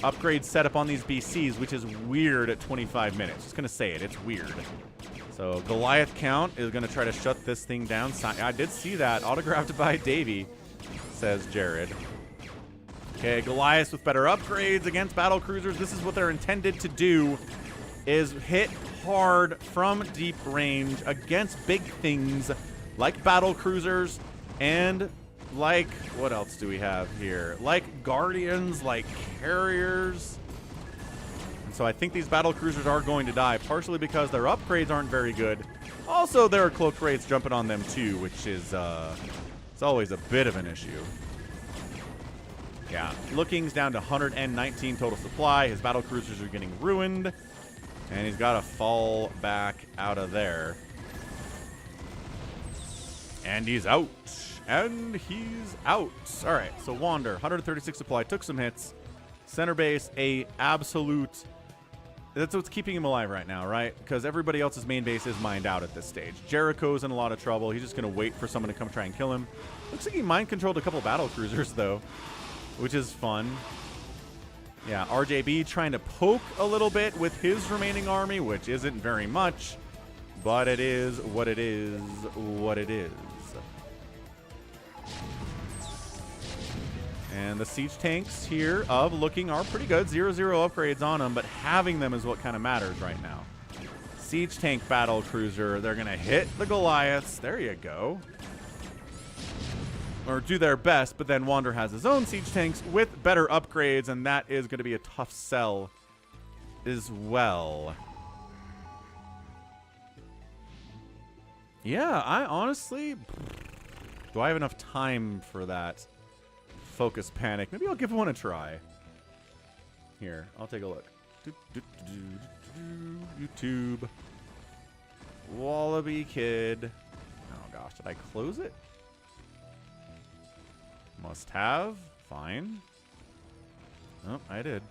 upgrade set up on these BCs, which is weird at 25 minutes. Just gonna say it, it's weird. So Goliath count is gonna try to shut this thing down. I did see that, autographed by Davey, says Jared. Okay, Goliath with better upgrades against battle cruisers. This is what they're intended to do, is hit hard from deep range against big things like battle cruisers and like, what else do we have here? Like guardians, like carriers. And so I think these battle cruisers are going to die, partially because their upgrades aren't very good. Also, there are cloak rates jumping on them too, which is it's always a bit of an issue. Yeah, Looking's down to 119 total supply. His battle cruisers are getting ruined, and he's got to fall back out of there. And he's out. And he's out. All right, so Wander, 136 supply, took some hits. Center base, a absolute... That's what's keeping him alive right now, right? Because everybody else's main base is mined out at this stage. Jericho's in a lot of trouble. He's just going to wait for someone to come try and kill him. Looks like he mind-controlled a couple battle cruisers, though, which is fun. Yeah, RJB trying to poke a little bit with his remaining army, which isn't very much, but it is what it is, what it is. And the siege tanks here of Looking are pretty good. 0/0 upgrades on them, but having them is what kind of matters right now. Siege tank battle cruiser. They're going to hit the Goliaths. There you go. Or do their best, but then Wander has his own siege tanks with better upgrades, and that is going to be a tough sell as well. Yeah, I honestly... Do I have enough time for that? Focus Panic. Maybe I'll give one a try. Here, I'll take a look. YouTube. Wallaby Kid. Oh gosh, did I close it? Must have. Fine. Oh, I did.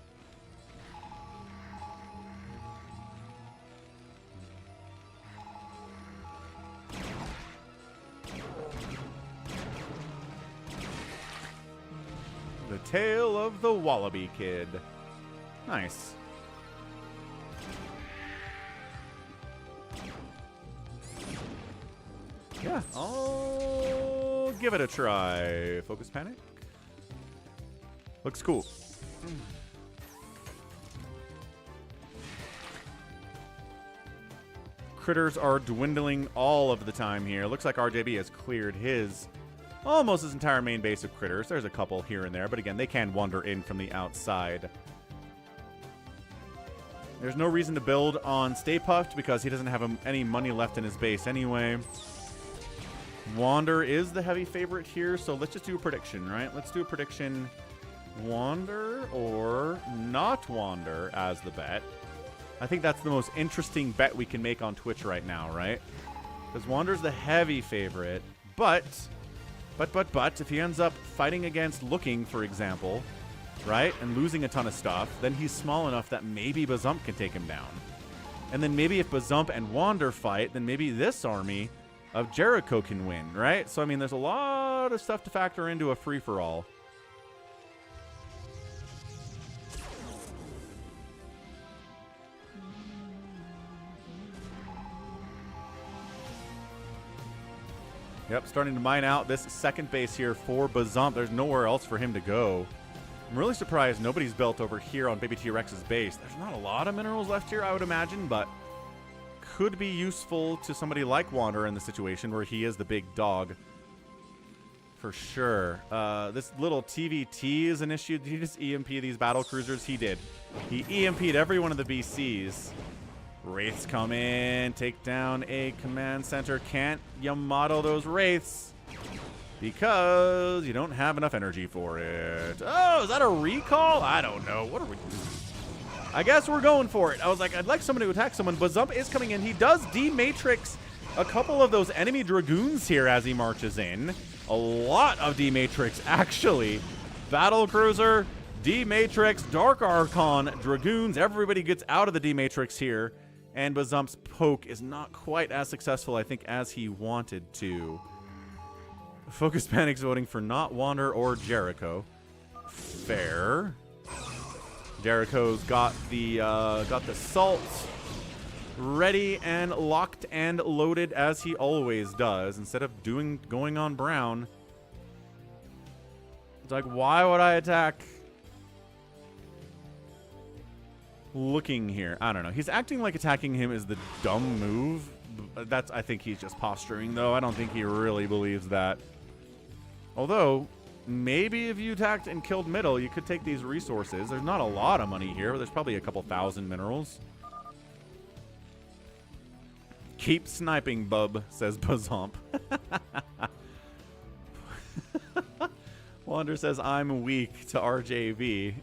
The Tale of the Wallaby Kid. Nice. Yeah, I'll give it a try. Focus Panic. Looks cool. Critters are dwindling all of the time here. Looks like RJB has cleared his almost his entire main base of critters. There's a couple here and there, but again, they can wander in from the outside. There's no reason to build on Stay Puffed because he doesn't have any money left in his base anyway. Wander is the heavy favorite here, so let's just do a prediction, right? Let's do a prediction. Wander or not Wander as the bet. I think that's the most interesting bet we can make on Twitch right now, right? Because Wander's the heavy favorite, but if he ends up fighting against Looking, for example, right, and losing a ton of stuff, then he's small enough that maybe Bazump can take him down. And then maybe if Bazump and Wander fight, then maybe this army of Jericho can win, right? So, I mean, there's a lot of stuff to factor into a free-for-all. Yep, starting to mine out this second base here for Bazump. There's nowhere else for him to go. I'm really surprised nobody's built over here on Baby T-Rex's base. There's not a lot of minerals left here, I would imagine, but could be useful to somebody like Wander in the situation where he is the big dog. For sure. This little TvT is an issue. Did he just EMP these battle cruisers? He did. He EMP'd every one of the BCs. Wraiths come in, take down a command center. Can't Yamato those Wraiths because you don't have enough energy for it. Oh, is that a recall? I don't know. What are we doing? I guess we're going for it. I was like, I'd like somebody to attack someone. Bazump is coming in. He does D-Matrix a couple of those enemy Dragoons here as he marches in. A lot of D-Matrix, actually. Battle Cruiser, D-Matrix, Dark Archon, Dragoons. Everybody gets out of the D-Matrix here. And Bazump's poke is not quite as successful, I think, as he wanted to. Focus Panic's voting for not Wander or Jericho. Fair. Jericho's got the salt ready and locked and loaded as he always does. Instead of going on Brown, it's like, why would I attack Looking here? I don't know. He's acting like attacking him is the dumb move. I think he's just posturing, though. I don't think he really believes that. Although, maybe if you attacked and killed middle, you could take these resources. There's not a lot of money here. There's probably a couple thousand minerals. Keep sniping, bub, says Bazomp. Wander says, I'm weak to RJB.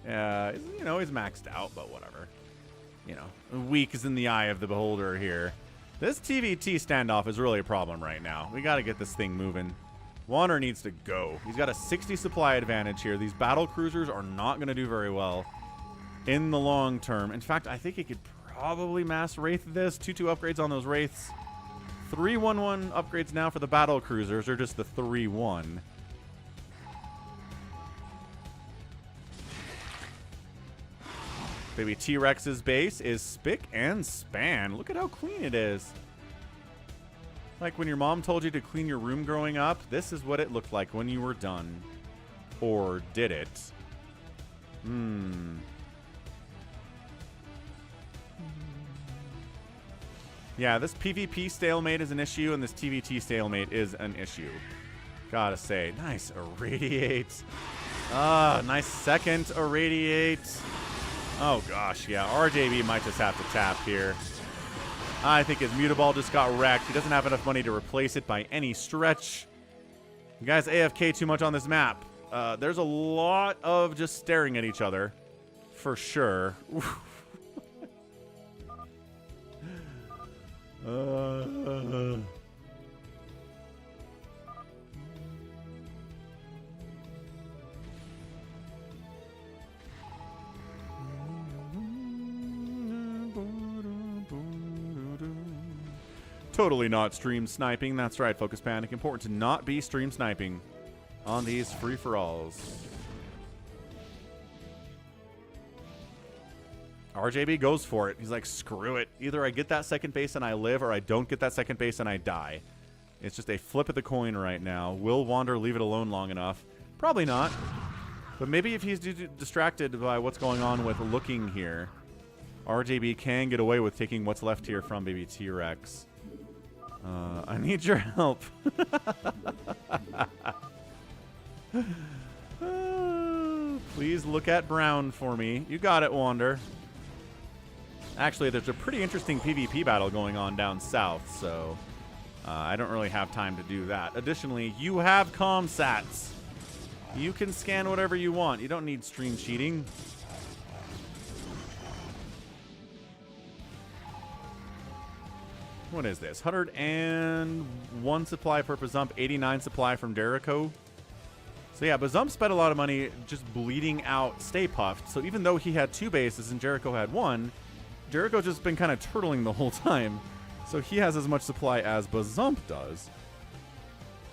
You know, he's maxed out, but whatever. You know, weak is in the eye of the beholder here. This TvT standoff is really a problem right now. We got to get this thing moving. Wander needs to go. He's got a 60 supply advantage here. These battle cruisers are not going to do very well in the long term. In fact, I think he could probably mass Wraith this. 2-2 upgrades on those Wraiths. 3-1-1 upgrades now for the battle cruisers, or just the 3-1. Baby T-Rex's base is spick and span. Look at how clean it is. Like when your mom told you to clean your room growing up, this is what it looked like when you were done. Or did it? Yeah, this PvP stalemate is an issue, and this TvT stalemate is an issue. Gotta say. Nice irradiate. Nice second irradiate. Oh gosh, yeah. RJB might just have to tap here. I think his Mutaball just got wrecked. He doesn't have enough money to replace it by any stretch. You guys AFK too much on this map. There's a lot of just staring at each other. For sure. Totally not stream sniping. That's right, Focus Panic. Important to not be stream sniping on these free-for-alls. RJB goes for it. He's like, screw it. Either I get that second base and I live, or I don't get that second base and I die. It's just a flip of the coin right now. Will Wander leave it alone long enough? Probably not. But maybe if he's distracted by what's going on with Looking here, RJB can get away with taking what's left here from Baby T-Rex. I need your help. Please look at Brown for me. You got it, Wander. Actually, there's a pretty interesting PvP battle going on down south, so I don't really have time to do that. Additionally, you have comsats. You can scan whatever you want. You don't need stream cheating. What is this? 101 supply for Bazump, 89 supply from Jericho. So yeah, Bazump spent a lot of money just bleeding out Stay Puffed. So even though he had 2 bases and Jericho had 1, Jericho's just been kind of turtling the whole time. So he has as much supply as Bazump does.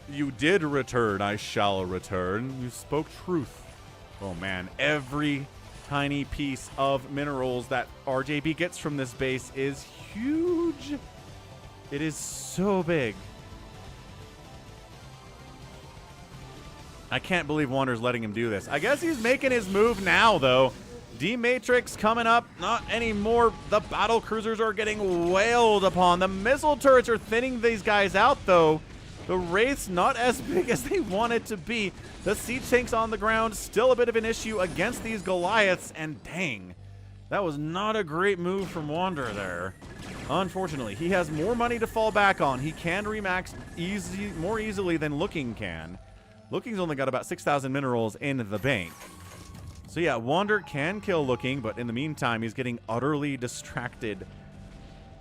You did return, I shall return. You spoke truth. Oh man, every tiny piece of minerals that RJB gets from this base is huge. It is so big. I can't believe Wander's letting him do this. I guess he's making his move now, though. D-Matrix coming up. Not anymore. The battle cruisers are getting wailed upon. The missile turrets are thinning these guys out, though. The Wraith's not as big as they want it to be. The siege tanks on the ground, still a bit of an issue against these Goliaths. And dang, that was not a great move from Wander there. Unfortunately, he has more money to fall back on. He can remax more easily than Looking can. Looking's only got about 6,000 minerals in the bank. So yeah, Wander can kill Looking, but in the meantime, he's getting utterly distracted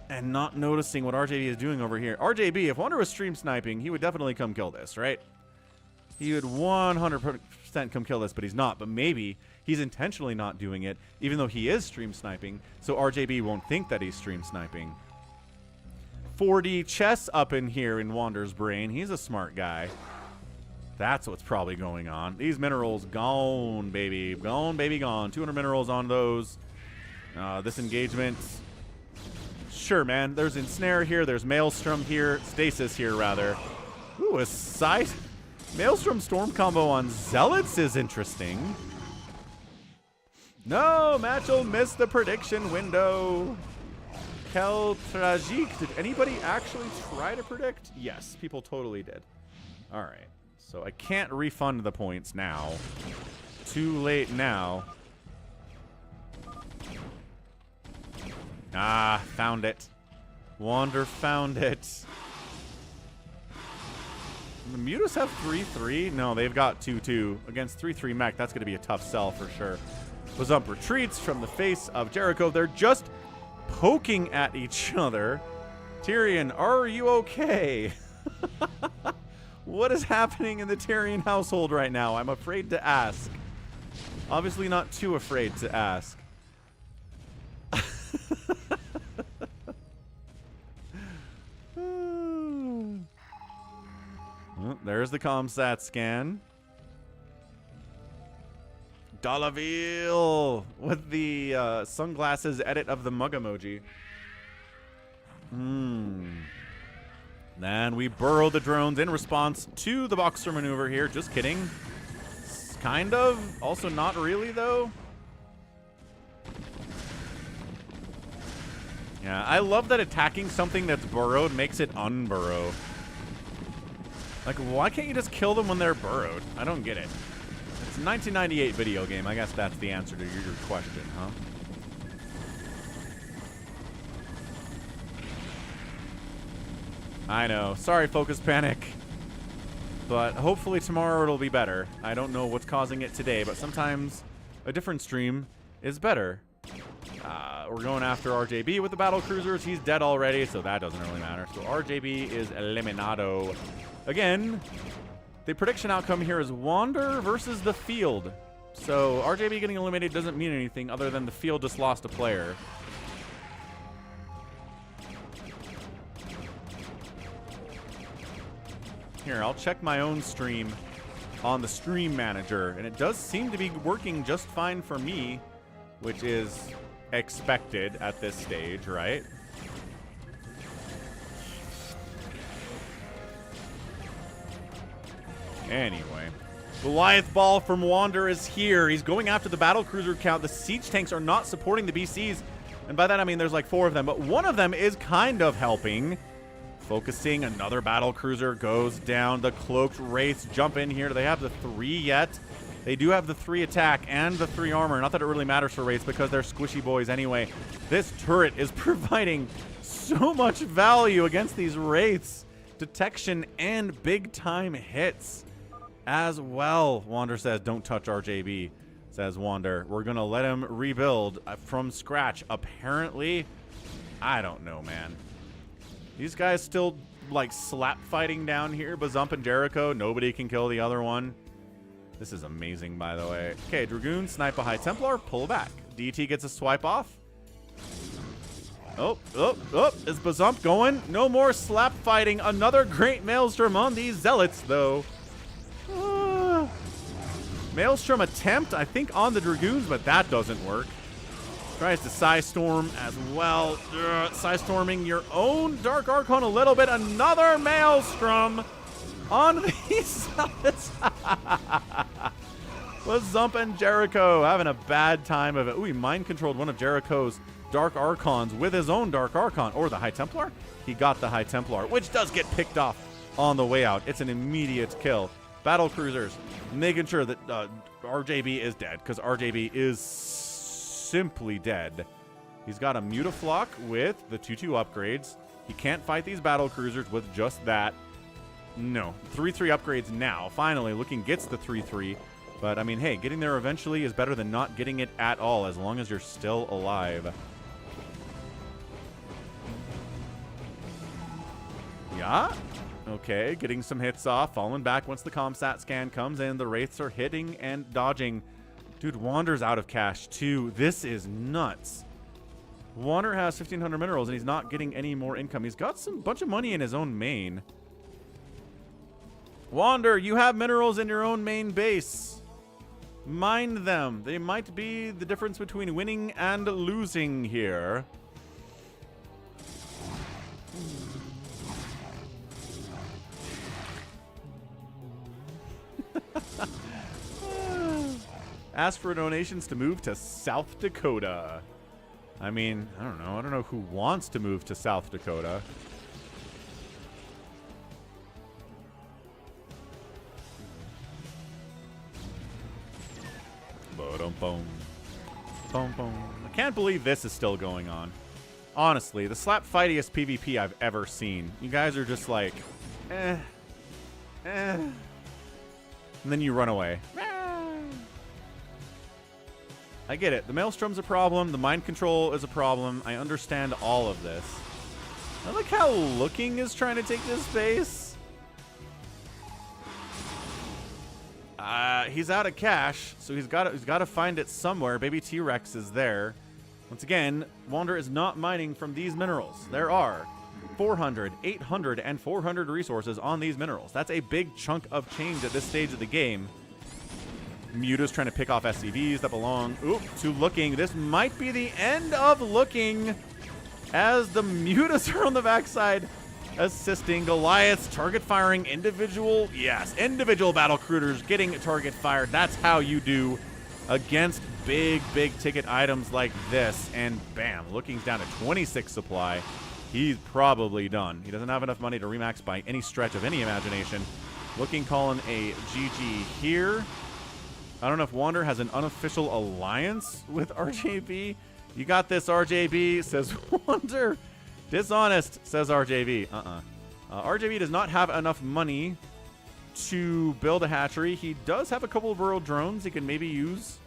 and not noticing what RJB is doing over here. RJB, if Wander was stream sniping, he would definitely come kill this, right? He would 100% come kill this, but he's not. But maybe he's intentionally not doing it, even though he is stream sniping, so RJB won't think that he's stream sniping. 4D chess up in here in Wander's brain. He's a smart guy. That's what's probably going on. These minerals gone, baby. Gone, baby, gone. 200 minerals on those. This engagement... Sure, man. There's Ensnare here. There's Maelstrom here. Stasis here, rather. Ooh, a size... Maelstrom Storm combo on Zealots is interesting. No, Matchel missed the prediction window. Quel tragique. Did anybody actually try to predict? Yes, people totally did. All right. So I can't refund the points now. Too late now. Ah, found it. Wander found it. The Mutas have 3-3? No, they've got 2-2. Against 3-3 mech, that's going to be a tough sell for sure. Bazump retreats from the face of Jericho. They're just poking at each other. Tyrion, are you okay? What is happening in the Tyrion household right now? I'm afraid to ask. Obviously not too afraid to ask. Oh, there's the comsat scan. Dalaville with the sunglasses edit of the mug emoji. Then we burrow the drones in response to the Boxer maneuver here. Just kidding. Kind of. Also not really, though. Yeah, I love that attacking something that's burrowed makes it unburrow. Like, why can't you just kill them when they're burrowed? I don't get it. It's a 1998 video game. I guess that's the answer to your question, huh? I know. Sorry, Focus Panic. But hopefully tomorrow it'll be better. I don't know what's causing it today, but sometimes a different stream is better. We're going after RJB with the battle cruisers. He's dead already, so that doesn't really matter. So RJB is eliminado. Again, the prediction outcome here is Wander versus the field. So RJB getting eliminated doesn't mean anything other than the field just lost a player. Here, I'll check my own stream on the stream manager, and it does seem to be working just fine for me, which is expected at this stage, right? Anyway, Goliath Ball from Wander is here. He's going after the battle cruiser count. The siege tanks are not supporting the BCs, and by that I mean there's like 4 of them, but one of them is kind of helping. Focusing, another battle cruiser goes down. The cloaked wraiths jump in here. Do they have the 3 yet? They do have the 3 attack and the 3 armor. Not that it really matters for wraiths because they're squishy boys anyway. This turret is providing so much value against these wraiths. Detection and big time hits as well. Wander says, don't touch RJB, says Wander. We're going to let him rebuild from scratch. Apparently, I don't know, man. These guys still, like, slap fighting down here. Bazump and Jericho. Nobody can kill the other one. This is amazing, by the way. Okay, Dragoon, snipe a High Templar, pull back. DT gets a swipe off. Oh, is Bazump going? No more slap fighting. Another great Maelstrom on these Zealots, though. Maelstrom attempt, I think, on the Dragoons, but that doesn't work. Tries to Psystorm as well. Psystorming your own Dark Archon a little bit. Another Maelstrom on these Zealots. Bazump and Jericho having a bad time of it. Ooh, he mind-controlled one of Jericho's Dark Archons with his own Dark Archon. Or the High Templar. He got the High Templar, which does get picked off on the way out. It's an immediate kill. Battle Cruisers making sure that RJB is dead, because RJB is simply dead. He's got a Mutaflock with the 2-2 upgrades. He can't fight these battle cruisers with just that. No. 3-3 upgrades now. Finally, looking gets the 3-3. But, I mean, hey, getting there eventually is better than not getting it at all, as long as you're still alive. Yeah. Okay, getting some hits off. Falling back once the Comsat scan comes in. The Wraiths are hitting and dodging. Dude, Wander's out of cash, too. This is nuts. Wander has 1,500 minerals, and he's not getting any more income. He's got some bunch of money in his own main. Wander, you have minerals in your own main base. Mind them. They might be the difference between winning and losing here. Ask for donations to move to South Dakota. I mean, I don't know. I don't know who wants to move to South Dakota. Boom. I can't believe this is still going on. Honestly, the slap fightiest PvP I've ever seen. You guys are just like, and then you run away. I get it. The Maelstrom's a problem. The mind control is a problem. I understand all of this. I like how Looking is trying to take this base. He's out of cash, so he's got to find it somewhere. Baby T-Rex is there. Once again, Wander is not mining from these minerals. There are 400, 800, and 400 resources on these minerals. That's a big chunk of change at this stage of the game. Muta's trying to pick off SCVs that belong to Looking. This might be the end of Looking as the Mutas are on the backside assisting. Goliath's target firing individual. Yes, individual battle critters getting target fired. That's how you do against big ticket items like this. And bam, Looking's down to 26 supply. He's probably done. He doesn't have enough money to remax by any stretch of any imagination. Looking calling a GG here. I don't know if Wander has an unofficial alliance with RJB. You got this, RJB, says Wander. Dishonest, says RJB. RJB does not have enough money to build a hatchery. He does have a couple of rural drones he can maybe use.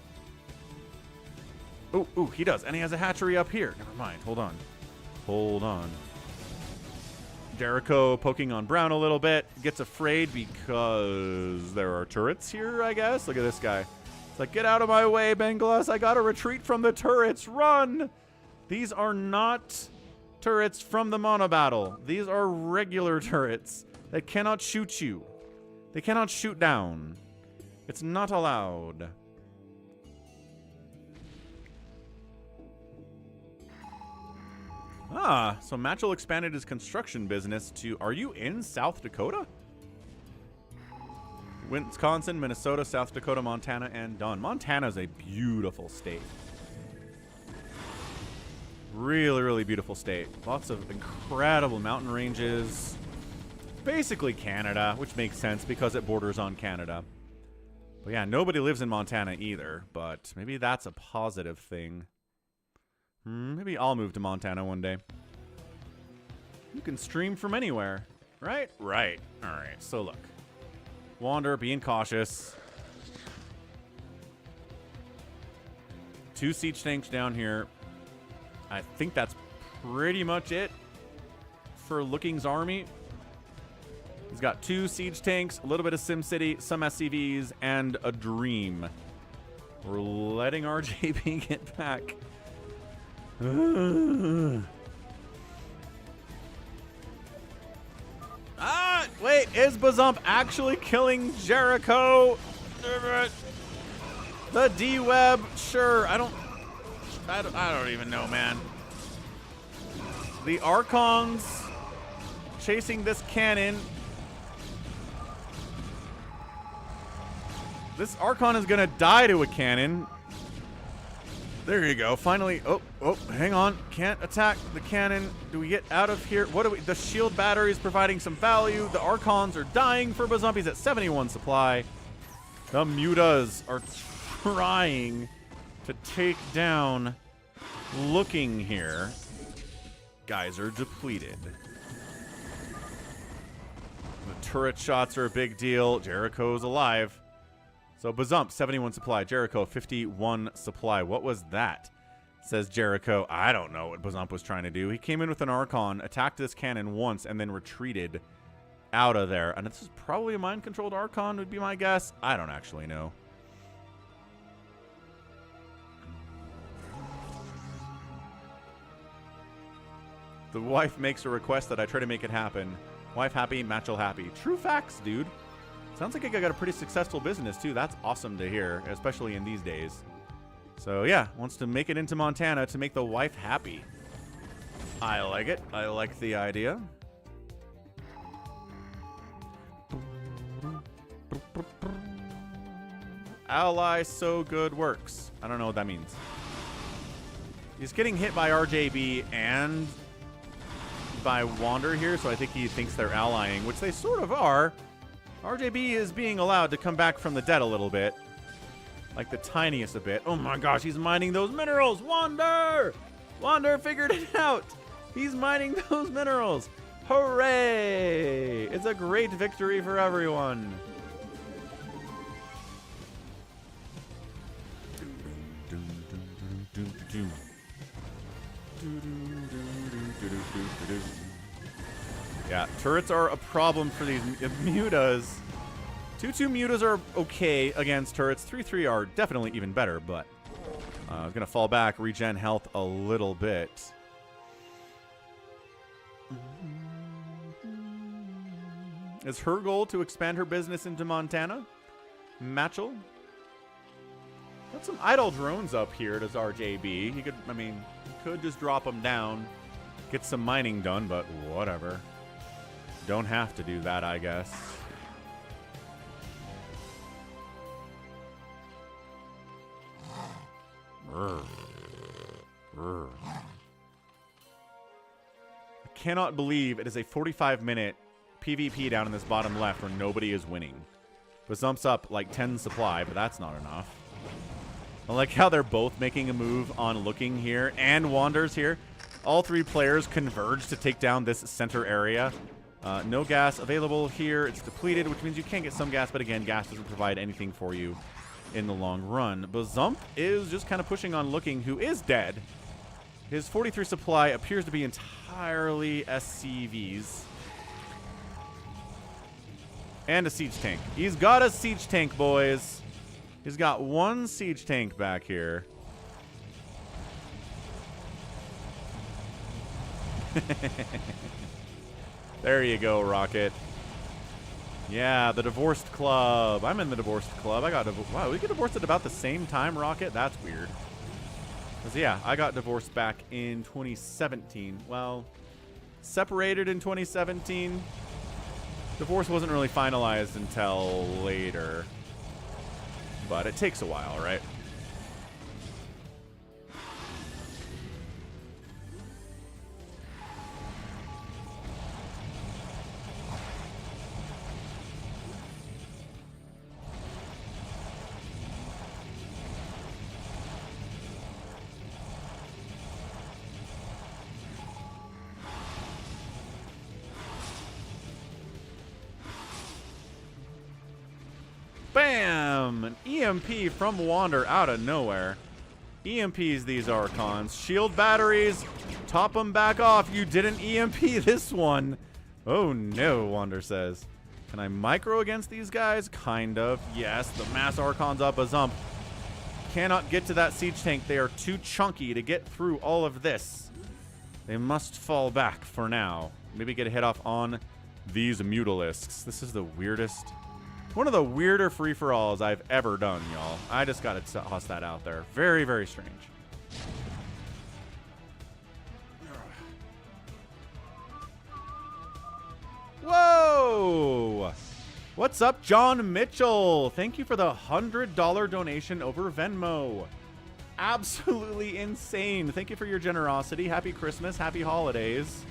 Oh, he does. And he has a hatchery up here. Never mind. Hold on. Jericho poking on Brown a little bit. Gets afraid because there are turrets here, I guess. Look at this guy. It's like, get out of my way, Bengalas. I got to retreat from the turrets. Run! These are not turrets from the mono battle. These are regular turrets that cannot shoot you. They cannot shoot down. It's not allowed. So Matchel expanded his construction business to, are you in South Dakota? Wisconsin, Minnesota, South Dakota, Montana, and done. Montana's a beautiful state. Really beautiful state. Lots of incredible mountain ranges. Basically Canada, which makes sense because it borders on Canada. But yeah, nobody lives in Montana either, but maybe that's a positive thing. Maybe I'll move to Montana one day. You can stream from anywhere, right? Right. All right, so look. Wander, being cautious. 2 siege tanks down here. I think that's pretty much it for Looking's army. He's got 2 siege tanks, a little bit of SimCity, some SCVs, and a dream. We're letting RJB get back. Wait, is Bazump actually killing Jericho? The D-Web, sure. I don't even know, man. The Archons chasing this cannon. This Archon is gonna die to a cannon. There you go. Finally. Oh, hang on. Can't attack the cannon. Do we get out of here? What do we? The shield battery is providing some value. The Archons are dying for Bazump. He's at 71 supply. The Mutas are trying to take down Looking here. Guys are depleted. The turret shots are a big deal. Jericho's alive. So Bazump, 71 supply. Jericho, 51 supply. What was that? Says Jericho. I don't know what Bazump was trying to do. He came in with an Archon, attacked this cannon once, and then retreated out of there. And this is probably a mind-controlled Archon, would be my guess. I don't actually know. The wife makes a request that I try to make it happen. Wife happy, Matchel happy. True facts, dude. Sounds like I got a pretty successful business, too. That's awesome to hear, especially in these days. So, yeah, wants to make it into Montana to make the wife happy. I like it. I like the idea. Ally so good works. I don't know what that means. He's getting hit by RJB and by Wander here, so I think he thinks they're allying, which they sort of are. RJB is being allowed to come back from the dead a little bit. Like the tiniest a bit. Oh my gosh, he's mining those minerals! Wander! Wander figured it out! He's mining those minerals! Hooray! It's a great victory for everyone. Yeah, turrets are a problem for these mutas. 2-2 mutas are okay against turrets. 3-3 are definitely even better, but I was going to fall back, regen health a little bit. Is her goal to expand her business into Montana? Matchel? Got some idle drones up here, does RJB. He could, I mean, he could just drop them down, get some mining done, but whatever. Don't have to do that, I guess. I cannot believe it is a 45-minute PvP down in this bottom left where nobody is winning. Bazump's up like 10 supply, but that's not enough. I like how they're both making a move on Looking here and Wanders here. All three players converge to take down this center area. No gas available here. It's depleted, which means you can get some gas, but again, gas doesn't provide anything for you in the long run. Bazump is just kind of pushing on Looking, who is dead. His 43 supply appears to be entirely SCVs. And a siege tank. He's got a siege tank, boys. He's got one siege tank back here. There you go, Rocket. Yeah, the divorced club. I'm in the divorced club. I got divorced. Wow, we get divorced at about the same time, Rocket? That's weird. Because, yeah, I got divorced back in 2017. Well, separated in 2017. Divorce wasn't really finalized until later. But it takes a while, right? Bam! An EMP from Wander out of nowhere. EMPs these Archons. Shield batteries. Top them back off. You didn't EMP this one. Oh no, Wander says. Can I micro against these guys? Kind of. Yes, the mass Archon's up a Zump. Cannot get to that siege tank. They are too chunky to get through all of this. They must fall back for now. Maybe get a hit off on these Mutalisks. This is the weirdest... one of the weirder free-for-alls I've ever done, y'all. I just got to toss that out there. Very, very strange. Whoa! What's up, John Mitchell? Thank you for the $100 donation over Venmo. Absolutely insane. Thank you for your generosity. Happy Christmas. Happy holidays.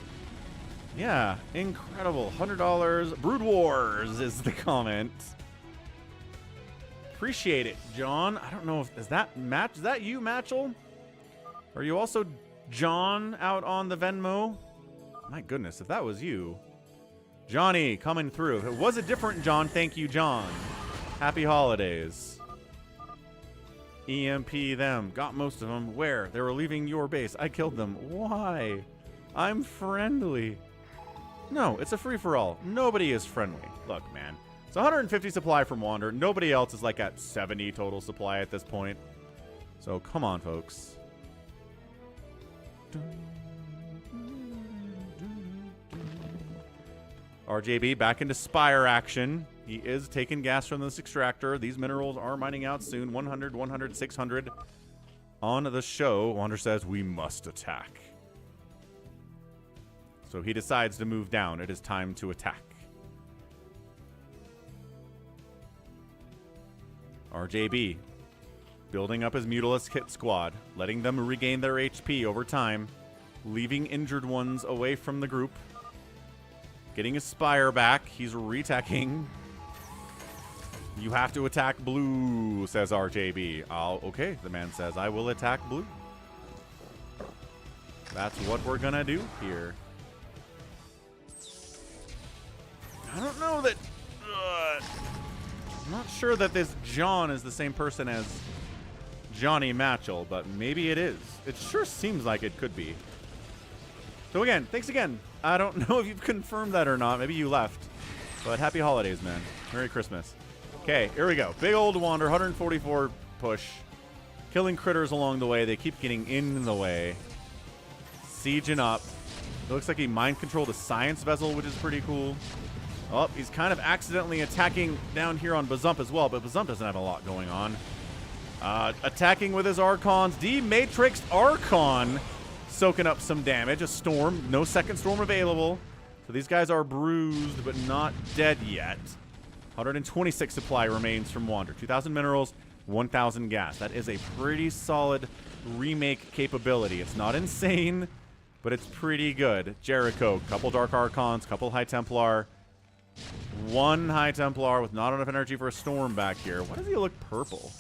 Yeah, incredible. $100. Brood Wars is the comment. Appreciate it, John. I don't know if is that you, Matchel? Are you also John out on the Venmo? My goodness, if that was you. Johnny coming through. If it was a different John, thank you, John. Happy holidays. EMP them. Got most of them. Where? They were leaving your base. I killed them. Why? I'm friendly. No, it's a free-for-all. Nobody is friendly. Look, man. It's 150 supply from Wander. Nobody else is like at 70 total supply at this point. So come on, folks. RJB back into Spire action. He is taking gas from this extractor. These minerals are mining out soon. 100, 100, 600 on the show. Wander says we must attack. So he decides to move down. It is time to attack. RJB building up his Mutalisk hit squad, letting them regain their HP over time, leaving injured ones away from the group. Getting his Spire back. He's retacking. You have to attack blue, says RJB. Okay, the man says, I will attack blue. That's what we're gonna do here. I don't know that... I'm not sure that this John is the same person as Johnny Matchell, but maybe it is. It sure seems like it could be. So again, thanks again. I don't know if you've confirmed that or not. Maybe you left. But happy holidays, man. Merry Christmas. Okay, here we go. Big old Wander, 144 push. Killing critters along the way. They keep getting in the way. Sieging up. It looks like he mind-controlled a science vessel, which is pretty cool. Oh, he's kind of accidentally attacking down here on Bazump as well, but Bazump doesn't have a lot going on. Attacking with his Archons. D-Matrix Archon soaking up some damage. A storm. No second storm available. So these guys are bruised, but not dead yet. 126 supply remains from Wander. 2,000 minerals, 1,000 gas. That is a pretty solid remake capability. It's not insane, but it's pretty good. Jericho. Couple Dark Archons, couple High Templar. One High Templar with not enough energy for a storm back here. Why does he look purple?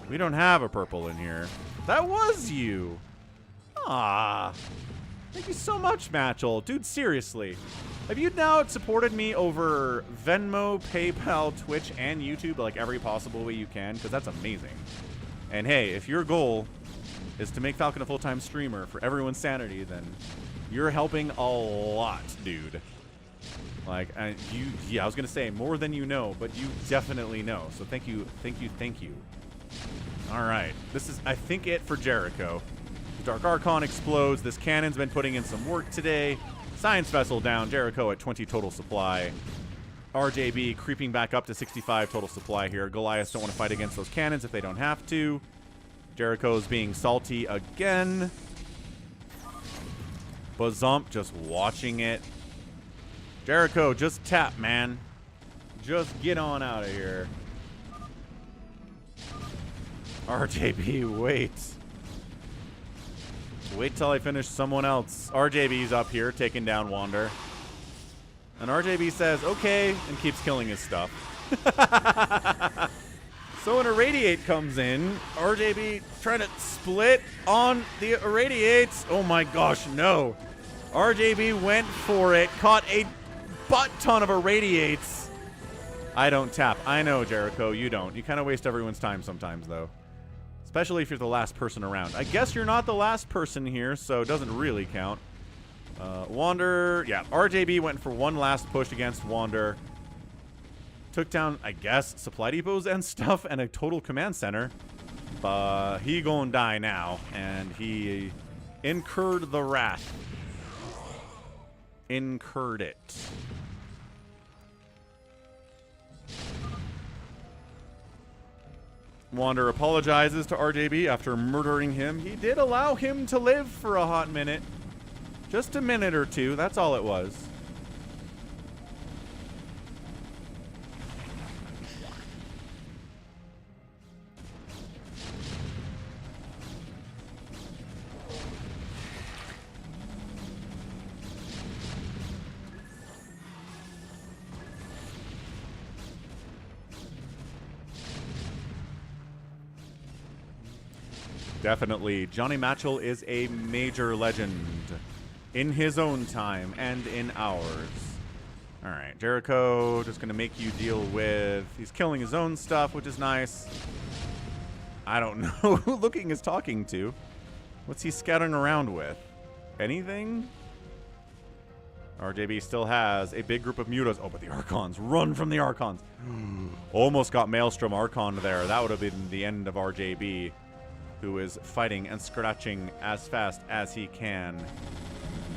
We don't have a purple in here. That was you. Ah. Thank you so much, Matchell. Dude, seriously. Have you now supported me over Venmo, PayPal, Twitch, and YouTube like every possible way you can? Because that's amazing. And hey, if your goal is to make Falcon a full-time streamer for everyone's sanity, then you're helping a lot, dude. Like, yeah, I was gonna say more than you know, but you definitely know. So thank you, thank you, thank you. All right, this is, I think, it for Jericho. Dark Archon explodes. This cannon's been putting in some work today. Science vessel down. Jericho at 20 total supply. RJB creeping back up to 65 total supply here. Goliaths don't want to fight against those cannons if they don't have to. Jericho's being salty again. Bazump just watching it. Jericho, just tap, man. Just get on out of here. RJB, wait. Wait till I finish someone else. RJB's up here, taking down Wander. And RJB says, okay, and keeps killing his stuff. So an Irradiate comes in. RJB trying to split on the Irradiates. Oh my gosh, no. RJB went for it, caught a butt ton of Irradiates. I don't tap. I know, Jericho, you don't. You kind of waste everyone's time sometimes, though. Especially if you're the last person around. I guess you're not the last person here, so it doesn't really count. Wander, yeah, RJB went for one last push against Wander. Took down, I guess, supply depots and stuff and a total command center. But he gonna die now, and he incurred the wrath. Incurred it. Wander apologizes to RJB after murdering him. He did allow him to live for a hot minute. Just a minute or two, that's all it was. Definitely. Johnny Matchell is a major legend in his own time and in ours. All right, Jericho just going to make you deal with... He's killing his own stuff, which is nice. I don't know who Looking is talking to. What's he scattering around with? Anything? RJB still has a big group of Mutas. Oh, but the Archons. Run from the Archons. Almost got Maelstrom Archon there. That would have been the end of RJB, who is fighting and scratching as fast as he can.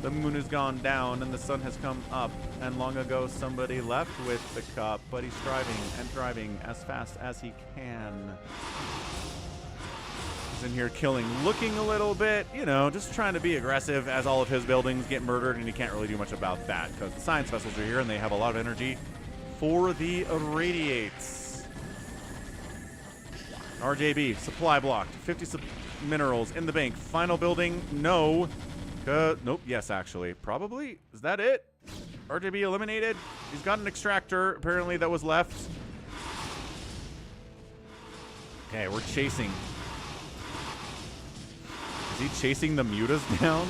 The moon has gone down and the sun has come up, and long ago somebody left with the cup, but he's striving and driving as fast as he can. He's in here killing, looking a little bit, you know, just trying to be aggressive as all of his buildings get murdered, and he can't really do much about that because the science vessels are here and they have a lot of energy for the irradiates. RJB, supply blocked, 50 minerals in the bank. Final building, no. Nope, yes, actually. Probably. Is that it? RJB eliminated. He's got an extractor, apparently, that was left. Okay, we're chasing. Is he chasing the Mutas down?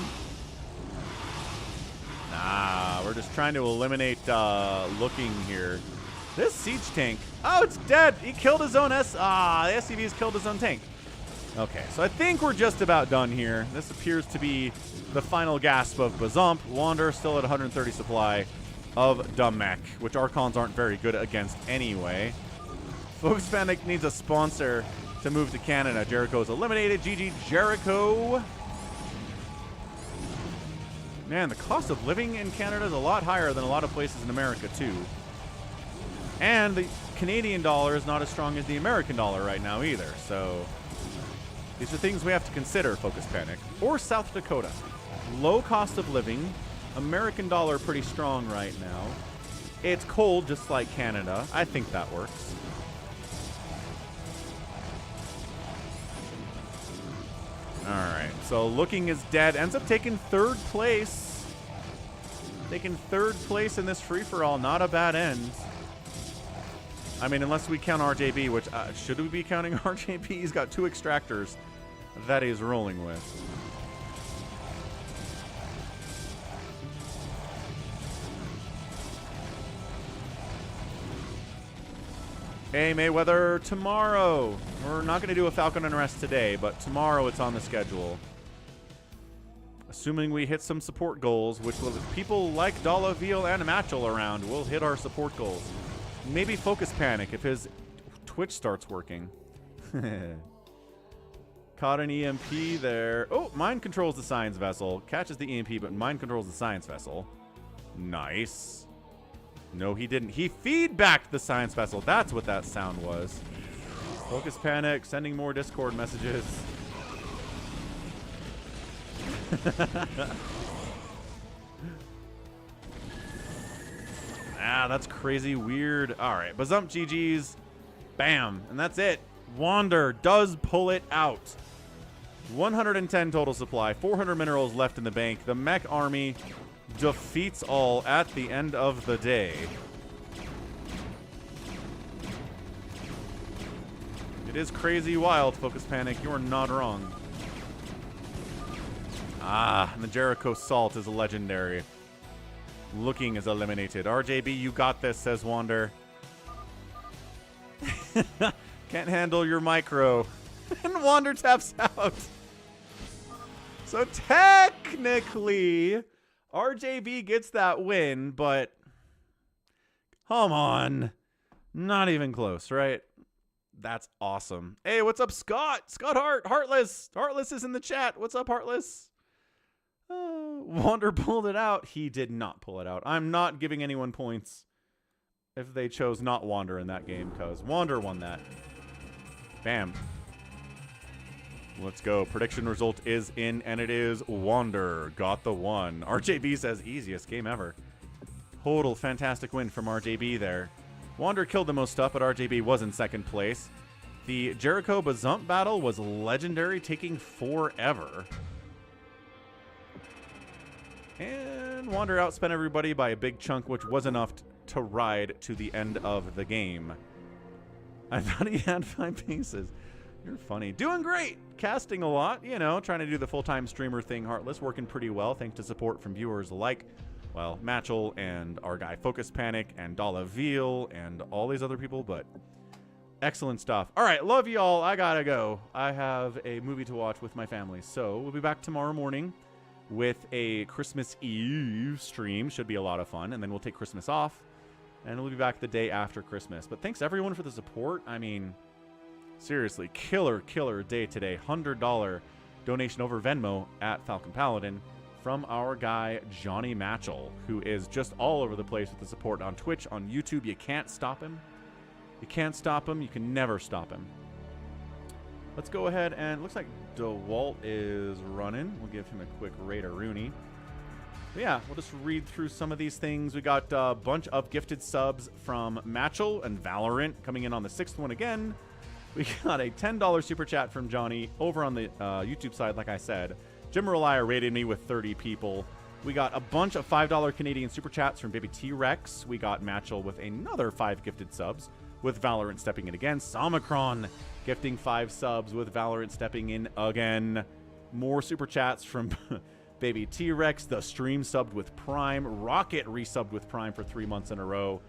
Nah, we're just trying to eliminate Looking here. This siege tank. Oh, it's dead. He killed his own the SCV's killed his own tank. Okay, so I think we're just about done here. This appears to be the final gasp of Bazump. Wander still at 130 supply of Dumek, which Archons aren't very good against anyway. Focus Panic needs a sponsor to move to Canada. Jericho's eliminated. GG Jericho. Man, the cost of living in Canada is a lot higher than a lot of places in America, too. And the Canadian dollar is not as strong as the American dollar right now either, so... These are things we have to consider, Focus Panic. Or South Dakota. Low cost of living. American dollar pretty strong right now. It's cold, just like Canada. I think that works. Alright, so Looking is dead. Ends up taking third place. Taking third place in this free-for-all. Not a bad end. I mean, unless we count RJB, which... should we be counting RJB? He's got 2 extractors that he's rolling with. Hey, Mayweather, tomorrow. We're not going to do a Falcon Unrest today, but tomorrow it's on the schedule. Assuming we hit some support goals, which will, if people like Dala, Veal, and Matchel around, we'll hit our support goals. Maybe Focus Panic if his Twitch starts working. Caught an EMP there. Oh, Mind controls the science vessel. Catches the EMP, but Mind controls the science vessel. Nice. No, he didn't. He feedbacked the science vessel. That's what that sound was. Focus Panic, sending more Discord messages. That's crazy weird. All right, Bazump GG's. Bam. And that's it. Wander does pull it out. 110 total supply, 400 minerals left in the bank. The mech army defeats all at the end of the day. It is crazy wild, Focus Panic. You're not wrong. And the Jericho Salt is legendary. Looking is eliminated. RJB, you got this, says Wander. Can't handle your micro. And Wander taps out. So technically, RJB gets that win, but come on. Not even close, right? That's awesome. Hey, what's up, Scott? Scott Hart. Heartless. Heartless is in the chat. What's up, Heartless? Wander pulled it out. He did not pull it out. I'm not giving anyone points if they chose not Wander in that game, because Wander won that. Bam. Let's go. Prediction result is in, and it is Wander. Got the one. RJB says easiest game ever. Total fantastic win from RJB there. Wander killed the most stuff, but RJB was in second place. The Jericho Bazump battle was legendary, taking forever. And Wander outspent everybody by a big chunk, which was enough to ride to the end of the game. I thought he had 5 pieces. You're funny. Doing great. Casting a lot, you know, trying to do the full-time streamer thing, Heartless. Working pretty well, thanks to support from viewers like well, Matchel and our guy Focus Panic and Dala Veal and all these other people, but excellent stuff. All right, love y'all. I gotta go. I have a movie to watch with my family, so we'll be back tomorrow morning with a Christmas Eve stream. Should be a lot of fun, and then we'll take Christmas off, and we'll be back the day after Christmas. But thanks everyone for the support. I mean, seriously, killer day today. $100 donation over Venmo at Falcon Paladin from our guy Johnny Matchel, who is just all over the place with the support on Twitch, on YouTube. You can't stop him. You can't stop him. You can never stop him. Let's go ahead and looks like DeWalt is running. We'll give him a quick raid-a-rooney. But yeah, we'll just read through some of these things. We got a bunch of gifted subs from Matchel and Valorant coming in on the 6th one again. We got a $10 super chat from Johnny over on the YouTube side, like I said. Jim Relier rated me with 30 people. We got a bunch of $5 Canadian super chats from Baby T-Rex. We got Matchel with another 5 gifted subs, with Valorant stepping in again. Somicron gifting 5 subs with Valorant stepping in again. More super chats from Baby T-Rex. The stream subbed with Prime. Rocket resubbed with Prime for 3 months in a row.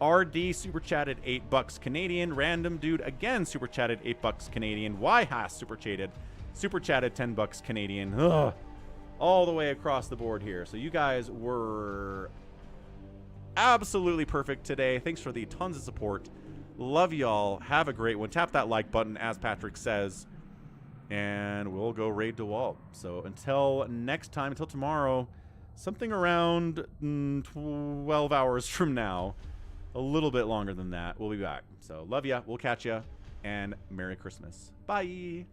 RD super chatted $8 Canadian. Random Dude again super chatted $8 Canadian. YHAS super chatted $10 Canadian. Ugh. All the way across the board here. So you guys were absolutely perfect today. Thanks for the tons of support. Love y'all. Have a great one. Tap that like button, as Patrick says, and we'll go raid DeWalt. So until next time, until tomorrow, something around 12 hours from now, a little bit longer than that, we'll be back. So love ya. We'll catch ya, and Merry Christmas. Bye.